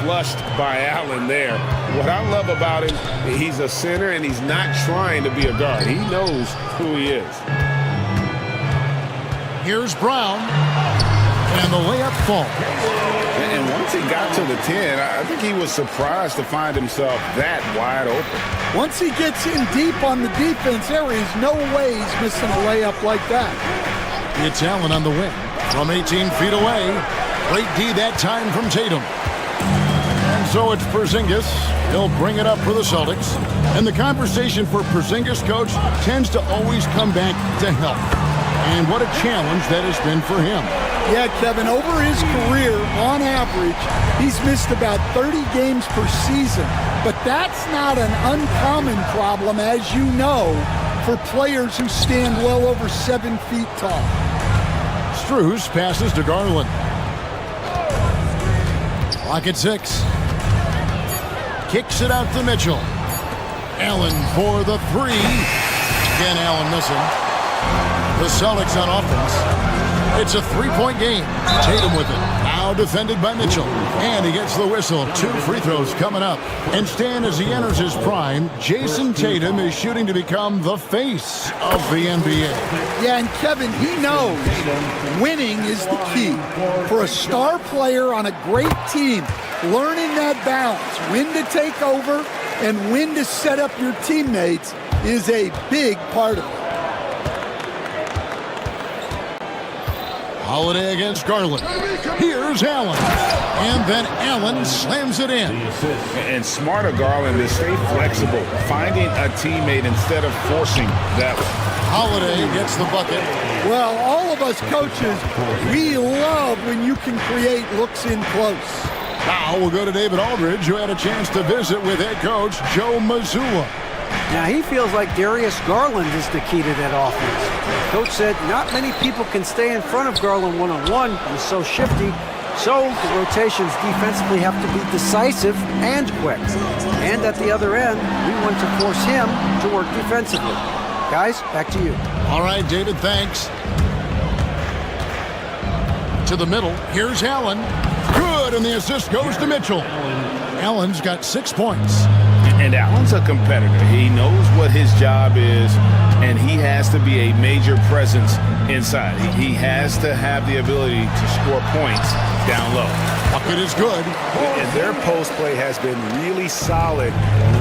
Flushed by Allen there. What I love about him, he's a center and he's not trying to be a guard. He knows who he is. Here's Brown. And the layup falls. And once he got to the 10, I think he was surprised to find himself that wide open. Once he gets in deep on the defense, there is no way he's missing a layup like that. It's Allen on the wing from 18 feet away. Great D that time from Tatum. And so it's Porzingis. He'll bring it up for the Celtics. And the conversation for Porzingis, coach, tends to always come back to health. And what a challenge that has been for him. Yeah, Kevin, over his career, on average, he's missed about 30 games per season. But that's not an uncommon problem, as you know, for players who stand well over 7 feet tall. Strus passes to Garland. Clock at 6. Kicks it out to Mitchell. Allen for the 3. Again, Allen missing. The Celtics on offense. It's a 3-point game. Tatum with it. Now defended by Mitchell. And he gets the whistle. 2 free throws coming up. And Stan, as he enters his prime, Jason Tatum is shooting to become the face of the NBA. Yeah, and Kevin, he knows winning is the key. For a star player on a great team, learning that balance, when to take over and when to set up your teammates is a big part of it. Holiday against Garland. Here's Allen. And then Allen slams it in. And smarter Garland is stay flexible, finding a teammate instead of forcing that one. Holiday gets the bucket. Well, all of us coaches, we love when you can create looks in close. Now we'll go to David Aldridge, who had a chance to visit with head coach Joe Mazzulla. Now he feels like Darius Garland is the key to that offense. Coach said not many people can stay in front of Garland one-on-one. He's so shifty. So the rotations defensively have to be decisive and quick. And at the other end, we want to force him to work defensively. Guys, back to you. All right, David, thanks. To the middle, here's Allen. Good, and the assist goes to Mitchell. Allen's got 6 points. And Allen's a competitor. He knows what his job is, and he has to be a major presence inside. He has to have the ability to score points down low. Bucket is good. And their post play has been really solid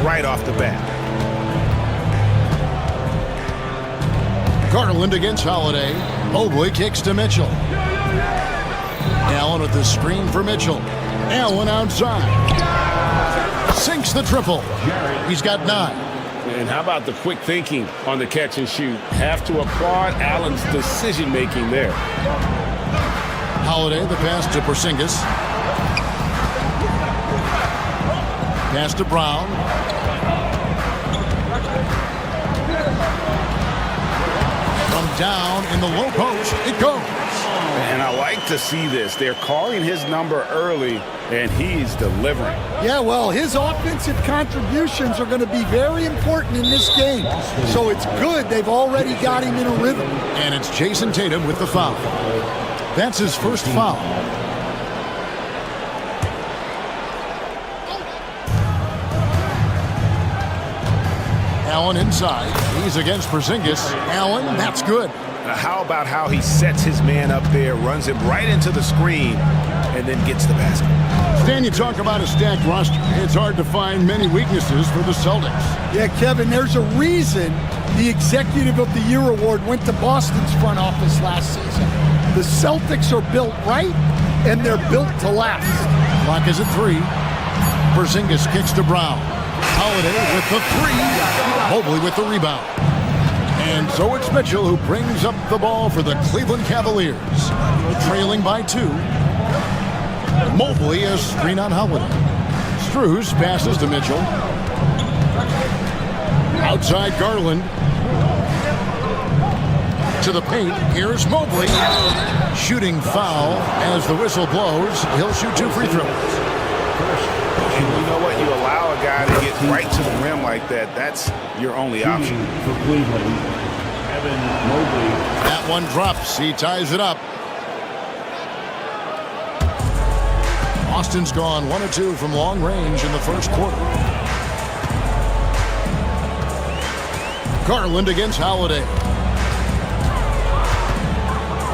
right off the bat. Garland against Holiday. Mobley kicks to Mitchell. Allen with the screen for Mitchell. Allen outside. Sinks the triple. He's got 9. And how about the quick thinking on the catch and shoot? Have to applaud Allen's decision-making there. Holiday, the pass to Porzingis. Pass to Brown. From down in the low post, it goes. And I like to see this. They're calling his number early, and he's delivering. Yeah, well, his offensive contributions are going to be very important in this game. So it's good they've already got him in a rhythm. And it's Jason Tatum with the foul. That's his first foul. Allen inside. He's against Porzingis. Allen, that's good. How about how he sets his man up there, runs him right into the screen, and then gets the basket? Stan, you talk about a stacked roster. It's hard to find many weaknesses for the Celtics. Yeah, Kevin, there's a reason the Executive of the Year award went to Boston's front office last season. The Celtics are built right, and they're built to last. Clock is at 3. Porzingis kicks to Brown. Holiday with the 3. Mobley with the rebound. And so it's Mitchell who brings up the ball for the Cleveland Cavaliers. Trailing by 2. Mobley a screen on Holiday. Strus passes to Mitchell. Outside Garland. To the paint. Here's Mobley. Shooting foul as the whistle blows. He'll shoot 2 free throws. And you know what? You allow a guy to get right to the rim like that. That's your only option. For Cleveland, Evan Mobley. That one drops. He ties it up. Austin's gone 1 of 2 from long range in the first quarter. Garland against Holiday.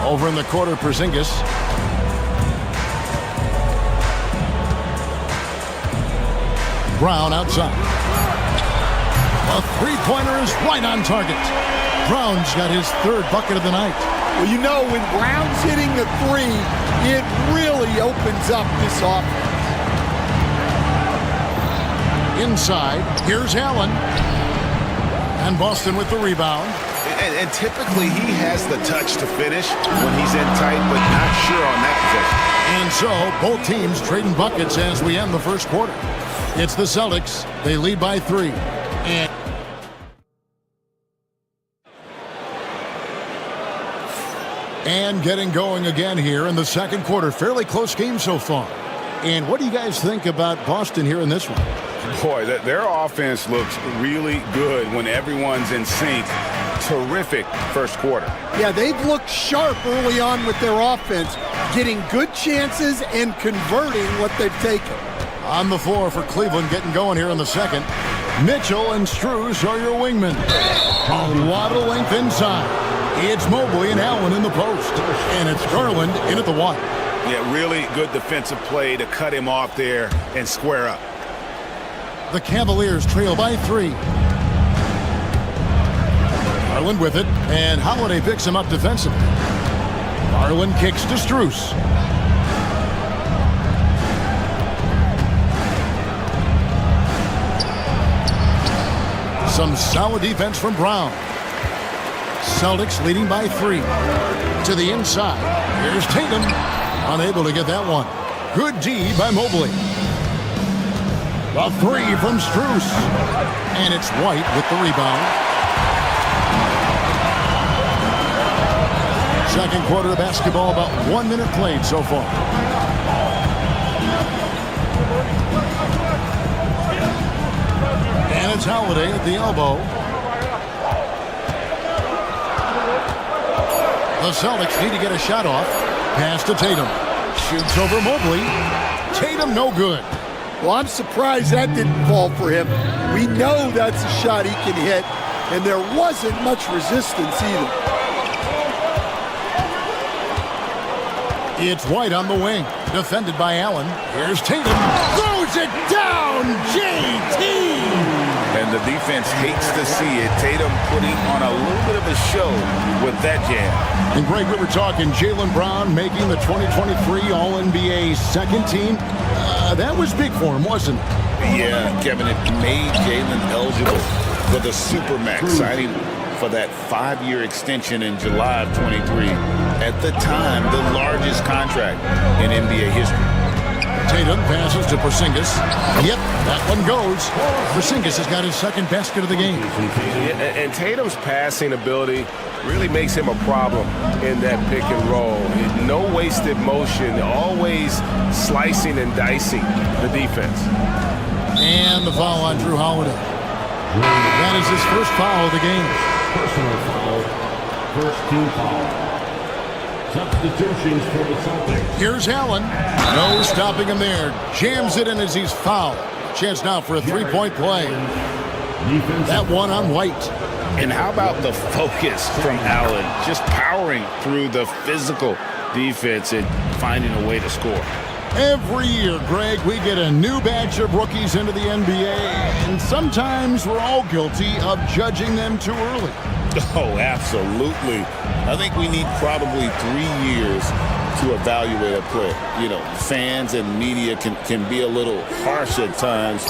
Over in the corner, Porzingis. Brown outside. A three-pointer is right on target. Brown's got his 3rd bucket of the night. Well, you know, when Brown's hitting a 3, it really opens up this offense. Inside, here's Allen. And Boston with the rebound. And typically he has the touch to finish when he's in tight, but not sure on that possession. And so both teams trading buckets as we end the first quarter. It's the Celtics. They lead by 3. And getting going again here in the second quarter. Fairly close game so far. And what do you guys think about Boston here in this one? Boy, their offense looks really good when everyone's in sync. Terrific first quarter. Yeah, they've looked sharp early on with their offense, getting good chances and converting what they've taken. On the floor for Cleveland, getting going here in the second. Mitchell and Strus are your wingmen. A lot of length inside. It's Mobley and Allen in the post. And it's Garland in at the 1. Yeah, really good defensive play to cut him off there and square up. The Cavaliers trail by 3. Garland with it, and Holiday picks him up defensively. Garland kicks to Strus. Some solid defense from Brown. Celtics leading by 3. To the inside. Here's Tatum. Unable to get that one. Good D by Mobley. A 3 from Strus. And it's White with the rebound. Second quarter of basketball, about 1 minute played so far. And it's Holiday at the elbow. The Celtics need to get a shot off. Pass to Tatum. Shoots over Mobley. Tatum no good. Well, I'm surprised that didn't fall for him. We know that's a shot he can hit, and there wasn't much resistance either. It's White on the wing. Defended by Allen. Here's Tatum. Throws it down. JT. And the defense hates to see it. Tatum putting on a little bit of a show with that jam. And Greg, we were talking Jaylen Brown making the 2023 All-NBA second team. That was big for him, wasn't it? Yeah, Kevin, it made Jaylen eligible for the Supermax, signing for that 5-year extension in July of 23. At the time, the largest contract in NBA history. Tatum passes to Porzingis. Yep, that one goes. Porzingis has got his second basket of the game. And Tatum's passing ability really makes him a problem in that pick and roll. No wasted motion, always slicing and dicing the defense. And the foul on Drew Holiday. That is his first foul of the game. Personal foul. First team foul. Substitutions for the Celtics. Here's Allen. No stopping him there. Jams it in as he's fouled. Chance now for a three-point play. That one on White. And how about the focus from Allen? Just powering through the physical defense and finding a way to score. Every year, Greg, we get a new batch of rookies into the NBA, and sometimes we're all guilty of judging them too early. Oh, absolutely. I think we need probably 3 years to evaluate a player. You know, fans and media can be a little harsh at times,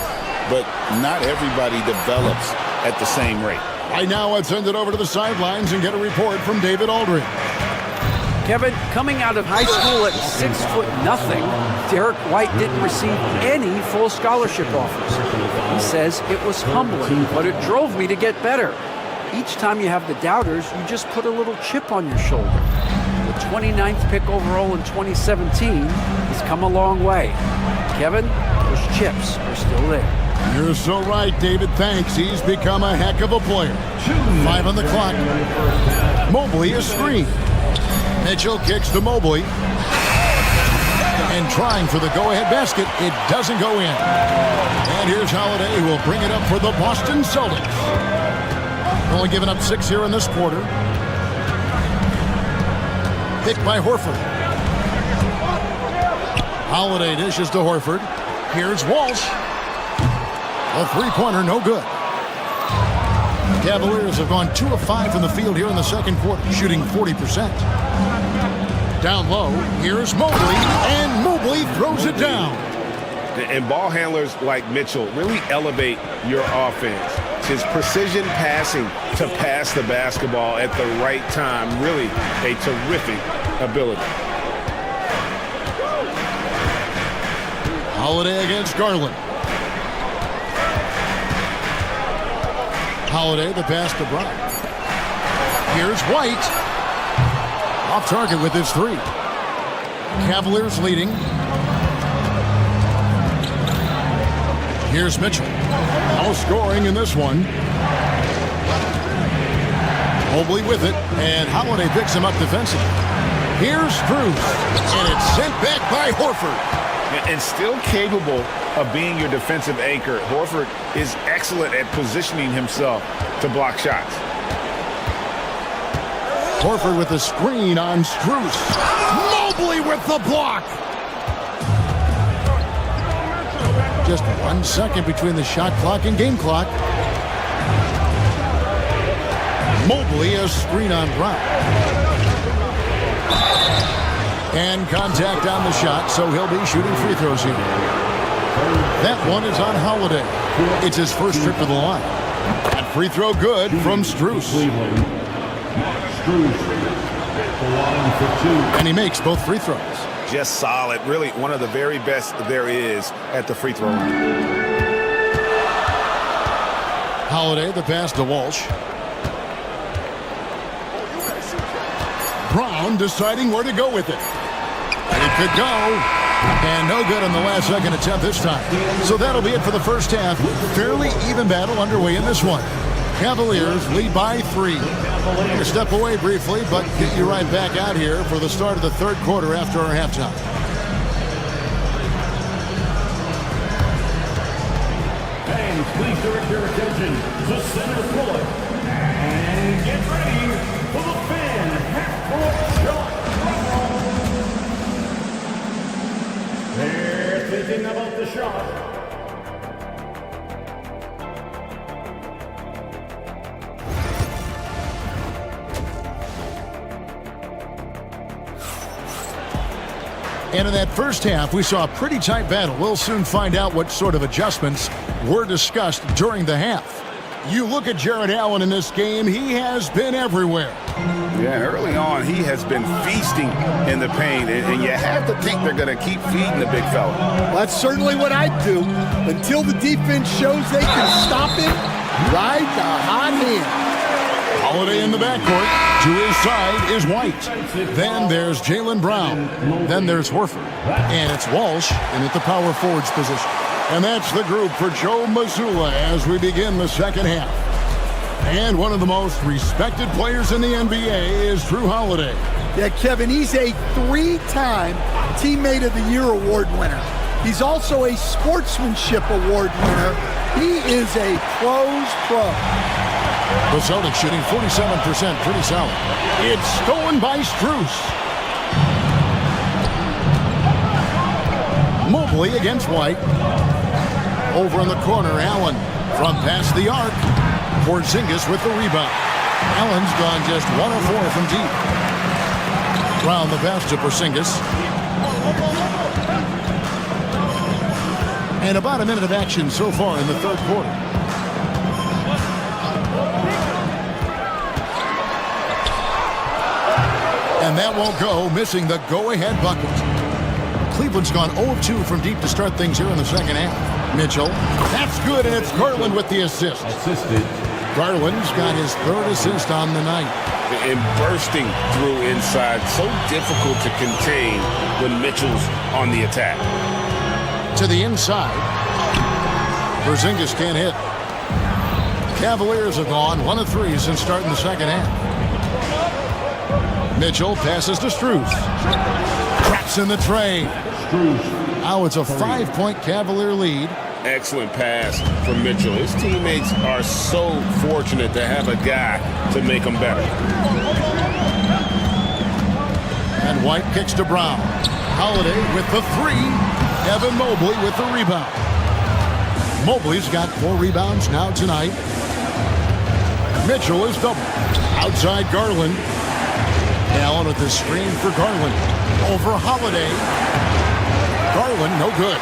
but not everybody develops at the same rate. Right now, I'd send it over to the sidelines and get a report from David Aldridge. Kevin, coming out of high school at 6'0", Derek White didn't receive any full scholarship offers. He says it was humbling, but it drove me to get better. Each time you have the doubters, you just put a little chip on your shoulder. The 29th pick overall in 2017 has come a long way. Kevin, those chips are still there. You're so right, David. Thanks. He's become a heck of a player. 5 on the clock. Mobley a screen. Mitchell kicks to Mobley. And trying for the go-ahead basket. It doesn't go in. And here's Holiday, who will bring it up for the Boston Celtics. Only giving up 6 here in this quarter. Picked by Horford. Holiday dishes to Horford. Here's Walsh. A three-pointer, no good. Cavaliers have gone 2 of 5 from the field here in the second quarter, shooting 40%. Down low, here's Mobley, and Mobley throws it down. And ball handlers like Mitchell really elevate your offense. His precision passing to pass the basketball at the right time, really a terrific ability. Holiday against Garland. Holiday, the pass to Brown. Here's White. Off target with his 3. Cavaliers leading. Here's Mitchell. Now scoring in this one. Mobley with it, and Holiday picks him up defensively. Here's Strus, and it's sent back by Horford. And still capable of being your defensive anchor, Horford is excellent at positioning himself to block shots. Horford with the screen on Strus. Mobley with the block. Just 1 second between the shot clock and game clock. Mobley a screen on Brown. And contact on the shot, so he'll be shooting free throws here. That one is on Holiday. It's his first trip to the line. And free throw good from Strus. And he makes both free throws. Just solid. Really one of the very best there is at the free throw line. Holiday, the pass to Walsh. Brown deciding where to go with it. And it could go. And no good on the last second attempt this time. So that'll be it for the first half. Fairly even battle underway in this one. Cavaliers lead by 3. We're going to step away briefly, but get you right back out here for the start of the third quarter after our halftime. Fans, please direct your attention to center court. And get ready for the fan half-court shot. They're thinking about the shot. And in that first half, we saw a pretty tight battle. We'll soon find out what sort of adjustments were discussed during the half. You look at Jared Allen in this game, he has been everywhere. Yeah, and early on, he has been feasting in the paint, and you have to think they're going to keep feeding the big fella. Well, that's certainly what I'd do. Until the defense shows they can stop him, ride the hot hand. Holiday in the backcourt. To his side is White. Then there's Jaylen Brown. Then there's Horford. And it's Walsh in at the power forwards position. And that's the group for Joe Mazzulla as we begin the second half. And one of the most respected players in the NBA is Drew Holiday. Yeah, Kevin, he's a 3-time Teammate of the Year award winner. He's also a Sportsmanship Award winner. He is a pros pro. The Celtics shooting 47%, pretty solid. It's stolen by Strus. Mobley against White. Over in the corner, Allen from past the arc. Porzingis with the rebound. Allen's gone just 1 of 4 from deep. Brown the pass to Porzingis. And about a minute of action so far in the third quarter. And that won't go, missing the go-ahead bucket. Cleveland's gone 0 of 2 from deep to start things here in the second half. Mitchell, that's good, and it's Garland with the assist. Garland's got his 3rd assist on the night. And bursting through inside, so difficult to contain when Mitchell's on the attack. To the inside. Porzingis can't hit. Cavaliers have gone 1 of 3 since starting the second half. Mitchell passes to Strus. Traps in the tray. Now it's a 5-point Cavalier lead. Excellent pass from Mitchell. His teammates are so fortunate to have a guy to make them better. And White kicks to Brown. Holiday with the 3. Evan Mobley with the rebound. Mobley's got 4 rebounds now tonight. Mitchell is double. Outside Garland. Allen with the screen for Garland. Over Holiday. Garland, no good.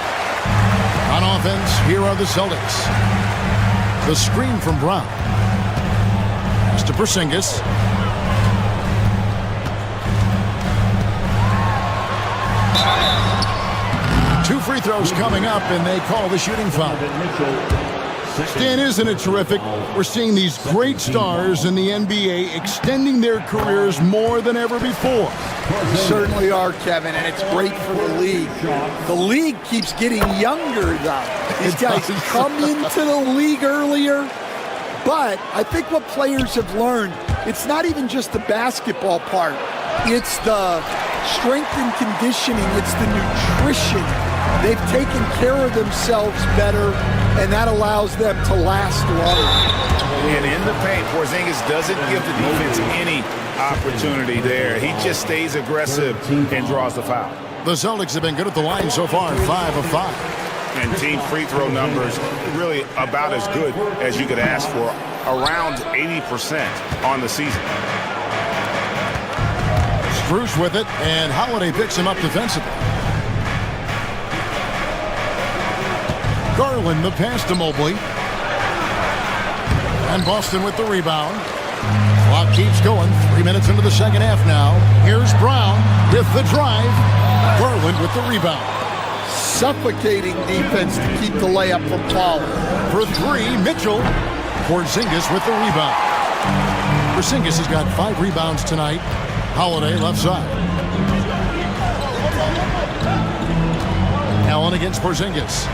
On offense, here are the Celtics. The screen from Brown. Pass to Porzingis. Two free throws coming up, and they call the shooting foul. Stan, isn't it terrific? We're seeing these great stars in the NBA extending their careers more than ever before. Certainly are, Kevin, and it's great for the league. The league keeps getting younger, though. These guys come into the league earlier, but I think what players have learned, it's not even just the basketball part. It's the strength and conditioning. It's the nutrition. They've taken care of themselves better, and that allows them to last longer. And in the paint, Porzingis doesn't give the defense any opportunity there. He just stays aggressive and draws the foul. The Celtics have been good at the line so far, 5 of 5. And team free throw numbers really about as good as you could ask for, around 80% on the season. Strus with it, and Holiday picks him up defensively. Garland the pass to Mobley. And Boston with the rebound. Clock keeps going. 3 minutes into the second half now. Here's Brown with the drive. Garland with the rebound. Suffocating defense to keep the layup from falling. For three, Mitchell. Porzingis with the rebound. Porzingis has got 5 rebounds tonight. Holiday left side. Allen against Porzingis.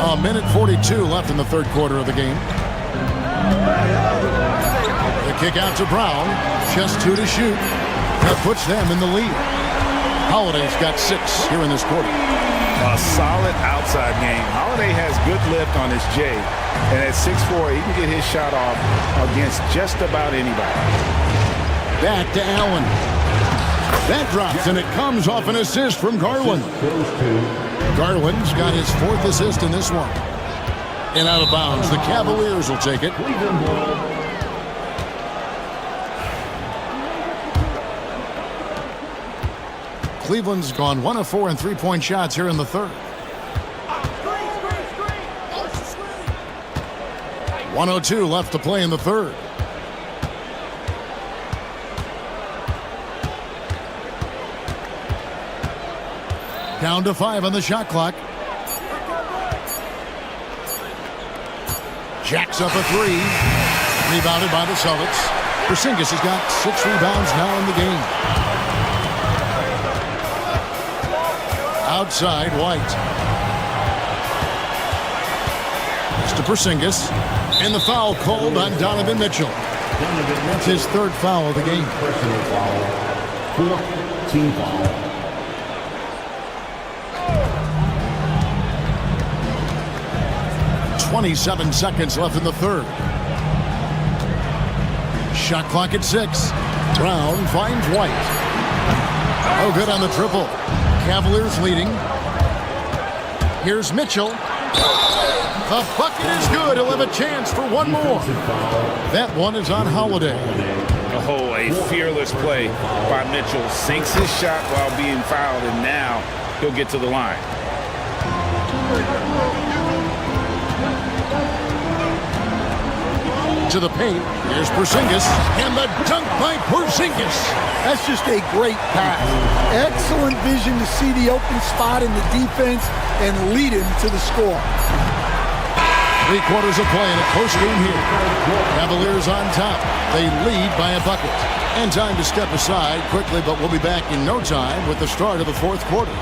A minute 42 left in the third quarter of the game. The kick out to Brown. Just 2 to shoot. That puts them in the lead. Holiday's got 6 here in this quarter. A solid outside game. Holiday has good lift on his J. And at 6'4", he can get his shot off against just about anybody. Back to Allen. That drops, and it comes off an assist from Garland. Garland's got his 4th assist in this one. And out of bounds. The Cavaliers will take it. Cleveland's gone 1 of 4 in 3-point shots here in the third. 1:02 left to play in the third. Down to 5 on the shot clock. Jacks up a 3. Rebounded by the Celtics. Porzingis has got 6 rebounds now in the game. Outside, White. It's to Porzingis. And the foul called on Donovan Mitchell. That's his 3rd foul of the game. Personal foul. 4th team foul. .27 seconds left in the third. Shot clock at 6. Brown finds White. Oh, good on the triple. Cavaliers leading. Here's Mitchell. The bucket is good. He'll have a chance for one more. That one is on Holiday. Oh, a fearless play by Mitchell. Sinks his shot while being fouled, and now he'll get to the line. To the paint. Here's Porzingis. And the dunk by Porzingis. That's just a great pass. Excellent vision to see the open spot in the defense and lead him to the score. 3 quarters of play in a close game here. Cavaliers on top. They lead by a bucket. And time to step aside quickly, but we'll be back in no time with the start of the 4th quarter.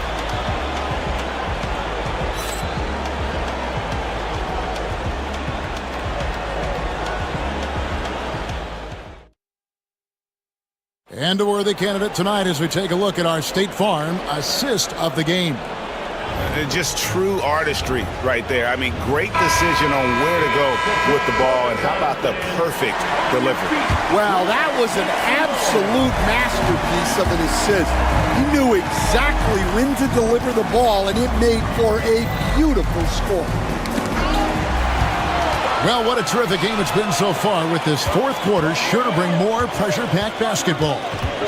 And a worthy candidate tonight as we take a look at our State Farm assist of the game. Just true artistry right there. I mean, great decision on where to go with the ball, and how about the perfect delivery? Well, that was an absolute masterpiece of an assist. He knew exactly when to deliver the ball, and it made for a beautiful score. Well, what a terrific game it's been so far, with this 4th quarter sure to bring more pressure-packed basketball.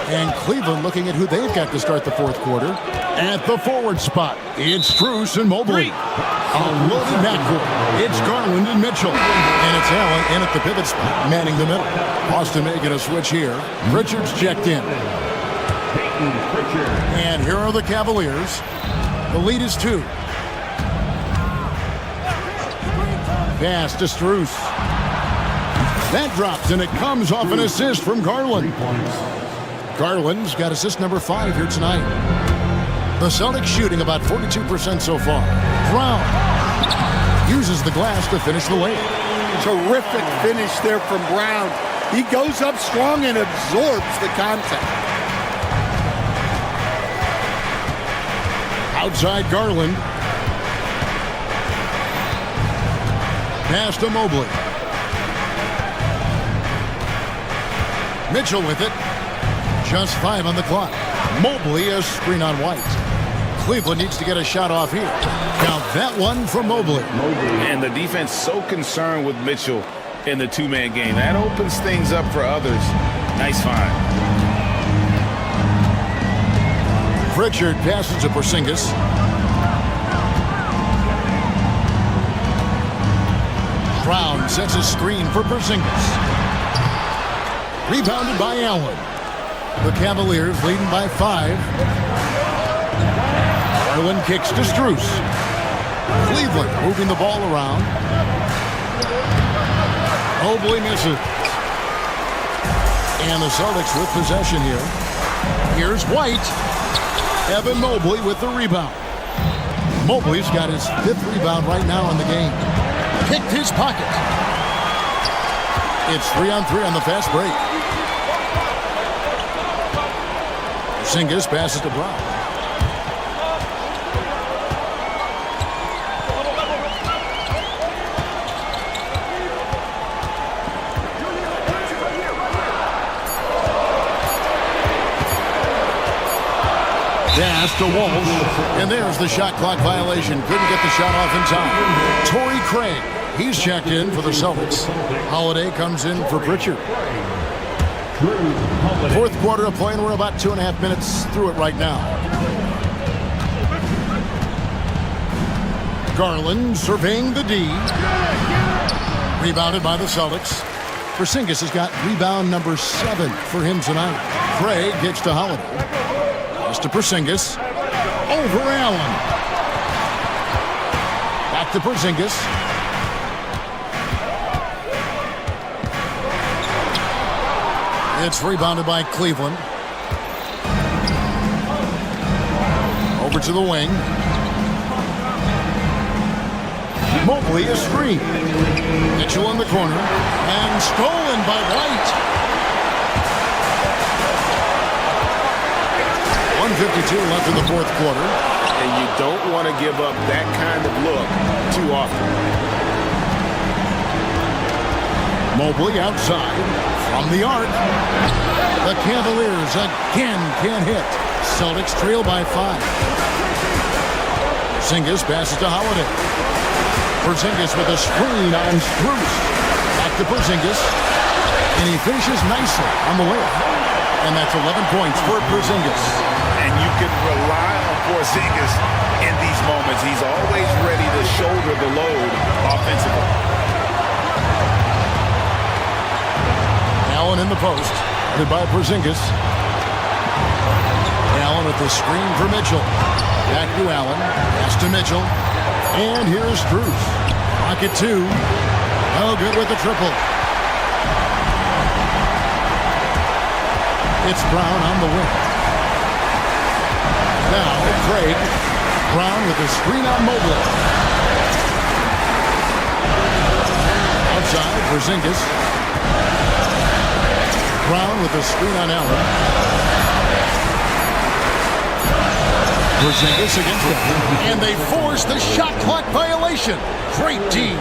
And Cleveland looking at who they've got to start the 4th quarter. At the forward spot, it's Strus and Mobley. A loaded backcourt. It's Garland and Mitchell. And it's Allen in at the pivot spot, manning the middle. Boston may get a switch here. Richards checked in. And here are the Cavaliers. The lead is 2. Pass to Strus. That drops, and it comes off an assist from Garland. Garland's got assist number 5 here tonight. The Celtics shooting about 42% so far. Brown uses the glass to finish the layup. Terrific finish there from Brown. He goes up strong and absorbs the contact. Outside Garland. Pass to Mobley. Mitchell with it. Just 5 on the clock. Mobley, a screen on White. Cleveland needs to get a shot off here. Count that one for Mobley. And the defense so concerned with Mitchell in the two-man game. That opens things up for others. Nice find. Pritchard passes to Porzingis. Brown sets a screen for Porzingis. Rebounded by Allen. The Cavaliers leading by 5. Garland kicks to Strus. Cleveland moving the ball around. Mobley misses. And the Celtics with possession here. Here's White. Evan Mobley with the rebound. Mobley's got his 5th rebound right now in the game. Picked his pocket. It's 3-on-3 on the fast break. Porzingis passes to Brown. Pass to Walsh, and there's the shot clock violation. Couldn't get the shot off in time. Torrey Craig, he's checked in for the Celtics. Holiday comes in for Pritchard. 4th quarter of play, and we're about 2.5 minutes through it right now. Garland surveying the D. Rebounded by the Celtics. Porzingis has got rebound number 7 for him tonight. Craig gets to Holiday. To Porzingis. Over Allen. Back to Porzingis. It's rebounded by Cleveland. Over to the wing. Mobley a screen. Mitchell in the corner. And stolen by White. 1:52 left in the 4th quarter. And you don't want to give up that kind of look too often. Mobley outside from the arc. The Cavaliers again can't hit. Celtics trail by 5. Porzingis passes to Holiday. Porzingis with a screen on Strus. Back to Porzingis. And he finishes nicely on the layup. And that's 11 points for Porzingis. And you can rely on Porzingis in these moments. He's always ready to shoulder the load offensively. Allen in the post. Headed by Porzingis. Allen with the screen for Mitchell. Back to Allen. Pass to Mitchell. And here's Strus. Pocket 2. Oh, good with the triple. It's Brown on the wing. Now, Craig. Brown with the screen on Mobley. Outside, Porzingis. Brown with the screen on Allen. Porzingis against them. And they force the shot clock violation. Great D.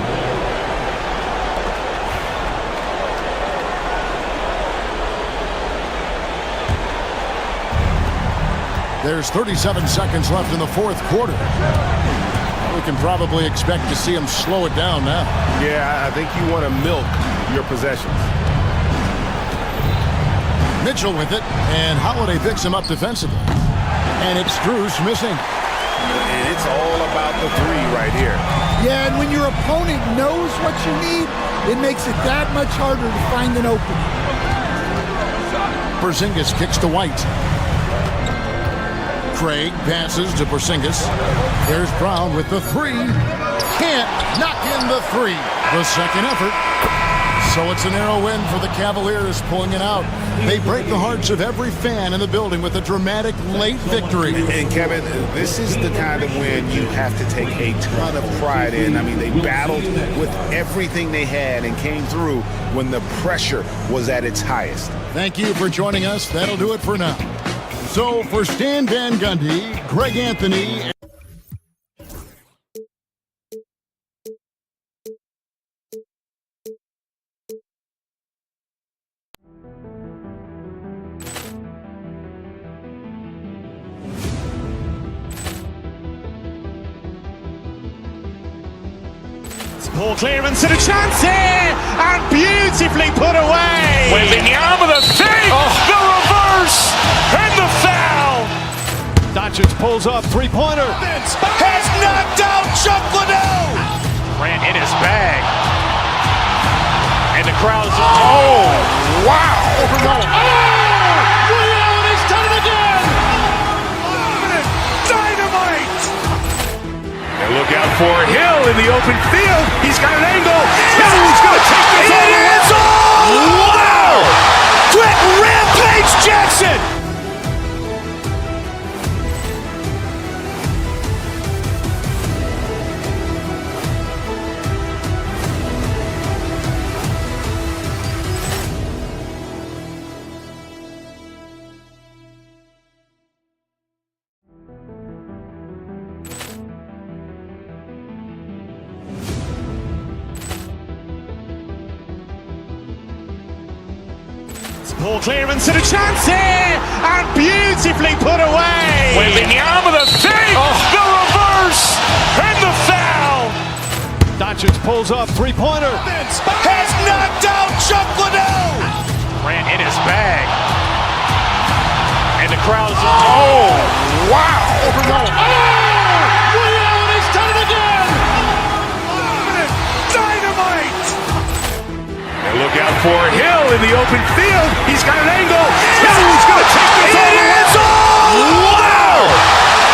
There's 37 seconds left in the 4th quarter. We can probably expect to see him slow it down now. Yeah, I think you want to milk your possessions. Mitchell with it, and Holiday picks him up defensively. And it's Strus missing. And it's all about the 3 right here. Yeah, and when your opponent knows what you need, it makes it that much harder to find an opening. Porzingis kicks to White. Craig passes to Porzingis. There's Brown with the 3. Can't knock in the 3. The second effort. So it's a narrow win for the Cavaliers pulling it out. They break the hearts of every fan in the building with a dramatic late victory. And Kevin, this is the kind of win you have to take a ton of pride in. I mean, they battled with everything they had and came through when the pressure was at its highest. Thank you for joining us. That'll do it for now. So for Stan Van Gundy, Greg Anthony, Ball clearance and a chance here, and beautifully put away. Wembanyama the save, the reverse, and the foul. Doncic pulls up, three-pointer. Has knocked out Chuck Liddell. Grant in his bag. And the crowd is, oh, wow. Allen has done it again. Dynamite. And look out for Hill in the open field. He's got an angle. Hill's going to take this all the way. Wow. Quick rampage Jackson. Ball clearance and a chance here, and beautifully put away. Wembanyama the save, the reverse, and the foul. Doncic pulls up, three-pointer. Has knocked out Chuck Liddell. Grant in his bag. And the crowd is, oh, wow. Allen has done it again. Dynamite. And look out for Hill in the open field. He's got an angle. Hill's going to take this all the way. Wow.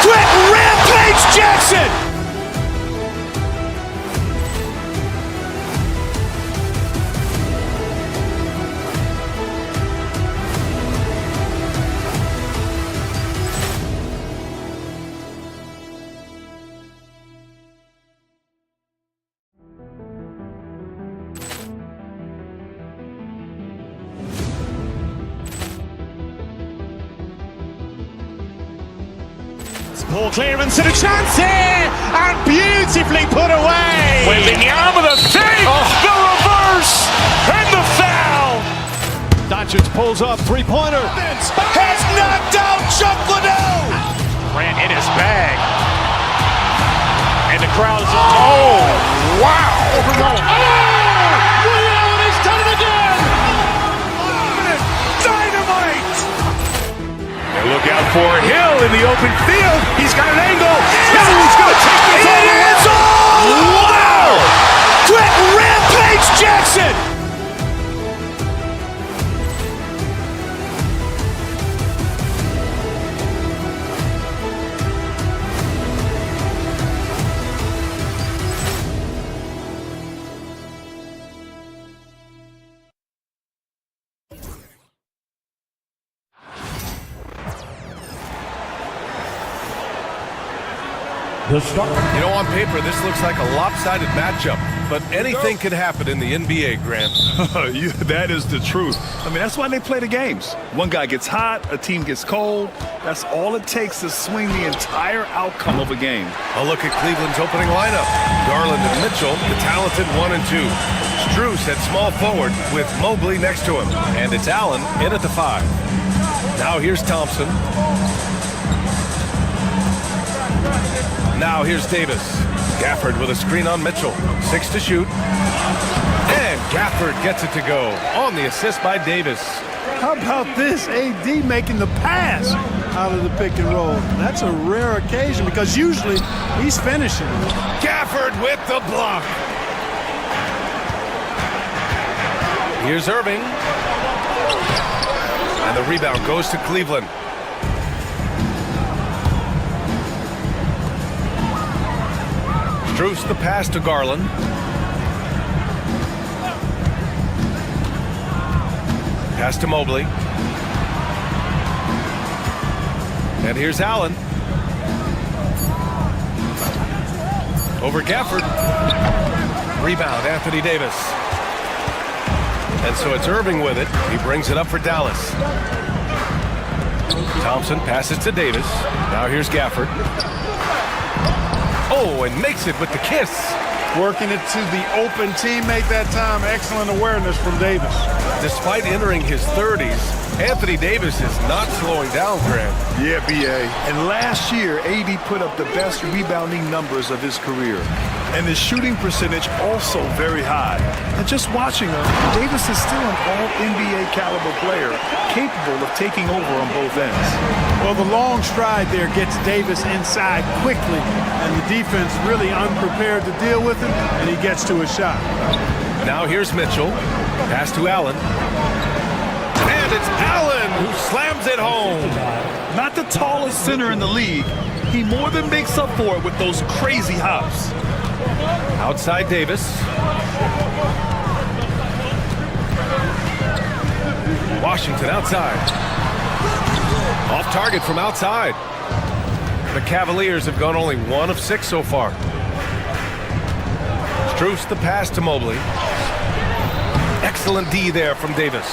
Quick rampage Jackson. Ball clearance and a chance here, and beautifully put away. Wembanyama the save, the reverse, and the foul. Doncic pulls up, three-pointer. Has knocked out Chuck Liddell. Grant in his bag. And the crowd is, oh, wow. Allen has done it again. Dynamite. And look out for Hill in the open field. He's got an angle. Hill's going to take this all the way. Wow. Quick rampage Jackson. You know, on paper, this looks like a lopsided matchup, but anything could happen in the NBA, Grant. That is the truth. I mean, that's why they play the games. One guy gets hot, a team gets cold. That's all it takes to swing the entire outcome of a game. A look at Cleveland's opening lineup. Garland and Mitchell, the talented 1 and 2. Strus at small forward with Mobley next to him. And it's Allen in at the 5. Now here's Thompson. Now here's Davis. Gafford with a screen on Mitchell. 6 to shoot. And Gafford gets it to go on the assist by Davis. How about this? AD making the pass out of the pick and roll. That's a rare occasion because usually he's finishing. Gafford with the block. Here's Irving. And the rebound goes to Cleveland. Strus the pass to Garland. Pass to Mobley. And here's Allen. Over Gafford. Rebound, Anthony Davis. And so it's Irving with it. He brings it up for Dallas. Thompson passes to Davis. Now here's Gafford. Oh, and makes it with the kiss. Working it to the open teammate that time. Excellent awareness from Davis. Despite entering his 30s, Anthony Davis is not slowing down, Grant. Yeah, B.A. And last year, AD put up the best rebounding numbers of his career. and his shooting percentage also very high. And just watching him, Davis is still an all-NBA caliber player, capable of taking over on both ends. Well, the long stride there gets Davis inside quickly, and the defense really unprepared to deal with him, and he gets to his shot. Now here's Mitchell. Pass to Allen. And it's Allen who slams it home. Not the tallest center in the league. He more than makes up for it with those crazy hops. Outside Davis. Washington outside. Off target from outside. The Cavaliers have gone only 1 of 6 so far. Strus the pass to Mobley. Excellent D there from Davis.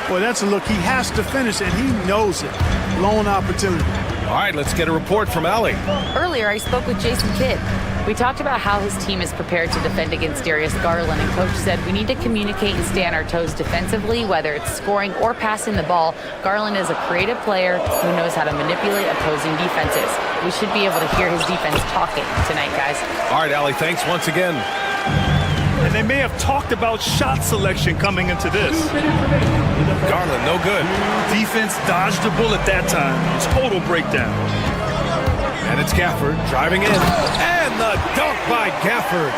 Boy, that's a look. He has to finish, and he knows it. Lone opportunity. All right, let's get a report from Allie. Earlier, I spoke with Jason Kidd. We talked about how his team is prepared to defend against Darius Garland, and Coach said we need to communicate and stay on our toes defensively, whether it's scoring or passing the ball. Garland is a creative player who knows how to manipulate opposing defenses. We should be able to hear his defense talking tonight, guys. All right, Allie, thanks once again. And they may have talked about shot selection coming into this. Garland, no good. Defense dodged the bullet that time. Total breakdown. And it's Gafford driving in. And the dunk by Gafford.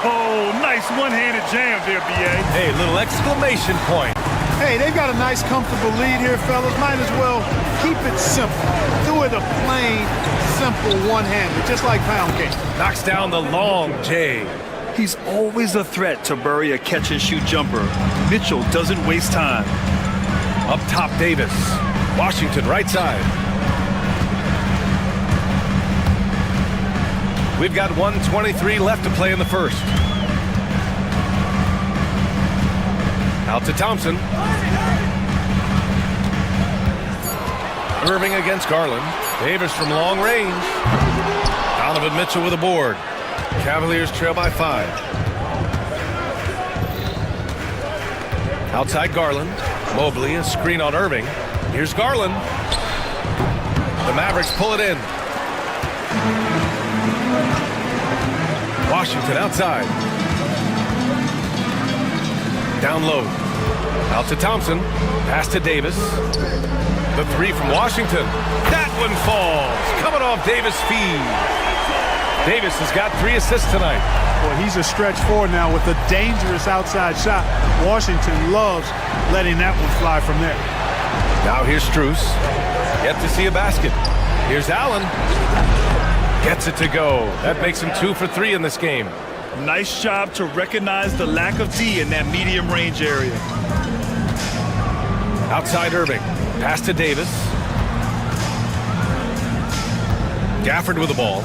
Oh, nice one-handed jam there, B.A. Hey, little exclamation point. Hey, they've got a nice, comfortable lead here, fellas. Might as well keep it simple. Do it a plain, simple one-hander, just like pound cake. Knocks down the long J. He's always a threat to bury a catch-and-shoot jumper. Mitchell doesn't waste time. Up top, Davis. Washington, right side. We've got 1:23 left to play in the first. Out to Thompson. Irving against Garland. Davis from long range. Donovan Mitchell with a board. Cavaliers trail by 5. Outside Garland. Mobley, a screen on Irving. Here's Garland. The Mavericks pull it in. Washington outside. Down low. Out to Thompson. Pass to Davis. The 3 from Washington. That one falls. Coming off Davis' feed. Davis has got 3 assists tonight. Boy, he's a stretch forward now with a dangerous outside shot. Washington loves letting that one fly from there. Now here's Strus. Yet to see a basket. Here's Allen. Gets it to go. That makes him 2 for 3 in this game. Nice job to recognize the lack of D in that medium range area. Outside Irving. Pass to Davis. Gafford with the ball.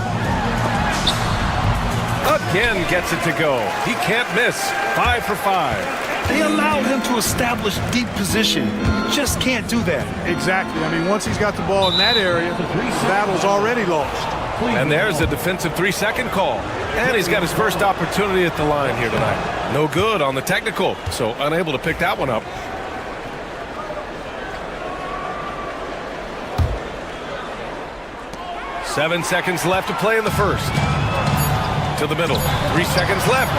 Again gets it to go. He can't miss. 5 for 5. They allowed him to establish deep position. Just can't do that. Exactly. I mean, once he's got the ball in that area, the battle's already lost. And there's a defensive 3-second call. And he's got his first opportunity at the line here tonight. No good on the technical, so unable to pick that one up. Seven seconds left to play in the first. To the middle. 3 seconds left.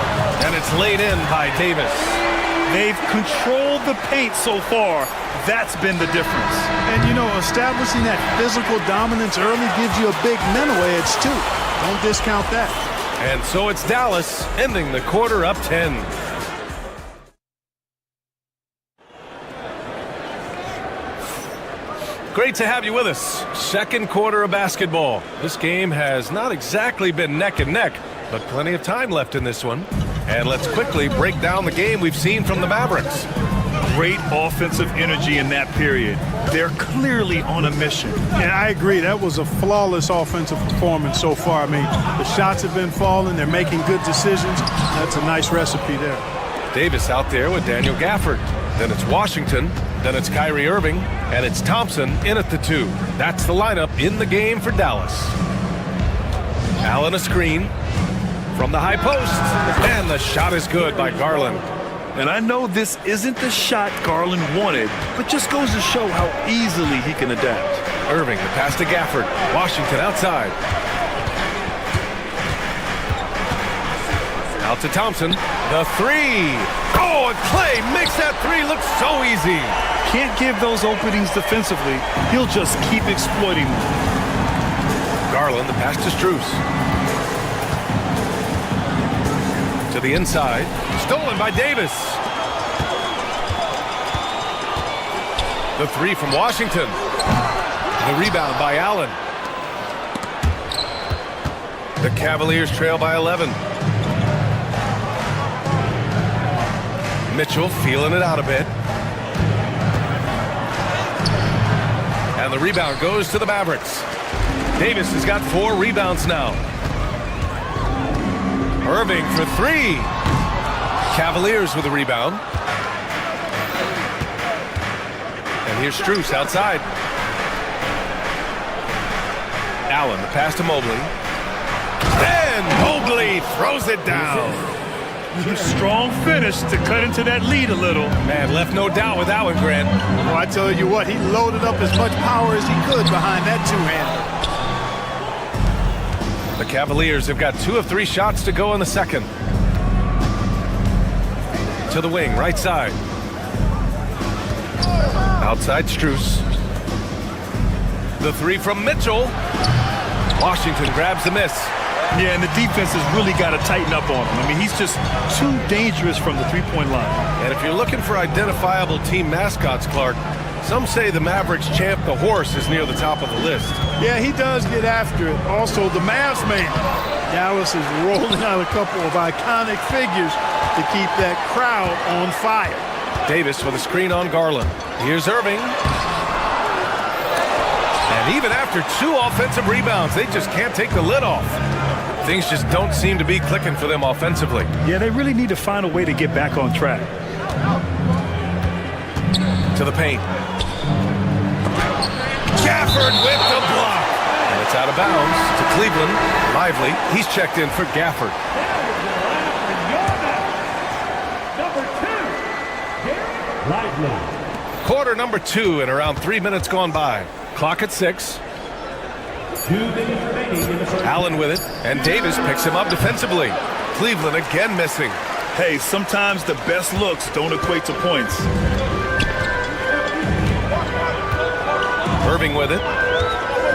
And it's laid in by Davis. They've controlled the paint so far. That's been the difference. And, you know, establishing that physical dominance early gives you a big mental edge, too. Don't discount that. And so it's Dallas ending the quarter up 10. Great to have you with us. Second quarter of basketball. This game has not exactly been neck and neck, but plenty of time left in this one. And let's quickly break down the game we've seen from the Mavericks. Great offensive energy in that period. They're clearly on a mission. And I agree. That was a flawless offensive performance so far. I mean, the shots have been falling. They're making good decisions. That's a nice recipe there. Davis out there with Daniel Gafford. Then it's Washington. Then it's Kyrie Irving. And it's Thompson in at the 2. That's the lineup in the game for Dallas. Allen a screen from the high post. And the shot is good by Garland. And I know this isn't the shot Garland wanted, but just goes to show how easily he can adapt. Irving, the pass to Gafford. Washington outside. Out to Thompson. The three. Oh, and Clay makes that three look so easy. Can't give those openings defensively. He'll just keep exploiting them. Garland, the pass to Strus. To the inside. Stolen by Davis. The three from Washington. The rebound by Allen. The Cavaliers trail by 11. Mitchell feeling it out a bit. And the rebound goes to the Mavericks. Davis has got 4 rebounds now. Irving for 3. Cavaliers with a rebound. And here's Strus outside. Allen, the pass to Mobley. And Mobley throws it down. Strong finish to cut into that lead a little. Man, left no doubt with that one, Grant. Well, I tell you what, he loaded up as much power as he could behind that two-hander. The Cavaliers have got 2 of 3 shots to go in the second. To the wing, right side. Outside Strus. The three from Mitchell. Washington grabs the miss. Yeah, and the defense has really got to tighten up on him. I mean, he's just too dangerous from the three-point line. And if you're looking for identifiable team mascots, Clark, some say the Mavericks champ, the horse, is near the top of the list. Yeah, he does get after it. Also, the Mavs man, Dallas, is rolling out a couple of iconic figures to keep that crowd on fire. Davis with a screen on Garland. Here's Irving. And even after 2 offensive rebounds, they just can't take the lid off. Things just don't seem to be clicking for them offensively. Yeah, they really need to find a way to get back on track. To the paint. Gafford with the block. And it's out of bounds to Cleveland. Lively. He's checked in for Gafford. Quarter number 2 and around 3 minutes gone by. Clock at 6. Allen with it, and Davis picks him up defensively. Cleveland again missing. Hey, sometimes the best looks don't equate to points. Irving with it.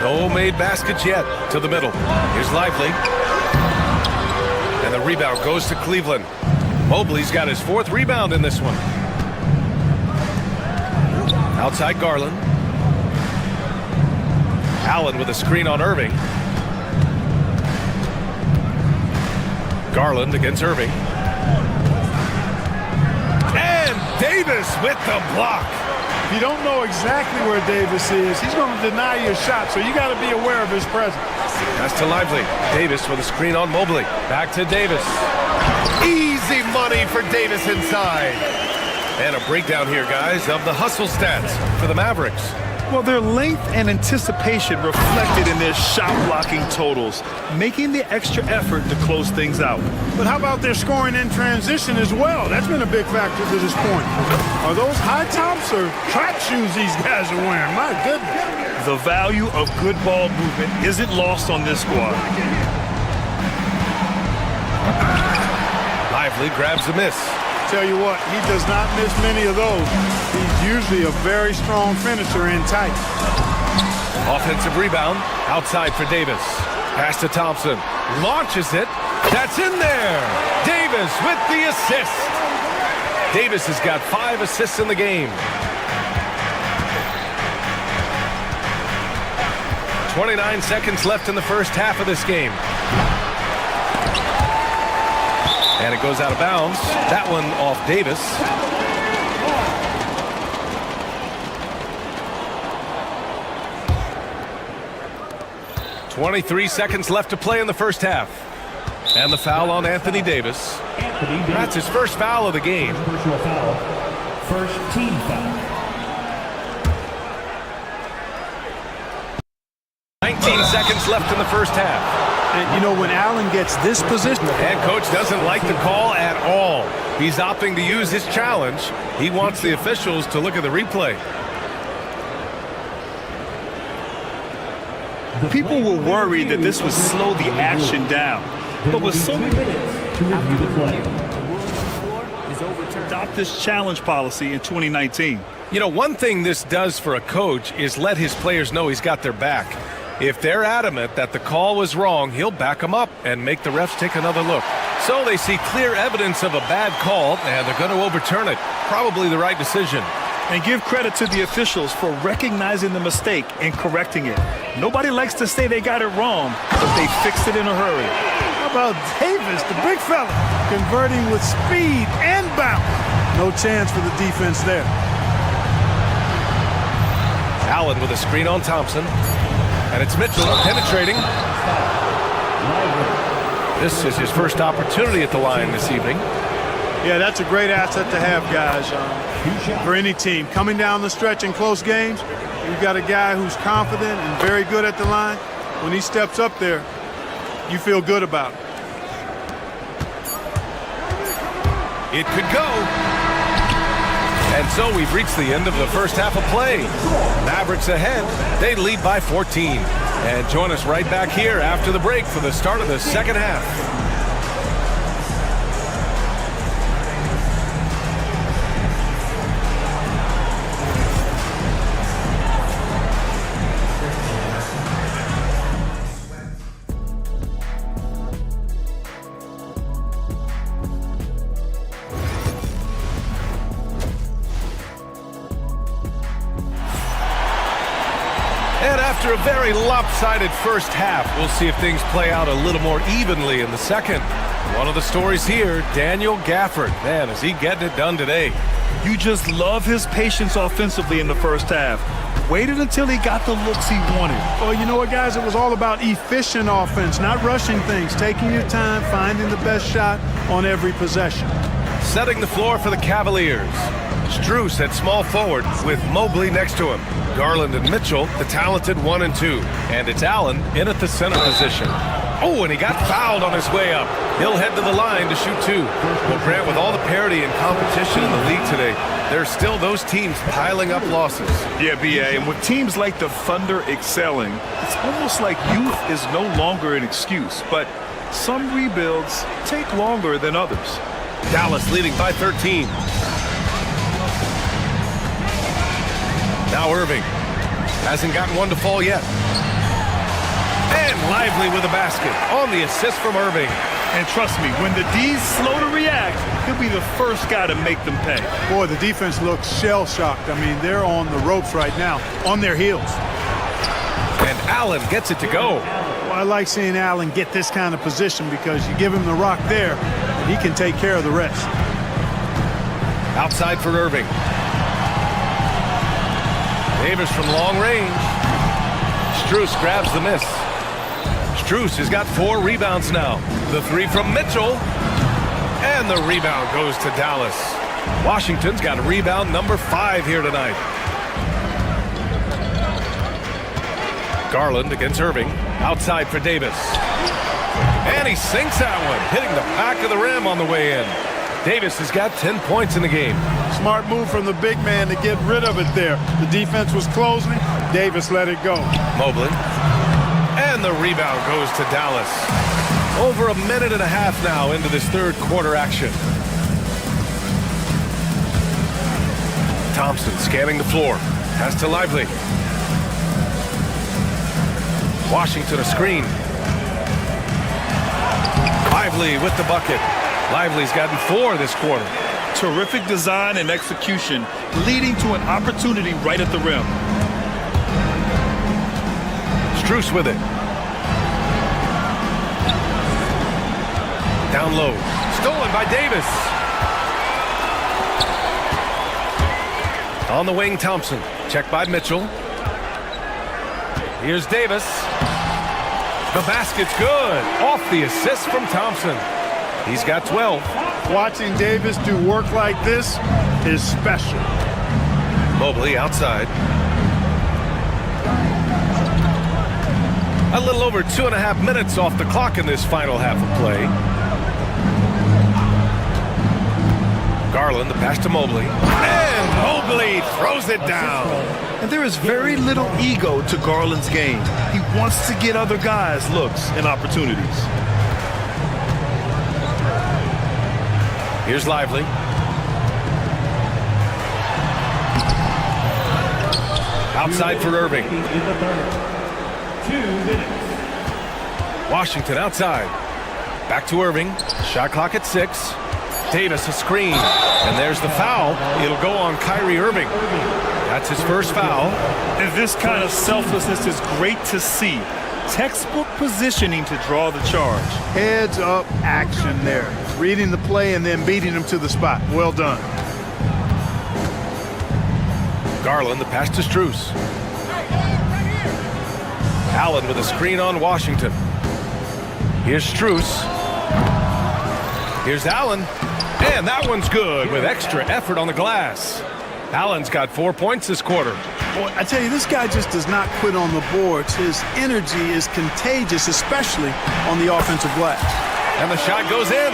No made baskets yet. To the middle. Here's Lively. And the rebound goes to Cleveland. Mobley's got his 4th rebound in this one. Outside Garland. Allen with a screen on Irving. Garland against Irving. And Davis with the block. If you don't know exactly where Davis is, he's going to deny your shot, so you got to be aware of his presence. That's to Lively. Davis with a screen on Mobley. Back to Davis. Easy money for Davis inside. And a breakdown here, guys, of the hustle stats for the Mavericks. Well, their length and anticipation reflected in their shot blocking totals, making the extra effort to close things out. But how about their scoring in transition as well? That's been a big factor to this point. Are those high tops or track shoes these guys are wearing? My goodness. The value of good ball movement isn't lost on this squad. Lively grabs the miss. Tell you what, he does not miss many of those. He's usually a very strong finisher in tight. Offensive rebound outside for Davis. Pass to Thompson. Launches it. That's in there. Davis with the assist. Davis has got 5 assists in the game. 29 seconds left in the first half of this game. And it goes out of bounds. That one off Davis. .23 seconds left to play in the first half. And the foul on Anthony Davis. That's his first foul of the game. First team foul. 19 seconds left in the first half. And, you know, when Allen gets this position... Head coach doesn't like the call at all. He's opting to use his challenge. He wants the officials to look at the replay. People were worried that this would slow the action down. But with so many minutes, to review the play. Adopt this challenge policy in 2019. You know, one thing this does for a coach is let his players know he's got their back. If they're adamant that the call was wrong, he'll back them up and make the refs take another look. So they see clear evidence of a bad call, and they're going to overturn it. Probably the right decision. And give credit to the officials for recognizing the mistake and correcting it. Nobody likes to say they got it wrong, but they fixed it in a hurry. How about Davis, the big fella, converting with speed and bounce? No chance for the defense there. Allen with a screen on Thompson. And it's Mitchell penetrating. This is his first opportunity at the line this evening. Yeah, that's a great asset to have, guys, for any team. Coming down the stretch in close games, you've got a guy who's confident and very good at the line. When he steps up there, you feel good about it. It could go. And so we've reached the end of the first half of play. Mavericks ahead. They lead by 14. And join us right back here after the break for the start of the second half. After a very lopsided first half, we'll see if things play out a little more evenly in the second. One of the stories here, Daniel Gafford. Man, is he getting it done today. You just love his patience offensively in the first half. Waited until he got the looks he wanted. Well, you know what, guys? It was all about efficient offense, not rushing things, taking your time, finding the best shot on every possession. Setting the floor for the Cavaliers. Strus at small forward with Mobley next to him. Garland and Mitchell, the talented 1 and 2. And it's Allen in at the center position. Oh, and he got fouled on his way up. He'll head to the line to shoot 2. Well, Grant, with all the parity and competition in the league today, there's still those teams piling up losses. Yeah, B.A., and with teams like the Thunder excelling, it's almost like youth is no longer an excuse. But some rebuilds take longer than others. Dallas leading by 13. Now Irving hasn't gotten one to fall yet. And Lively with a basket on the assist from Irving. And trust me, when the D's slow to react, he'll be the first guy to make them pay. Boy, the defense looks shell-shocked. I mean, they're on the ropes right now, on their heels. And Allen gets it to go. Well, I like seeing Allen get this kind of position because you give him the rock there, and he can take care of the rest. Outside for Irving. Davis from long range. Strus grabs the miss. Strus has got 4 rebounds now. The 3 from Mitchell. And the rebound goes to Dallas. Washington's got rebound number 5 here tonight. Garland against Irving. Outside for Davis. And he sinks that one, hitting the back of the rim on the way in. Davis has got 10 points in the game. Smart move from the big man to get rid of it there. The defense was closing. Davis let it go. Mobley. And the rebound goes to Dallas. Over a minute and a half now into this third quarter action. Thompson scanning the floor. Pass to Lively. Washington a screen. Lively with the bucket. Lively's gotten 4 this quarter. Terrific design and execution, leading to an opportunity right at the rim. Strus with it. Down low. Stolen by Davis. On the wing, Thompson. Checked by Mitchell. Here's Davis. The basket's good. Off the assist from Thompson. He's got 12. Watching Davis do work like this is special. Mobley outside. A little over 2.5 minutes off the clock in this final half of play. Garland, the pass to Mobley. And Mobley throws it down. And there is very little ego to Garland's game. He wants to get other guys looks and opportunities. Here's Lively. Outside for Irving. Washington outside. Back to Irving. Shot clock at 6. Davis a screen. And there's the foul. It'll go on Kyrie Irving. That's his first foul. And this kind of selflessness is great to see. Textbook positioning to draw the charge. Heads up action there. Reading the play and then beating him to the spot. Well done. Garland, the pass to Strus. Allen with a screen on Washington. Here's Strus. Here's Allen. And that one's good with extra effort on the glass. Allen's got 4 points this quarter. Boy, I tell you, this guy just does not quit on the boards. His energy is contagious, especially on the offensive glass. And the shot goes in.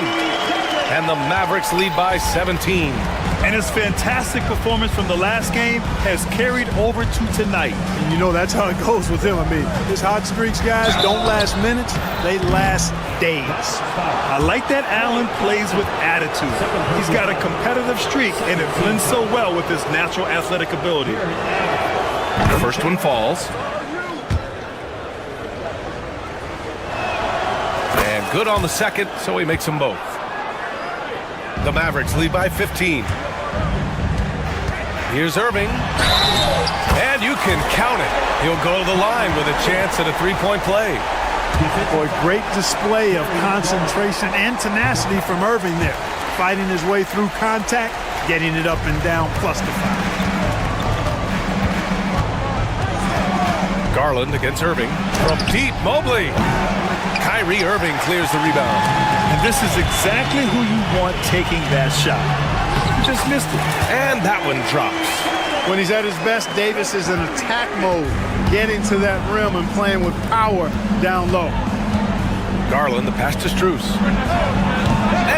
And the Mavericks lead by 17. And his fantastic performance from the last game has carried over to tonight. And you know that's how it goes with him. I mean, his hot streaks, guys, don't last minutes. They last days. I like that Allen plays with attitude. He's got a competitive streak, and it blends so well with his natural athletic ability. The first one falls. And good on the second, so he makes them both. The Mavericks lead by 15. Here's Irving. And you can count it. He'll go to the line with a chance at a three-point play. Boy, great display of concentration and tenacity from Irving there. Fighting his way through contact, getting it up and down, plus the foul. Garland against Irving. From deep, Mobley. Kyrie Irving clears the rebound. And this is exactly who you want taking that shot. You just missed it. And that one drops. When he's at his best, Davis is in attack mode, getting to that rim and playing with power down low. Garland, the pass to Strus.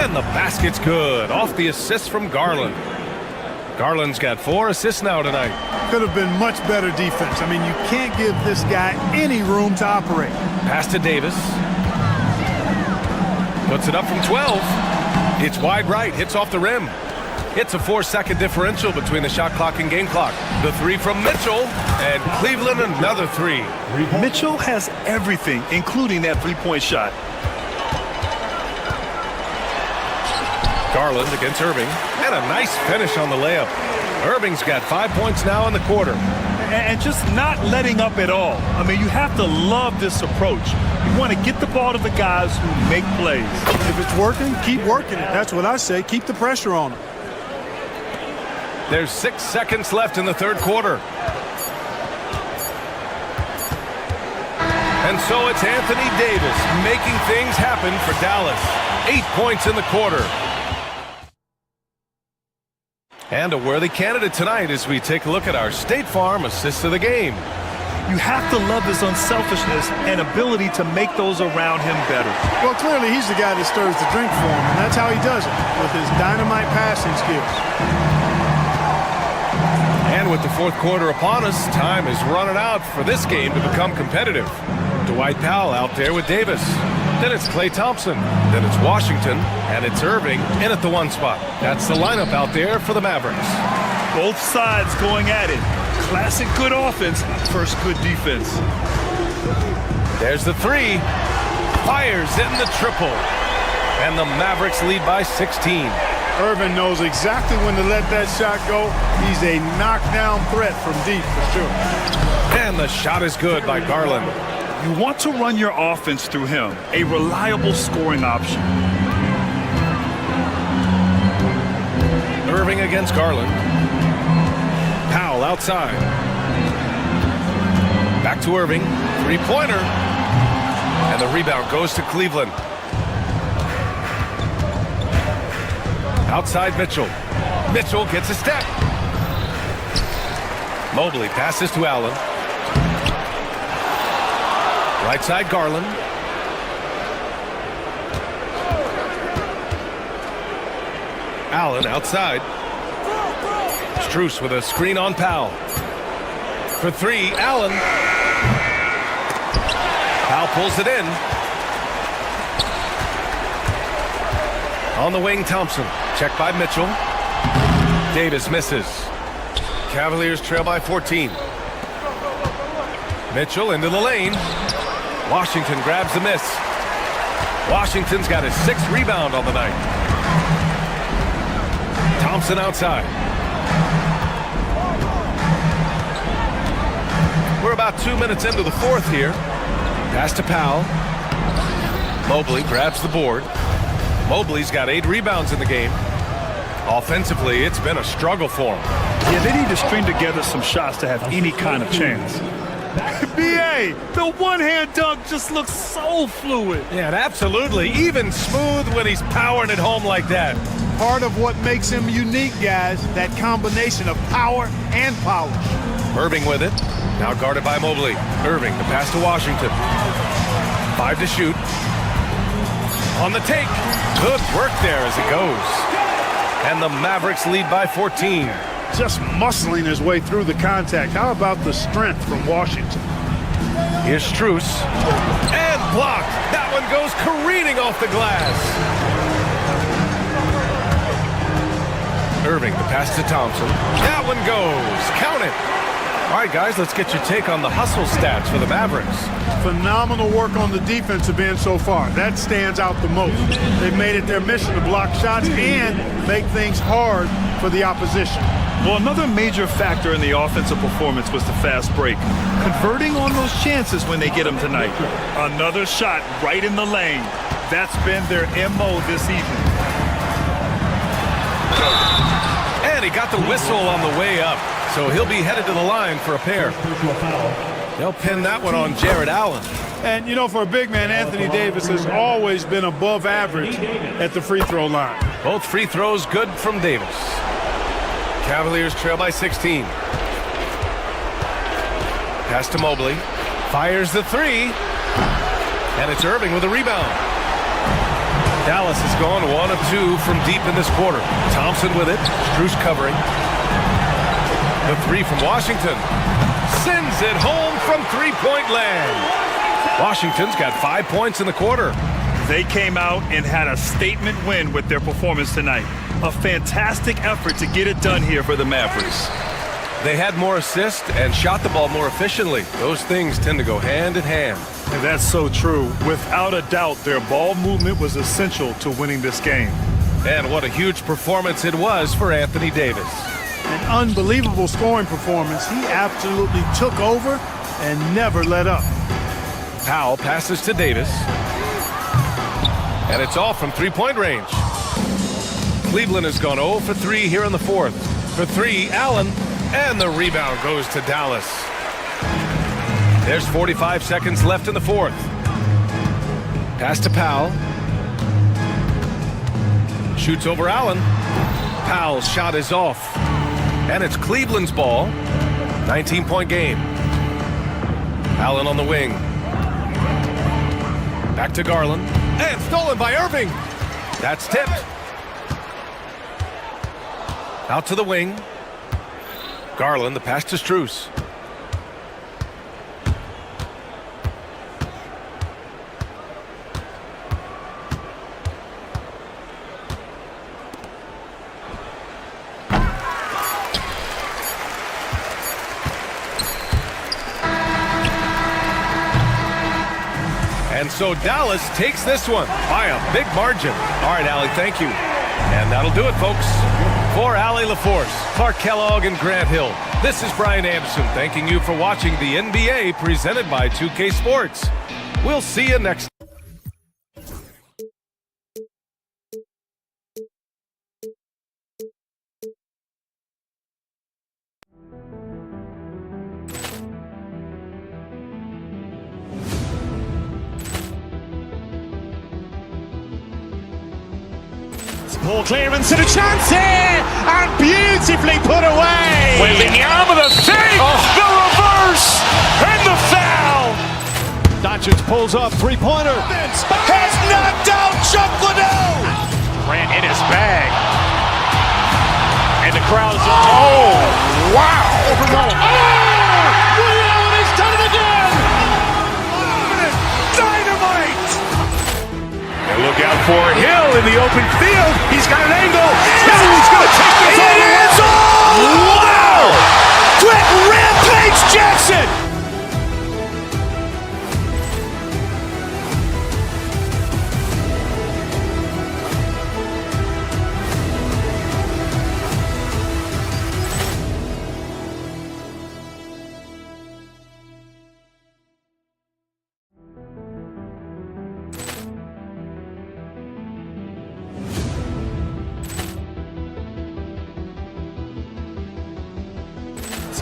And the basket's good. Off the assist from Garland. Garland's got 4 assists now tonight. Could have been much better defense. I mean, you can't give this guy any room to operate. Pass to Davis. Puts it up from 12. It's wide right, hits off the rim. It's a 4-second differential between the shot clock and game clock. The three from Mitchell, and Cleveland another three. Mitchell has everything, including that three-point shot. Garland against Irving, and a nice finish on the layup. Irving's got 5 points now in the quarter. And just not letting up at all. I mean, you have to love this approach. You want to get the ball to the guys who make plays. If it's working, keep working it. That's what I say. Keep the pressure on them. There's 6 seconds left in the third quarter. And so it's Anthony Davis making things happen for Dallas. 8 points in the quarter. And a worthy candidate tonight as we take a look at our State Farm assist of the game. You have to love his unselfishness and ability to make those around him better. Well, clearly he's the guy that stirs the drink for him, and that's how he does it, with his dynamite passing skills. And with the fourth quarter upon us, time is running out for this game to become competitive. Dwight Powell out there with Davis. Then it's Klay Thompson. Then it's Washington. And it's Irving in at the 1 spot. That's the lineup out there for the Mavericks. Both sides going at it. Classic good offense, first good defense. There's the 3. Fires in the triple. And the Mavericks lead by 16. Irving knows exactly when to let that shot go. He's a knockdown threat from deep for sure. And the shot is good by Garland. You want to run your offense through him, a reliable scoring option. Irving against Garland. Powell outside. Back to Irving. Three-pointer. And the rebound goes to Cleveland. Outside Mitchell. Mitchell gets a step. Mobley passes to Allen. Right side Garland. Allen outside. Strus with a screen on Powell. For 3, Allen. Powell pulls it in. On the wing, Thompson. Check by Mitchell. Davis misses. Cavaliers trail by 14. Mitchell into the lane. Washington grabs the miss. Washington's got his 6th rebound on the night. Thompson outside. We're about 2 minutes into the 4th here. Pass to Powell. Mobley grabs the board. Mobley's got 8 rebounds in the game. Offensively, it's been a struggle for him. Yeah, they need to string together some shots to have any kind of chance. B.A., the one-hand dunk just looks so fluid. Yeah, and absolutely. Even smooth when he's powering it home like that. Part of what makes him unique, guys, that combination of power and polish. Irving with it. Now guarded by Mobley. Irving, the pass to Washington. 5 to shoot. On the take. Good work there as it goes. And the Mavericks lead by 14. Just muscling his way through the contact. How about the strength from Washington? Here's Strus. And blocked. That one goes careening off the glass. Irving, the pass to Thompson. That one goes. Count it. All right, guys, let's get your take on the hustle stats for the Mavericks. Phenomenal work on the defensive end so far. That stands out the most. They've made it their mission to block shots and make things hard for the opposition. Well, another major factor in the offensive performance was the fast break. Converting on those chances when they get them tonight. Another shot right in the lane. That's been their MO this evening. And he got the whistle on the way up, so he'll be headed to the line for a pair. They'll pin that one on Jared Allen. And, you know, for a big man, Anthony Davis has always been above average at the free throw line. Both free throws good from Davis. Cavaliers trail by 16. Pass to Mobley. Fires the 3. And it's Irving with a rebound. Dallas has gone 1 of 2 from deep in this quarter. Thompson with it. Strus covering. The 3 from Washington. Sends it home from three-point land. Washington's got 5 points in the quarter. They came out and had a statement win with their performance tonight. A fantastic effort to get it done here for the Mavericks. They had more assists and shot the ball more efficiently. Those things tend to go hand in hand. And that's so true. Without a doubt, their ball movement was essential to winning this game. And what a huge performance it was for Anthony Davis. An unbelievable scoring performance. He absolutely took over and never let up. Powell passes to Davis. And it's all from three-point range. Cleveland has gone 0 for 3 here in the 4th. For 3, Allen. And the rebound goes to Dallas. There's 45 seconds left in the 4th. Pass to Powell. Shoots over Allen. Powell's shot is off. And it's Cleveland's ball. 19-point game. Allen on the wing. Back to Garland. And stolen by Irving. That's tipped. Out to the wing. Garland, the pass to Strus. And so Dallas takes this one by a big margin. All right, Allie, thank you. And that'll do it, folks. For Allie LaForce, Clark Kellogg, and Grant Hill, this is Brian Anderson thanking you for watching the NBA presented by 2K Sports. We'll see you next time. Ball clearance and a chance here, and beautifully put away. Wembanyama the save, the reverse, and the foul. Doncic pulls up, three-pointer. Has knocked out Chuck Liddell. Grant in his bag. And the crowd is Oh, wow. Ray Allen has done it again. Dynamite. And look out for Hill in the open field. He's got an angle. He's going to take this all the way. Wow! Quick rampage Jackson!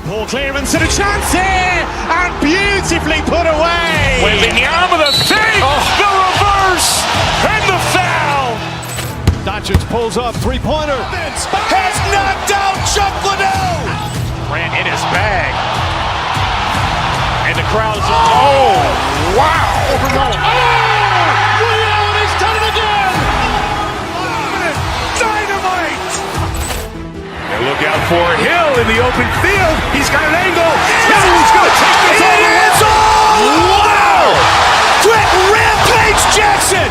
Ball clearance and a chance here, and beautifully put away. With the arm of the fake, the reverse, and the foul. Doncic pulls up, three-pointer. Has knocked out Chuck Liddell. Grant in his bag. And the crowd is, oh, wow. Liddell has done it again. Dynamite. And look out for Hill in the open field. He's got an angle. He's going to take this all the way. Wow! Quick rampage Jackson!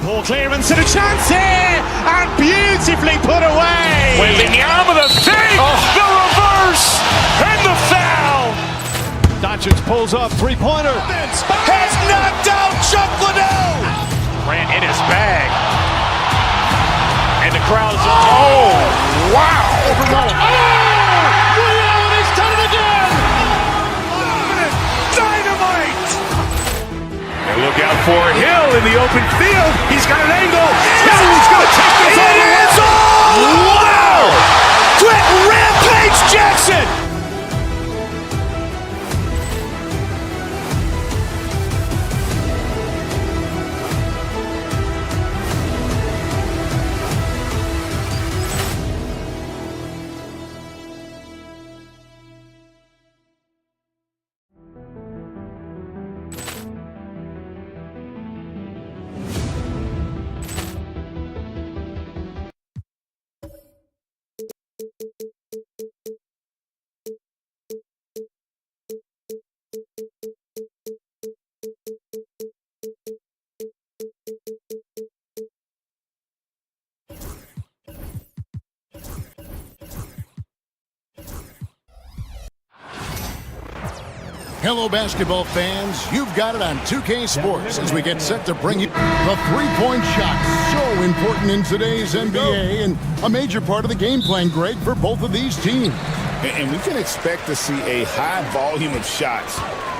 Ball clearance and a chance here, and beautifully put away. With the arm of the fake, the reverse, and the foul. Doncic pulls up, three-pointer. Has knocked out Chuck Liddell. Grant in his bag. And the crowd is, oh, wow. Liddell has done it again. Dynamite. And look out for Hill in the open field. He's got an angle. He's going to take this all the way. Wow! Quick rampage Jackson! Hello, basketball fans. You've got it on 2K Sports as we get set to bring you the three-point shot. So important in today's NBA and a major part of the game plan, Greg, for both of these teams. And we can expect to see a high volume of shots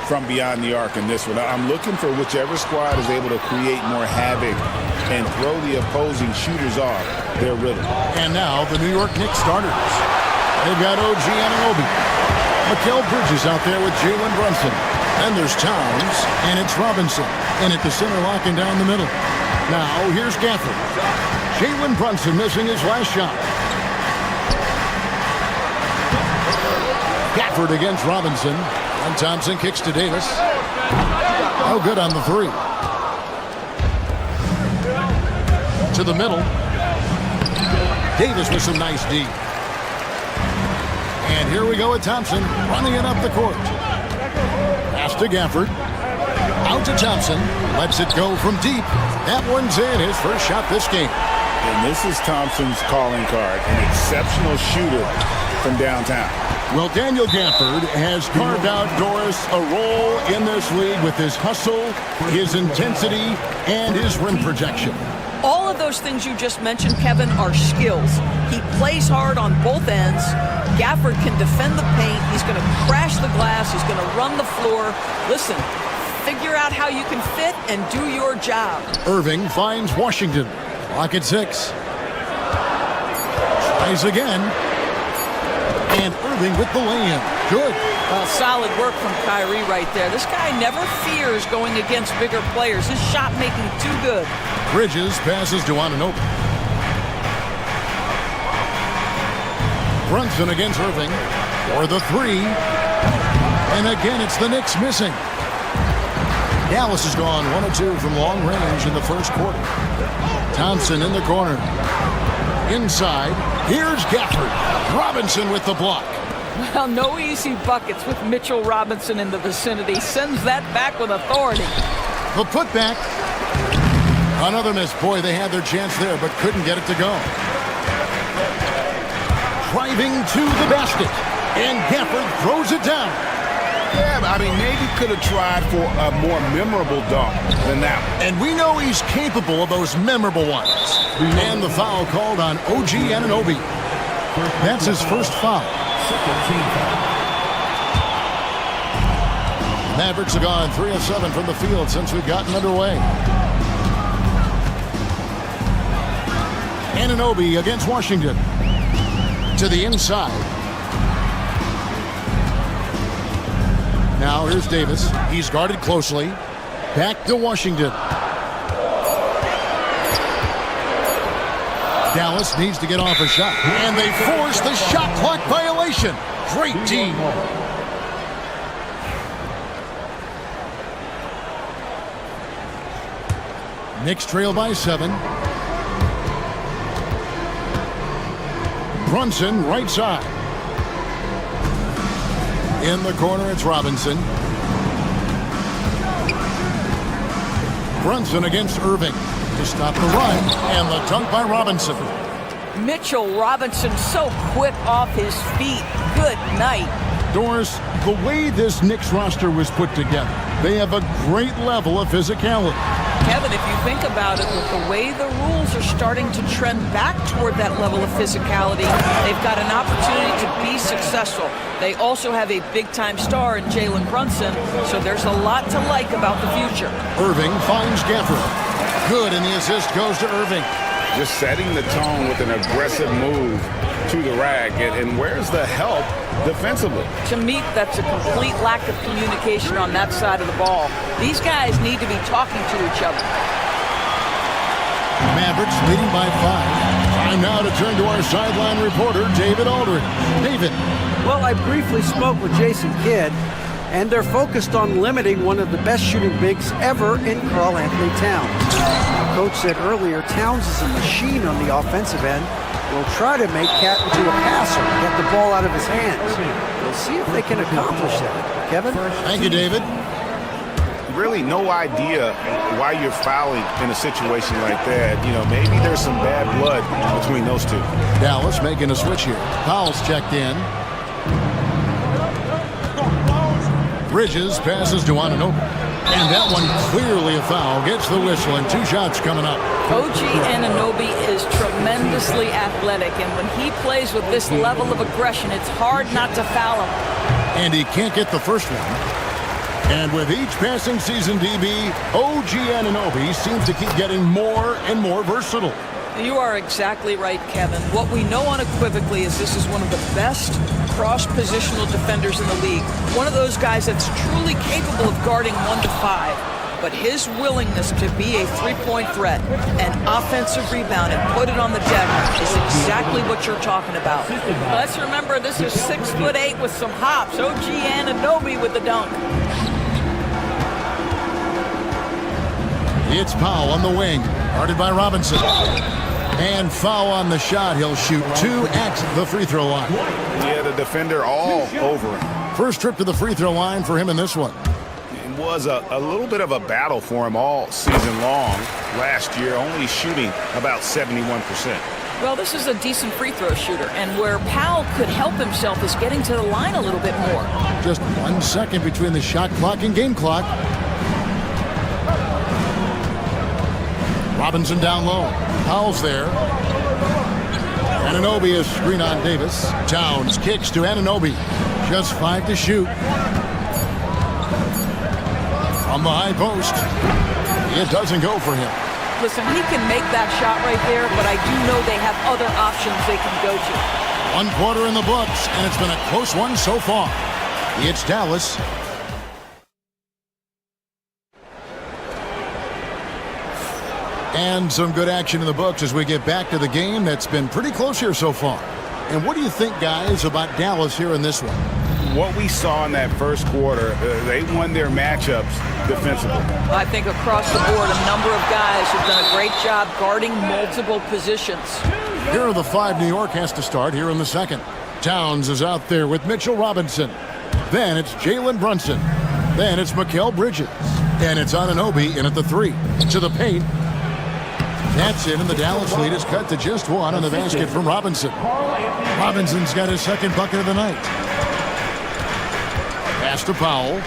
from beyond the arc in this one. I'm looking for whichever squad is able to create more havoc and throw the opposing shooters off their rhythm. And now the New York Knicks starters. They've got OG Anunoby. Mikal Bridges out there with Jalen Brunson. Then there's Towns, and it's Robinson. And at the center, locking down the middle. Now, here's Gafford. Jalen Brunson missing his last shot. Gafford against Robinson. And Thompson kicks to Davis. Oh, good on the three. To the middle. Davis with some nice D. And here we go with Thompson running it up the court. Pass to Gafford. Out to Thompson. Lets it go from deep. That one's in. His first shot this game. And this is Thompson's calling card. An exceptional shooter from downtown. Well, Daniel Gafford has carved out, Doris, a role in this league with his hustle, his intensity, and his rim projection. All of those things you just mentioned, Kevin, are skills. He plays hard on both ends. Gafford can defend the paint. He's going to crash the glass. He's going to run the floor. Listen, figure out how you can fit and do your job. Irving finds Washington. Clock at 6. Tries again. And Irving with the lay-in. Good. Solid work from Kyrie right there. This guy never fears going against bigger players. His shot making too good. Bridges passes to Anunoby. Brunson against Irving for the three. And again, it's the Knicks missing. Dallas has gone 1 of 2 from long range in the first quarter. Thompson in the corner. Inside, here's Gafford. Robinson with the block. Well, no easy buckets with Mitchell Robinson in the vicinity. Sends that back with authority. The putback. Another miss. Boy, they had their chance there, but couldn't get it to go. Driving to the basket. And Gafford throws it down. Yeah, I mean, maybe could have tried for a more memorable dunk than that one. And we know he's capable of those memorable ones. And the foul called on OG Anunoby. That's his first foul. Mavericks have gone 3 of 7 from the field since we've gotten underway. Anunoby against Washington. To the inside. Now here's Davis. He's guarded closely. Back to Washington. Dallas needs to get off a shot. And they force the shot clock violation. Great team. Knicks trail by 7. Brunson right side. In the corner, it's Robinson. Brunson against Irving to stop the run. And the dunk by Robinson. Mitchell Robinson so quick off his feet. Good night. Doris, the way this Knicks roster was put together, they have a great level of physicality. Kevin, if you think about it, with the way the rules are starting to trend back toward that level of physicality, they've got an opportunity to be successful. They also have a big-time star in Jalen Brunson, so there's a lot to like about the future. Irving finds Gafford. Good, and the assist goes to Irving. Just setting the tone with an aggressive move to the rack. And where's the help defensively? To me, that's a complete lack of communication on that side of the ball. These guys need to be talking to each other. Mavericks leading by 5. Time now to turn to our sideline reporter, David Aldridge. David. Well, I briefly spoke with Jason Kidd, and they're focused on limiting one of the best shooting bigs ever in Karl Anthony Towns. Coach said earlier, Towns is a machine on the offensive end. We'll try to make Cat into a passer, get the ball out of his hands. We'll see if they can accomplish that. Kevin? Thank you, David. Really no idea why you're fouling in a situation like that. You know, maybe there's some bad blood between those two. Dallas making a switch here. Powell's checked in. Bridges passes to Anunoby. And that one clearly a foul. Gets the whistle and 2 shots coming up. OG Anunoby is tremendously athletic, and when he plays with this level of aggression, it's hard not to foul him. And he can't get the first one. And with each passing season, DB, OG Anunoby seems to keep getting more and more versatile. You are exactly right, Kevin. What we know unequivocally is this is one of the best cross-positional defenders in the league. One of those guys that's truly capable of guarding 1 to 5. But his willingness to be a three-point threat, an offensive rebound, and put it on the deck is exactly what you're talking about. Let's remember, this is 6'8" with some hops. OG Anunoby with the dunk. It's Powell on the wing, guarded by Robinson. And foul on the shot. He'll shoot 2 at the free throw line. Yeah, the defender all over him. First trip to the free throw line for him in this one. It was a little bit of a battle for him all season long. Last year, only shooting about 71%. Well, this is a decent free throw shooter, and where Powell could help himself is getting to the line a little bit more. Just 1 second between the shot clock and game clock. Robinson down low. Powell's there. Anunoby is screen on Davis. Towns kicks to Anunoby. Just 5 to shoot. From the high post. It doesn't go for him. Listen, he can make that shot right there, but I do know they have other options they can go to. 1 quarter in the books, and it's been a close one so far. It's Dallas. And some good action in the books as we get back to the game that's been pretty close here so far. And what do you think, guys, about Dallas here in this one? What we saw in that first quarter, they won their matchups defensively. I think across the board, a number of guys have done a great job guarding multiple positions. Here are the 5 New York has to start here in the second. Towns is out there with Mitchell Robinson. Then it's Jalen Brunson. Then it's Mikal Bridges. And it's Anunoby in at the 3. To the paint. That's it, and the Dallas lead is cut to just 1 on the basket from Robinson. Robinson's got his second bucket of the night. Pass to Powell.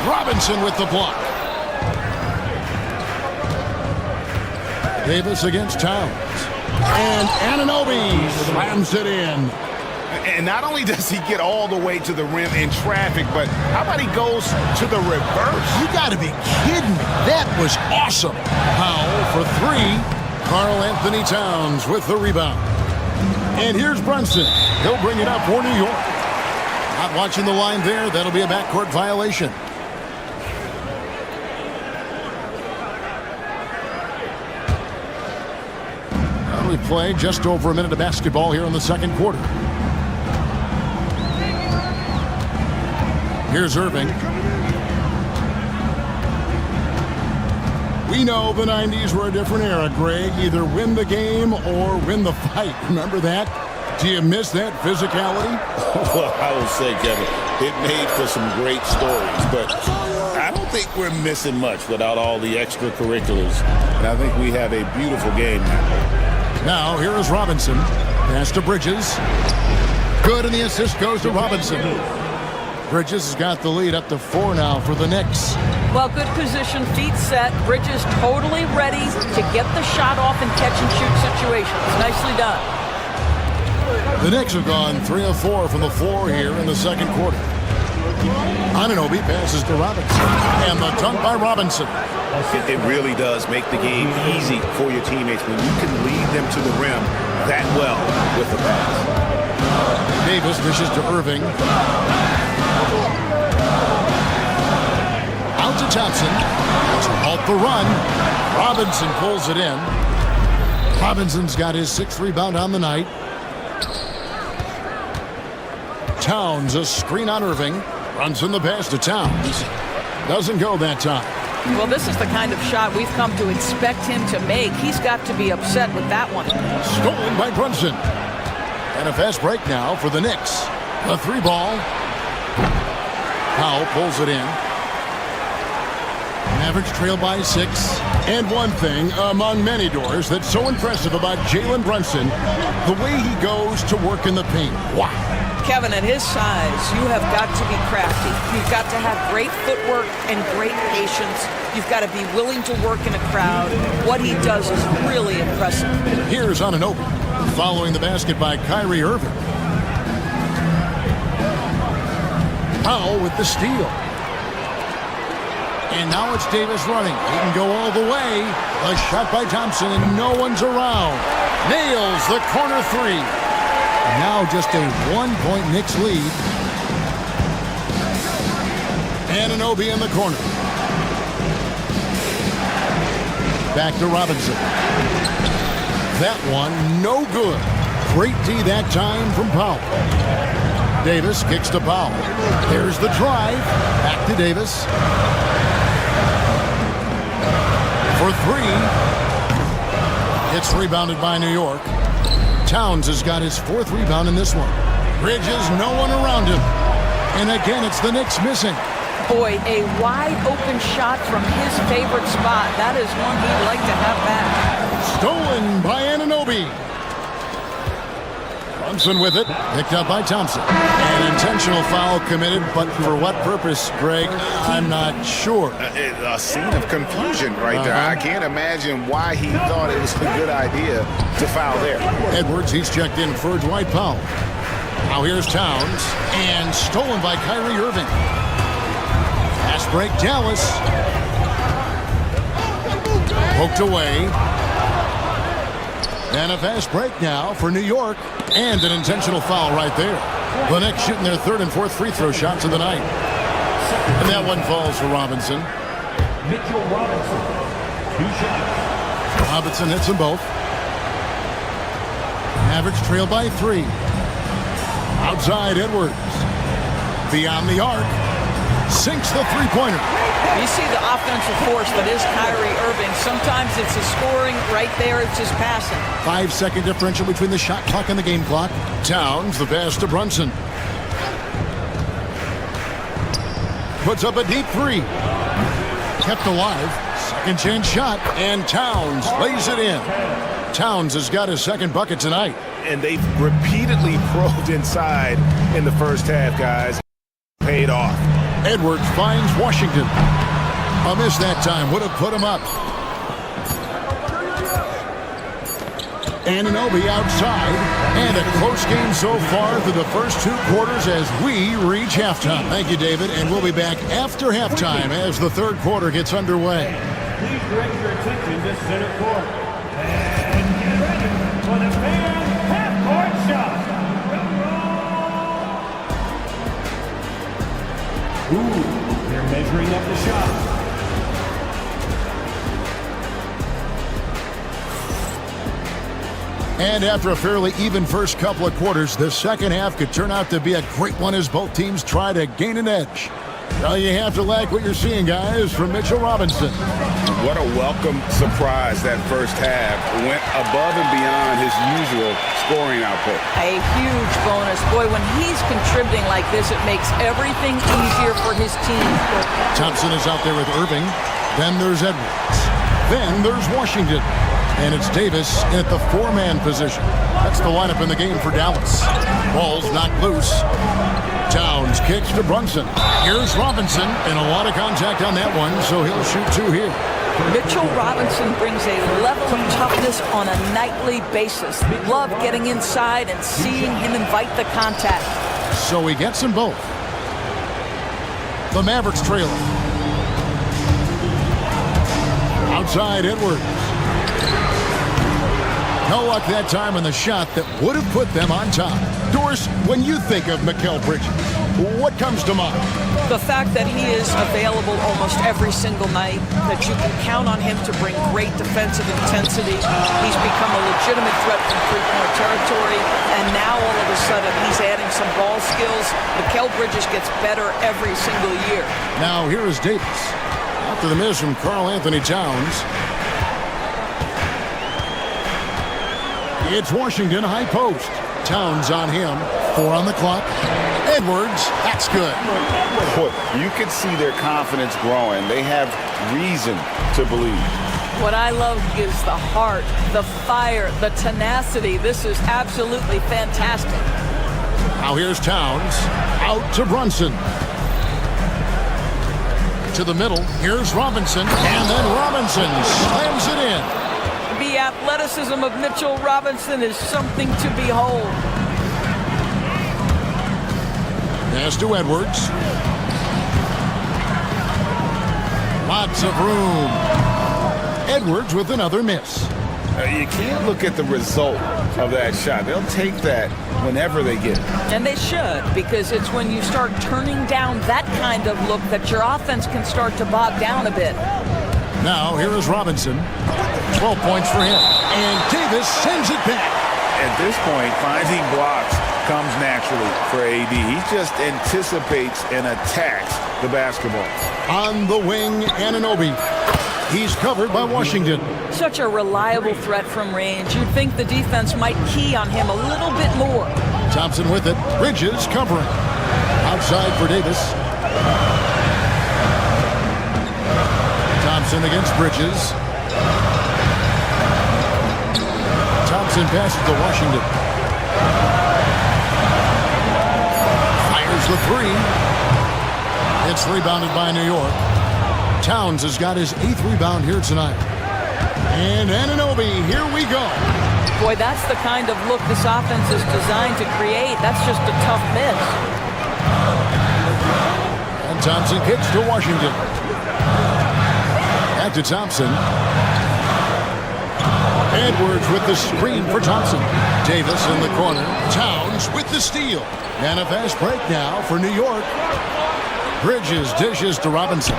Robinson with the block. Davis against Towns. And Anunoby slams it in. And not only does he get all the way to the rim in traffic, but how about he goes to the reverse? You got to be kidding me. That was awesome. Powell for 3. Karl Anthony Towns with the rebound. And here's Brunson. He'll bring it up for New York. Not watching the line there. That'll be a backcourt violation. We play just over a minute of basketball here in the second quarter. Here's Irving. We know the 90s were a different era, Greg. Either win the game or win the fight. Remember that? Do you miss that physicality? Well, I would say, Kevin, it made for some great stories, but I don't think we're missing much without all the extracurriculars. And I think we have a beautiful game now. Now, here is Robinson. Pass to Bridges. Good, and the assist goes to Robinson. Bridges has got the lead up to 4 now for the Knicks. Well, good position, feet set. Bridges totally ready to get the shot off in catch-and-shoot situations. Nicely done. The Knicks have gone 3 of 4 from the floor here in the second quarter. Anunoby passes to Robinson. And the dunk by Robinson. It really does make the game easy for your teammates when you can lead them to the rim that well with the pass. Davis dishes to Irving. Out to Thompson. To halt the run. Robinson pulls it in. Robinson's got his 6th rebound on the night. Towns, a screen on Irving. Runs in the pass to Towns. Doesn't go that time. Well, this is the kind of shot we've come to expect him to make. He's got to be upset with that one. Stolen by Brunson. And a fast break now for the Knicks. The 3 ball. Powell pulls it in. Mavericks trail by 6. And one thing among many doors that's so impressive about Jalen Brunson, the way he goes to work in the paint. Wow. Kevin, at his size, you have got to be crafty. You've got to have great footwork and great patience. You've got to be willing to work in a crowd. What he does is really impressive. Here's Anunoby, following the basket by Kyrie Irving. Powell with the steal. And now it's Davis running. He can go all the way. A shot by Thompson, and no one's around. Nails the corner 3. Now just a 1-point Knicks lead. Anunoby in the corner. Back to Robinson. That one, no good. Great D that time from Powell. Davis kicks to Powell. There's the drive. Back to Davis. For 3. It's rebounded by New York. Towns has got his 4th rebound in this one. Bridges, no one around him. And again, it's the Knicks missing. Boy, a wide open shot from his favorite spot. That is one he'd like to have back. Stolen by Anunoby. Brunson with it. Picked up by Thompson. An intentional foul committed, but for what purpose, Greg? I'm not sure. A scene of confusion right there. I can't imagine why he thought it was a good idea to foul there. Edwards, he's checked in for Dwight Powell. Now here's Towns. And stolen by Kyrie Irving. Fast break, Dallas. Poked away. And a fast break now for New York. And an intentional foul right there. The Knicks shooting their third and fourth free throw shots of the night. And that one falls for Robinson. Mitchell Robinson, 2 shots. Robinson hits them both. Mavericks trail by 3. Outside Edwards. Beyond the arc. Sinks the three-pointer. You see the offensive force that is Kyrie Irving. Sometimes it's the scoring. Right there, it's just passing. 5-second differential between the shot clock and the game clock. Towns the pass to Brunson. Puts up a deep 3. Kept alive. Second chance shot. And Towns lays it in. Towns has got his second bucket tonight. And they've repeatedly probed inside in the first half, guys. Paid off. Edwards finds Washington. A miss that time would have put him up. Anunoby outside. And a close game so far through the first 2 quarters as we reach halftime. Thank you, David. And we'll be back after halftime as the third quarter gets underway. Please direct your attention to center court. And get ready for the fan half-court shot. Ooh, they're measuring up the shot. And after a fairly even first couple of quarters, the second half could turn out to be a great one as both teams try to gain an edge. Well, you have to like what you're seeing, guys, from Mitchell Robinson. What a welcome surprise that first half. Went above and beyond his usual scoring output. A huge bonus. Boy, when he's contributing like this, it makes everything easier for his team. Thompson is out there with Irving. Then there's Edwards. Then there's Washington. And it's Davis at the 4-man position. That's the lineup in the game for Dallas. Ball's knocked loose. Towns kicks to Brunson. Here's Robinson, and a lot of contact on that one, so he'll shoot 2 here. Mitchell Robinson brings a level of toughness on a nightly basis. Love getting inside and seeing him invite the contact. So he gets them both. The Mavericks trailing. Outside Edwards. No luck that time on the shot that would have put them on top. Doris, when you think of Mikal Bridges, what comes to mind? The fact that he is available almost every single night, that you can count on him to bring great defensive intensity. He's become a legitimate threat from three-point territory, and now all of a sudden he's adding some ball skills. Mikal Bridges gets better every single year. Now here is Davis. After the miss from Karl Anthony Towns. It's Washington high post. Towns on him. 4 on the clock. Edwards, that's good. Boy, you can see their confidence growing. They have reason to believe. What I love is the heart, the fire, the tenacity. This is absolutely fantastic. Now here's Towns. Out to Brunson. To the middle. Here's Robinson. And then Robinson slams it in. The athleticism of Mitchell Robinson is something to behold. Pass to Edwards. Lots of room. Edwards with another miss. You can't look at the result of that shot. They'll take that whenever they get it. And they should, because it's when you start turning down that kind of look that your offense can start to bog down a bit. Now here is Robinson. 12 points for him. And Davis sends it back. At this point, finding blocks comes naturally for AD. He just anticipates and attacks the basketball. On the wing, Anunoby. He's covered by Washington. Such a reliable threat from range. You'd think the defense might key on him a little bit more. Thompson with it. Bridges covering. Outside for Davis. Thompson against Bridges. Thompson passes to Washington. Fires the 3. It's rebounded by New York. Towns has got his 8th rebound here tonight. And Anunoby, here we go. Boy, that's the kind of look this offense is designed to create. That's just a tough miss. And Thompson kicks to Washington. Back to Thompson. Edwards with the screen for Thompson. Davis in the corner. Towns with the steal. And a fast break now for New York. Bridges dishes to Robinson.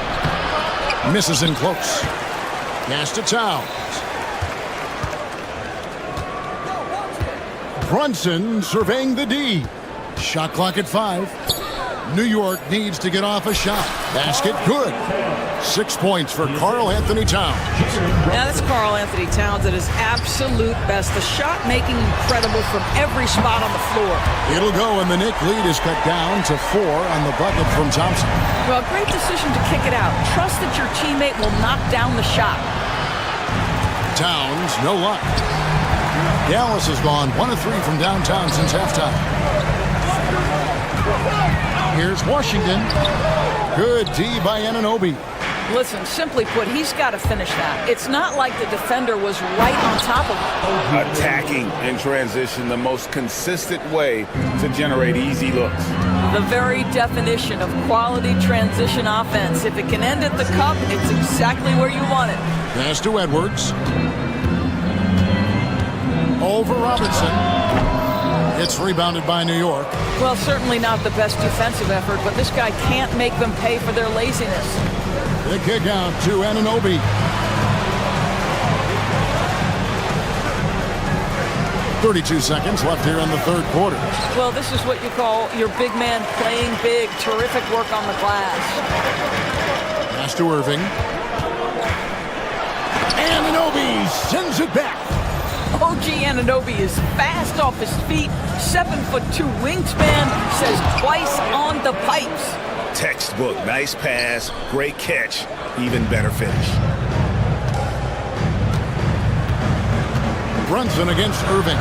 Misses in close. Pass to Towns. Brunson surveying the D. Shot clock at 5. New York needs to get off a shot. Basket good. 6 points for Karl Anthony Towns. Now that's Karl Anthony Towns at his absolute best. The shot making incredible from every spot on the floor. It'll go, and the Knick lead is cut down to 4 on the bucket from Thompson. Well, great decision to kick it out. Trust that your teammate will knock down the shot. Towns, no luck. Dallas has gone 1 of 3 from downtown since halftime. Here's Washington. Good D by Anunoby. Listen, simply put, he's got to finish that. It's not like the defender was right on top of him. Attacking in transition, the most consistent way to generate easy looks. The very definition of quality transition offense. If it can end at the cup, it's exactly where you want it. Pass to Edwards. Over Robinson. It's rebounded by New York. Well, certainly not the best defensive effort, but this guy can't make them pay for their laziness. The kick out to Anunoby. "32 seconds left here in the third quarter. Well, this is what you call your big man playing big. Terrific work on the glass. Pass to Irving. Anunoby sends it back. OG Anunoby is fast off his feet. 7'2" wingspan, says twice on the pipes. Textbook, nice pass, great catch, even better finish. Brunson against Irving.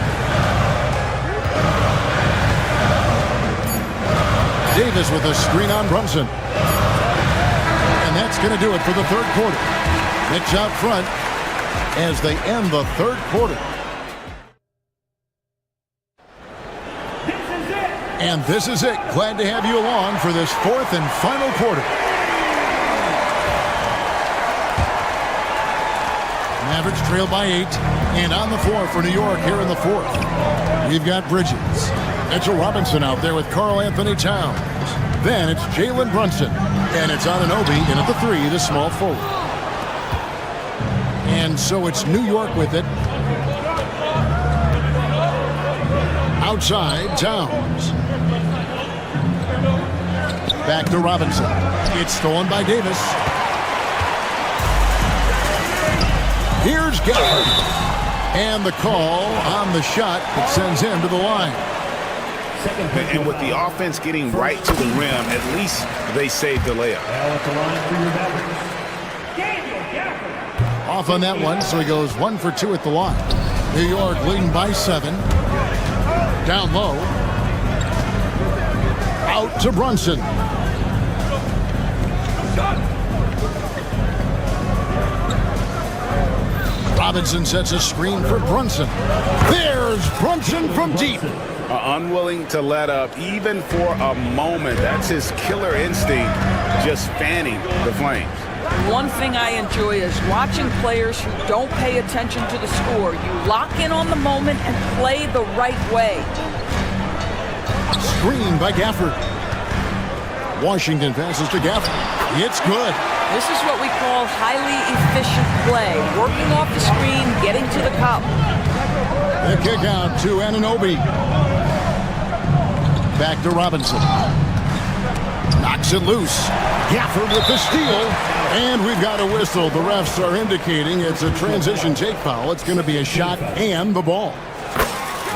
Davis with a screen on Brunson. And that's going to do it for the third quarter. Knicks out front as they end the third quarter. And this is it. Glad to have you along for this fourth and final quarter. Mavericks trail by 8, and on the floor for New York here in the fourth. We've got Bridges. Mitchell Robinson out there with Karl Anthony Towns. Then it's Jalen Brunson, and it's Anunoby in at the 3, the small forward. And so it's New York with it. Outside, Towns. Back to Robinson. It's stolen by Davis. Here's Gafford. And the call on the shot that sends him to the line. And with the offense getting right to the rim, at least they saved the layup. Off on that one, so he goes 1 for 2 at the line. New York leading by 7. Down low. Out to Brunson. Robinson sets a screen for Brunson. There's Brunson from deep. Unwilling to let up even for a moment. That's his killer instinct, just fanning the flames. One thing I enjoy is watching players who don't pay attention to the score. You lock in on the moment and play the right way. Screen by Gafford. Washington passes to Gafford. It's good. This is what we call highly efficient play. Working off the screen, getting to the cup. The kick out to Anunoby. Back to Robinson. Knocks it loose. Gafford with the steal. And we've got a whistle. The refs are indicating it's a transition take foul. It's going to be a shot and the ball.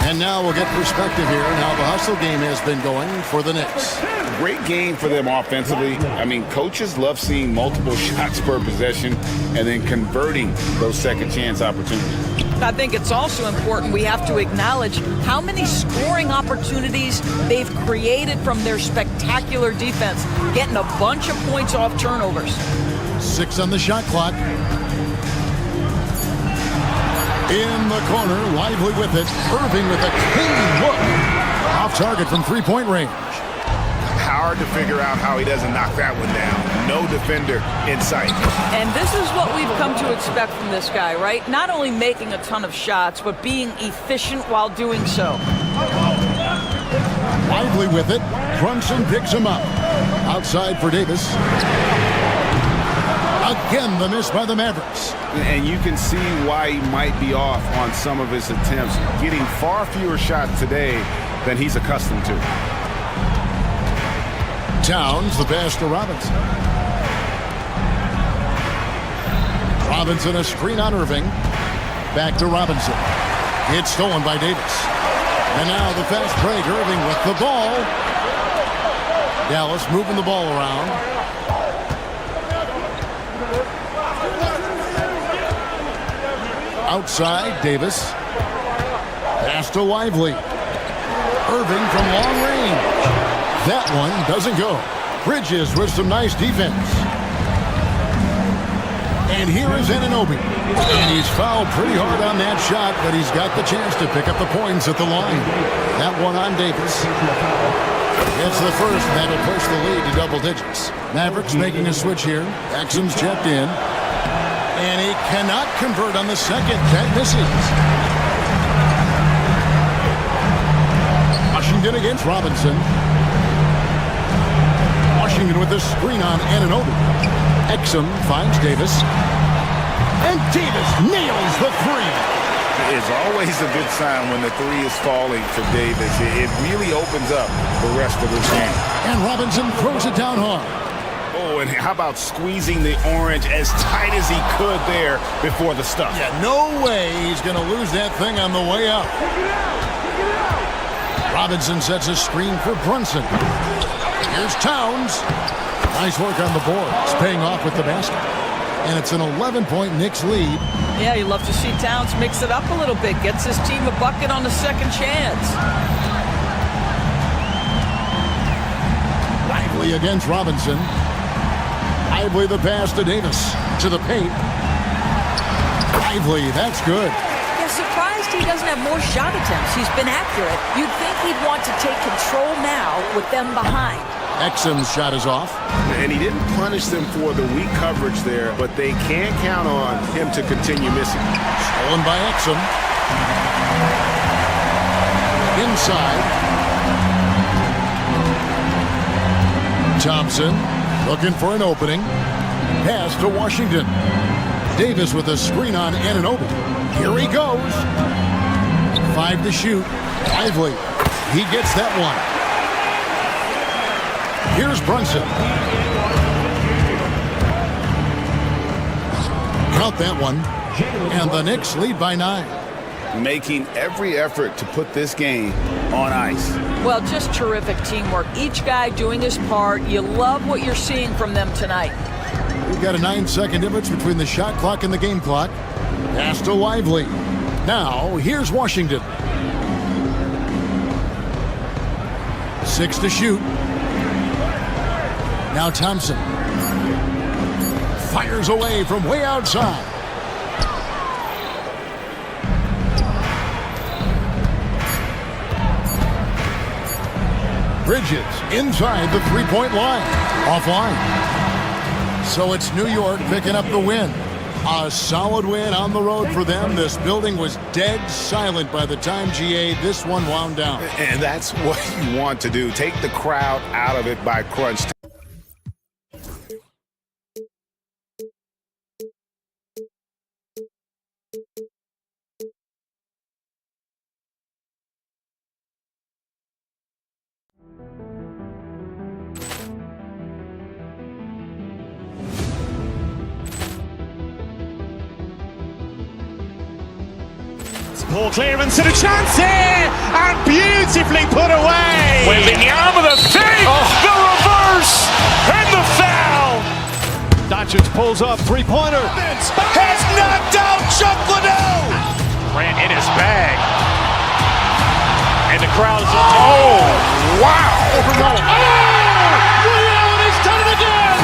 And now we'll get perspective here on how the hustle game has been going for the Knicks. Great game for them offensively. I mean, coaches love seeing multiple shots per possession and then converting those second chance opportunities. I think it's also important we have to acknowledge how many scoring opportunities they've created from their spectacular defense, getting a bunch of points off turnovers. 6 on the shot clock. In the corner, Lively with it. Irving with a clean look. Off target from three-point range. Hard to figure out how he doesn't knock that one down. No defender in sight. And this is what we've come to expect from this guy, right? Not only making a ton of shots, but being efficient while doing so. Lively with it. Brunson picks him up. Outside for Davis. Again, the miss by the Mavericks. And you can see why he might be off on some of his attempts, getting far fewer shots today than he's accustomed to. Towns, the pass to Robinson. Robinson, a screen on Irving. Back to Robinson. It's stolen by Davis. And now the fast break. Irving with the ball. Dallas moving the ball around. Outside, Davis. Pass to Lively. Irving from long range. That one doesn't go. Bridges with some nice defense. And here is Anunoby. And he's fouled pretty hard on that shot, but he's got the chance to pick up the points at the line. That one on Davis. It's the first, and that'll push the lead to double digits. Mavericks making a switch here. Exum's checked in. And he cannot convert on the second. That misses. Washington against Robinson. Washington with the screen on Anunoby. Exum finds Davis. And Davis nails the three. It's always a good sign when the three is falling for Davis. It really opens up the rest of this game. And Robinson throws it down hard. Oh, and how about squeezing the orange as tight as he could there before the stuff? Yeah, no way he's going to lose that thing on the way up. Robinson sets a screen for Brunson. Here's Towns. Nice work on the boards, paying off with the basket. And it's an 11-point Knicks lead. Yeah, you love to see Towns mix it up a little bit. Gets his team a bucket on the second chance. Lively against Robinson. Lively the pass to Davis. To the paint. Lively, that's good. Yeah, surprised he doesn't have more shot attempts. He's been accurate. You'd think he'd want to take control now with them behind. Exum's shot is off. And he didn't punish them for the weak coverage there, but they can't count on him to continue missing. Stolen by Exum. Inside. Thompson looking for an opening. Pass to Washington. Davis with a screen on Anunoby. Here he goes. 5 to shoot. Lively. He gets that one. Here's Brunson. Count that one. And the Knicks lead by 9. Making every effort to put this game on ice. Well, just terrific teamwork. Each guy doing his part. You love what you're seeing from them tonight. We've got a 9-second difference between the shot clock and the game clock. Pass to Lively. Now, here's Washington. 6 to shoot. Now Thompson fires away from way outside. Bridges inside the three-point line. Offline. So it's New York picking up the win. A solid win on the road for them. This building was dead silent by the time GA this one wound down. And that's what you want to do. Take the crowd out of it by crunch time. Poor clearance and a chance here, and beautifully put away. Wembanyama the save, the reverse, and the foul. Doncic pulls up, three-pointer. Has knocked out Chuck Liddell. Grant in his bag. And the crowd is oh, wow. He's done it again.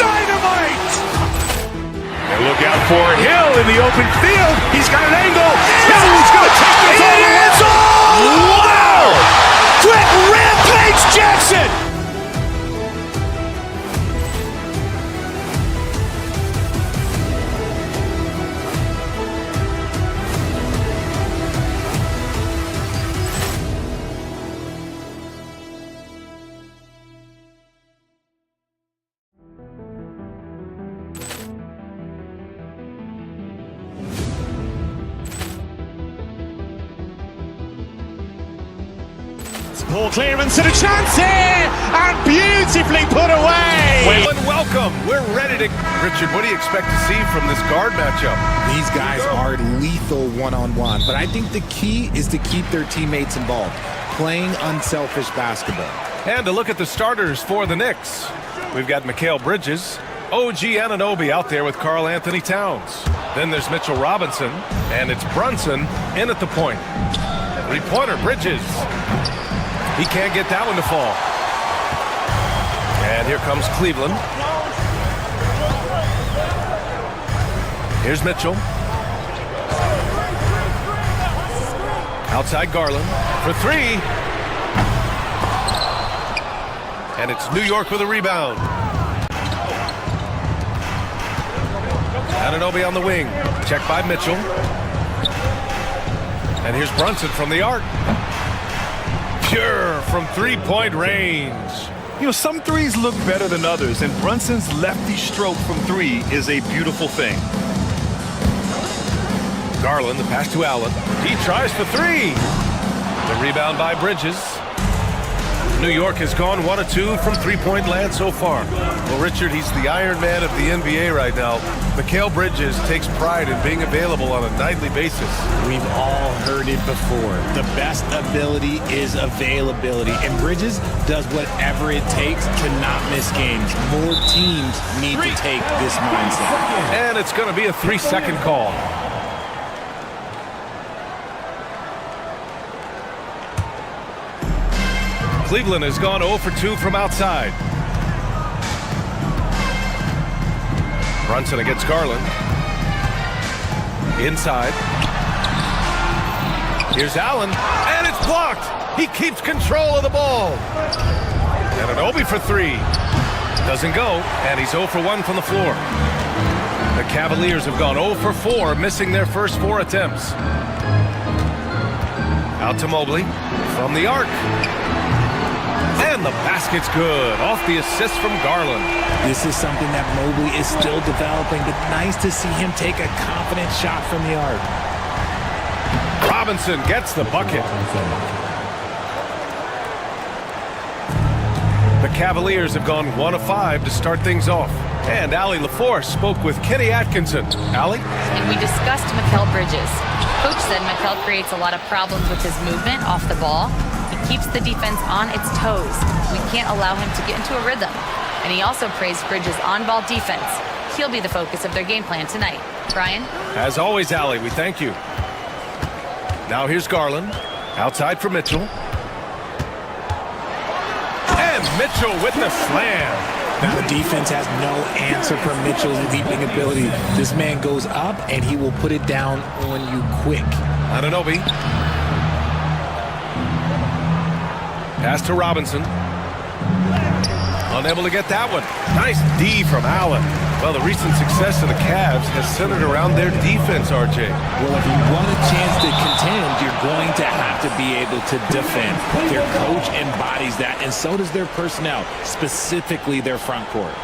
Dynamite. And look out for Hill in the open field. He's got an angle. Hill's going to take this all the way. Wow! Quick rampage Jackson. Ball clearance and a chance here, and beautifully put away. Well, and welcome. We're ready to... Richard, what do you expect to see from this guard matchup? These guys are lethal one-on-one, but I think the key is to keep their teammates involved, playing unselfish basketball. And to look at the starters for the Knicks. We've got Mikal Bridges, OG Anunoby out there with Karl Anthony Towns. Then there's Mitchell Robinson, and it's Brunson in at the point. Three-pointer, Bridges. He can't get that one to fall. And here comes Cleveland. Here's Mitchell. Outside Garland for three. And it's New York with a rebound. Anunoby on the wing. Checked by Mitchell. And here's Brunson from the arc. Pure from three-point range. You know, some threes look better than others, and Brunson's lefty stroke from three is a beautiful thing. Garland, the pass to Allen. He tries for three. The rebound by Bridges. New York has gone 1 of 2 from three-point land so far. Well, Richard, he's the Iron Man of the NBA right now. Mikal Bridges takes pride in being available on a nightly basis. We've all heard it before. The best ability is availability, and Bridges does whatever it takes to not miss games. More teams need to take this mindset. And it's going to be a 3-second call. Cleveland has gone 0 for 2 from outside. Brunson against Garland. Inside. Here's Allen, and it's blocked. He keeps control of the ball. Anunoby for three. Doesn't go, and he's 0 for 1 from the floor. The Cavaliers have gone 0 for 4, missing their first 4 attempts. Out to Mobley from the arc. And the basket's good, off the assist from Garland. This is something that Mobley is still developing, but nice to see him take a confident shot from the arc. Robinson gets the bucket. The Cavaliers have gone 1 of 5 to start things off. And Allie LaForce spoke with Kenny Atkinson. Allie? And we discussed Mikal Bridges. Coach said Mikal creates a lot of problems with his movement off the ball. He keeps the defense on its toes. We can't allow him to get into a rhythm. And he also praised Bridges' on-ball defense. He'll be the focus of their game plan tonight. Brian? As always, Allie, we thank you. Now here's Garland. Outside for Mitchell. And Mitchell with the slam. Now the defense has no answer for Mitchell's leaping ability. This man goes up and he will put it down on you quick. Anunoby. Pass to Robinson. Unable to get that one. Nice D from Allen. Well, the recent success of the Cavs has centered around their defense, RJ. Well, if you want a chance to contend, you're going to have to be able to defend. Their coach embodies that, and so does their personnel, specifically their front court.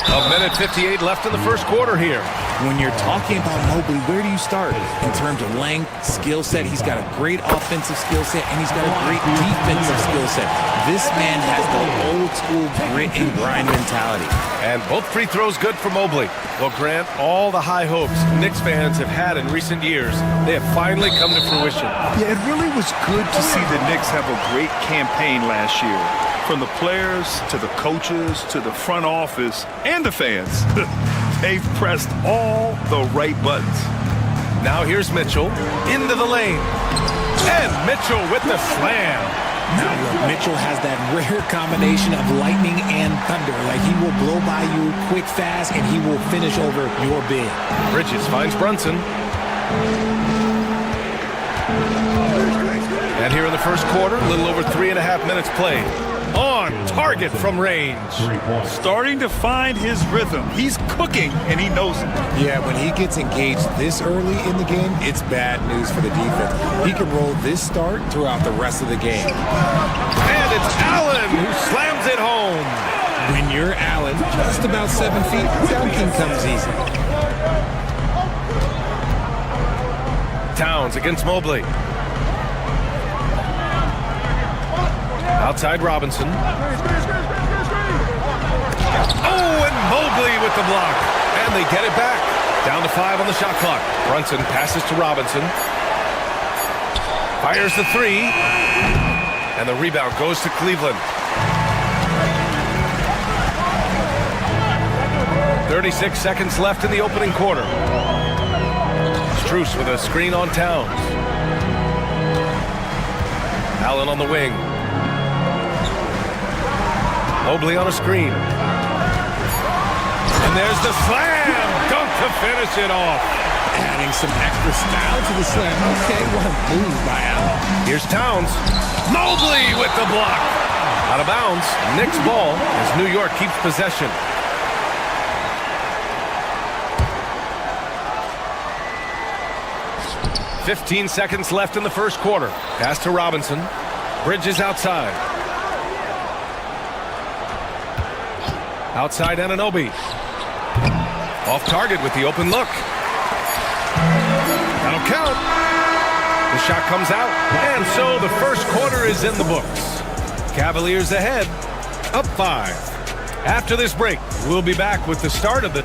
A minute 58 left in the first quarter here. When you're talking about Mobley, where do you start? In terms of length, skill set, he's got a great offensive skill set, and he's got a great defensive skill set. This man has the old school grit and grind mentality. And both free throws good for Mobley. Well, Grant, all the high hopes Knicks fans have had in recent years, they have finally come to fruition. Yeah, it really was good to see the Knicks have a great campaign last year. From the players to the coaches to the front office and the fans. They've pressed all the right buttons. Now here's Mitchell into the lane. And Mitchell with the slam. Now look, Mitchell has that rare combination of lightning and thunder. Like, he will blow by you quick, fast, and he will finish over your big. Bridges finds Brunson. And here in the first quarter, a little over 3.5 minutes played. On target from range. Starting to find his rhythm. He's cooking, and he knows it. Yeah, when he gets engaged this early in the game, it's bad news for the defense. He can roll this start throughout the rest of the game. And it's Allen who slams it home. When you're Allen, just about 7 feet, dunking comes easy. Towns against Mobley. Outside Robinson. Oh, and Mobley with the block. And they get it back. Down to 5 on the shot clock. Brunson passes to Robinson. Fires the 3. And the rebound goes to Cleveland. 36 seconds left in the opening quarter. Strus with a screen on Towns. Allen on the wing. Mobley on a screen. And there's the slam! Dunk to finish it off. Adding some extra style to the slam. Okay, what a move by Allen. Here's Towns. Mobley with the block. Out of bounds. Knicks ball as New York keeps possession. .15 seconds left in the first quarter. Pass to Robinson. Bridges outside. Outside Anunoby. Off target with the open look. That'll count. The shot comes out. And so the first quarter is in the books. Cavaliers ahead. Up 5. After this break, we'll be back with the start of the...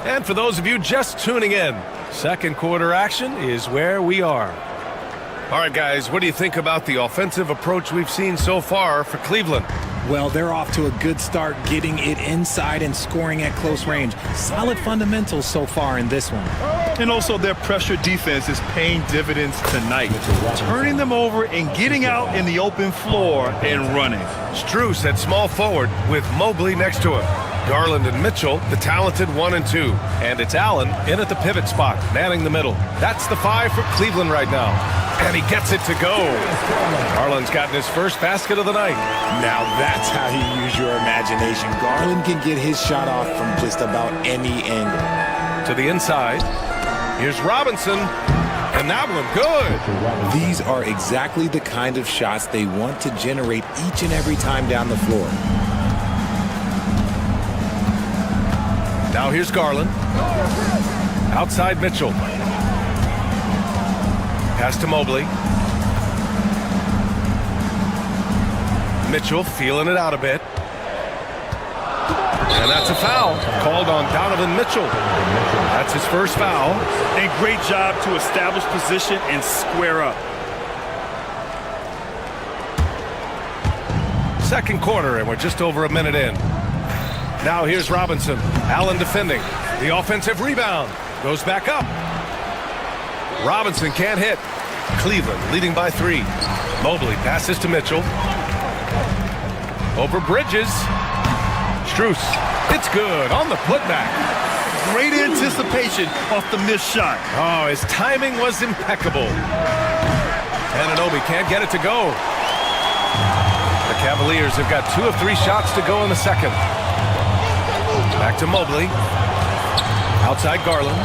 And for those of you just tuning in, second quarter action is where we are. All right, guys, what do you think about the offensive approach we've seen so far for Cleveland? Well, they're off to a good start getting it inside and scoring at close range. Solid fundamentals so far in this one. And also their pressure defense is paying dividends tonight. Turning them over and getting out in the open floor and running. Strus at small forward with Mobley next to him. Garland and Mitchell, the talented 1 and 2. And it's Allen in at the pivot spot, manning the middle. That's the 5 for Cleveland right now. And he gets it to go. Garland's gotten his first basket of the night. Now that's how you use your imagination. Garland can get his shot off from just about any angle. To the inside. Here's Robinson. And that one good. These are exactly the kind of shots they want to generate each and every time down the floor. Now here's Garland. Outside Mitchell. Pass to Mobley. Mitchell feeling it out a bit. And that's a foul called on Donovan Mitchell. That's his first foul. And great job to establish position and square up. Second quarter, and we're just over a minute in. Now here's Robinson. Allen defending. The offensive rebound. Goes back up. Robinson can't hit. Cleveland leading by 3. Mobley passes to Mitchell. Over Bridges. Strus. It's good on the putback. Great anticipation off the missed shot. Oh, his timing was impeccable. Anunoby can't get it to go. The Cavaliers have got 2 of 3 shots to go in the second. Back to Mobley. Outside Garland.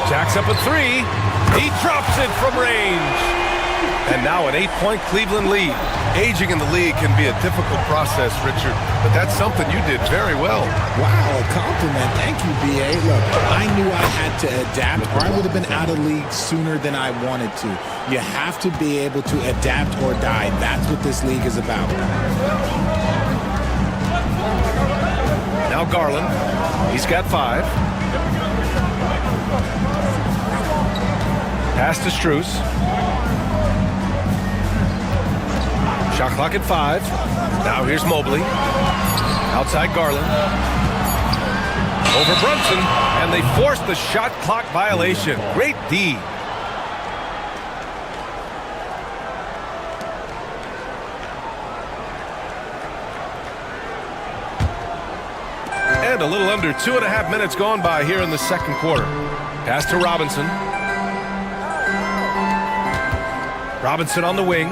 Jacks up a 3. He drops it from range. And now an 8-point Cleveland lead. Aging in the league can be a difficult process, Richard, but that's something you did very well. Wow, a compliment. Thank you, B.A. Look, I knew I had to adapt or I would have been out of league sooner than I wanted to. You have to be able to adapt or die. That's what this league is about. Now Garland. He's got 5. Pass to Strus. Shot clock at 5. Now here's Mobley. Outside Garland. Over Brunson. And they force the shot clock violation. Great D. And a little under 2.5 minutes gone by here in the second quarter. Pass to Robinson. Robinson on the wing.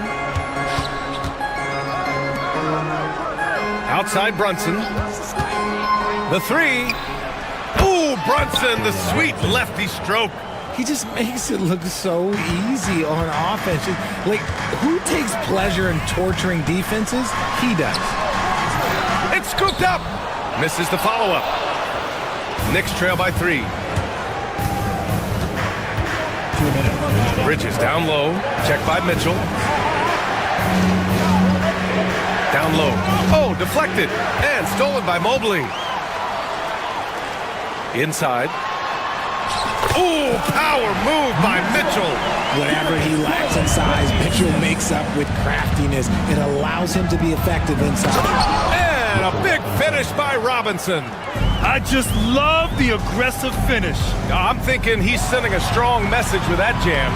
Outside Brunson. The 3. Ooh, Brunson, the sweet lefty stroke. He just makes it look so easy on offense. Like, who takes pleasure in torturing defenses? He does. It's scooped up. Misses the follow-up. Knicks trail by 3. Bridges down low. Check by Mitchell. Down low. Oh, deflected. And stolen by Mobley. Inside. Oh, power move by Mitchell. Whatever he lacks in size, Mitchell makes up with craftiness. It allows him to be effective inside. And a big finish by Robinson. I just love the aggressive finish. I'm thinking he's sending a strong message with that jam.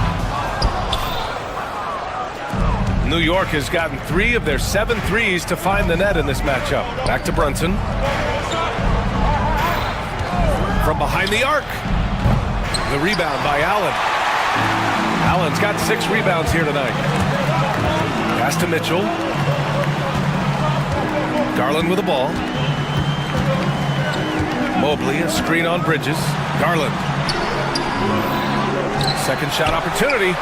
New York has gotten 3 of their 7 threes to find the net in this matchup. Back to Brunson. From behind the arc. The rebound by Allen. Allen's got 6 rebounds here tonight. Pass to Mitchell. Garland with the ball. Mobley, a screen on Bridges. Garland. Second shot opportunity.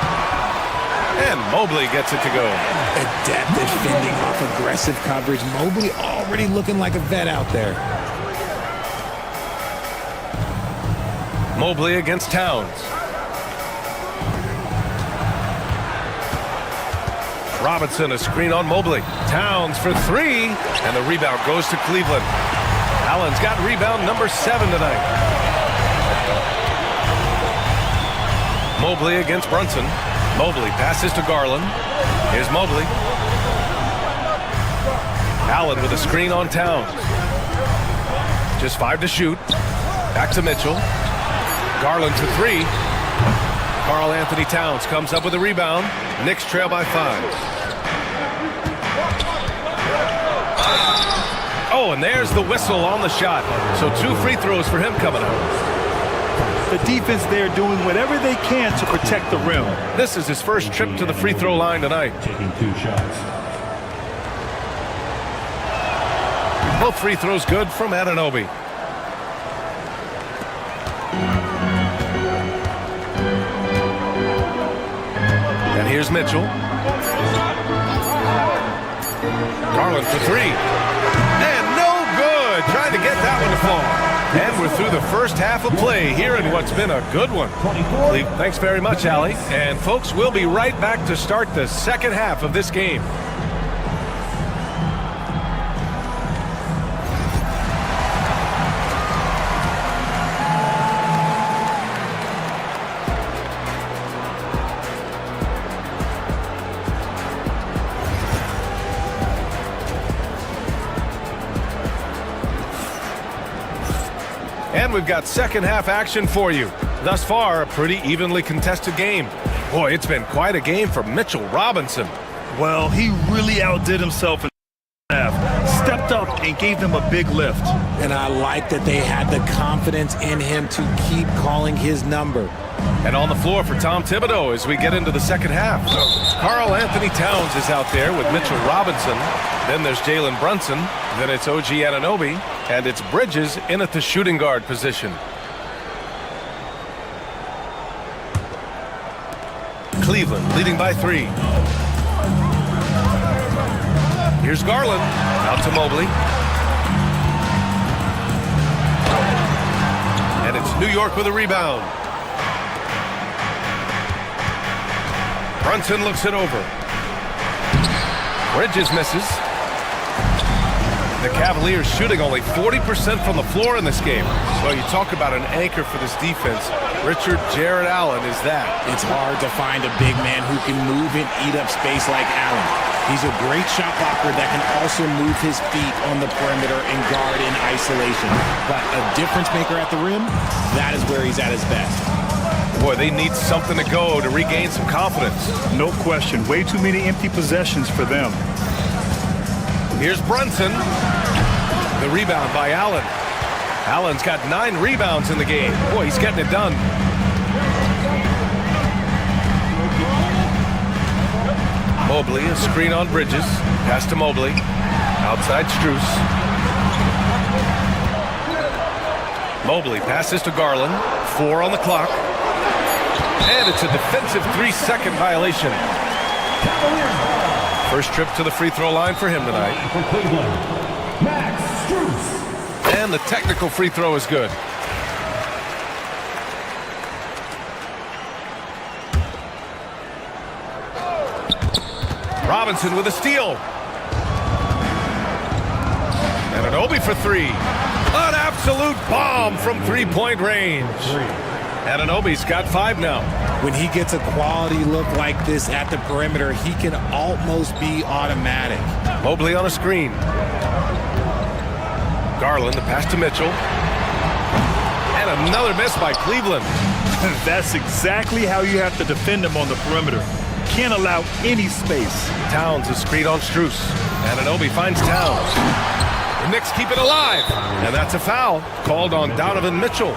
And Mobley gets it to go. Adept at fending off aggressive coverage. Mobley already looking like a vet out there. Mobley against Towns. Robinson, a screen on Mobley. Towns for 3, and the rebound goes to Cleveland. Allen's got rebound number 7 tonight. Mobley against Brunson. Mobley passes to Garland. Here's Mobley. Allen with a screen on Towns. Just 5 to shoot. Back to Mitchell. Garland for 3. Karl Anthony Towns comes up with a rebound. Knicks trail by 5. Oh, and there's the whistle on the shot. So 2 free throws for him coming up. The defense there doing whatever they can to protect the rim. This is his first trip to the free throw line tonight. Taking 2 shots. Both free throws good from Anunoby. And here's Mitchell. Garland for 3. And no good. Trying to get that one to fall. And we're through the first half of play here in what's been a good one. Thanks very much, Allie. And folks, we'll be right back to start the second half of this game. And we've got second half action for you. Thus far, a pretty evenly contested game. Boy, it's been quite a game for Mitchell Robinson. Well, he really outdid himself in the half. Stepped up and gave them a big lift. And I like that they had the confidence in him to keep calling his number. And on the floor for Tom Thibodeau as we get into the second half. Karl Anthony Towns is out there with Mitchell Robinson. Then there's Jalen Brunson. Then it's OG Anunoby. And it's Bridges in at the shooting guard position. Cleveland leading by 3. Here's Garland. Out to Mobley. And it's New York with a rebound. Brunson looks it over. Bridges misses. The Cavaliers shooting only 40% from the floor in this game. Well, you talk about an anchor for this defense. Richard Jared Allen is that. It's hard to find a big man who can move and eat up space like Allen. He's a great shot blocker that can also move his feet on the perimeter and guard in isolation. But a difference maker at the rim, that is where he's at his best. Boy, they need something to go to regain some confidence. No question. Way too many empty possessions for them. Here's Brunson. The rebound by Allen. Allen's got 9 rebounds in the game. Boy, he's getting it done. Mobley, a screen on Bridges. Pass to Mobley. Outside Strus. Mobley passes to Garland. 4 on the clock. And it's a defensive 3-second violation. First trip to the free throw line for him tonight. And the technical free throw is good. Robinson with a steal. And an Obi for three. An absolute bomb from three-point range. And an Obi's got 5 now. When he gets a quality look like this at the perimeter, he can almost be automatic. Mobley on a screen. Garland, the pass to Mitchell. And another miss by Cleveland. That's exactly how you have to defend him on the perimeter. Can't allow any space. Towns is screen on Strus. And Anunoby finds Towns. The Knicks keep it alive. And that's a foul called on Donovan Mitchell.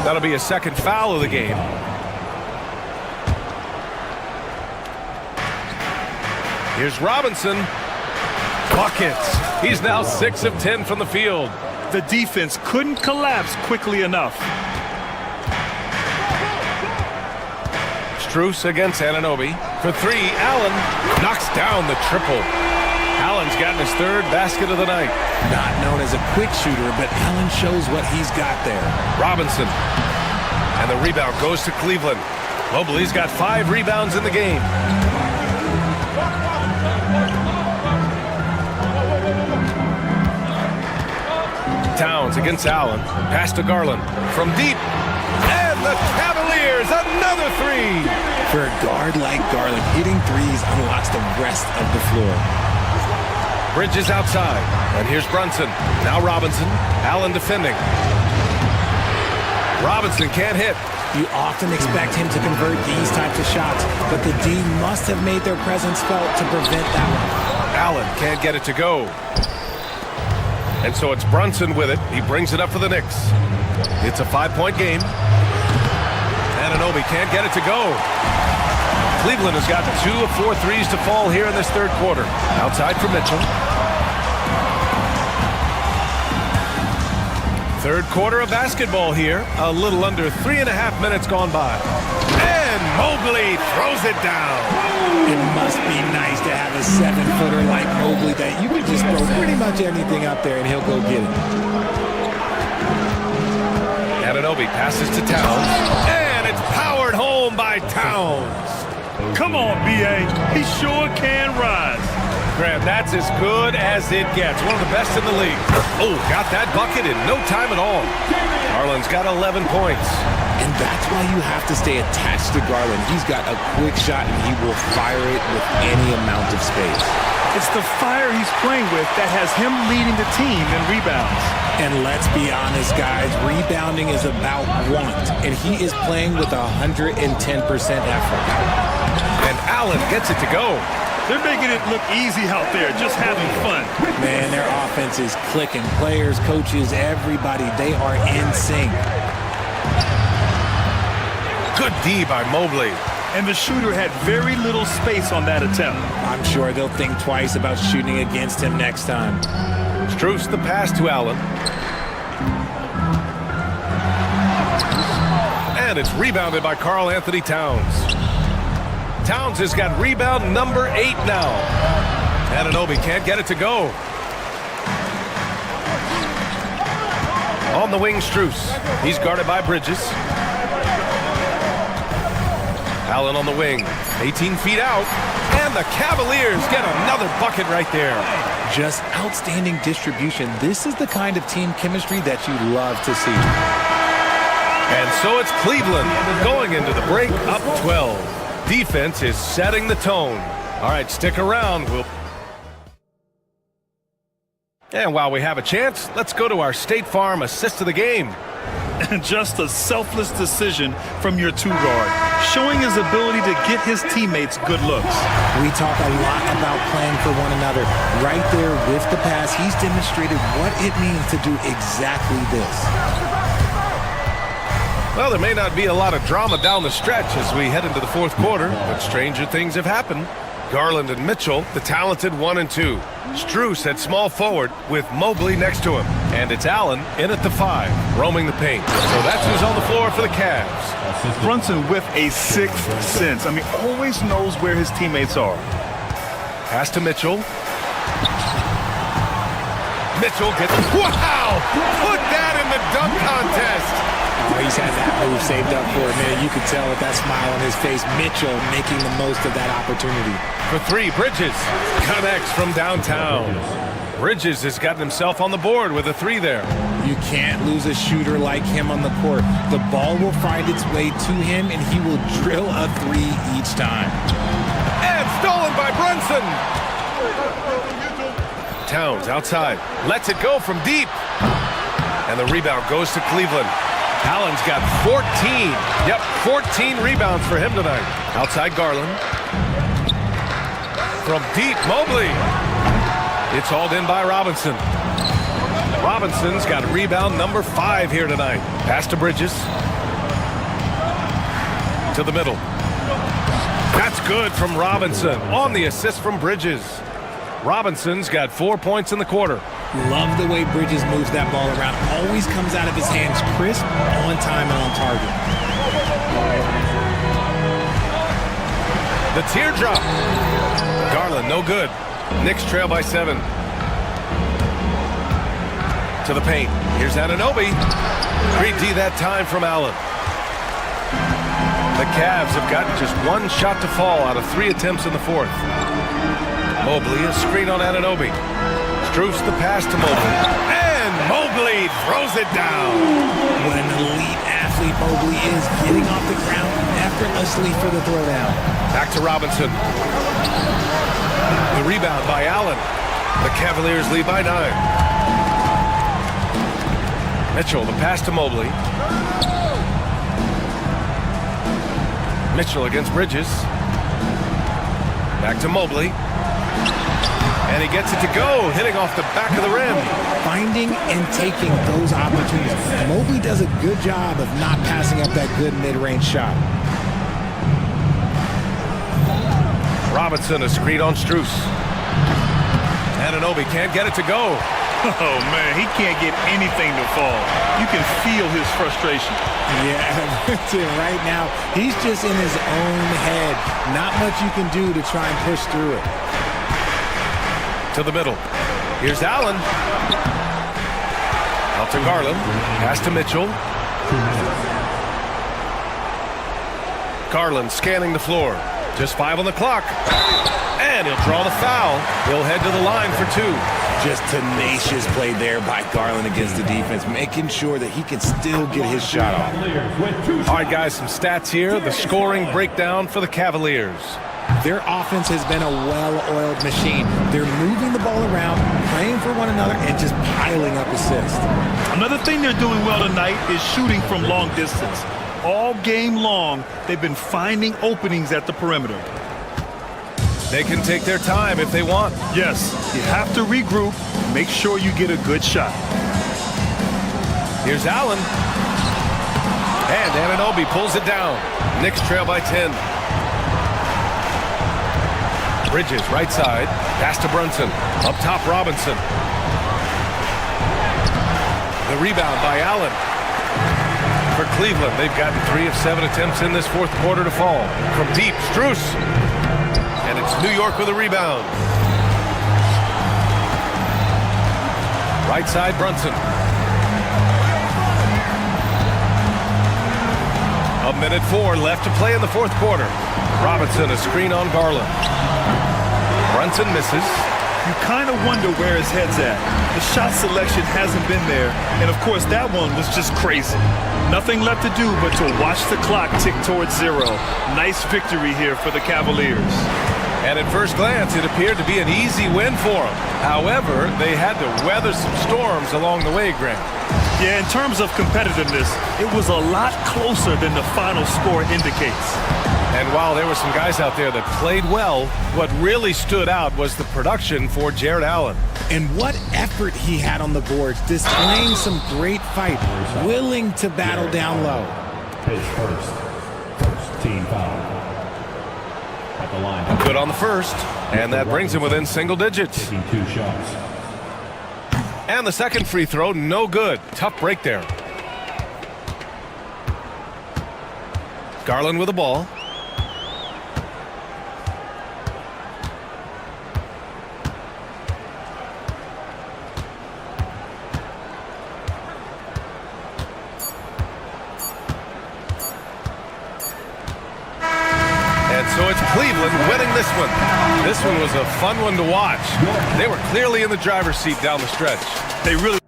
That'll be a second foul of the game. Here's Robinson. Buckets. He's now 6 of 10 from the field. The defense couldn't collapse quickly enough. Strus against Anunoby. For 3, Allen knocks down the triple. Allen's gotten his 3rd basket of the night. Not known as a quick shooter, but Allen shows what he's got there. Robinson. And the rebound goes to Cleveland. Mobley's got 5 rebounds in the game. Towns against Allen. Pass to Garland. From deep. And the Cavaliers, another 3. For a guard like Garland, hitting threes unlocks the rest of the floor. Bridges outside. And here's Brunson. Now Robinson. Allen defending. Robinson can't hit. You often expect him to convert these types of shots, but the D must have made their presence felt to prevent that one. Allen can't get it to go. And so it's Brunson with it. He brings it up for the Knicks. It's a 5-point game. Anunoby can't get it to go. Cleveland has got 2 of 4 threes to fall here in this 3rd quarter. Outside for Mitchell. 3rd quarter of basketball here. A little under 3.5 minutes gone by. And Mobley throws it down. It must be nice to have a 7-footer like Mobley that you can just throw pretty much anything up there and he'll go get it. Anunoby passes to Towns. And it's powered home by Towns. Come on, B.A. He sure can rise. Graham, that's as good as it gets. One of the best in the league. Oh, got that bucket in no time at all. Garland's got 11 points. And that's why you have to stay attached to Garland. He's got a quick shot and he will fire it with any amount of space. It's the fire he's playing with that has him leading the team in rebounds. And let's be honest, guys, rebounding is about want, and he is playing with 110% effort. And Allen gets it to go. They're making it look easy out there, just having fun. Man, their offense is clicking. Players, coaches, everybody, they are in sync. Good D by Mobley. And the shooter had very little space on that attempt. I'm sure they'll think twice about shooting against him next time. Strus the pass to Allen. And it's rebounded by Karl Anthony Towns. Towns has got rebound number 8 now. Anunoby can't get it to go. On the wing, Strus. He's guarded by Bridges. Allen on the wing. 18 feet out. And the Cavaliers get another bucket right there. Just outstanding distribution. This is the kind of team chemistry that you love to see. And so it's Cleveland going into the break up 12. Defense is setting the tone. All right, stick around. And while we have a chance, let's go to our State Farm assist of the game. And just a selfless decision from your 2-guard, showing his ability to get his teammates good looks. We talk a lot about playing for one another. Right there with the pass, he's demonstrated what it means to do exactly this. Well, there may not be a lot of drama down the stretch as we head into the 4th quarter, but stranger things have happened. Garland and Mitchell, the talented 1 and 2. Strus at small forward with Mobley next to him. And it's Allen in at the 5, roaming the paint. So that's who's on the floor for the Cavs. Brunson with a 6th sense. I mean, always knows where his teammates are. Pass to Mitchell. Mitchell gets... Wow! Put that in the dunk contest! Oh, he's had that move saved up for a minute. You could tell with that smile on his face. Mitchell making the most of that opportunity. For three, Bridges connects from downtown. Bridges has gotten himself on the board with a three there. You can't lose a shooter like him on the court. The ball will find its way to him, and he will drill a three each time. And stolen by Brunson. Towns outside, lets it go from deep. And the rebound goes to Cleveland. Allen's got 14. Yep, 14 rebounds for him tonight. Outside Garland. From deep, Mobley. It's hauled in by Robinson. Robinson's got rebound number 5 here tonight. Pass to Bridges. To the middle. That's good from Robinson on the assist from Bridges. Robinson's got 4 points in the quarter. Love the way Bridges moves that ball around. Always comes out of his hands crisp, on time, and on target. The teardrop. Garland, no good. Knicks trail by 7. To the paint. Here's Anunoby. Great D that time from Allen. The Cavs have gotten just one shot to fall out of 3 attempts in the fourth. Mobley, a screen on Anunoby. Strus the pass to Mobley. And Mobley throws it down. What an elite athlete Mobley is, getting off the ground effortlessly for the throwdown. Back to Robinson. The rebound by Allen. The Cavaliers lead by 9. Mitchell, the pass to Mobley. Mitchell against Bridges. Back to Mobley. And he gets it to go, hitting off the back of the rim. Finding and taking those opportunities. Mobley does a good job of not passing up that good mid-range shot. Robinson, a screen on Strus. Anunoby can't get it to go. Oh, man, he can't get anything to fall. You can feel his frustration. Yeah, right now, he's just in his own head. Not much you can do to try and push through it. To the middle. Here's Allen. Out to Garland. Pass to Mitchell. Garland scanning the floor. Just 5 on the clock. And he'll draw the foul. He'll head to the line for 2. Just tenacious play there by Garland against the defense, making sure that he can still get his shot off. All right, guys, some stats here. The scoring breakdown for the Cavaliers. Their offense has been a well-oiled machine. They're moving the ball around, playing for one another, and just piling up assists. Another thing they're doing well tonight is shooting from long distance. All game long, they've been finding openings at the perimeter. They can take their time if they want. Yes, you have to regroup, make sure you get a good shot. Here's Allen. And Anunoby pulls it down. Knicks trail by 10. Bridges, right side. Pass to Brunson. Up top, Robinson. The rebound by Allen. For Cleveland, they've gotten 3 of 7 attempts in this fourth quarter to fall. From deep, Strus. And it's New York with a rebound. Right side, Brunson. A minute 4 left to play in the fourth quarter. Robinson, a screen on Garland. Brunson misses. You kind of wonder where his head's at. The shot selection hasn't been there, and of course that one was just crazy. Nothing left to do but to watch the clock tick towards 0. Nice victory here for the Cavaliers. And at first glance, it appeared to be an easy win for them. However, they had to weather some storms along the way, Grant. Yeah, in terms of competitiveness, it was a lot closer than the final score indicates. And while there were some guys out there that played well, what really stood out was the production for Jared Allen. And what effort he had on the boards, displaying some great fight, willing to battle down low. His first team foul. At the line. Good on the first, and that brings him within single digits. Taking 2 shots. And the second free throw, no good. Tough break there. Garland with the ball. Cleveland winning this one. This one was a fun one to watch. They were clearly in the driver's seat down the stretch. They really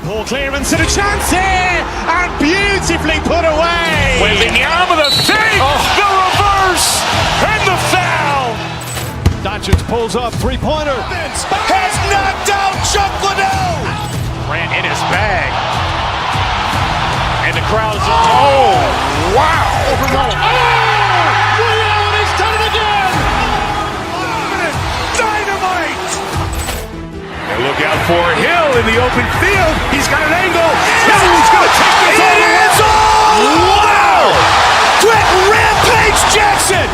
Ball clearance and a chance here, and beautifully put away. Wembanyama with a save, the reverse, and the foul. Doncic pulls up, three-pointer. Has knocked out Chuck Liddell. Grant in his bag. And the crowd is, oh, wow. Ray Allen has done it again. Dynamite. And look out for Hill in the open field. He's got an angle. Hill's going to take this all the way. Wow. Quick Rampage Jackson.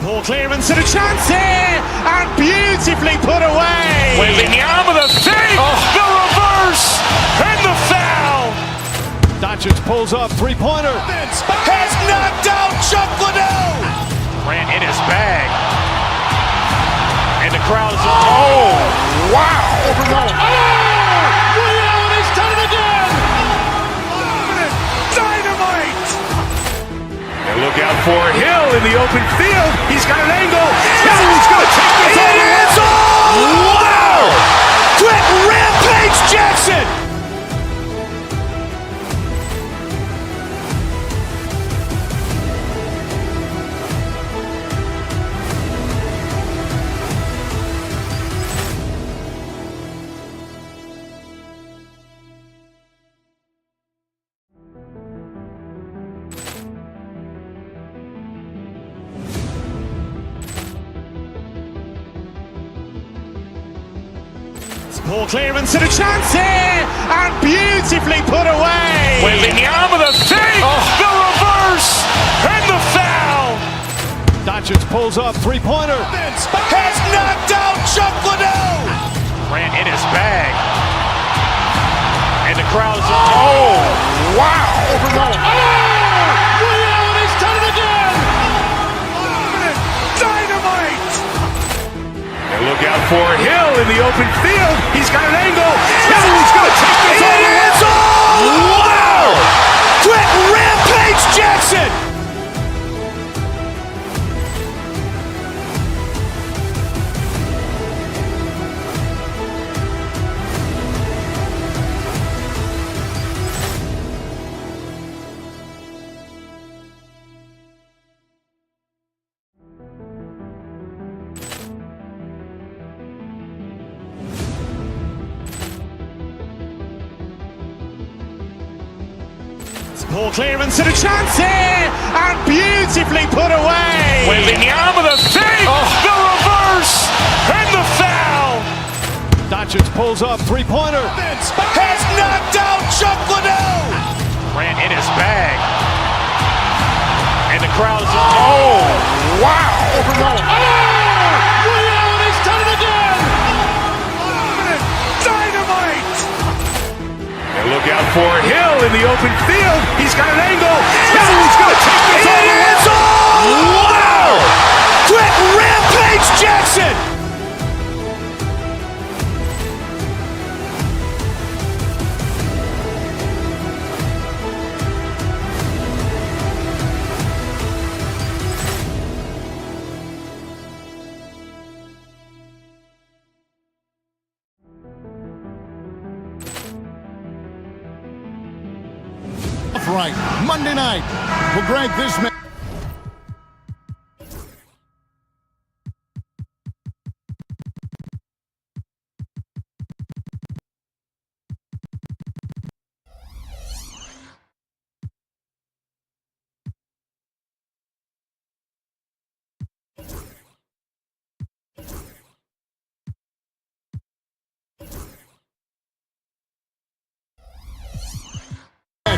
Ball clearance and a chance here, and beautifully put away. Wembanyama with a save, the reverse, and the foul. Doncic pulls up, three-pointer. Has knocked out Chuck Liddell. Grant in his bag. And the crowd is, oh, wow. Ray Allen has done it again. Dynamite. And look out for Hill in the open field. He's got an angle. Hill's going to take this all the way. Wow. Quick Rampage Jackson. Ball clearance and a chance here, and beautifully put away. Wembanyama with a save, the reverse, and the foul. Doncic pulls up, three-pointer. Has knocked out Chuck Liddell. Grant in his bag. And the crowd is, oh, wow. Ray Allen has done it again. Dynamite. And look out for Hill in the open field. He's got an angle. Hill's going to take this all the way. Wow. Quick Rampage Jackson. Ball clearance and a chance here, and beautifully put away. Wembanyama with a save, the reverse, and the foul. Doncic pulls up, three-pointer. Has knocked out Chuck Liddell. Grant in his bag. And the crowd is, oh, wow. Ray Allen has done it again. Dynamite. And look out for Hill in the open field. He's got an angle. Hill's going to take this all the way. Wow. Quick Rampage Jackson. Right, Monday night. Well, Greg, this man.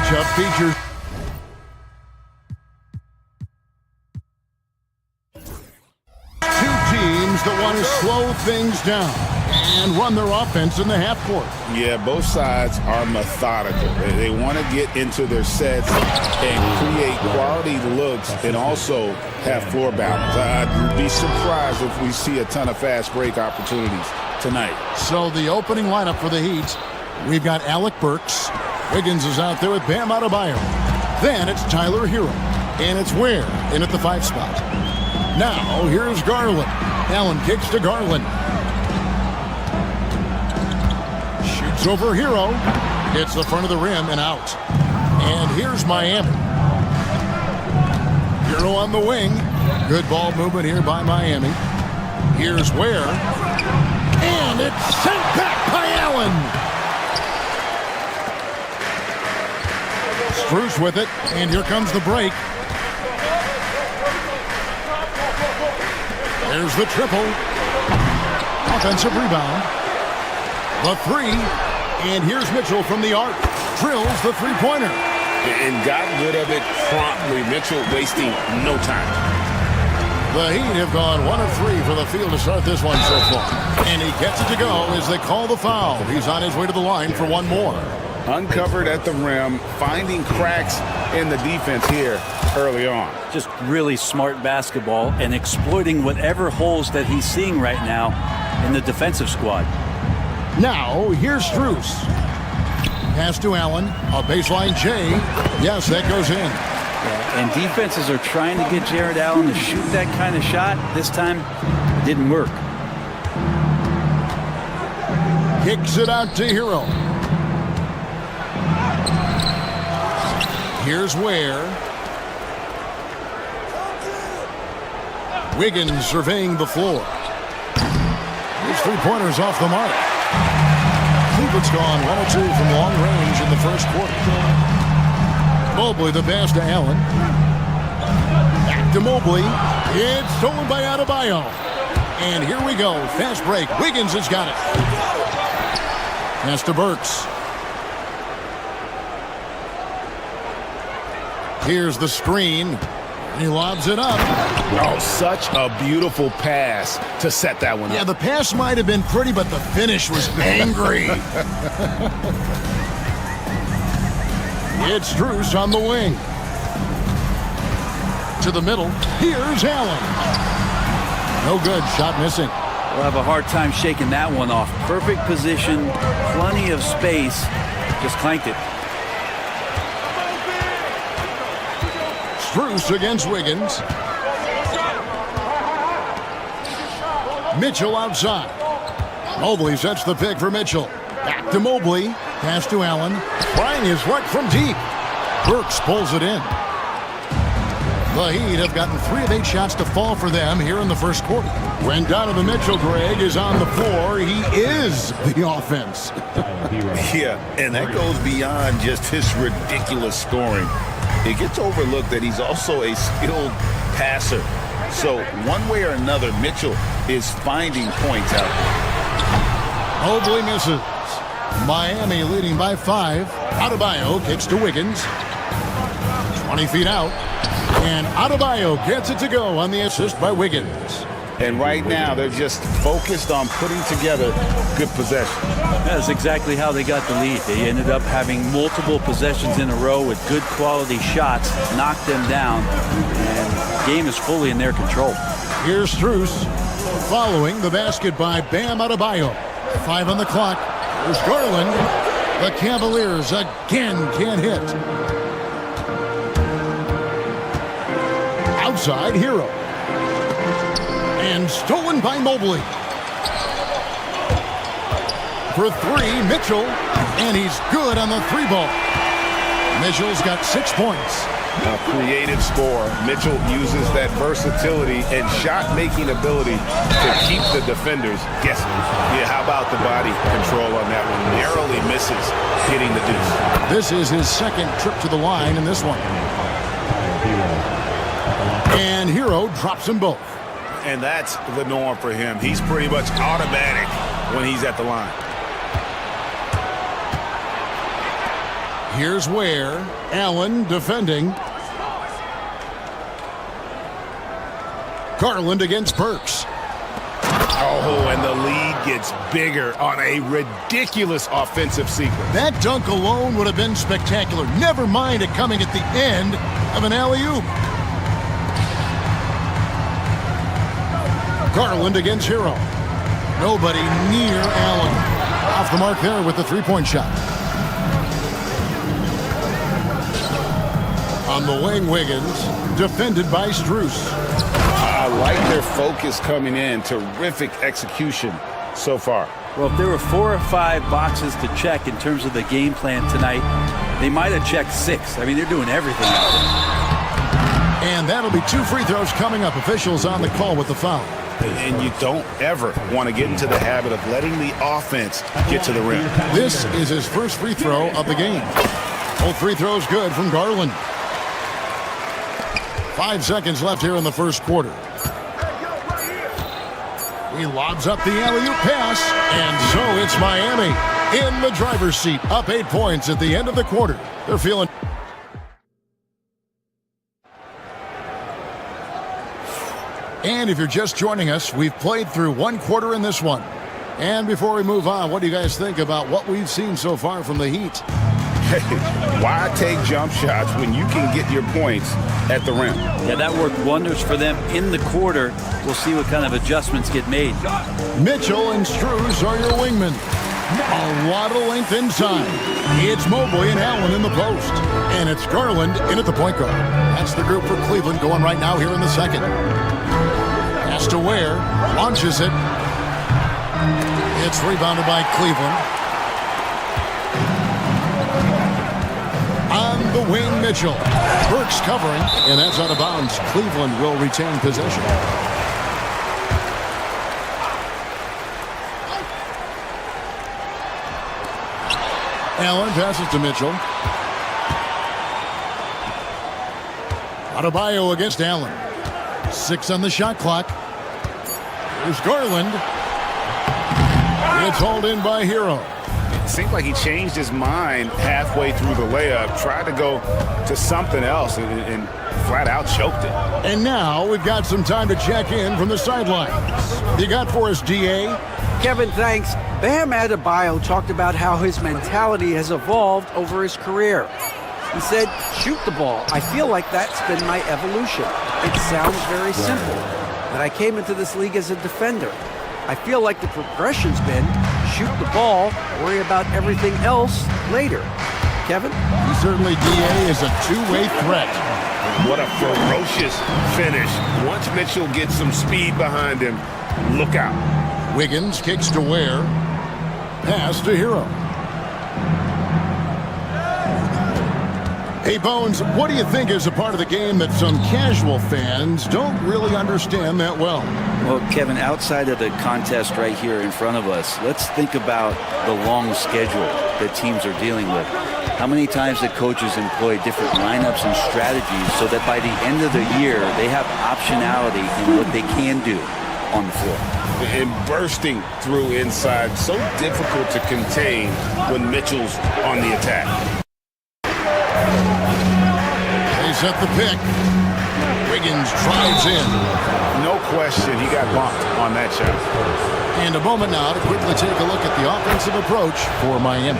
matchup features two teams that want to slow things down and run their offense in the half court. Yeah, both sides are methodical. They want to get into their sets and create quality looks and also have floor balance. I'd be surprised if we see a ton of fast break opportunities tonight. So the opening lineup for the Heat, we've got Alec Burks. Wiggins is out there with Bam Adebayo. Then it's Tyler Hero. And it's Ware in at the 5 spot. Now here's Garland. Allen kicks to Garland. Shoots over Hero. Hits the front of the rim and out. And here's Miami. Hero on the wing. Good ball movement here by Miami. Here's Ware. And it's sent back by Allen. Strus with it, and here comes the break. There's the triple. Offensive rebound. The 3, and here's Mitchell from the arc. Drills the three-pointer. And got rid of it promptly. Mitchell wasting no time. The Heat have gone 1 of 3 for the field to start this one so far. And he gets it to go as they call the foul. He's on his way to the line for one more. Uncovered at the rim, finding cracks in the defense here early on. Just really smart basketball and exploiting whatever holes that he's seeing right now in the defensive squad. Now, here's Strus. Pass to Allen. A baseline J. Yes, that goes in. Yeah, and defenses are trying to get Jared Allen to shoot that kind of shot. This time, it didn't work. Kicks it out to Hero. Here's Ware. Wiggins surveying the floor. His three-pointers off the mark. Cleveland's gone 1 of 2 from long range in the first quarter. Mobley the pass to Allen. Back to Mobley. It's stolen by Adebayo. And here we go. Fast break. Wiggins has got it. Pass to Burks. Here's the screen. He lobs it up. Oh, such a beautiful pass to set that one up. Yeah, the pass might have been pretty, but the finish was angry. It's Strus on the wing. To the middle. Here's Allen. No good. Shot missing. We'll have a hard time shaking that one off. Perfect position, plenty of space. Just clanked it. Strus against Wiggins. Mitchell outside. Mobley sets the pick for Mitchell. Back to Mobley. Pass to Allen. Trying his luck from deep. Burks pulls it in. The Heat have gotten 3 of 8 shots to fall for them here in the first quarter. When Donovan Mitchell, Greg, is on the floor, he is the offense. Yeah, and that goes beyond just his ridiculous scoring. It gets overlooked that he's also a skilled passer. So one way or another, Mitchell is finding points out. Mobley misses. Miami leading by 5. Adebayo kicks to Wiggins. 20 feet out. And Adebayo gets it to go on the assist by Wiggins. And right now, they're just focused on putting together good possession. That's exactly how they got the lead. They ended up having multiple possessions in a row with good quality shots, knocked them down, and the game is fully in their control. Here's Strus following the basket by Bam Adebayo. 5 on the clock. There's Garland. The Cavaliers again can't hit. Outside, Hero. And stolen by Mobley. For 3, Mitchell. And he's good on the 3-ball. Mitchell's got 6 points. A creative scorer. Mitchell uses that versatility and shot-making ability to keep the defenders guessing. Yeah, how about the body control on that one? Narrowly misses hitting the deuce. This is his second trip to the line in this one. And Hero drops them both. And that's the norm for him. He's pretty much automatic when he's at the line. Here's Ware. Allen defending. Garland against Burks. Oh, and the lead gets bigger on a ridiculous offensive sequence. That dunk alone would have been spectacular. Never mind it coming at the end of an alley-oop. Garland against Hero. Nobody near Allen. Off the mark there with the three-point shot. On the wing, Wiggins, defended by Strus. I like their focus coming in. Terrific execution so far. Well, if there were 4 or 5 boxes to check in terms of the game plan tonight, they might have checked 6. I mean, they're doing everything out there. And that'll be 2 free throws coming up. Officials on the call with the foul. And you don't ever want to get into the habit of letting the offense get to the rim. This is his first free throw of the game. Both free throws good from Garland. 5 seconds left here in the first quarter. He lobs up the alley-oop pass, and so it's Miami in the driver's seat, up 8 points at the end of the quarter. They're feeling... And if you're just joining us, we've played through 1 quarter in this one. And before we move on, what do you guys think about what we've seen so far from the Heat? Hey, why take jump shots when you can get your points at the rim? Yeah, that worked wonders for them in the quarter. We'll see what kind of adjustments get made. Mitchell and Strus are your wingmen. A lot of length inside. It's Mobley and Allen in the post. And it's Garland in at the point guard. That's the group for Cleveland going right now here in the second. Pass to Ware. Launches it. It's rebounded by Cleveland. On the wing, Mitchell. Burks covering, and that's out of bounds. Cleveland will retain possession. Allen passes to Mitchell. Adebayo against Allen. 6 on the shot clock. Here's Garland. It's hauled in by Hero. It seemed like he changed his mind halfway through the layup, tried to go to something else, and flat out choked it. And now we've got some time to check in from the sidelines. You got for us, DA? Kevin, thanks. Bam Adebayo talked about how his mentality has evolved over his career. He said, shoot the ball. I feel like that's been my evolution. It sounds very simple, but I came into this league as a defender. I feel like the progression's been shoot the ball, worry about everything else later. Kevin? Certainly, DA is a two-way threat. What a ferocious finish. Once Mitchell gets some speed behind him, look out. Wiggins kicks to Ware. Pass to Hero. Hey, Bones, what do you think is a part of the game that some casual fans don't really understand that well? Well, Kevin, outside of the contest right here in front of us, let's think about the long schedule that teams are dealing with. How many times the coaches employ different lineups and strategies so that by the end of the year, they have optionality in what they can do on the floor. And bursting through inside, so difficult to contain when Mitchell's on the attack. They set the pick. Wiggins drives in. No question, he got bumped on that shot. And a moment now to quickly take a look at the offensive approach for Miami.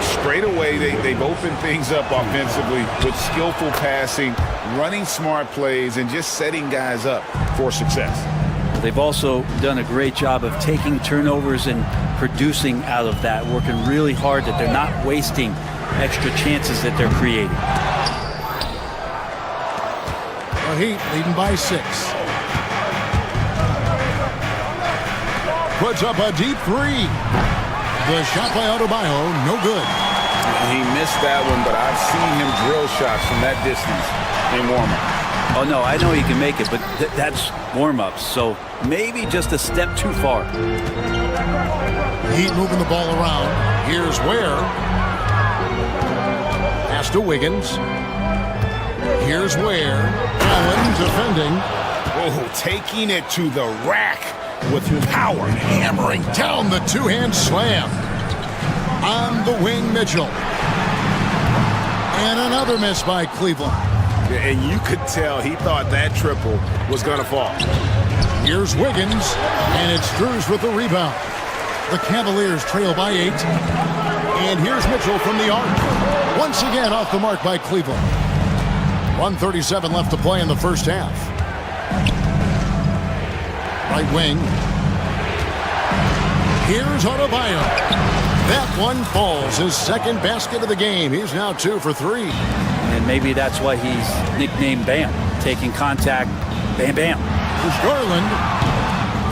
Straight away, they've opened things up offensively with skillful passing, running smart plays, and just setting guys up for success. They've also done a great job of taking turnovers and producing out of that, working really hard that they're not wasting extra chances that they're creating. The Heat leading by 6. Puts up a deep 3. The shot by Adebayo, no good. He missed that one, but I've seen him drill shots from that distance in warm-up. Oh, no, I know he can make it, but that's warm-ups, so maybe just a step too far. Heat moving the ball around. Here's Ware. Pass to Wiggins. Here's Ware. Allen defending. Oh, taking it to the rack with power. Hammering down the two-hand slam. On the wing, Mitchell. And another miss by Cleveland. And you could tell he thought that triple was going to fall. Here's Wiggins, and it's Drews with the rebound. The Cavaliers trail by 8. And here's Mitchell from the arc. Once again off the mark by Cleveland. 1:37 left to play in the first half. Right wing. Here's Adebayo. That one falls. His second basket of the game. He's now 2 for 3. And maybe that's why he's nicknamed Bam. Taking contact, bam, bam. Here's Garland.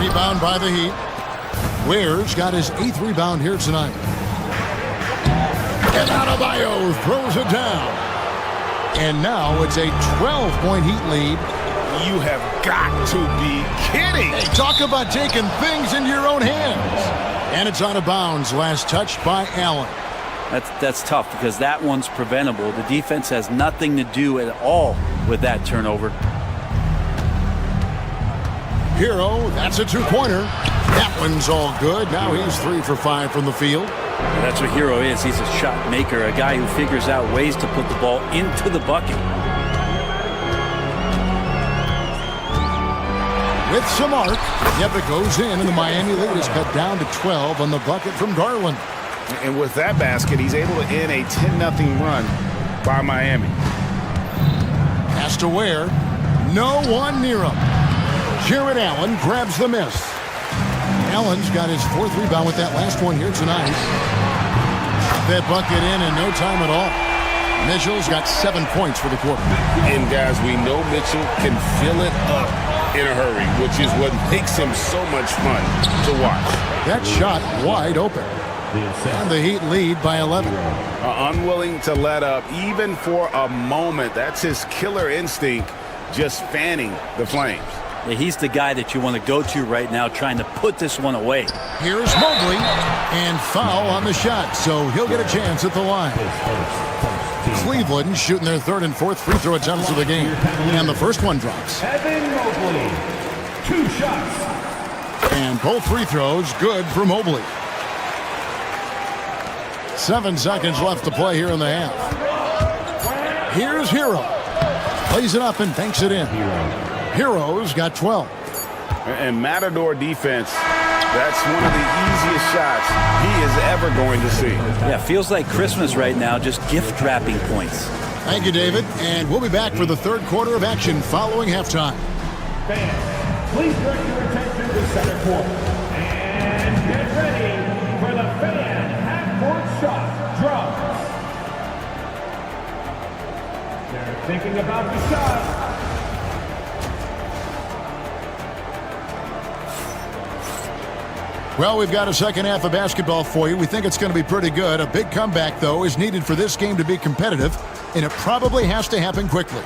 Rebound by the Heat. Ware's got his 8th rebound here tonight. And Adebayo throws it down. And now it's a 12-point Heat lead. You have got to be kidding. Hey, talk about taking things into your own hands. And it's out of bounds. Last touch by Allen. That's tough because that one's preventable. The defense has nothing to do at all with that turnover. Hero, that's a 2-pointer. That one's all good. Now he's 3 for 5 from the field. That's what Hero is. He's a shot maker, a guy who figures out ways to put the ball into the bucket. With some arc, yep, it goes in, and the Miami lead is cut down to 12 on the bucket from Garland. And with that basket, he's able to end a 10-0 run by Miami. Pass to Ware. No one near him. Jared Allen grabs the miss. Allen's got his 4th rebound with that last one here tonight. That bucket in no time at all. Mitchell's got 7 points for the quarter. And guys, we know Mitchell can fill it up in a hurry, which is what makes him so much fun to watch. That shot wide open. And the Heat lead by 11. Unwilling to let up even for a moment. That's his killer instinct, just fanning the flames. Yeah, he's the guy that you want to go to right now trying to put this one away. Here's Mobley, and foul on the shot, so he'll get a chance at the line. Cleveland shooting their 3rd and 4th free throw attempts of the game, and the first one drops. Evan Mobley, 2 shots. And both free throws good for Mobley. 7 seconds left to play here in the half. Here's Hero. Plays it up and banks it in. Hero's got 12. And Matador defense, that's one of the easiest shots he is ever going to see. Yeah, feels like Christmas right now, just gift wrapping points. Thank you, David. And we'll be back for the 3rd quarter of action following halftime. Fans, please direct your attention to center court. And get ready for the fan half-court shot drums. They're thinking about the shot. Well, we've got a second half of basketball for you. We think it's going to be pretty good. A big comeback, though, is needed for this game to be competitive, and it probably has to happen quickly.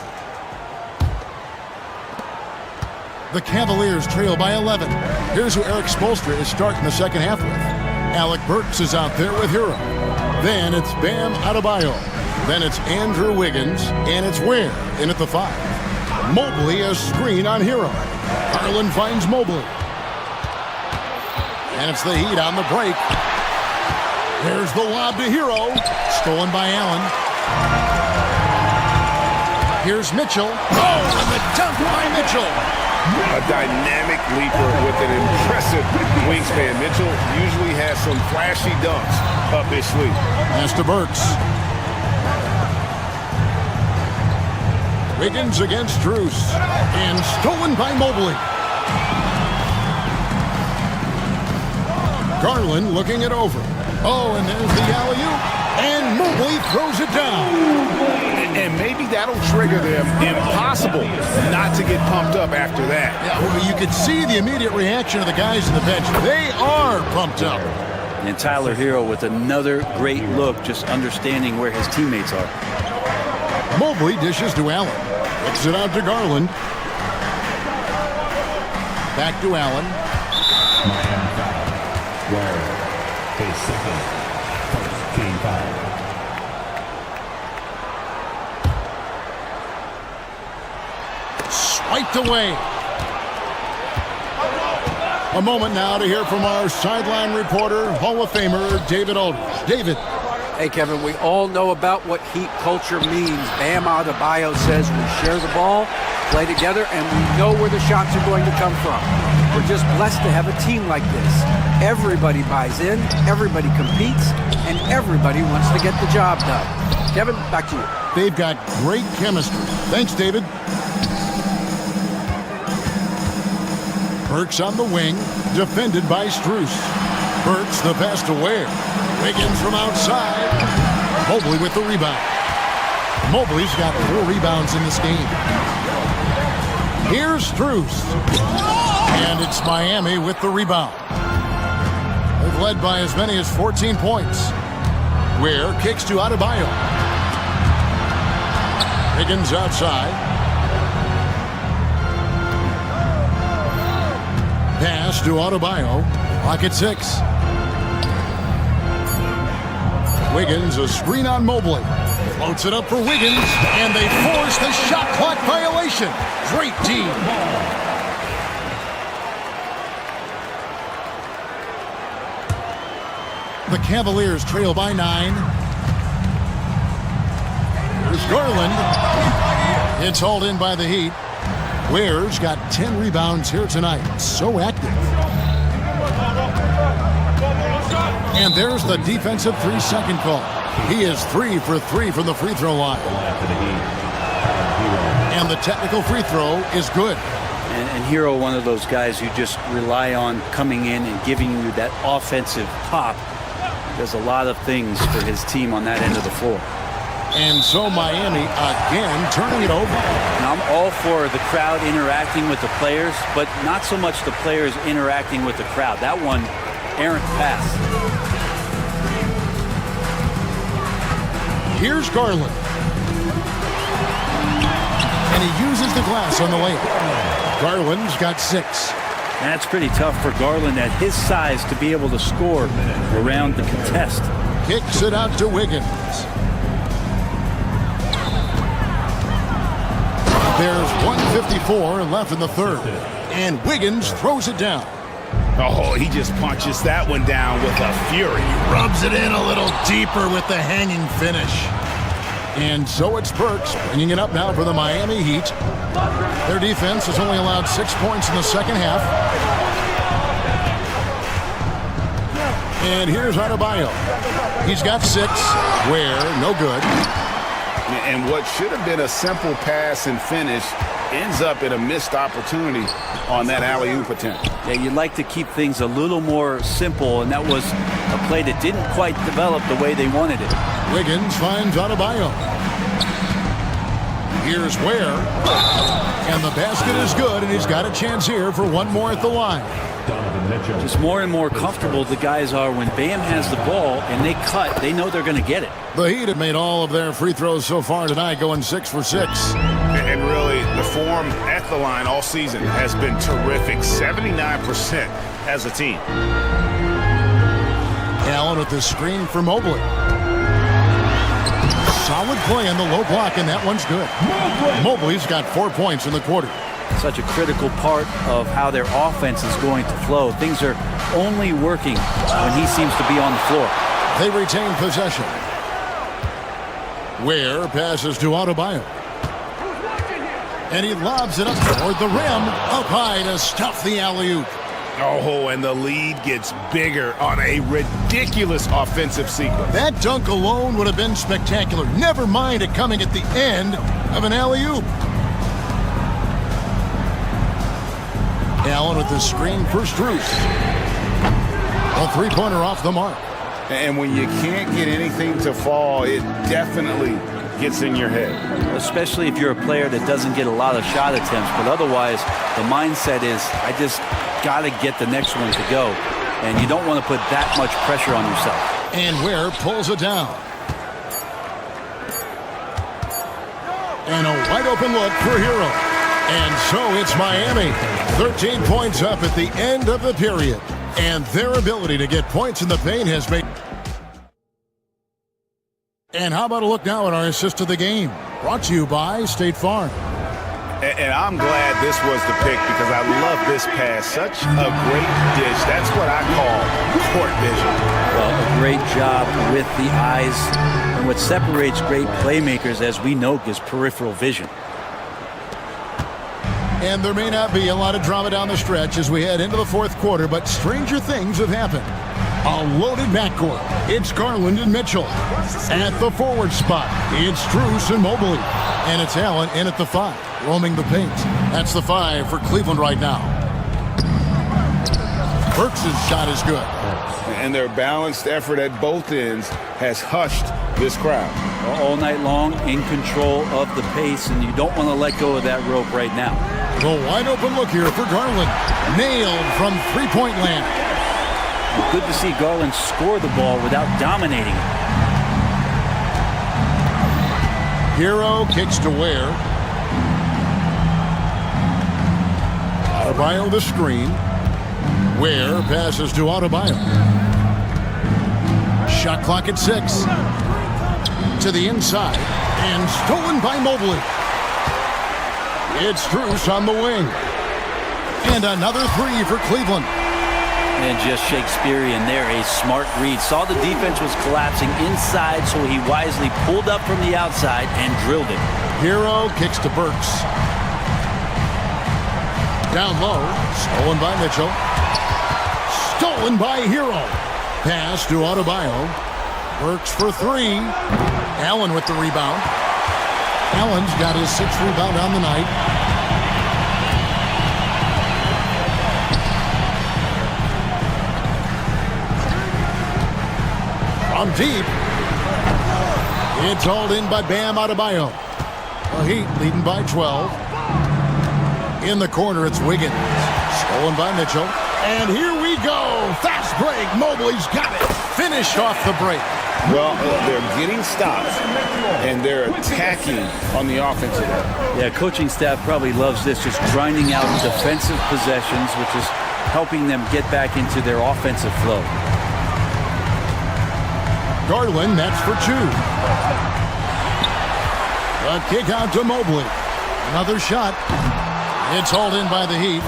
The Cavaliers trail by 11. Here's who Eric Spoelstra is starting the second half with. Alec Burks is out there with Hero. Then it's Bam Adebayo. Then it's Andrew Wiggins, and it's Ware in at the 5. Mobley a screen on Hero. Garland finds Mobley. And it's the Heat on the break. There's the lob to Hero. Stolen by Allen. Here's Mitchell. Oh, and the dunk by Mitchell. A dynamic leaper with an impressive wingspan. Mitchell usually has some flashy dunks up his sleeve. Pass to Burks. Wiggins against Drews. And stolen by Mobley. Garland looking it over. Oh, and there's the alley-oop. And Mobley throws it down. And maybe that'll trigger them. Impossible not to get pumped up after that. Yeah, well, you could see the immediate reaction of the guys in the bench. They are pumped up. And Tyler Hero with another great look, just understanding where his teammates are. Mobley dishes to Allen. Kicks it out to Garland. Back to Allen. Miami foul. Ware, his second, first team foul. Swiped away. A moment now to hear from our sideline reporter, Hall of Famer David Aldridge. David. Hey, Kevin, we all know about what Heat culture means. Bam Adebayo says we share the ball, play together, and we know where the shots are going to come from. We're just blessed to have a team like this. Everybody buys in, everybody competes, and everybody wants to get the job done. Kevin, back to you. They've got great chemistry. Thanks, David. Burks on the wing, defended by Strus. Burks the pass to Ware. Wiggins from outside. Mobley with the rebound. Mobley's got 4 rebounds in this game. Here's Strus. And it's Miami with the rebound. They've led by as many as 14 points. Ware kicks to Adebayo. Wiggins outside. Pass to Adebayo. Clock at 6. Wiggins, a screen on Mobley. Floats it up for Wiggins, and they force the shot clock violation. Great team. The Cavaliers trail by 9. Here's Garland. It's hauled in by the Heat. Ware's got 10 rebounds here tonight. So active. And there's the defensive 3-second call. He is 3 for 3 from the free throw line. And the technical free throw is good. And Hero, one of those guys you just rely on coming in and giving you that offensive pop. Does a lot of things for his team on that end of the floor. And so Miami again turning it over. Now I'm all for the crowd interacting with the players, but not so much the players interacting with the crowd. That one, errant pass. Here's Garland. And he uses the glass on the layup. Garland's got 6. That's pretty tough for Garland at his size to be able to score around the contest. Kicks it out to Wiggins. There's 1:54 left in the third. And Wiggins throws it down. Oh, he just punches that one down with a fury. Rubs it in a little deeper with the hanging finish. And so it's Burks bringing it up now for the Miami Heat. Their defense has only allowed 6 points in the second half. And here's Adebayo. He's got 6. Ware, no good. And what should have been a simple pass and finish ends up in a missed opportunity on that alley-oop attempt. Yeah, you'd like to keep things a little more simple, and that was a play that didn't quite develop the way they wanted it. Wiggins finds Adebayo. Here's Ware. And the basket is good, and he's got a chance here for one more at the line. Just more and more comfortable the guys are when Bam has the ball and they cut, they know they're going to get it. The Heat have made all of their free throws so far tonight, going 6 for 6. And really, the form at the line all season has been terrific. 79% as a team. Allen with the screen for Mobley. Solid play on the low block, and that one's good. Mobley's got 4 points in the quarter. Such a critical part of how their offense is going to flow. Things are only working when he seems to be on the floor. They retain possession. Ware passes to Adebayo. And he lobs it up toward the rim, up high to stuff the alley-oop. Oh, and the lead gets bigger on a ridiculous offensive sequence. That dunk alone would have been spectacular. Never mind it coming at the end of an alley-oop. Allen with the screen for Strus. A three-pointer off the mark. And when you can't get anything to fall, it definitely gets in your head. Especially if you're a player that doesn't get a lot of shot attempts. But otherwise, the mindset is, I just got to get the next one to go. And you don't want to put that much pressure on yourself. And Ware pulls it down. And a wide open look for Hero. And so it's Miami. 13 points up at the end of the period. And their ability to get points in the paint has made... And how about a look now at our assist of the game? Brought to you by State Farm. And I'm glad this was the pick because I love this pass. Such a great dish. That's what I call court vision. Well, a great job with the eyes. And what separates great playmakers, as we know, is peripheral vision. And there may not be a lot of drama down the stretch as we head into the fourth quarter, but stranger things have happened. A loaded backcourt. It's Garland and Mitchell. At the forward spot, it's Strus and Mobley. And it's Allen in at the 5, roaming the paint. That's the 5 for Cleveland right now. Burks' shot is good. And their balanced effort at both ends has hushed this crowd. All night long, in control of the pace, and you don't want to let go of that rope right now. The wide open look here for Garland. Nailed from three-point land. Good to see Garland score the ball without dominating it. Hero kicks to Ware. Adebayo the screen. Ware passes to Adebayo. Shot clock at 6. To the inside. And stolen by Mobley. It's Strus on the wing. And another 3 for Cleveland. And just Shakespearean there, a smart read. Saw the defense was collapsing inside, so he wisely pulled up from the outside and drilled it. Hero kicks to Burks. Down low, stolen by Mitchell. Stolen by Hero. Pass to Adebayo. Burks for 3. Allen with the rebound. Allen's got his 6th rebound on the night. From deep. It's hauled in by Bam Adebayo. The Heat leading by 12. In the corner, it's Wiggins. Stolen by Mitchell. And here we go. Fast break. Mobley's got it. Finished off the break. Well, they're getting stops, and they're attacking on the offensive end. Yeah, coaching staff probably loves this, just grinding out defensive possessions, which is helping them get back into their offensive flow. Garland, that's for 2. A kick out to Mobley. Another shot. It's hauled in by the Heat.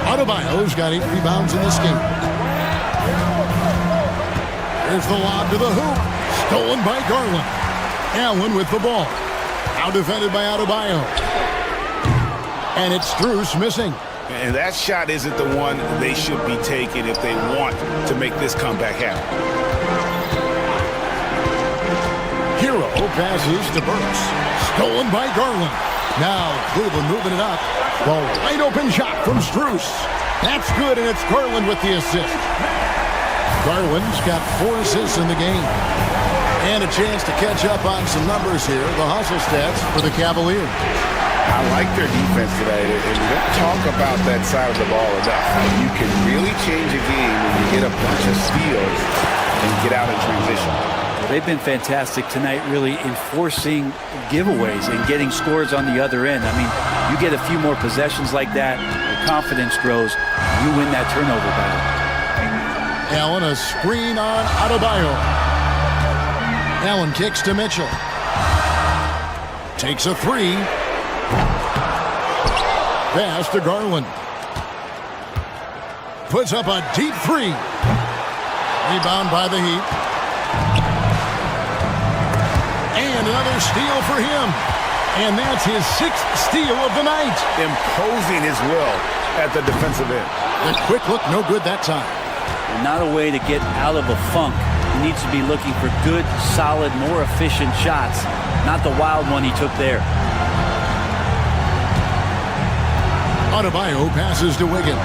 Adebayo's got 8 rebounds in this game. Here's the lob to the hoop. Stolen by Garland. Allen with the ball. Now defended by Adebayo. And it's Strus missing. And that shot isn't the one they should be taking if they want to make this comeback happen. Hero passes to Burks. Stolen by Garland. Now Cleveland moving it up. The wide open shot from Strus. That's good, and it's Garland with the assist. Garland's got 4 assists in the game. And a chance to catch up on some numbers here. The hustle stats for the Cavaliers. I like their defense today, and we don't talk about that side of the ball enough. You can really change a game when you get a bunch of steals and get out in transition. They've been fantastic tonight, really enforcing giveaways and getting scores on the other end. I mean, you get a few more possessions like that, your confidence grows, you win that turnover battle. Allen, a screen on Adebayo. Allen kicks to Mitchell. Takes a 3. Pass to Garland. Puts up a deep 3. Rebound by the Heat. And another steal for him. And that's his 6th steal of the night. Imposing his will at the defensive end. The quick look, no good that time. Not a way to get out of a funk. He needs to be looking for good, solid, more efficient shots, not the wild one he took there. Adebayo passes to Wiggins.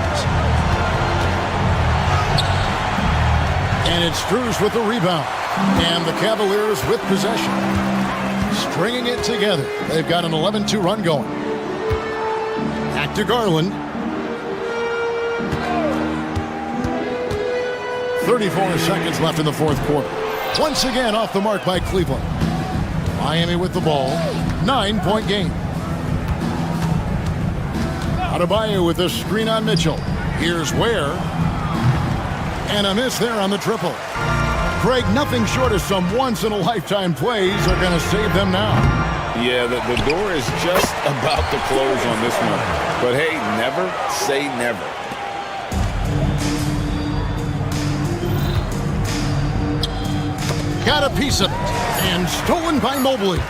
And it's Strus with the rebound. And the Cavaliers with possession. Stringing it together. They've got an 11-2 run going. Back to Garland. 34 seconds left in the fourth quarter. Once again off the mark by Cleveland. Miami with the ball. 9-point game. Adebayo with a screen on Mitchell. Here's Ware. And a miss there on the triple. Craig, nothing short of some once-in-a-lifetime plays are going to save them now. Yeah, the door is just about to close on this one. But hey, never say never. Got a piece of it, and stolen by Mobley.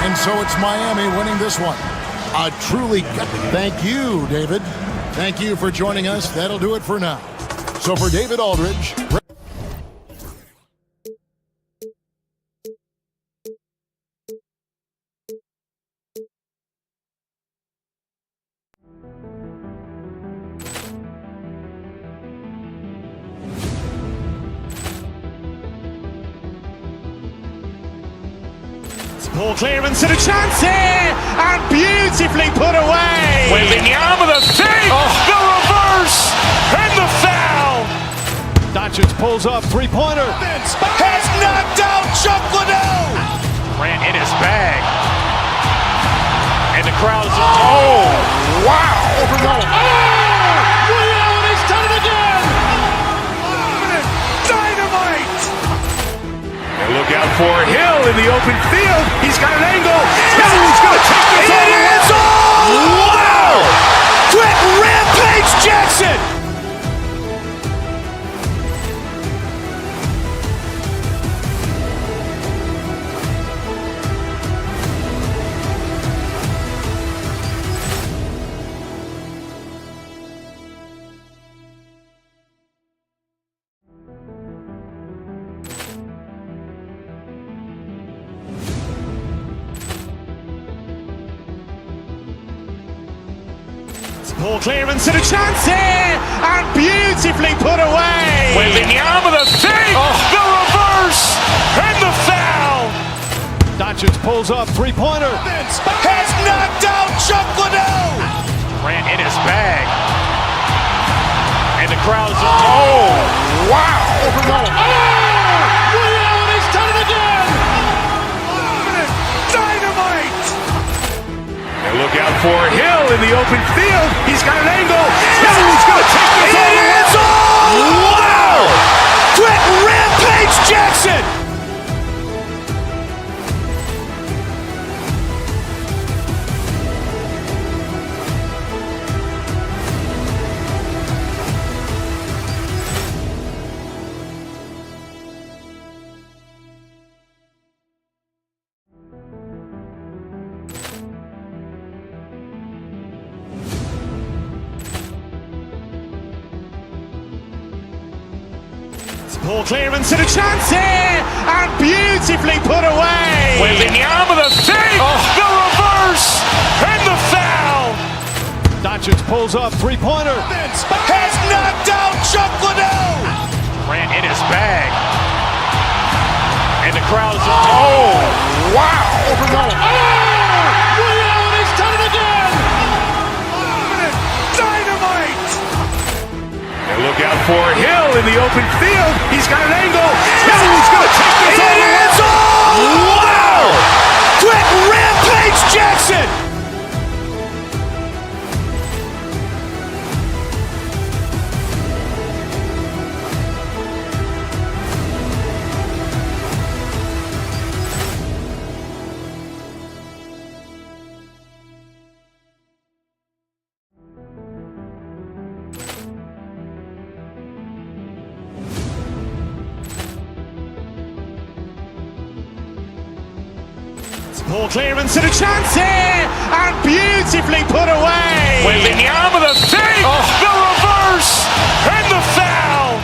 And so it's Miami winning this one. A truly thank you, David. Thank you for joining us. That'll do it for now. So for David Aldridge. Ball clearance and a chance here, and beautifully put away. Wembanyama the save, the reverse, and the foul. Doncic pulls up, three-pointer. Has knocked out Chuck Liddell. Grant in his bag. And the crowd is, oh, wow. Liddell, he's done it again. Dynamite. And look out for Hill in the open field. He's got an angle. Hill's going to take this all the way. Wow. Quick rampage Jackson. Ball clearance and a chance here, and beautifully put away. Wembanyama the save, the reverse, and the foul. Doncic pulls up, three-pointer. Has knocked out Chuck Liddell. Grant in his bag. And the crowd is, oh, wow. Liddell, he's done it again. Dynamite. And look out for Hill in the open field. He's got an angle. Hill's going to take this all the way. Wow. Quick rampage Jackson. Ball clearance and a chance here, and beautifully put away. Wembanyama the save, the reverse, and the foul. Doncic pulls up, three-pointer. Has knocked out Chuck Liddell. Grant in his bag. And the crowd is, oh, wow. Liddell, he's done it again. Dynamite. And look out for Hill in the open field. He's got an angle. Hill's going to take this all the way. Wow. Quick rampage Jackson. Ball clearance and a chance here, and beautifully put away. Wembanyama the save, the reverse, and the foul.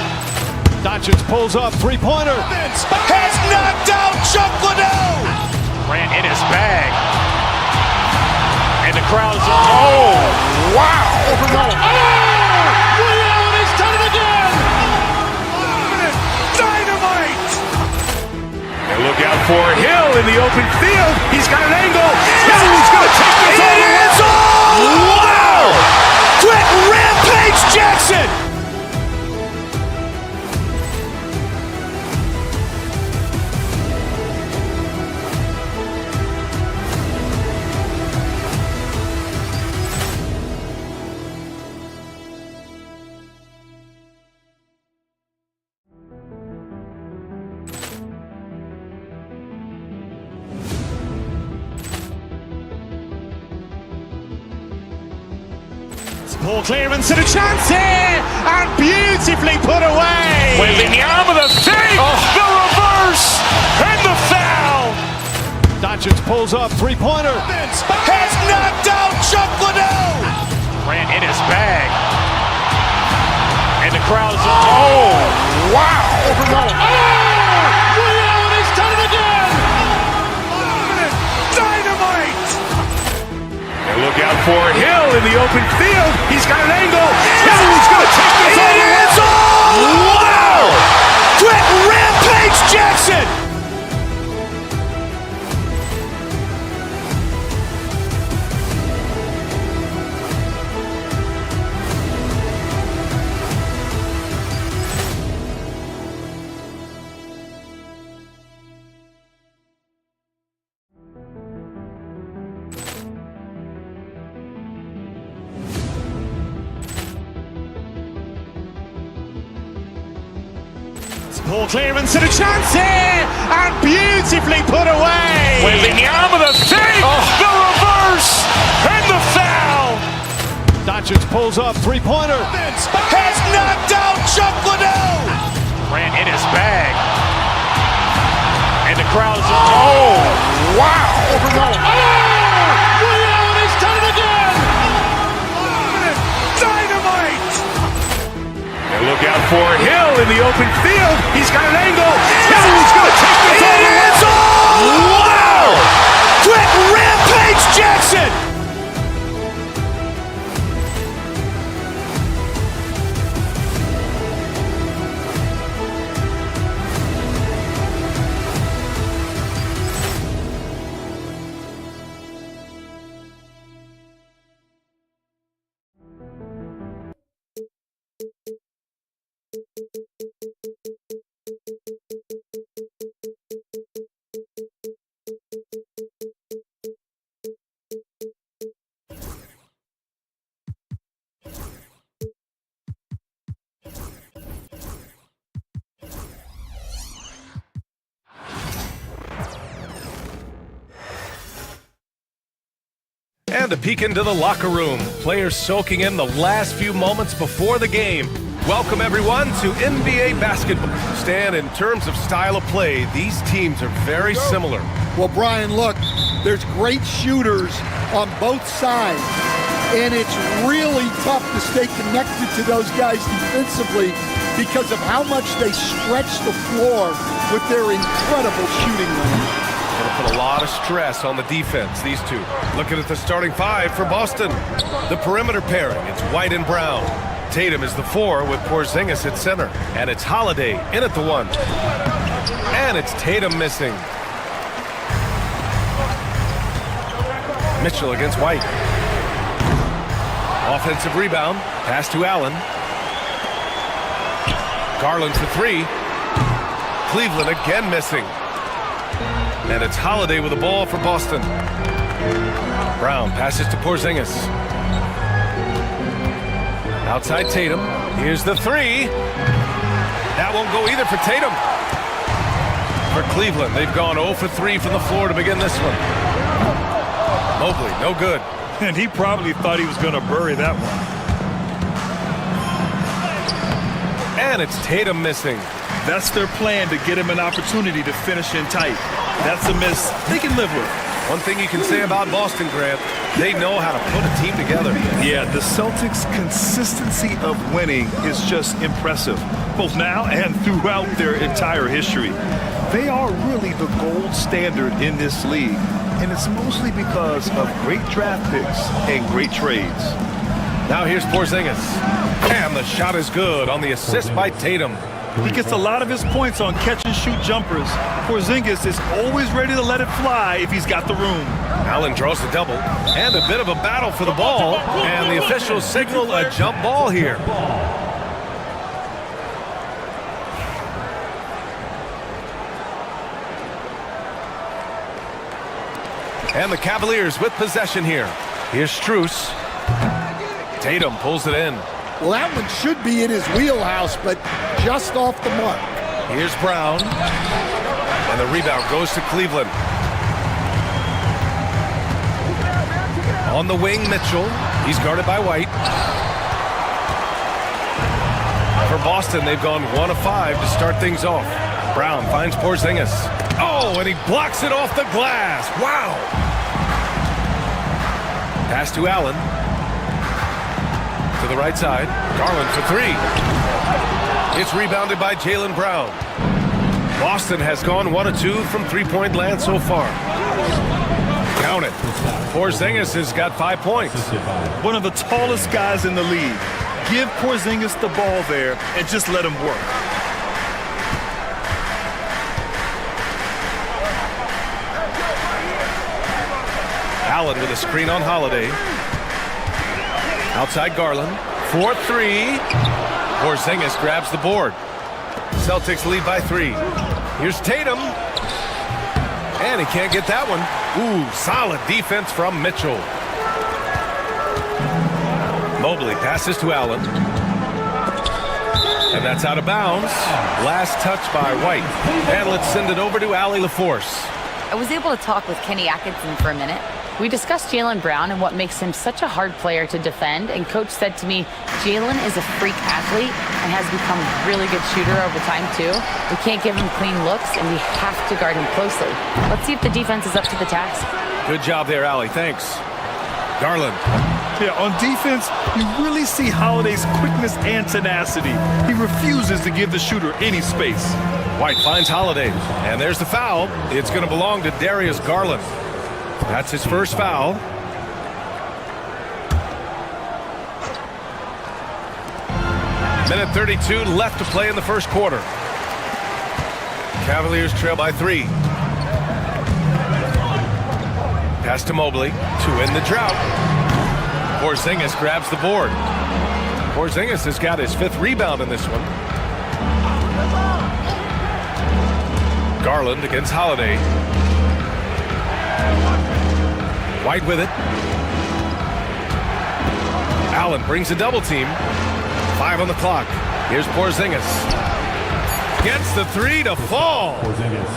Doncic pulls up, three-pointer. Has knocked out Chuck Liddell. Grant in his bag. And the crowd is, oh, wow. Liddell, he's done it again. Dynamite. And look out for Hill in the open field. He's got an angle. Hill's going to take this all the way. Wow. Quick rampage Jackson. Ball clearance and a chance here, and beautifully put away. Wembanyama the fake, the reverse, and the foul. Doncic pulls up, three-pointer. Has knocked out Chuck Liddell. Ran in his bag. And the crowd is, oh, wow. Ray Allen has done it again. Dynamite. And look out for Hill in the open field. He's got an angle. Hill's going to take this all the way. Wow. Quick rampage Jackson. Ball clearance and a chance here, and beautifully put away. Wembanyama the fake, the reverse, and the foul. Doncic pulls up, three-pointer. Has knocked out Chuck Liddell. Ran in his bag. And the crowd is, oh, wow. Ray Allen has done it again. Dynamite. And look out for Hill in the open field. He's got an angle. Hill's going to take this all the way. Wow. Quick rampage Jackson. And a peek into the locker room. Players soaking in the last few moments before the game. Welcome, everyone, to NBA basketball. Stan, in terms of style of play, these teams are very similar. Well, Brian, look, there's great shooters on both sides, and it's really tough to stay connected to those guys defensively because of how much they stretch the floor with their incredible shooting range. Going to put a lot of stress on the defense, these two. Looking at the starting five for Boston. The perimeter pairing, it's White and Brown. Tatum is the 4 with Porzingis at center. And it's Holiday in at the 1. And it's Tatum missing. Mitchell against White. Offensive rebound, pass to Allen. Garland for 3. Cleveland again missing. And it's Holiday with the ball for Boston. Brown passes to Porzingis. Outside Tatum. Here's the 3. That won't go either for Tatum. For Cleveland, they've gone 0 for 3 from the floor to begin this one. Mobley, no good. And he probably thought he was going to bury that one. And it's Tatum missing. That's their plan, to get him an opportunity to finish in tight. That's a miss they can live with. One thing you can say about Boston, Grant, they know how to put a team together. Yeah, the Celtics' consistency of winning is just impressive, both now and throughout their entire history. They are really the gold standard in this league, and it's mostly because of great draft picks and great trades. Now here's Porzingis. And the shot is good on the assist by Tatum. He gets a lot of his points on catch-and-shoot jumpers. Porzingis is always ready to let it fly if he's got the room. Allen draws the double, and a bit of a battle for the ball, and the officials signal a jump ball here. And the Cavaliers with possession here. Here's Strus. Tatum pulls it in. Well, that one should be in his wheelhouse, but just off the mark. Here's Brown. And the rebound goes to Cleveland. On the wing, Mitchell. He's guarded by White. For Boston, they've gone 1 of 5 to start things off. Brown finds Porzingis. Oh, and he blocks it off the glass. Wow. Pass to Allen. To the right side. Garland for 3. It's rebounded by Jaylen Brown. Boston has gone 1 of 2 from three-point land so far. Count it. Porzingis has got 5 points. One of the tallest guys in the league. Give Porzingis the ball there and just let him work. Allen with a screen on Holiday. Outside Garland. 4-3. Porzingis grabs the board. Celtics lead by 3. Here's Tatum. And he can't get that one. Ooh, solid defense from Mitchell. Mobley passes to Allen. And that's out of bounds. Last touch by White. And let's send it over to Allie LaForce. I was able to talk with Kenny Atkinson for a minute. We discussed Jaylen Brown and what makes him such a hard player to defend, and Coach said to me, Jaylen is a freak athlete and has become a really good shooter over time too. We can't give him clean looks, and we have to guard him closely. Let's see if the defense is up to the task. Good job there, Allie. Thanks. Garland. Yeah, on defense, you really see Holiday's quickness and tenacity. He refuses to give the shooter any space. White finds Holiday, and there's the foul. It's going to belong to Darius Garland. That's his first foul. Minute 32 left to play in the first quarter. Cavaliers trail by 3. Pass to Mobley to end the drought. Porzingis grabs the board. Porzingis has got his 5th rebound in this one. Garland against Holiday. White with it. Allen brings a double team. 5 on the clock. Here's Porzingis. Gets the 3 to fall.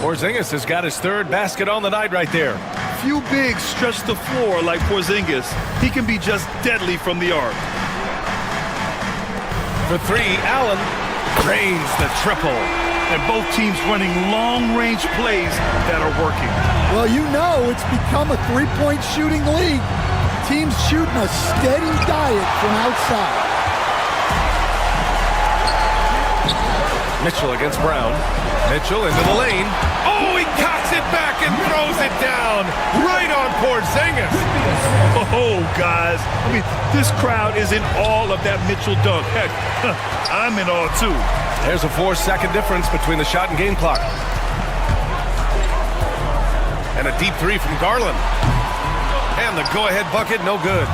Porzingis has got his 3rd basket on the night right there. Few bigs stretch the floor like Porzingis. He can be just deadly from the arc. For 3, Allen drains the triple. And both teams running long-range plays that are working. Well, you know it's become a three-point shooting league. Teams shooting a steady diet from outside. Mitchell against Brown. Mitchell into the lane. Oh, he cocks it back and throws it down right on Porzingis. Oh, guys. I mean, this crowd is in awe of that Mitchell dunk. Heck, I'm in awe, too. There's a 4-second difference between the shot and game clock. And a deep 3 from Garland. And the go-ahead bucket, no good.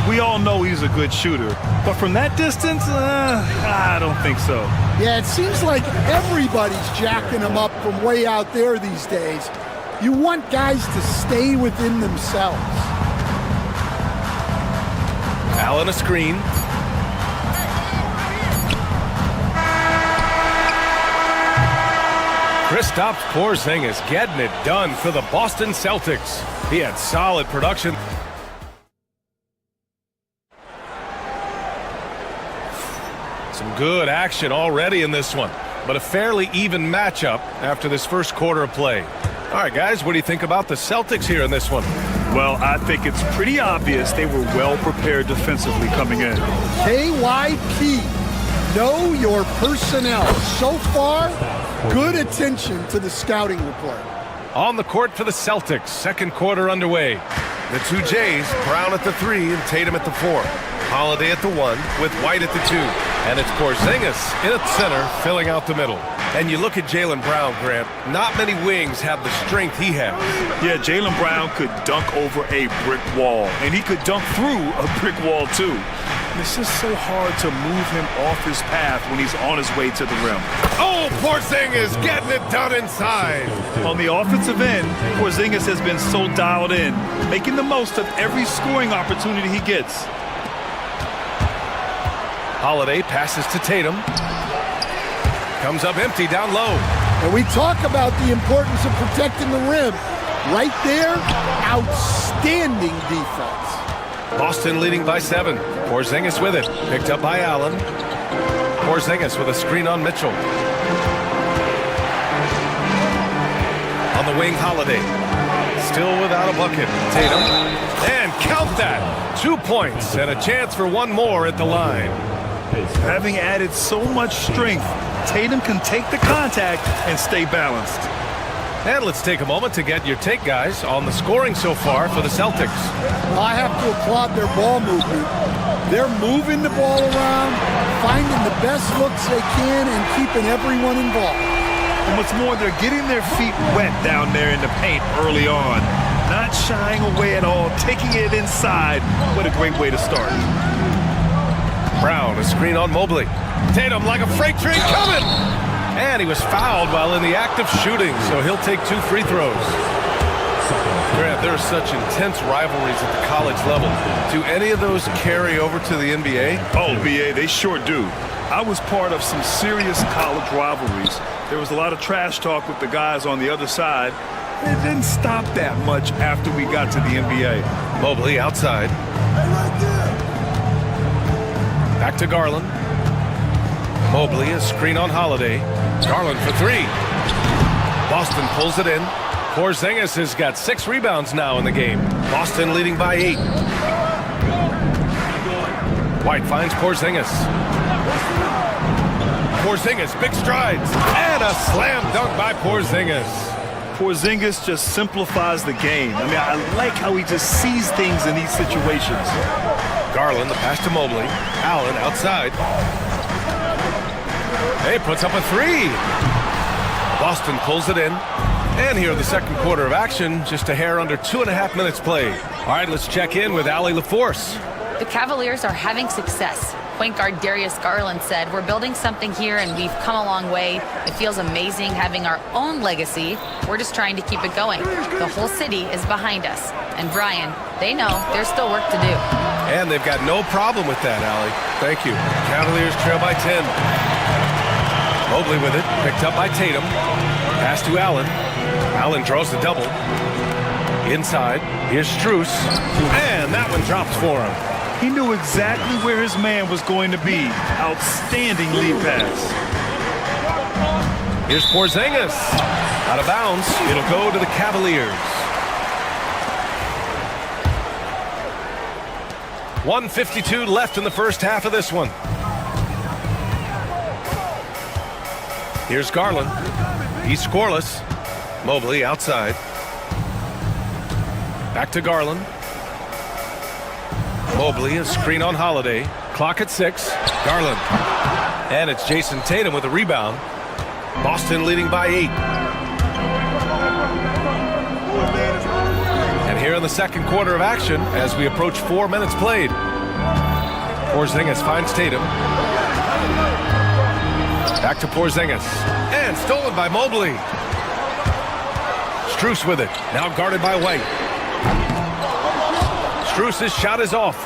We all know he's a good shooter. But from that distance, I don't think so. Yeah, it seems like everybody's jacking him up from way out there these days. You want guys to stay within themselves. Allen a screen. Kristaps Porzingis getting it done for the Boston Celtics. He had solid production. Some good action already in this one, but a fairly even matchup after this first quarter of play. All right, guys, what do you think about the Celtics here in this one? Well, I think it's pretty obvious they were well prepared defensively coming in. KYP, know your personnel. So far, good attention to the scouting report. On the court for the Celtics, second quarter underway. The 2 Jays, Brown at the 3 and Tatum at the 4. Holiday at the 1 with White at the 2. And it's Porzingis in at center, filling out the middle. And you look at Jaylen Brown, Grant, not many wings have the strength he has. Yeah, Jaylen Brown could dunk over a brick wall, and he could dunk through a brick wall too. And it's just so hard to move him off his path when he's on his way to the rim. Oh, Porzingis getting it done inside. On the offensive end, Porzingis has been so dialed in, making the most of every scoring opportunity he gets. Holiday passes to Tatum. Comes up empty down low. And we talk about the importance of protecting the rim. Right there, outstanding defense. Boston leading by 7. Porzingis with it. Picked up by Allen. Porzingis with a screen on Mitchell. On the wing, Holiday. Still without a bucket. Tatum. And count that. 2 points and a chance for one more at the line. Having added so much strength, Tatum can take the contact and stay balanced. And let's take a moment to get your take, guys, on the scoring so far for the Celtics. Well, I have to applaud their ball movement. They're moving the ball around, finding the best looks they can, and keeping everyone involved. And what's more, they're getting their feet wet down there in the paint early on. Not shying away at all, taking it inside. What a great way to start. Brown, a screen on Mobley. Tatum like a freight train coming! And he was fouled while in the act of shooting, so he'll take 2 free throws. Grant, there are such intense rivalries at the college level. Do any of those carry over to the NBA? Oh, BA, they sure do. I was part of some serious college rivalries. There was a lot of trash talk with the guys on the other side. It didn't stop that much after we got to the NBA. Mobley outside. Back to Garland. Mobley, a screen on Holiday. Garland for 3. Boston pulls it in. Porzingis has got 6 rebounds now in the game. Boston leading by 8. White finds Porzingis. Porzingis, big strides. And a slam dunk by Porzingis. Porzingis just simplifies the game. I mean, I like how he just sees things in these situations. Garland, the pass to Mobley. Allen outside. Hey, puts up a 3. Boston pulls it in. And here in the second quarter of action, just a hair under 2.5 minutes played. All right, let's check in with Allie LaForce. The Cavaliers are having success. Point guard Darius Garland said, "We're building something here and we've come a long way. It feels amazing having our own legacy. We're just trying to keep it going. The whole city is behind us." And Brian, they know there's still work to do. And they've got no problem with that, Allie. Thank you. Cavaliers trail by 10. Mobley with it, picked up by Tatum. Pass to Allen. Allen draws the double. Inside, here's Strus. And that one drops for him. He knew exactly where his man was going to be. Outstanding lead pass. Here's Porzingis. Out of bounds. It'll go to the Cavaliers. 1:52 left in the first half of this one. Here's Garland. He's scoreless. Mobley outside. Back to Garland. Mobley, a screen on Holiday. Clock at 6. Garland. And it's Jason Tatum with a rebound. Boston leading by 8. And here in the second quarter of action, as we approach 4 minutes played. Porzingis finds Tatum. Back to Porzingis. And stolen by Mobley. Strus with it. Now guarded by White. Strus' shot is off.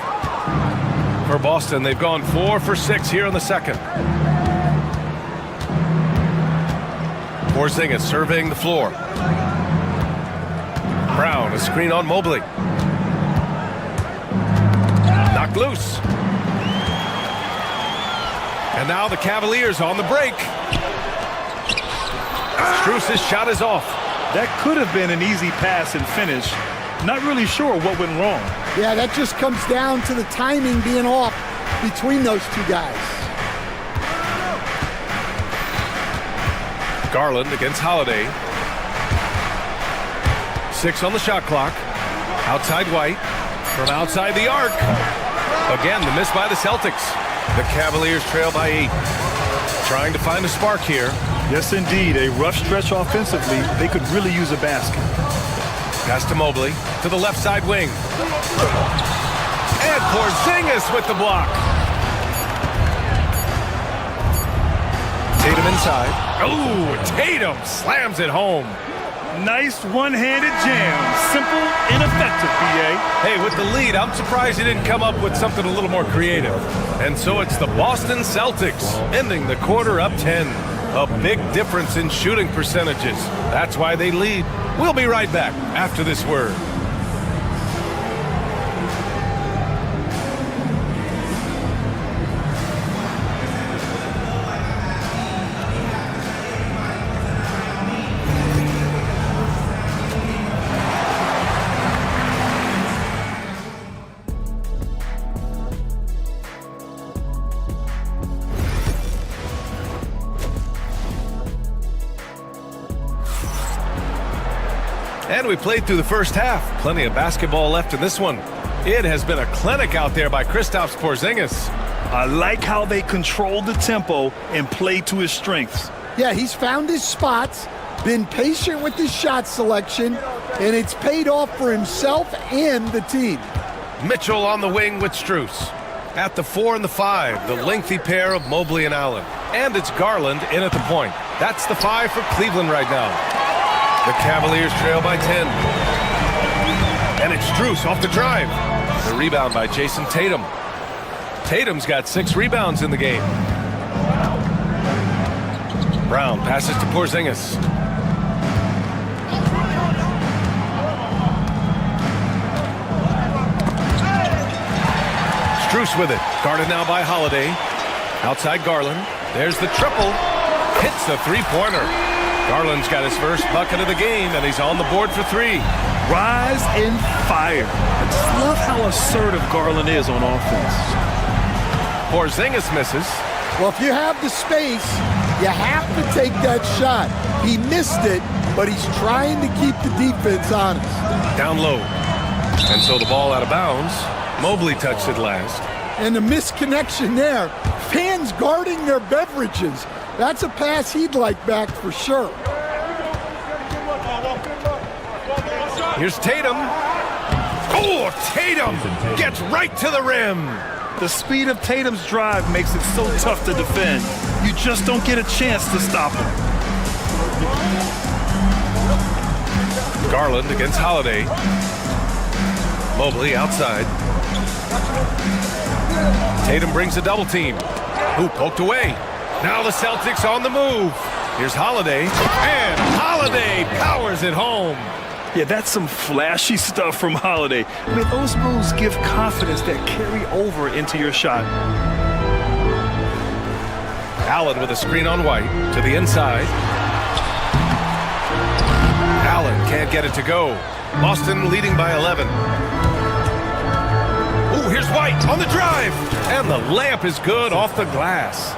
For Boston, they've gone 4 for 6 here in the second. Porzingis surveying the floor. Brown, a screen on Mobley. Knocked loose. And now the Cavaliers on the break. Strus' shot is off. That could have been an easy pass and finish. Not really sure what went wrong. Yeah, that just comes down to the timing being off between those two guys. Garland against Holiday. 6 on the shot clock. Outside White. From outside the arc. Again, the miss by the Celtics. The Cavaliers trail by 8. Trying to find a spark here. Yes, indeed. A rough stretch offensively. They could really use a basket. Pass to Mobley. To the left side wing. And Porzingis with the block. Tatum inside. Oh, Tatum slams it home. Nice one-handed jam. Simple and effective, BA. Hey, with the lead, I'm surprised he didn't come up with something a little more creative. And so it's the Boston Celtics ending the quarter up 10. A big difference in shooting percentages. That's why they lead. We'll be right back after this word. And we played through the first half. Plenty of basketball left in this one. It has been a clinic out there by Kristaps Porzingis. I like how they controlled the tempo and played to his strengths. Yeah, he's found his spots, been patient with his shot selection, and it's paid off for himself and the team. Mitchell on the wing with Strus. At the 4 and the 5, the lengthy pair of Mobley and Allen. And it's Garland in at the point. That's the 5 for Cleveland right now. The Cavaliers trail by 10. And it's Strus off the drive. The rebound by Jason Tatum. Tatum's got 6 rebounds in the game. Brown passes to Porzingis. Strus with it. Guarded now by Holiday. Outside Garland. There's the triple. Hits the three-pointer. Garland's got his first bucket of the game, and he's on the board for 3. Rise and fire. I just love how assertive Garland is on offense. Porzingis misses. Well, if you have the space, you have to take that shot. He missed it, but he's trying to keep the defense honest. Down low. And so the ball out of bounds. Mobley touched it last. And the misconnection there. Fans guarding their beverages. That's a pass he'd like back for sure. Here's Tatum. Oh, Tatum gets right to the rim. The speed of Tatum's drive makes it so tough to defend. You just don't get a chance to stop him. Garland against Holiday. Mobley outside. Tatum brings a double team. Ooh, poked away. Now the Celtics on the move. Here's Holiday. And Holiday powers it home. Yeah, that's some flashy stuff from Holiday. I mean, those moves give confidence that carry over into your shot. Allen with a screen on White to the inside. Allen can't get it to go. Boston leading by 11. Ooh, here's White on the drive. And the layup is good off the glass.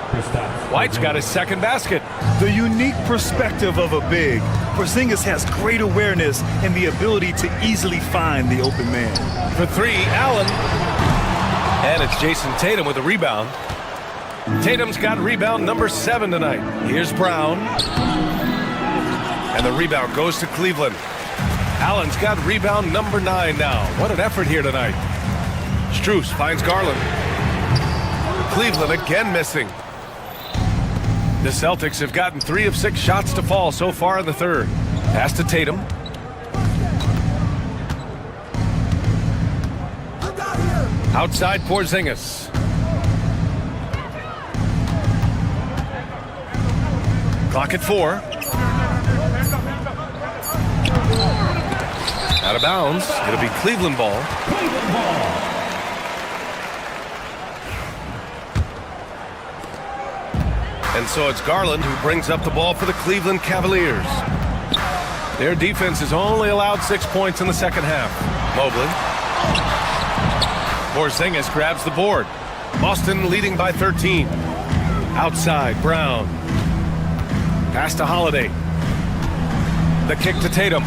White's got his second basket. The unique perspective of a big. Porzingis has great awareness and the ability to easily find the open man. For 3, Allen. And it's Jason Tatum with a rebound. Tatum's got rebound number 7 tonight. Here's Brown. And the rebound goes to Cleveland. Allen's got rebound number 9 now. What an effort here tonight. Strus finds Garland. Cleveland again missing. The Celtics have gotten 3 of 6 shots to fall so far in the third. Pass to Tatum. Outside Porzingis. Clock at 4. Out of bounds. It'll be Cleveland ball. And so it's Garland who brings up the ball for the Cleveland Cavaliers. Their defense has only allowed 6 points in the second half. Mobley. Porzingis grabs the board. Boston leading by 13. Outside, Brown. Pass to Holiday. The kick to Tatum.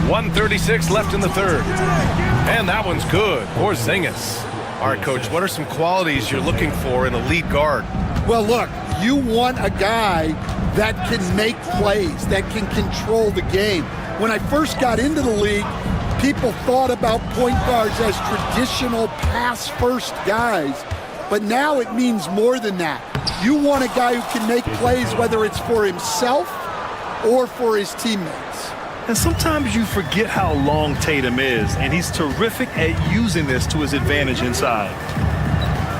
1:36 left in the third. And that one's good. Porzingis. All right, Coach, what are some qualities you're looking for in a lead guard? Well, look, you want a guy that can make plays, that can control the game. When I first got into the league, people thought about point guards as traditional pass-first guys. But now it means more than that. You want a guy who can make plays, whether it's for himself or for his teammates. And sometimes you forget how long Tatum is, and he's terrific at using this to his advantage inside.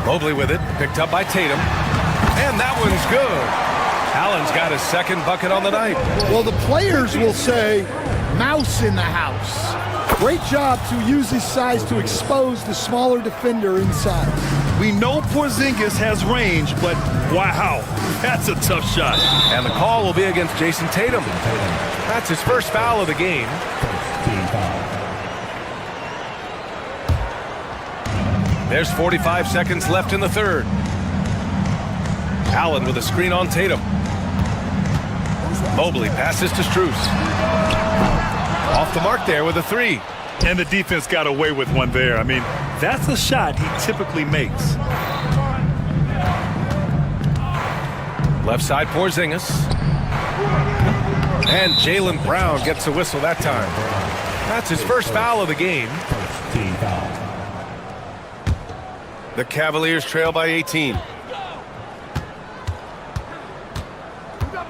Mobley with it, picked up by Tatum. And that one's good. Allen's got his second bucket on the night. Well, the players will say, mouse in the house. Great job to use his size to expose the smaller defender inside. We know Porzingis has range, but wow, that's a tough shot. And the call will be against Jason Tatum. That's his first foul of the game. There's 45 seconds left in the third. Allen with a screen on Tatum. Mobley passes to Strus. Off the mark there with a three. And the defense got away with one there. I mean, that's a shot he typically makes. Left side, Porzingis. And Jaylen Brown gets a whistle that time. That's his first foul of the game. The Cavaliers trail by 18.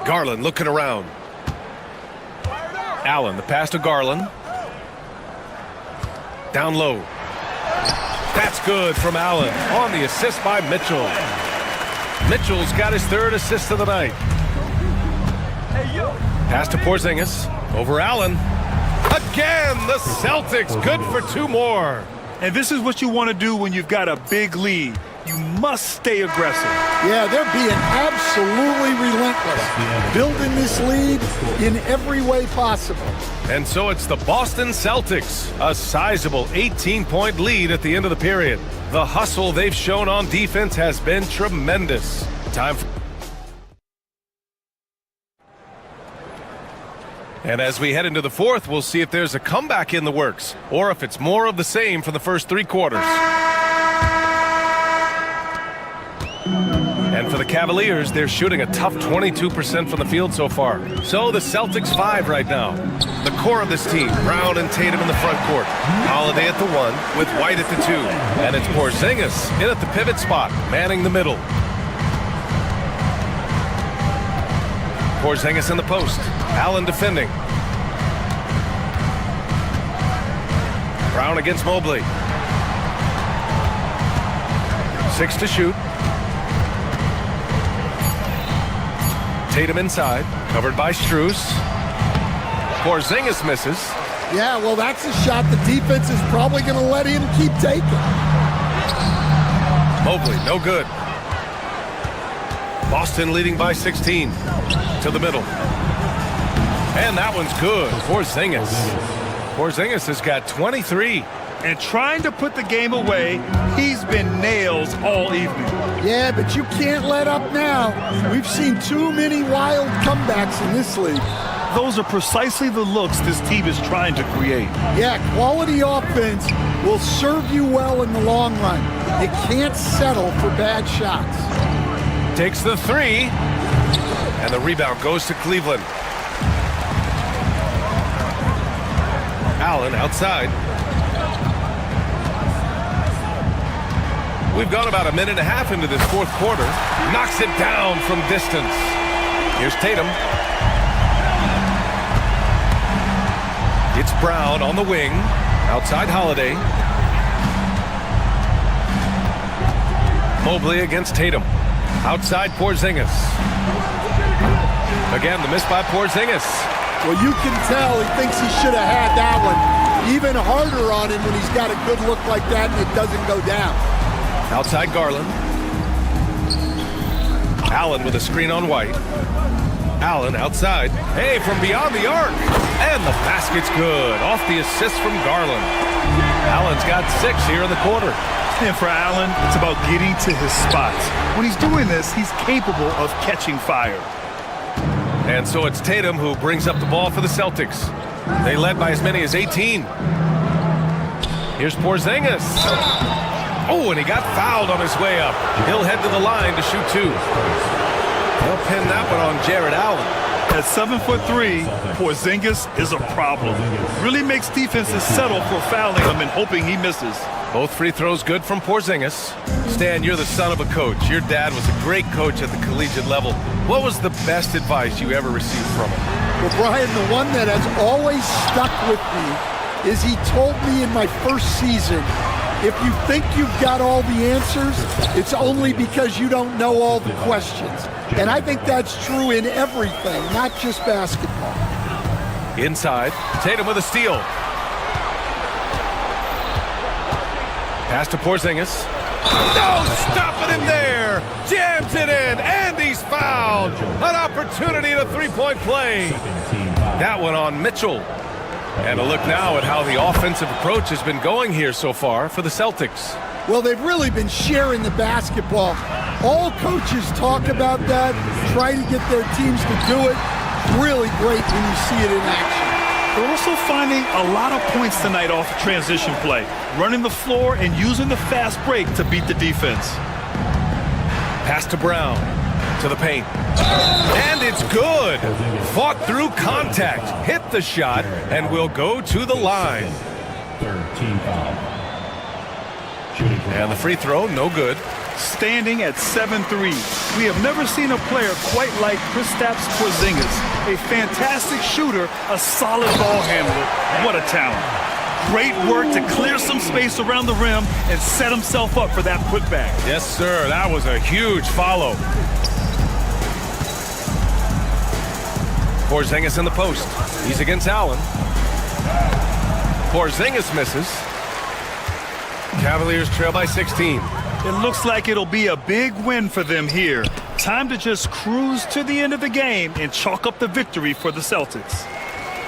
Garland looking around. Allen, the pass to Garland. Down low. That's good from Allen on the assist by Mitchell. Mitchell's got his third assist of the night. Pass to Porzingis. Over Allen. Again, the Celtics good for two more. And this is what you want to do when you've got a big lead. You must stay aggressive. Yeah, they're being absolutely relentless. Building this lead in every way possible. And so it's the Boston Celtics, a sizable 18-point lead at the end of the period. The hustle they've shown on defense has been tremendous. Time for... And as we head into the fourth, we'll see if there's a comeback in the works, or if it's more of the same from the first three quarters. And for the Cavaliers, they're shooting a tough 22% from the field so far. So the Celtics 5 right now. The core of this team, Brown and Tatum in the front court. Holiday at the 1 with White at the 2. And it's Porzingis in at the pivot spot, manning the middle. Porzingis in the post. Allen defending. Brown against Mobley. 6 to shoot. Tatum inside, covered by Strus. Porzingis misses. Yeah, well, that's a shot the defense is probably going to let him keep taking. Mobley, no good. Boston leading by 16. To the middle. And that one's good. Porzingis. Porzingis has got 23. And trying to put the game away, he's been nails all evening. Yeah, but you can't let up now. We've seen too many wild comebacks in this league. Those are precisely the looks this team is trying to create. Yeah, quality offense will serve you well in the long run. You can't settle for bad shots. Takes the three. And the rebound goes to Cleveland. Allen outside. We've gone about a minute and a half into this fourth quarter. Knocks it down from distance. Here's Tatum. It's Brown on the wing. Outside Holiday. Mobley against Tatum. Outside Porzingis. Again, the miss by Porzingis. Well, you can tell he thinks he should have had that one. Even harder on him when he's got a good look like that and it doesn't go down. Outside Garland. Allen with a screen on White. Allen outside. Hey, from beyond the arc. And the basket's good. Off the assist from Garland. Allen's got 6 here in the quarter. And for Allen, it's about getting to his spots. When he's doing this, he's capable of catching fire. And so it's Tatum who brings up the ball for the Celtics. They led by as many as 18. Here's Porzingis. Oh, and he got fouled on his way up. He'll head to the line to shoot 2. They'll pin that one on Jared Allen. At 7'3", Porzingis is a problem. Really makes defenses settle for fouling him and hoping he misses. Both free throws good from Porzingis. Stan, you're the son of a coach. Your dad was a great coach at the collegiate level. What was the best advice you ever received from him? Well, Brian, the one that has always stuck with me is he told me in my first season, if you think you've got all the answers, it's only because you don't know all the questions. And I think that's true in everything, not just basketball. Inside, Tatum with a steal. Pass to Porzingis. No, stopping him there. Jams it in, and he's fouled. An opportunity at a three-point play. That one on Mitchell. And a look now at how the offensive approach has been going here so far for the Celtics. Well, they've really been sharing the basketball. All coaches talk about that, try to get their teams to do it. really great when you see it in action. They're also finding a lot of points tonight off transition play, running the floor and using the fast break to beat the defense. Pass to Brown, to the paint. And it's good. Fought through contact, hit the shot, and will go to the line. And the free throw, no good. Standing at 7-3, we have never seen a player quite like Kristaps Porzingis. A fantastic shooter, a solid ball handler. What a talent. Great work to clear some space around the rim and set himself up for that putback. Yes, sir. That was a huge follow. Porzingis in the post. He's against Allen. Porzingis misses. Cavaliers trail by 16. It looks like it'll be a big win for them here. Time to just cruise to the end of the game and chalk up the victory for the Celtics.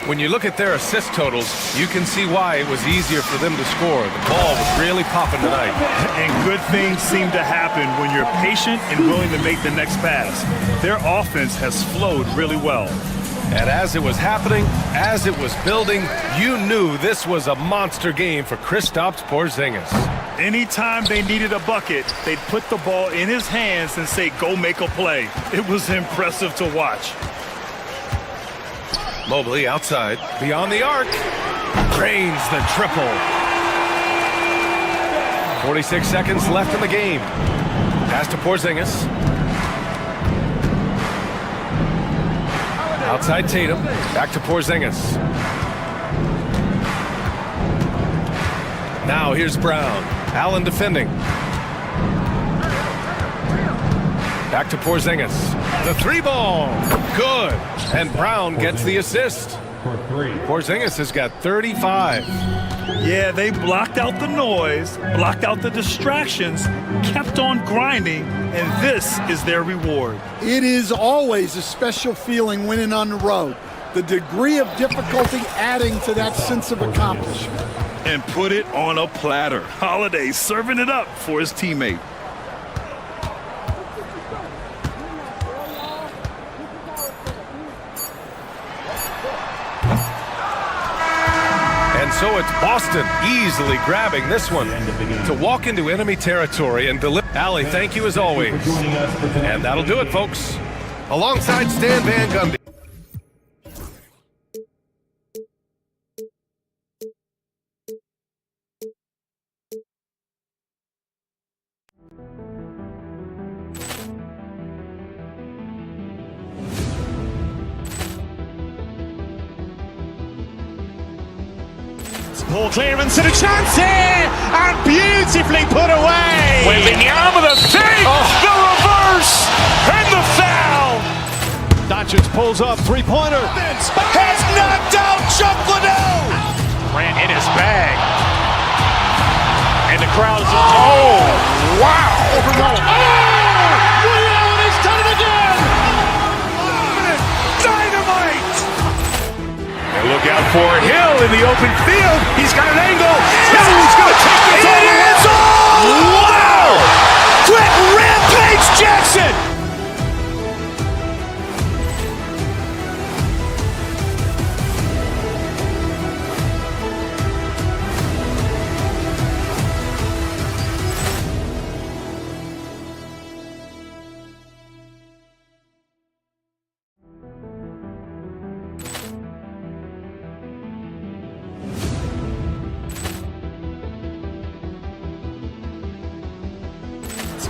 When you look at their assist totals, you can see why it was easier for them to score. The ball was really popping tonight. And good things seem to happen when you're patient and willing to make the next pass. Their offense has flowed really well. And as it was happening, as it was building, you knew this was a monster game for Kristaps Porzingis. Anytime they needed a bucket, they'd put the ball in his hands and say, go make a play. It was impressive to watch. Mobley outside, beyond the arc, drains the triple. 46 seconds left in the game. Pass to Porzingis. Outside Tatum, back to Porzingis. Now here's Brown. Allen defending. Back to Porzingis. The three ball. Good. And Brown gets the assist. Porzingis has got 35. Yeah, they blocked out the noise, blocked out the distractions, kept on grinding, and this is their reward. It is always a special feeling winning on the road. The degree of difficulty adding to that sense of accomplishment. And put it on a platter. Holiday serving it up for his teammate. And so it's Boston easily grabbing this one to walk into enemy territory and deliver. Allie, thank you as always. And that'll do it, folks. Alongside Stan Van Gundy. Ball clearance and a chance here, and beautifully put away. Wembanyama the fake, the reverse, and the foul. Doncic pulls up, three-pointer. Has knocked out Chuck Liddell. Ran in his bag. And the crowd is, oh, wow. Ray Allen has done it again. Dynamite. And look out for Hill in the open field. He's got an angle. Hill's going to take this all the way. Wow. Quick rampage Jackson.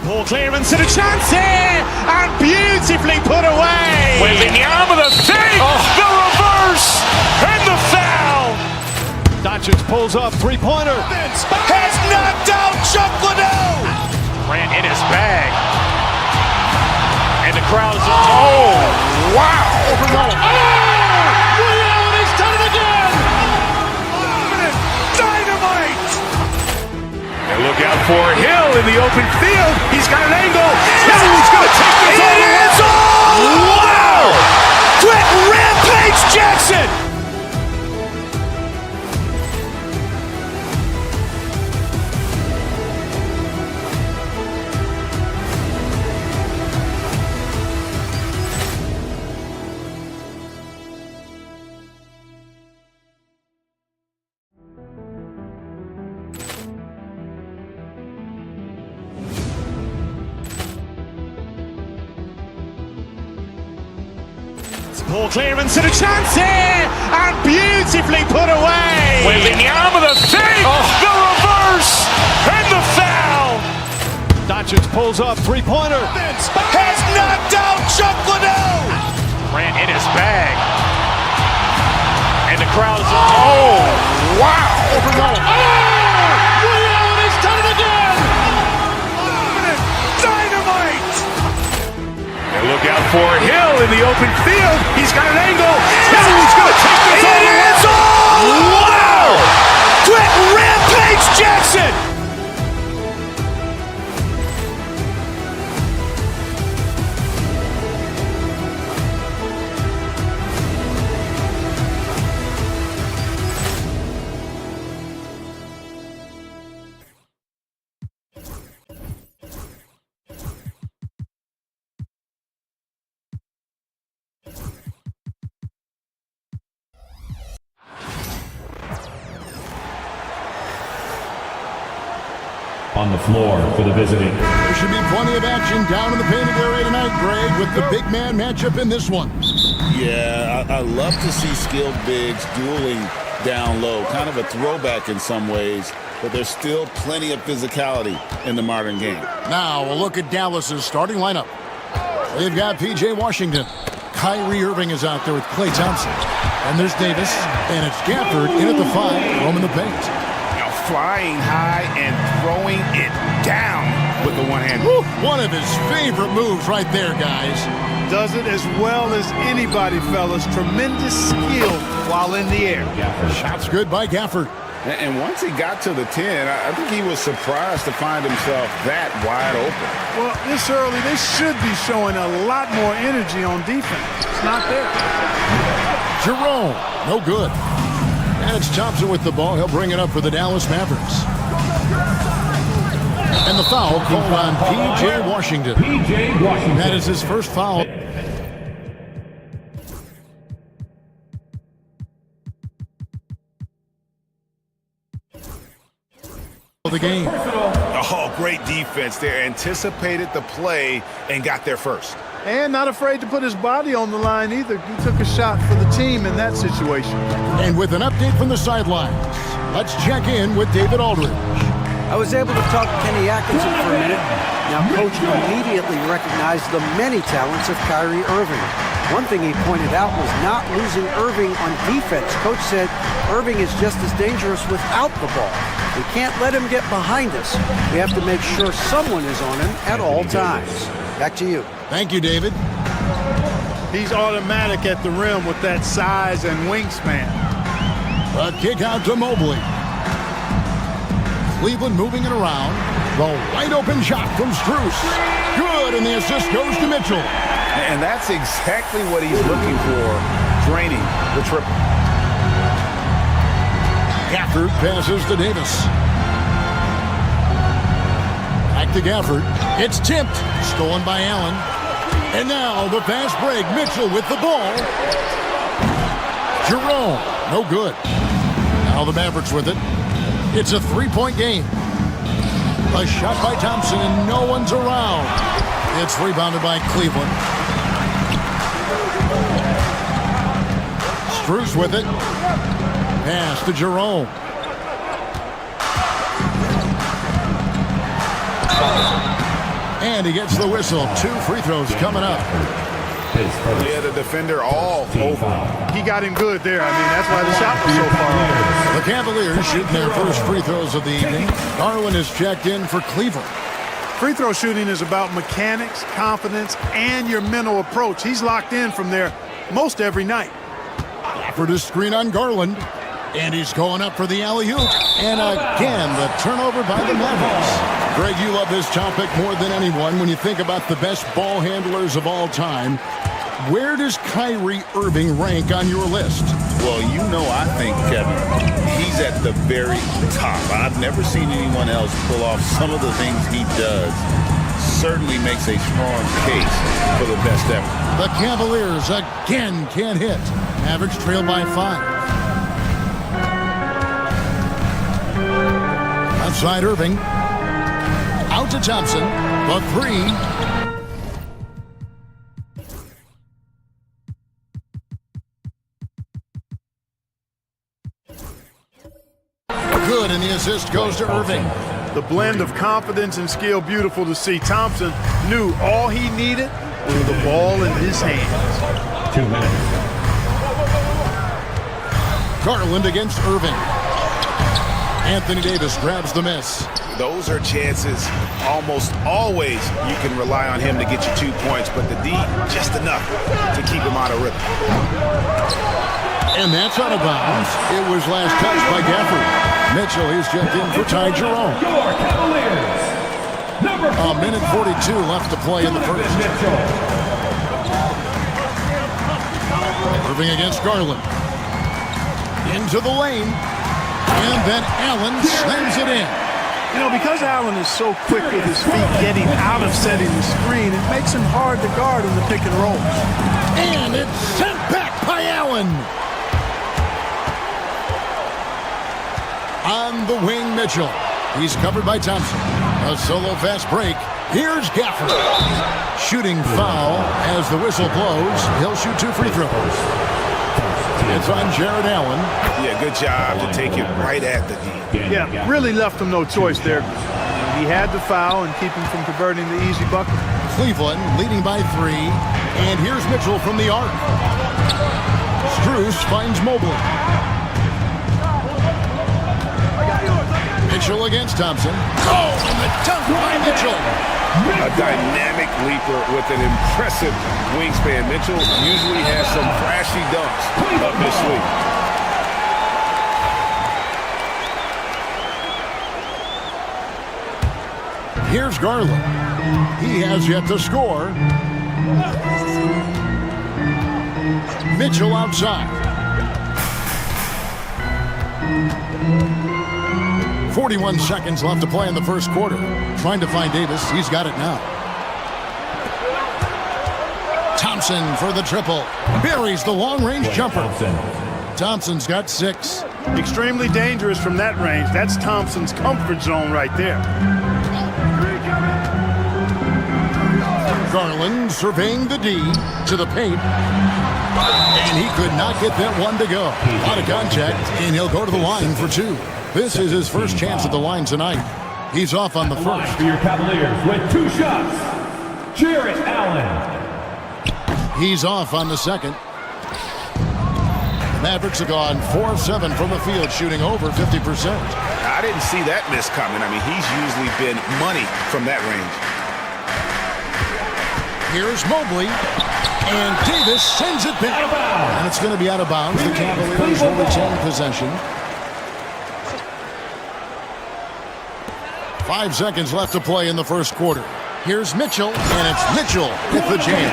Ball clearance and a chance here, and beautifully put away. Wembanyama the fake, the reverse, and the foul. Doncic pulls up, three-pointer. Has knocked out Chuck Liddell. Ran in his bag. And the crowd is, oh, wow. Ray Allen has done it again. Dynamite. And look out for Hill in the open field. He's got an angle. Hill's going to take this all the way. Wow. Quick rampage Jackson. Ball clearance and a chance here, and beautifully put away. Waving the arm of the fake, the reverse, and the foul. Doncic pulls up, three-pointer. Has knocked out Chuck Liddell. Ran in his bag. And the crowd is, oh, wow. Liddell, and he's done it again. Dynamite. And look out for Hill in the open field. He's got an angle. Hill's going to take this all the way. Wow! Quick rampage Jackson. On the floor for the visiting. There should be plenty of action down in the painted area tonight, Greg, with the big man matchup in this one. Yeah, I love to see skilled bigs dueling down low. Kind of a throwback in some ways, but there's still plenty of physicality in the modern game. Now we'll look at Dallas's starting lineup. They've got P.J. Washington. Kyrie Irving is out there with Klay Thompson. And there's Davis, and it's Gafford in at the 5, roaming the paint. Flying high and throwing it down with the one hand. One of his favorite moves right there, guys. Does it as well as anybody, fellas. Tremendous skill while in the air. Shots good by Gafford. And once he got to the 10, I think he was surprised to find himself that wide open. Well, this early, they should be showing a lot more energy on defense. It's not there. Jerome, no good. And it's Thompson with the ball. He'll bring it up for the Dallas Mavericks. And the foul called on P.J. Washington. That is his first foul. The game. Oh, great defense there. Anticipated the play and got there first. And not afraid to put his body on the line either. He took a shot for the team in that situation. And with an update from the sidelines, let's check in with David Aldridge. I was able to talk to Kenny Atkinson for a minute. Now, Coach immediately recognized the many talents of Kyrie Irving. One thing he pointed out was not losing Irving on defense. Coach said Irving is just as dangerous without the ball. We can't let him get behind us. We have to make sure someone is on him at all times. Back to you. Thank you, David. He's automatic at the rim with that size and wingspan. A kick out to Mobley. Cleveland moving it around. The wide open shot from Strus. Good, and the assist goes to Mitchell. And that's exactly what he's looking for, draining the triple. Gafford passes to Davis. Back to Gafford. It's tipped. Stolen by Allen. And now the fast break. Mitchell with the ball. Jerome. No good. Now the Mavericks with it. It's a three-point game. A shot by Thompson and no one's around. It's rebounded by Cleveland. Strus with it. Pass to Jerome. And he gets the whistle. 2 free throws coming up. Yeah, the defender all over. He got him good there. I mean, that's why the shot was so far off. The Cavaliers shooting their first free throws of the evening. Garland is checked in for Cleveland. Free throw shooting is about mechanics, confidence, and your mental approach. He's locked in from there most every night. For the screen on Garland. And he's going up for the alley-oop. And again, the turnover by the Mavericks. Greg, you love this topic more than anyone. When you think about the best ball handlers of all time, where does Kyrie Irving rank on your list? Well, you know, I think, Kevin, he's at the very top. I've never seen anyone else pull off some of the things he does. Certainly makes a strong case for the best ever. The Cavaliers again can't hit. Mavericks trail by 5. Outside Irving. Out to Thompson. The 3. good, and the assist goes to Irving. The blend of confidence and skill, beautiful to see. Thompson knew all he needed was the ball in his hands. 2 minutes. Garland against Irving. Anthony Davis grabs the miss. Those are chances almost always you can rely on him to get you 2 points, but the D, just enough to keep him out of rhythm. And that's out of bounds. It was last touched by Gafford. Mitchell, he's checked in for Ty Jerome. A minute 42 left to play in the first. Irving against Garland. Into the lane. And then Allen slams it in. You know, because Allen is so quick with his feet getting out of setting the screen, it makes him hard to guard in the pick and roll. And it's sent back by Allen. On the wing, Mitchell. He's covered by Thompson. A solo fast break. Here's Gafford. Shooting foul as the whistle blows. He'll shoot 2 free throws. It's on Jared Allen. Yeah, good job to take it right at the D. Yeah, really left him no choice there. He had to foul and keep him from converting the easy bucket. Cleveland leading by 3. And here's Mitchell from the arc. Strus finds Mobley. Mitchell against Thompson. Oh, and the dunk by Mitchell. A dynamic leaper with an impressive wingspan. Mitchell usually has some flashy dunks up his sleeve. Here's Garland. He has yet to score. Mitchell outside. 41 seconds left to play in the first quarter. Trying to find Davis. He's got it now. Thompson for the triple. Buries the long-range jumper. Thompson's got 6. Extremely dangerous from that range. That's Thompson's comfort zone right there. Garland surveying the D to the paint. And he could not get that one to go. Out of contact, and he'll go to the line for 2. This is his first chance at the line tonight. He's off on the first. For your Cavaliers with 2 shots, Jared Allen. He's off on the second. The Mavericks have gone 4 of 7 from the field, shooting over 50%. I didn't see that miss coming. I mean, he's usually been money from that range. Here's Mobley. And Davis sends it back. And it's going to be out of bounds. The Cavaliers will retain possession. 5 seconds left to play in the first quarter. Here's Mitchell, and it's Mitchell with the jam.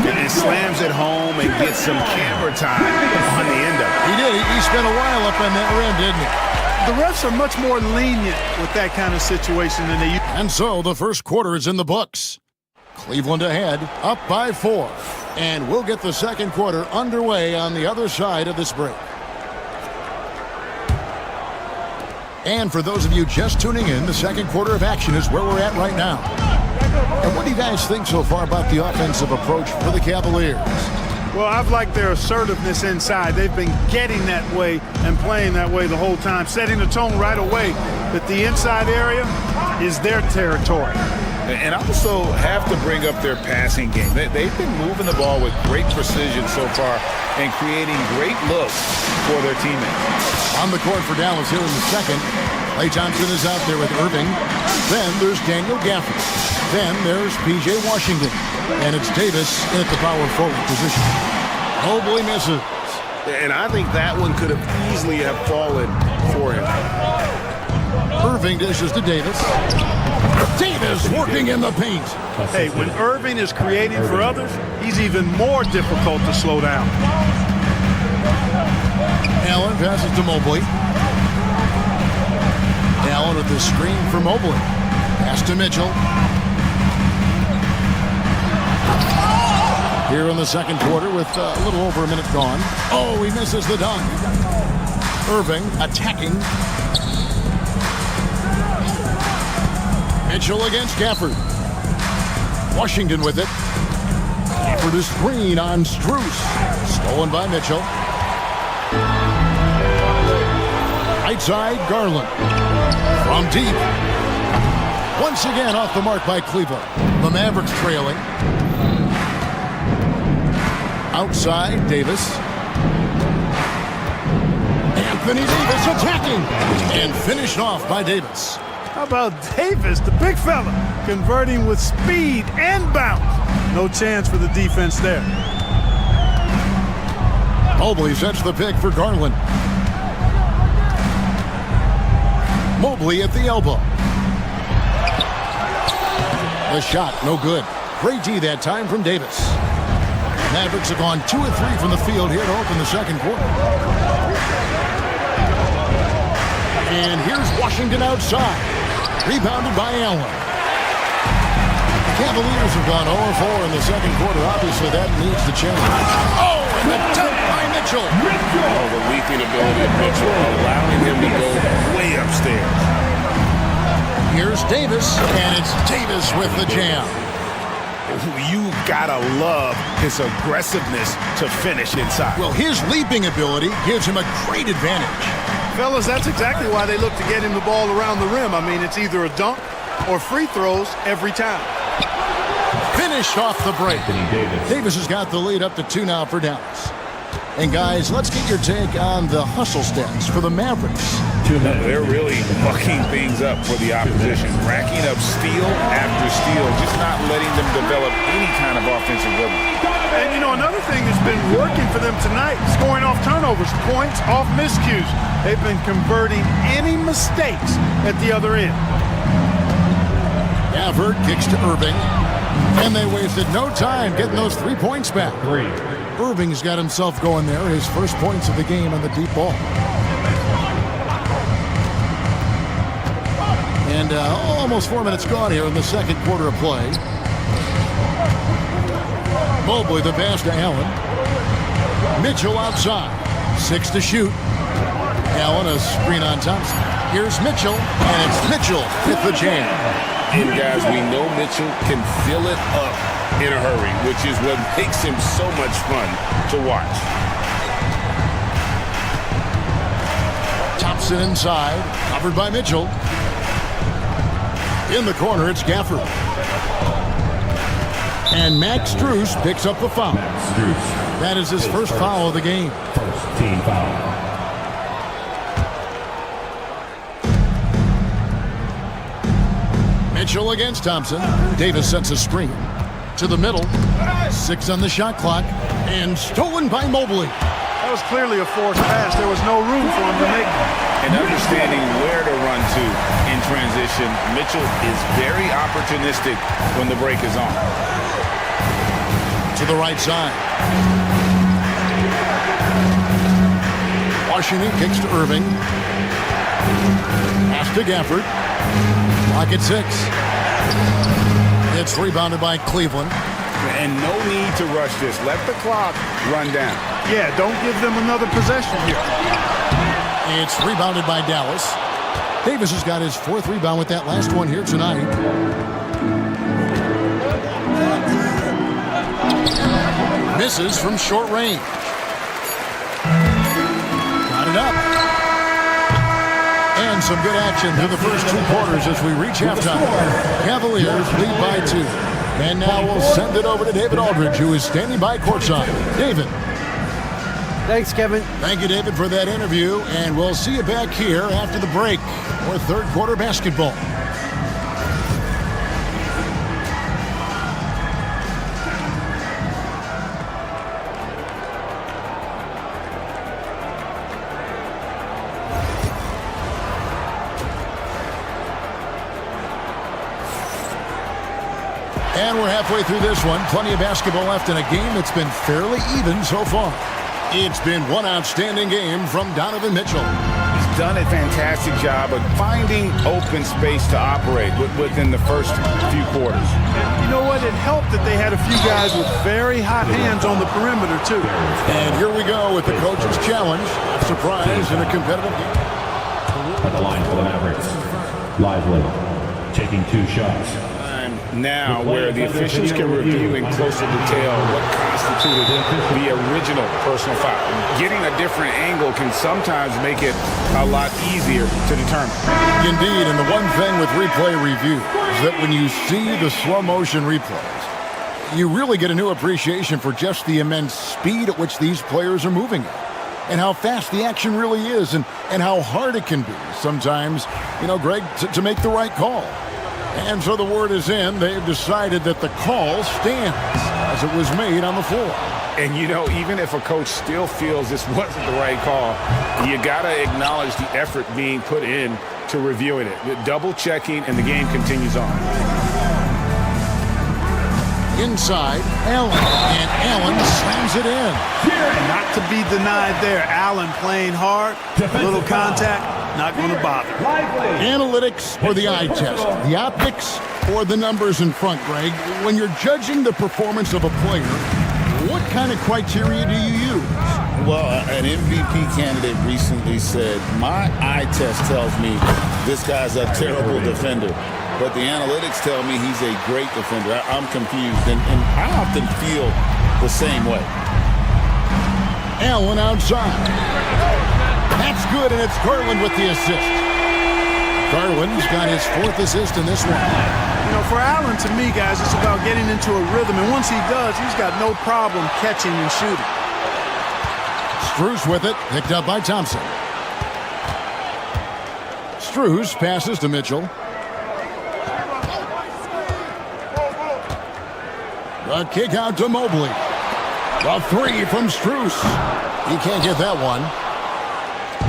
And he slams it home and gets some camera time on the end of it. He did. He spent a while up on that rim, didn't he? The refs are much more lenient with that kind of situation than they used. And so the first quarter is in the books. Cleveland ahead, up by 4. And we'll get the second quarter underway on the other side of this break. And for those of you just tuning in, the second quarter of action is where we're at right now. And what do you guys think so far about the offensive approach for the Cavaliers? Well, I've liked their assertiveness inside. They've been getting that way and playing that way the whole time, setting the tone right away that the inside area is their territory. And also have to bring up their passing game. They've been moving the ball with great precision so far and creating great looks for their teammates. On the court for Dallas here in the second, Klay Thompson is out there with Irving. Then there's Daniel Gafford. Then there's P.J. Washington. And it's Davis at the power forward position. Mobley misses. And I think that one could have easily have fallen for him. Irving dishes to Davis. Davis working in the paint. Hey, when Irving is creating for others, he's even more difficult to slow down. Allen passes to Mobley. Allen with the screen for Mobley. Pass to Mitchell. Here in the second quarter with a little over a minute gone. Oh, he misses the dunk. Irving attacking. Mitchell against Gafford. Washington with it. Gafford a screen on Strus. Stolen by Mitchell. Right side, Garland. From deep. Once again off the mark by Cleveland. The Mavericks trailing. Outside, Davis. Anthony Davis attacking. And finished off by Davis. How about Davis, the big fella, converting with speed and bounce? No chance for the defense there. Mobley sets the pick for Garland. Mobley at the elbow. The shot, no good. Great D that time from Davis. Mavericks have gone 2 of 3 from the field here to open the second quarter. And here's Washington outside. Rebounded by Allen. The Cavaliers have gone 0-4 in the second quarter. Obviously, that needs to change. Oh, and the dunk by Mitchell. Oh, the leaping ability of Mitchell, allowing him to go way upstairs. Here's Davis, and it's Davis with the jam. You gotta love his aggressiveness to finish inside. Well, his leaping ability gives him a great advantage. Fellas, that's exactly why they look to get him the ball around the rim. I mean, it's either a dunk or free throws every time. Finished off the break. Davis has got the lead up to 2 now for Dallas. And guys, let's get your take on the hustle stats for the Mavericks. They're really fucking things up for the opposition, racking up steal after steal, just not letting them develop any kind of offensive rhythm. And, you know, another thing that's been working for them tonight, scoring off turnovers, points off miscues. They've been converting any mistakes at the other end. Gafford kicks to Irving, and they wasted no time getting those 3 points back. Irving's got himself going there, his first points of the game on the deep ball. And almost 4 minutes gone here in the second quarter of play. Mobley the pass to Allen. Mitchell outside. 6 to shoot. Allen a screen on Thompson. Here's Mitchell, and it's Mitchell with the jam. And guys, we know Mitchell can fill it up in a hurry, which is what makes him so much fun to watch. Thompson inside, covered by Mitchell. In the corner, it's Gafford. And Max Strus picks up the foul. That is his first foul of the game. First team foul. Mitchell against Thompson. Davis sets a screen. To the middle. 6 on the shot clock. And stolen by Mobley. That was clearly a forced pass. There was no room for him to make it. And understanding where to run to in transition, Mitchell is very opportunistic when the break is on. To the right side. Washington kicks to Irving. Pass to Gafford. Clock at 6. It's rebounded by Cleveland. And no need to rush this. Let the clock run down. Yeah, don't give them another possession here. It's rebounded by Dallas. Davis has got his 4th rebound with that last one here tonight. Misses from short range. Got it up. And some good action through the first 2 quarters as we reach halftime. Cavaliers lead by 2. And now we'll send it over to David Aldridge, who is standing by courtside. David. Thanks, Kevin. Thank you, David, for that interview. And we'll see you back here after the break for third quarter basketball. And we're halfway through this one. Plenty of basketball left in a game that's been fairly even so far. It's been one outstanding game from Donovan Mitchell. He's done a fantastic job of finding open space to operate within the first few quarters. And you know what? It helped that they had a few guys with very hot hands on the perimeter, too. And here we go with the coach's challenge. Surprise in a competitive game. At the line for the Mavericks, Lively, taking 2 shots. Now where the officials can review in closer detail what constituted the original personal foul. Getting a different angle can sometimes make it a lot easier to determine. Indeed, and the one thing with replay review is that when you see the slow motion replays, you really get a new appreciation for just the immense speed at which these players are moving at, and how fast the action really is, and how hard it can be sometimes, Greg, to make the right call. And so the word is in. They've decided that the call stands as it was made on the floor. And, even if a coach still feels this wasn't the right call, you got to acknowledge the effort being put in to reviewing it. Double-checking, and the game continues on. Inside, Allen, and Allen slams it in. Not to be denied there. Allen playing hard, a little contact, not going to bother. Analytics or the eye test? The optics or the numbers in front, Greg? When you're judging the performance of a player, what kind of criteria do you use? Well, an MVP candidate recently said, my eye test tells me this guy's a terrible defender, but the analytics tell me he's a great defender. I'm confused, and I often feel the same way. Allen outside. That's good, and it's Garland with the assist. Garland's got his 4th assist in this one. For Allen, to me, guys, it's about getting into a rhythm, and once he does, he's got no problem catching and shooting. Strus with it, picked up by Thompson. Strus passes to Mitchell. The kick out to Mobley. The 3 from Strus. He can't get that one.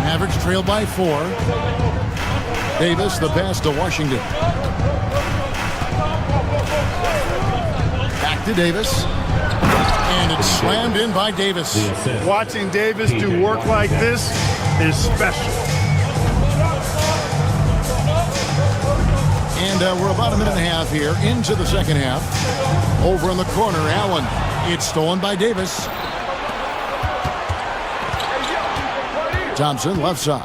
Mavericks trail by 4. Davis, the pass to Washington. Back to Davis. And it's slammed in by Davis. Watching Davis do work like this is special. And we're about a minute and a half here into the second half. Over in the corner, Allen. It's stolen by Davis. Thompson, left side.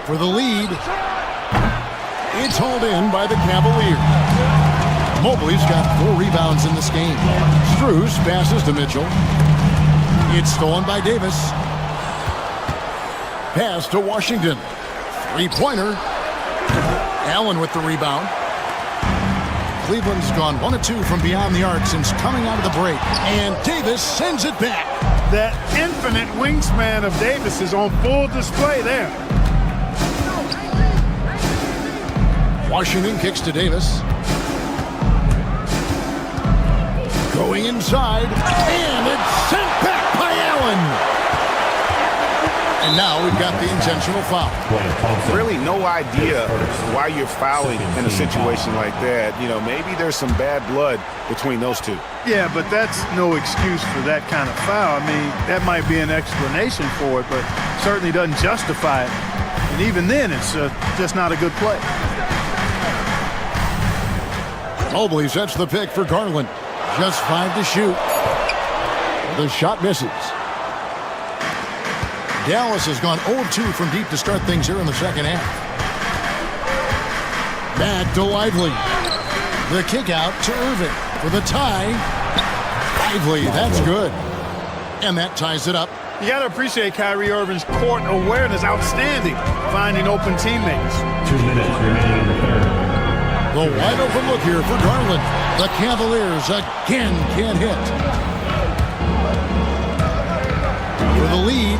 For the lead. It's hauled in by the Cavaliers. Mobley's got 4 rebounds in this game. Strus passes to Mitchell. It's stolen by Davis. Pass to Washington. 3-pointer. Allen with the rebound. Cleveland's gone 1 of 2 from beyond the arc since coming out of the break. And Davis sends it back. That infinite wingspan of Davis is on full display there. Washington kicks to Davis. Going inside, and it's sent back by Allen. And now we've got the intentional foul. Really no idea why you're fouling in a situation like that. Maybe there's some bad blood between those two. Yeah, but that's no excuse for that kind of foul. I mean, that might be an explanation for it, but certainly doesn't justify it. And even then, it's just not a good play. Mobley sets the pick for Garland. Just 5 to shoot. The shot misses. Dallas has gone 0-2 from deep to start things here in the second half. Back to Lively. The kick out to Irving for the tie. Lively, that's good. And that ties it up. You got to appreciate Kyrie Irving's court awareness. Outstanding. Finding open teammates. 2 minutes remaining in the third. The wide open look here for Garland. The Cavaliers again can't hit. For the lead.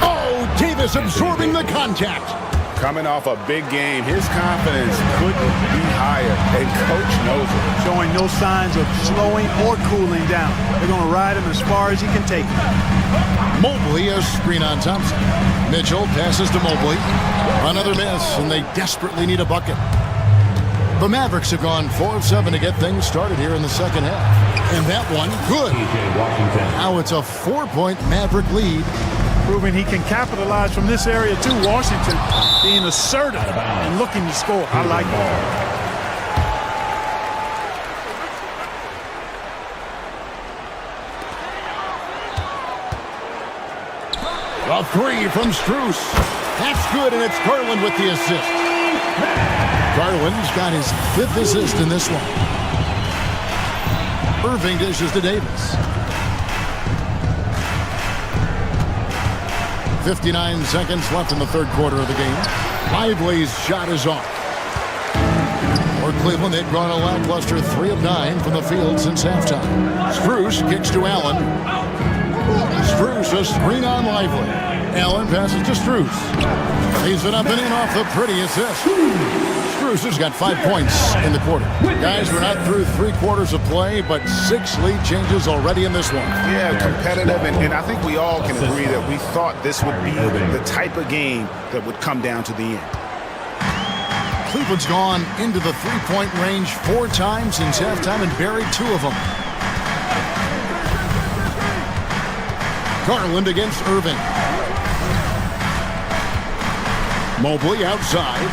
Oh, Davis absorbing the contact. Coming off a big game, his confidence couldn't be higher, and Coach knows it. Showing no signs of slowing or cooling down. They're going to ride him as far as he can take him. Mobley, a screen on Thompson. Mitchell passes to Mobley. Another miss, and they desperately need a bucket. The Mavericks have gone 4 of 7 to get things started here in the second half. And that one, good. Now it's a 4-point Maverick lead. Proving he can capitalize from this area too. Washington being assertive and looking to score. I like that. A 3 from Strus. That's good, and it's Garland with the assist. Garland's got his 5th assist in this one. Irving dishes to Davis. 59 seconds left in the third quarter of the game. Lively's shot is off. For Cleveland, they've gone a lackluster 3 of 9 from the field since halftime. Strus kicks to Allen. Strus a screen on Lively. Allen passes to Strus. Leaves it up and in off the pretty assist. Strus has got 5 points in the quarter. Guys, we're not through 3 quarters of play, but 6 lead changes already in this one. Yeah, competitive, and I think we all can agree that we thought this would be the type of game that would come down to the end. Cleveland's gone into the three-point range 4 times since halftime and buried 2 of them. Garland against Irving. Mobley outside.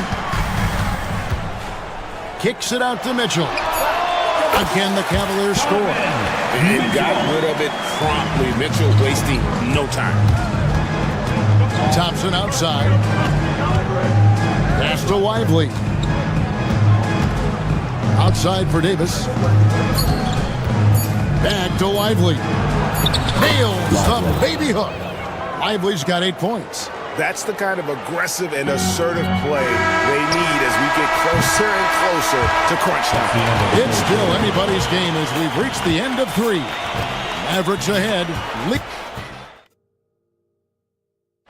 Kicks it out to Mitchell. Again, the Cavaliers score. And got rid of it promptly. Mitchell wasting no time. Thompson outside. Pass to Lively. Outside for Davis. Back to Lively. Nails the baby hook. Lively's got 8 points. That's the kind of aggressive and assertive play they need as we get closer and closer to crunch time. It's still anybody's game as we've reached the end of 3. Mavericks ahead.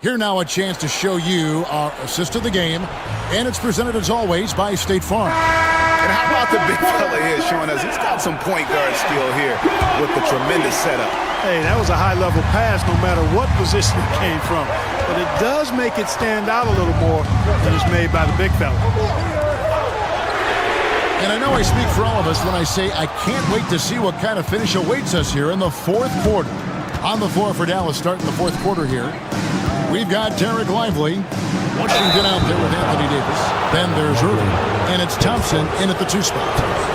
Here now a chance to show you our assist of the game, and it's presented as always by State Farm. And how about the big fella here showing us he's got some point guard skill here with the tremendous setup. Hey, that was a high-level pass no matter what position it came from. But it does make it stand out a little more than it's made by the big fella. And I know I speak for all of us when I say I can't wait to see what kind of finish awaits us here in the fourth quarter. On the floor for Dallas starting the fourth quarter here. We've got Derek Lively. Washington out there with Anthony Davis. Then there's Irving. And it's Thompson in at the 2 spot.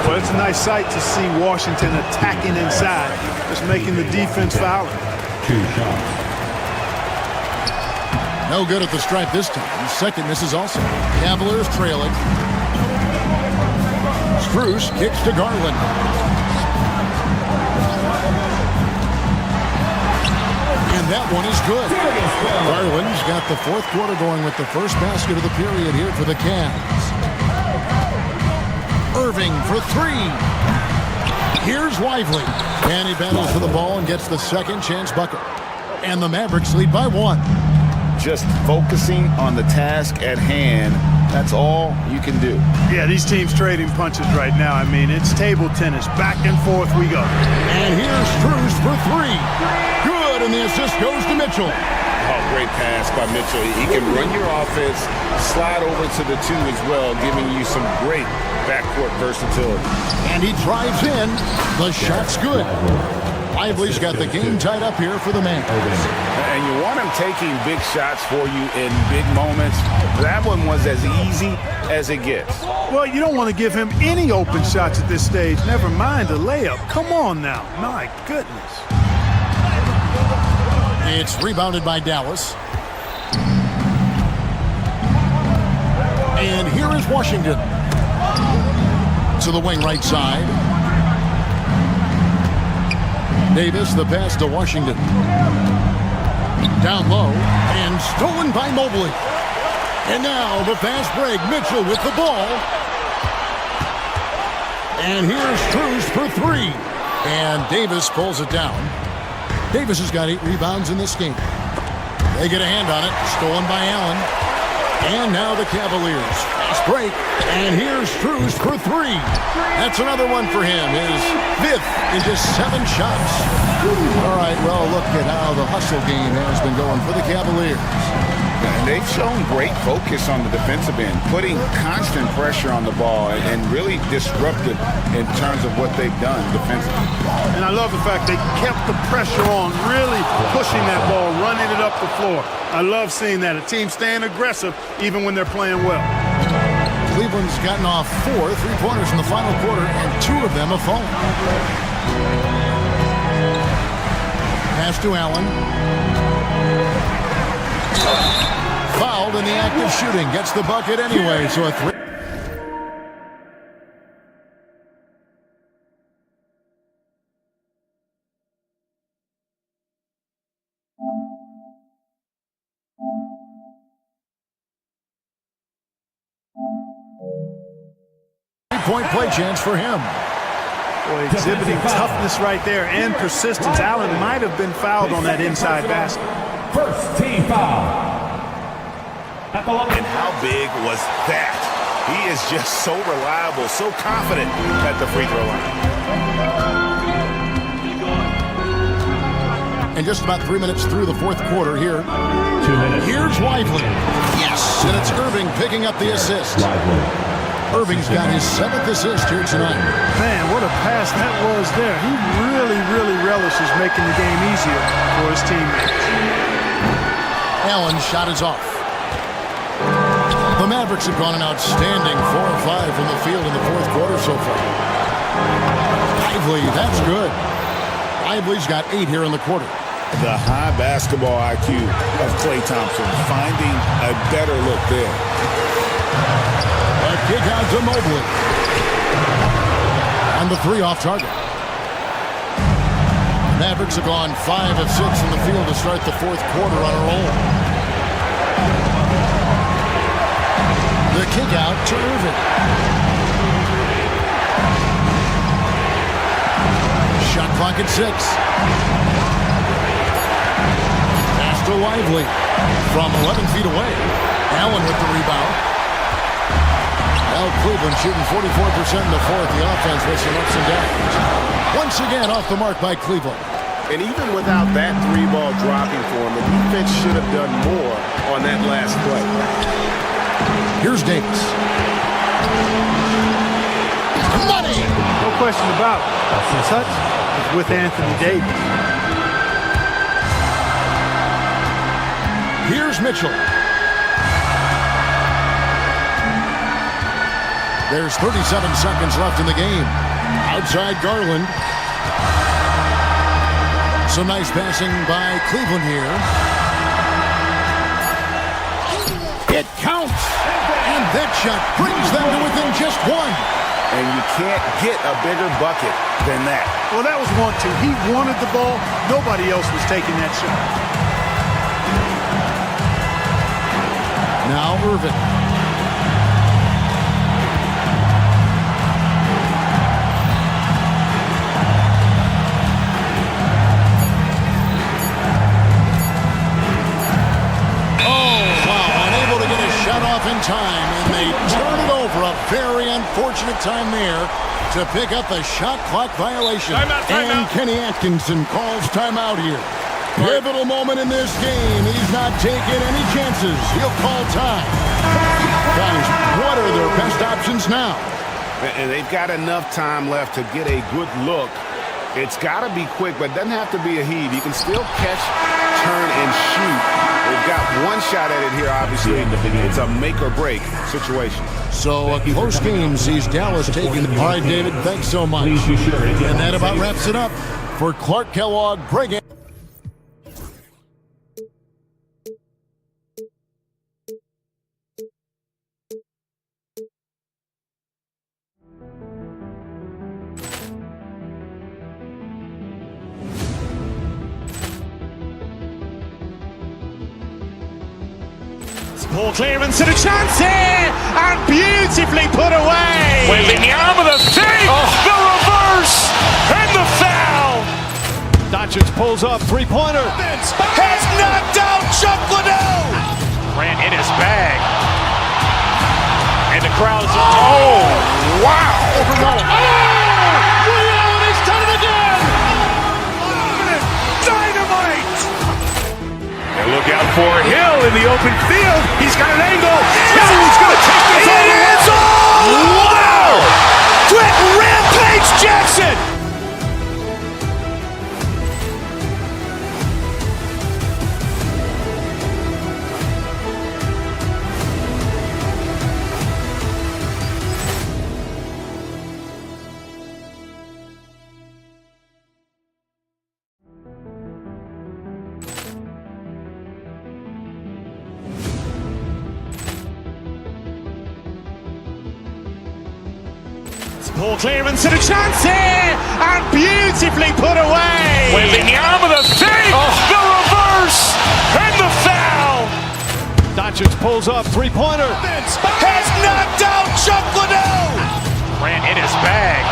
Well, it's a nice sight to see Washington attacking inside. Just making the defense foul. 2 shots. No good at the stripe this time. Second misses also. Cavaliers trailing. Strus kicks to Garland. And that one is good. Garland's got the fourth quarter going with the first basket of the period here for the Cavs. Irving for 3. Here's Lively. And he battles for the ball and gets the second chance bucket. And the Mavericks lead by 1. Just focusing on the task at hand, that's all you can do. Yeah, these teams trading punches right now. I mean, it's table tennis. Back and forth we go. And here's Strus for 3. Good, and the assist goes to Mitchell. Oh, great pass by Mitchell. He can run your offense, slide over to the 2 as well, giving you some great backcourt versatility. And he drives in. The shot's good. Lively's got the game tied up here for the Mavericks. And you want him taking big shots for you in big moments. That one was as easy as it gets. Well, you don't want to give him any open shots at this stage. Never mind a layup. Come on now. My goodness. It's rebounded by Dallas. And here is Washington. To the wing right side. Davis, the pass to Washington. Down low, and stolen by Mobley. And now the fast break. Mitchell with the ball. And here's Strus for 3. And Davis pulls it down. Davis has got 8 rebounds in this game. They get a hand on it. Stolen by Allen. And now the Cavaliers. Fast break. And here's Strus for 3. That's another one for him. His 5th in just 7 shots. All right, well, look at how the hustle game has been going for the Cavaliers. And they've shown great focus on the defensive end, putting constant pressure on the ball and really disruptive in terms of what they've done defensively. And I love the fact they kept the pressure on, really pushing that ball, running it up the floor. I love seeing that. A team staying aggressive even when they're playing well. Cleveland's gotten off 4 3-pointers in the final quarter, and 2 of them have fallen. Pass to Allen. Fouled in the act of shooting. Gets the bucket anyway, so a 3. three-point play chance for him. Boy, exhibiting toughness right there and persistence. Allen might have been fouled on that inside basket. First team foul. And how big was that? He is just so reliable, so confident at the free throw line. And just about 3 minutes through the fourth quarter here. 2 minutes. Here's Lively. Yes! And it's Irving picking up the assist. Irving's got his 7th assist here tonight. Man, what a pass that was there. He really, really relishes making the game easier for his teammates. Allen's shot is off. The Mavericks have gone an outstanding 4 of 5 from the field in the fourth quarter so far. Lively, that's good. Lively's got 8 here in the quarter. The high basketball IQ of Klay Thompson, finding a better look there. A kick out to Mobley. On the 3 off target. Mavericks have gone 5 of 6 in the field to start the fourth quarter on a roll. The kick out to Irving. Shot clock at 6. Pass to Lively from 11 feet away. Allen with the rebound. Now Cleveland shooting 44% in the fourth. The offense with some ups and downs. Once again off the mark by Cleveland. And even without that 3-ball dropping for him, the defense should have done more on that last play. Here's Davis. Money! No question about it. The touch is with Anthony Davis. Here's Mitchell. There's 37 seconds left in the game. Outside Garland. Some nice passing by Cleveland here. It counts! And that shot brings them to within just 1. And you can't get a bigger bucket than that. Well, that was 1-2. He wanted the ball. Nobody else was taking that shot. Now Irving. Off in time, and they turn it over. A very unfortunate time there to pick up a shot clock violation. Timeout. And Kenny Atkinson calls timeout here. Pivotal moment in this game. He's not taking any chances. He'll call time. Guys, what are their best options now? And they've got enough time left to get a good look. It's got to be quick, but it doesn't have to be a heave. You can still catch, turn, and shoot. They've got one shot at it here, obviously. It's a make-or-break situation. So a close game sees Dallas taking. All right, David, thanks so much. And that about wraps it up for Clark Kellogg, Greg. Ball clearance and a chance here, and beautifully put away. Wembanyama with a save, the reverse, and the foul. Doncic pulls up, three-pointer. Has knocked out Chuck Liddell. Ran in his bag. And the crowd is, oh, wow. Liddell, he's done it again. Dynamite. And look out for Hill in the open field. He's got an angle. Hill's going to take this all the way. Wow! Quick Rampage Jackson. Ball clearance and a chance here, and beautifully put away. Wembanyama with a save, the reverse, and the foul. Doncic pulls up, three-pointer. Has knocked out Chuck Liddell. Grant in his bag.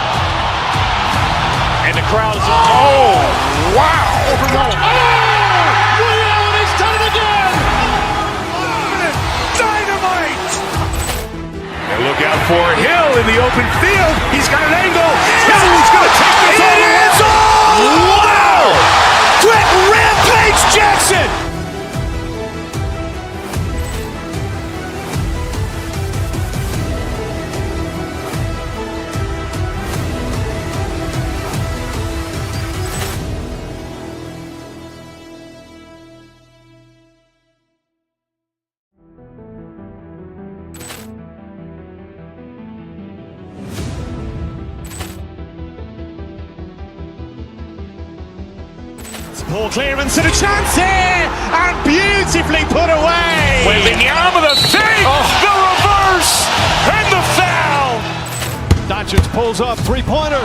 And the crowd is, oh, wow. He's done it again. Dynamite. And look out for Hill in the open field. He's got an angle. Hill's going to take this all the way. Wow. Quick rampage Jackson. Ball clearance and a chance here, and beautifully put away. Wembanyama the save, the reverse, and the foul. Doncic pulls up, three-pointer.